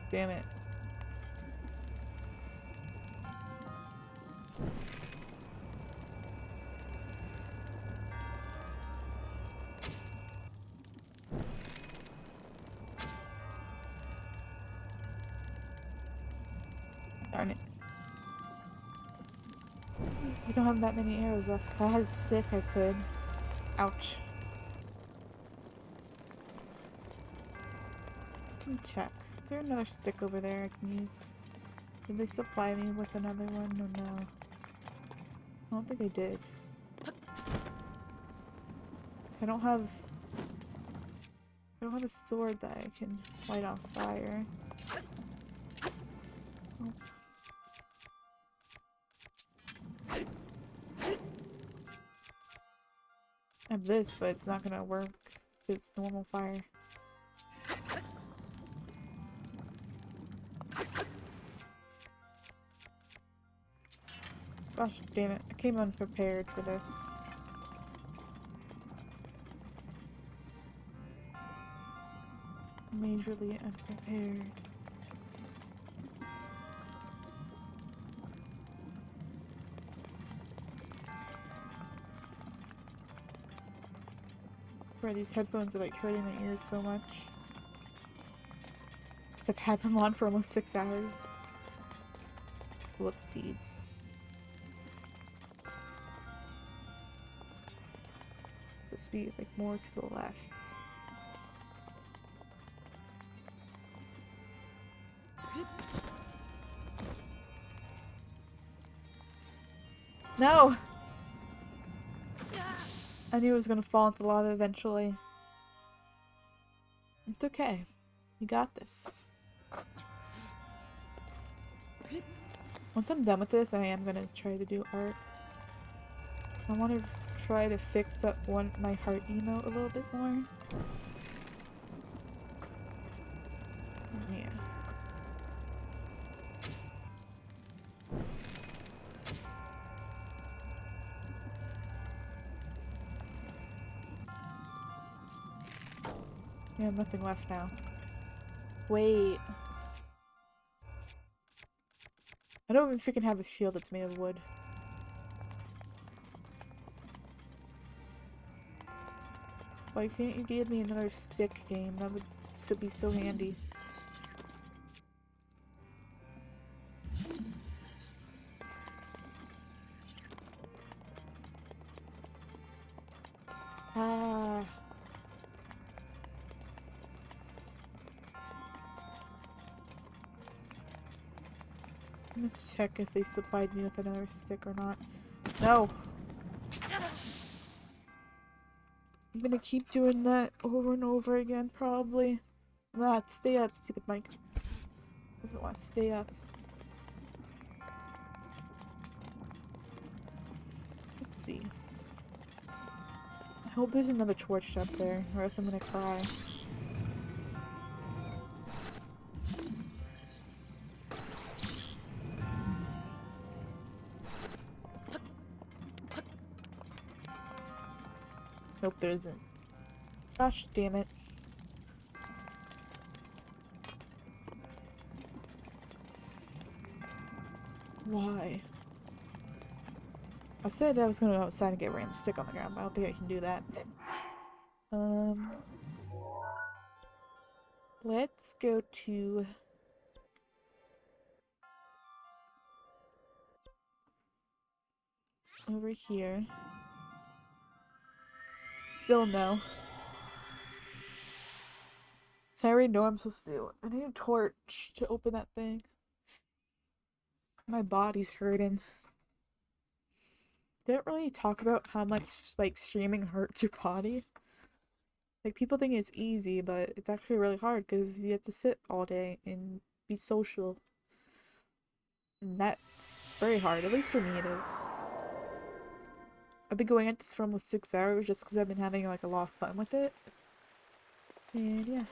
Damn it. Darn it. I don't have that many arrows left. If I had a stick, I could. Ouch. Let me check. Is there another stick over there I can use? Did they supply me with another one or no? I don't think they did. 'Cause I don't have a sword that I can light on fire. Oh. I have this, but it's not gonna work. It's normal fire. Gosh damn it, I came unprepared for this. Majorly unprepared. Bro, these headphones are like hurting my ears so much. Because I've had them on for almost 6 hours. Whoopsies. Just be like more to the left. No! I knew it was gonna fall into lava eventually. It's okay. You got this. Once I'm done with this, I am gonna try to do art. I want to try to fix up my heart emote a little bit more. Yeah. I have nothing left now. Wait. I don't even freaking have a shield that's made of wood. Why can't you give me another stick game? That would be so handy. Ah. I'm gonna check if they supplied me with another stick or not. No! I'm gonna keep doing that over and over again, probably. Ah, stay up, stupid Mike. Doesn't want to stay up. Let's see. I hope there's another torch up there, or else I'm gonna cry. Nope, there isn't. Gosh damn it. Why? I said I was gonna go outside and get a random stick on the ground, but I don't think I can do that. Let's go to... over here. Still no. So I already know what I'm supposed to do. I need a torch to open that thing. My body's hurting. They don't really talk about how much, like, streaming hurts your body. Like, people think it's easy, but it's actually really hard because you have to sit all day and be social. And that's very hard, at least for me it is. I've been going at this for almost 6 hours just because I've been having, like, a lot of fun with it. And yeah.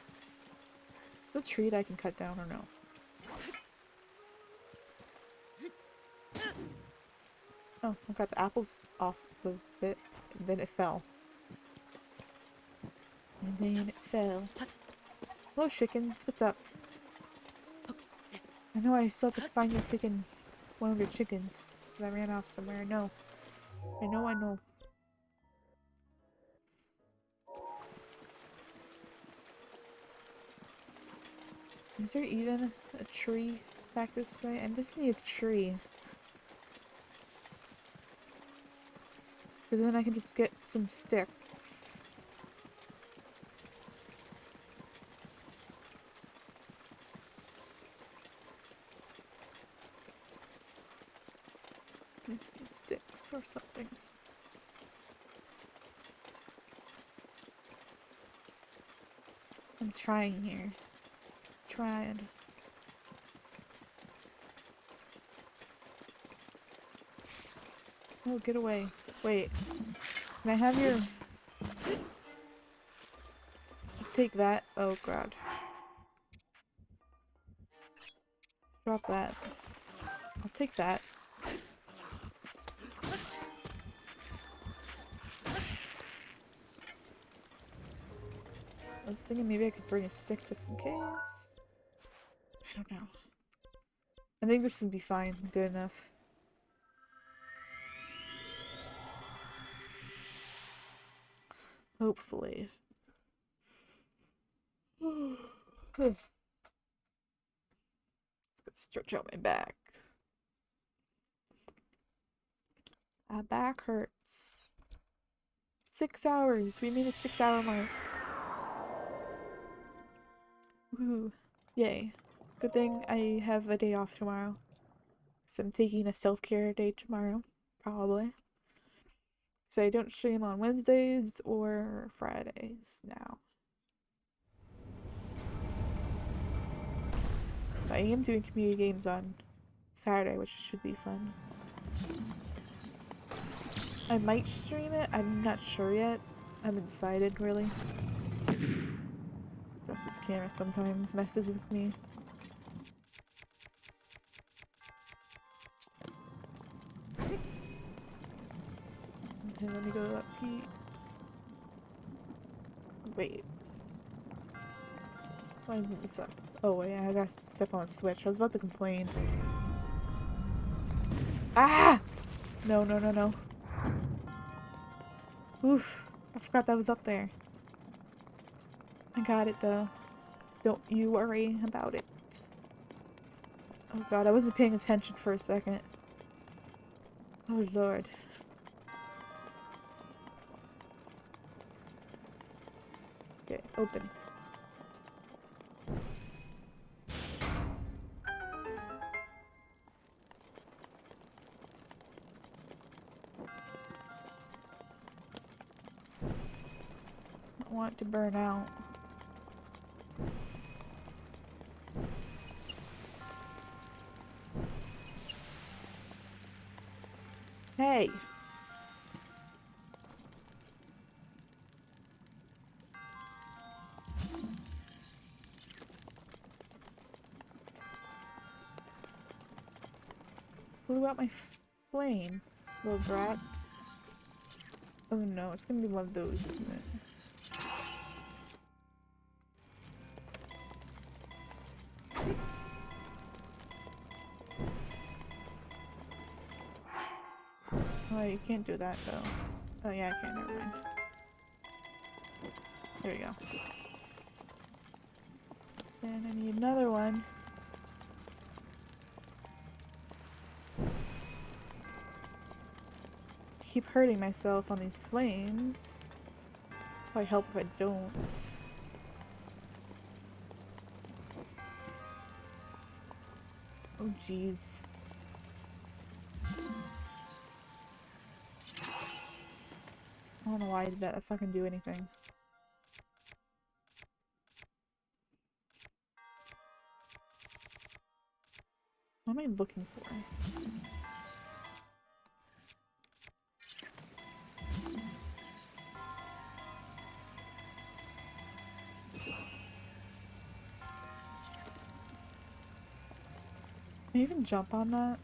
Is it a tree that I can cut down or no? Oh, I got the apples off of it, and then it fell. And then it fell. Hello, chickens. What's up? I know I still have to find your freaking one of your chickens. Because I ran off somewhere. No. I know. Is there even a tree back this way. I just need a tree. Because then I can just get some sticks. Just need sticks or something. I'm trying here. Trying. Oh, get away. Wait. Can I have your... Take that. Oh, God. Drop that. I'll take that. I was thinking maybe I could bring a stick just in case. I don't know. I think this would be fine. Good enough. Hopefully. Let's go stretch out my back. My back hurts. 6 hours. We made a 6-hour mark. Woohoo. Yay. Good thing I have a day off tomorrow. So I'm taking a self-care day tomorrow. Probably. So I don't stream on Wednesdays or Fridays now. But I am doing community games on Saturday, which should be fun. I might stream it. I'm not sure yet. I haven't decided really. Just this camera sometimes messes with me. Okay, let me go up here. Wait. Why isn't this up? Oh wait, I gotta step on the switch. I was about to complain. Ah! No, no, no, no. Oof. I forgot that was up there. I got it though. Don't you worry about it. Oh god, I wasn't paying attention for a second. Oh lord. Okay, open. I want it to burn out. Hey! Blew out my flame, little brats. Oh no, it's gonna be one of those, isn't it? Oh, you can't do that though. Oh yeah, I can, never mind. There we go. And I need another one. Keep hurting myself on these flames. Probably help if I don't. Oh jeez. I don't know why I did that. That's not gonna do anything. What am I looking for? Can I even jump on that?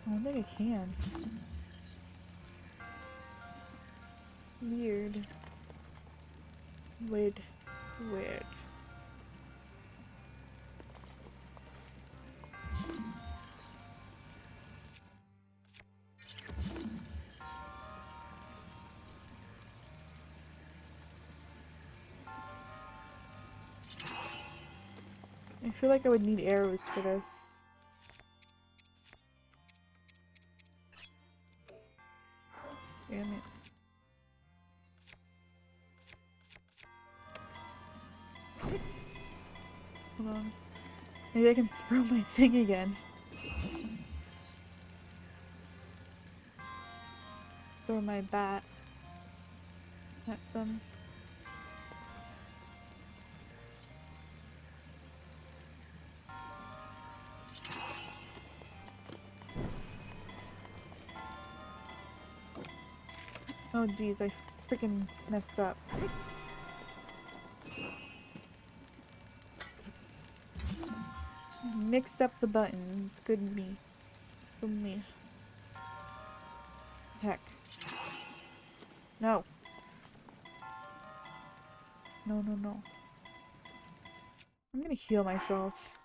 I don't think I can. Weird. Weird. Weird. I feel like I would need arrows for this. Damn it. Hold on. Maybe I can throw my thing again. Throw my bat at them. Oh geez, I freaking messed up. Mixed up the buttons. Good me. Good me. Heck. No. No, no, no. I'm gonna heal myself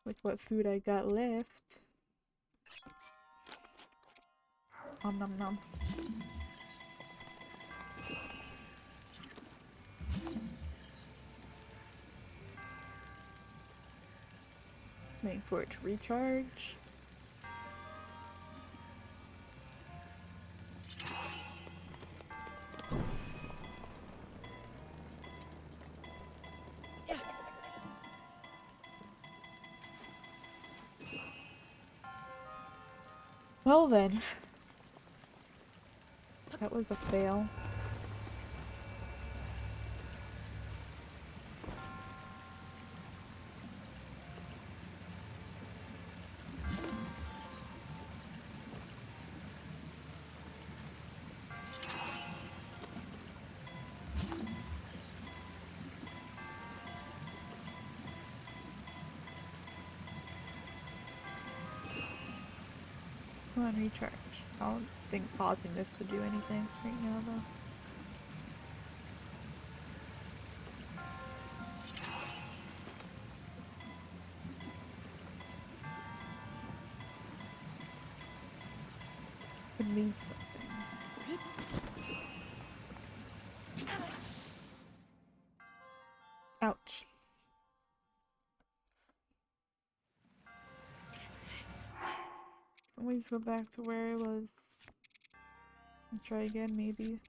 with what food I got left. Nom nom nom. Waiting for it to recharge. Well then. That was a fail. Come on, recharge. I don't think pausing this would do anything right now, though. It needs something. Ouch. Always go back to where I was. And try again, maybe.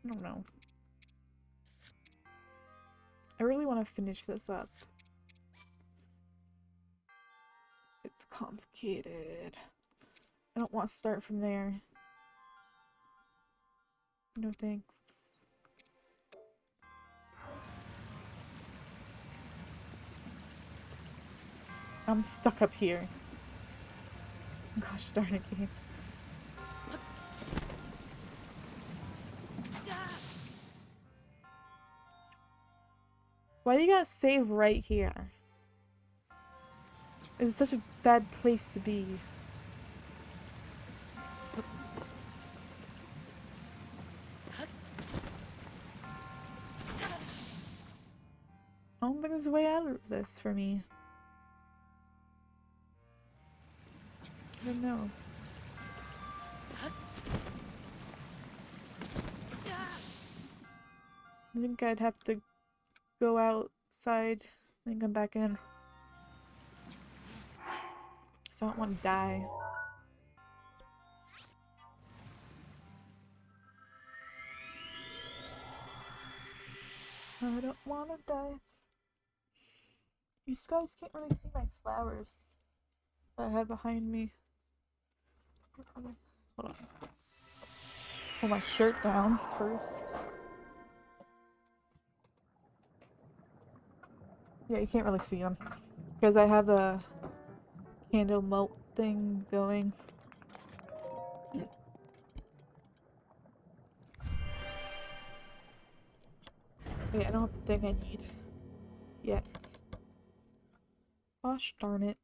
I don't know. I really want to finish this up. It's complicated. I don't want to start from there. No thanks. I'm stuck up here. Gosh darn it, game. Why do you gotta save right here? It's such a bad place to be. I don't think there's a way out of this for me. I don't know. I think I'd have to go outside and come back in. So I don't want to die. I don't want to die. You guys can't really see my flowers that I have behind me. Hold on. Pull my shirt down first. Yeah, you can't really see them because I have a candle melt thing going. Yeah, I don't have the thing I need yet. Gosh darn it.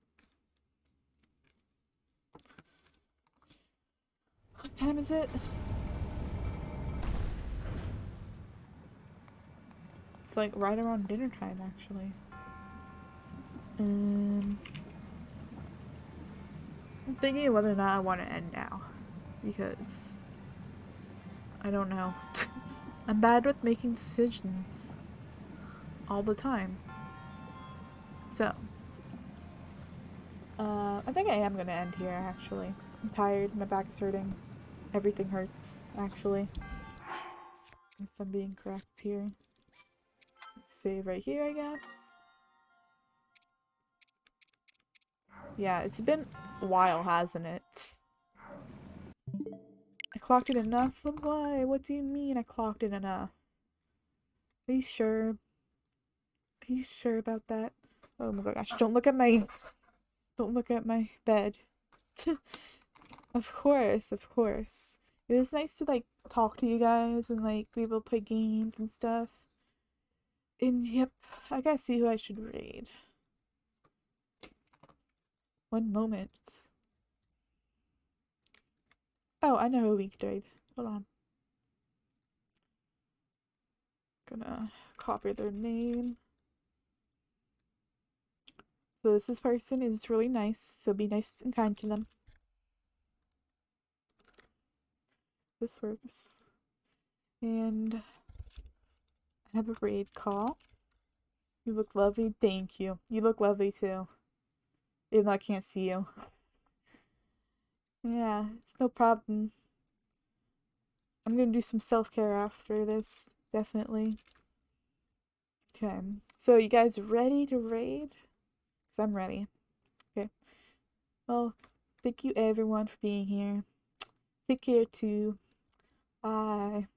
What time is it? It's like right around dinner time, actually. I'm thinking whether or not I want to end now. Because I don't know. I'm bad with making decisions all the time. So, I think I am gonna end here, actually. I'm tired, my back is hurting. Everything hurts, actually. If I'm being correct here. Save right here, I guess. Yeah, it's been a while, hasn't it? I clocked it enough? Why? What do you mean I clocked it enough? Are you sure? Are you sure about that? Oh my gosh, don't look at my bed. Of course, of course. It was nice to like talk to you guys and like be able to play games and stuff. And yep, I gotta see who I should raid. One moment. Oh, I know who we could raid. Hold on. Gonna copy their name. So this person is really nice, so be nice and kind to them. This works. And I have a raid call. You look lovely. Thank you. You look lovely too. Even though I can't see you. Yeah, it's no problem. I'm gonna do some self-care after this, definitely. Okay, so you guys ready to raid? Because I'm ready. Okay. Well, thank you everyone for being here. Take care too. Bye.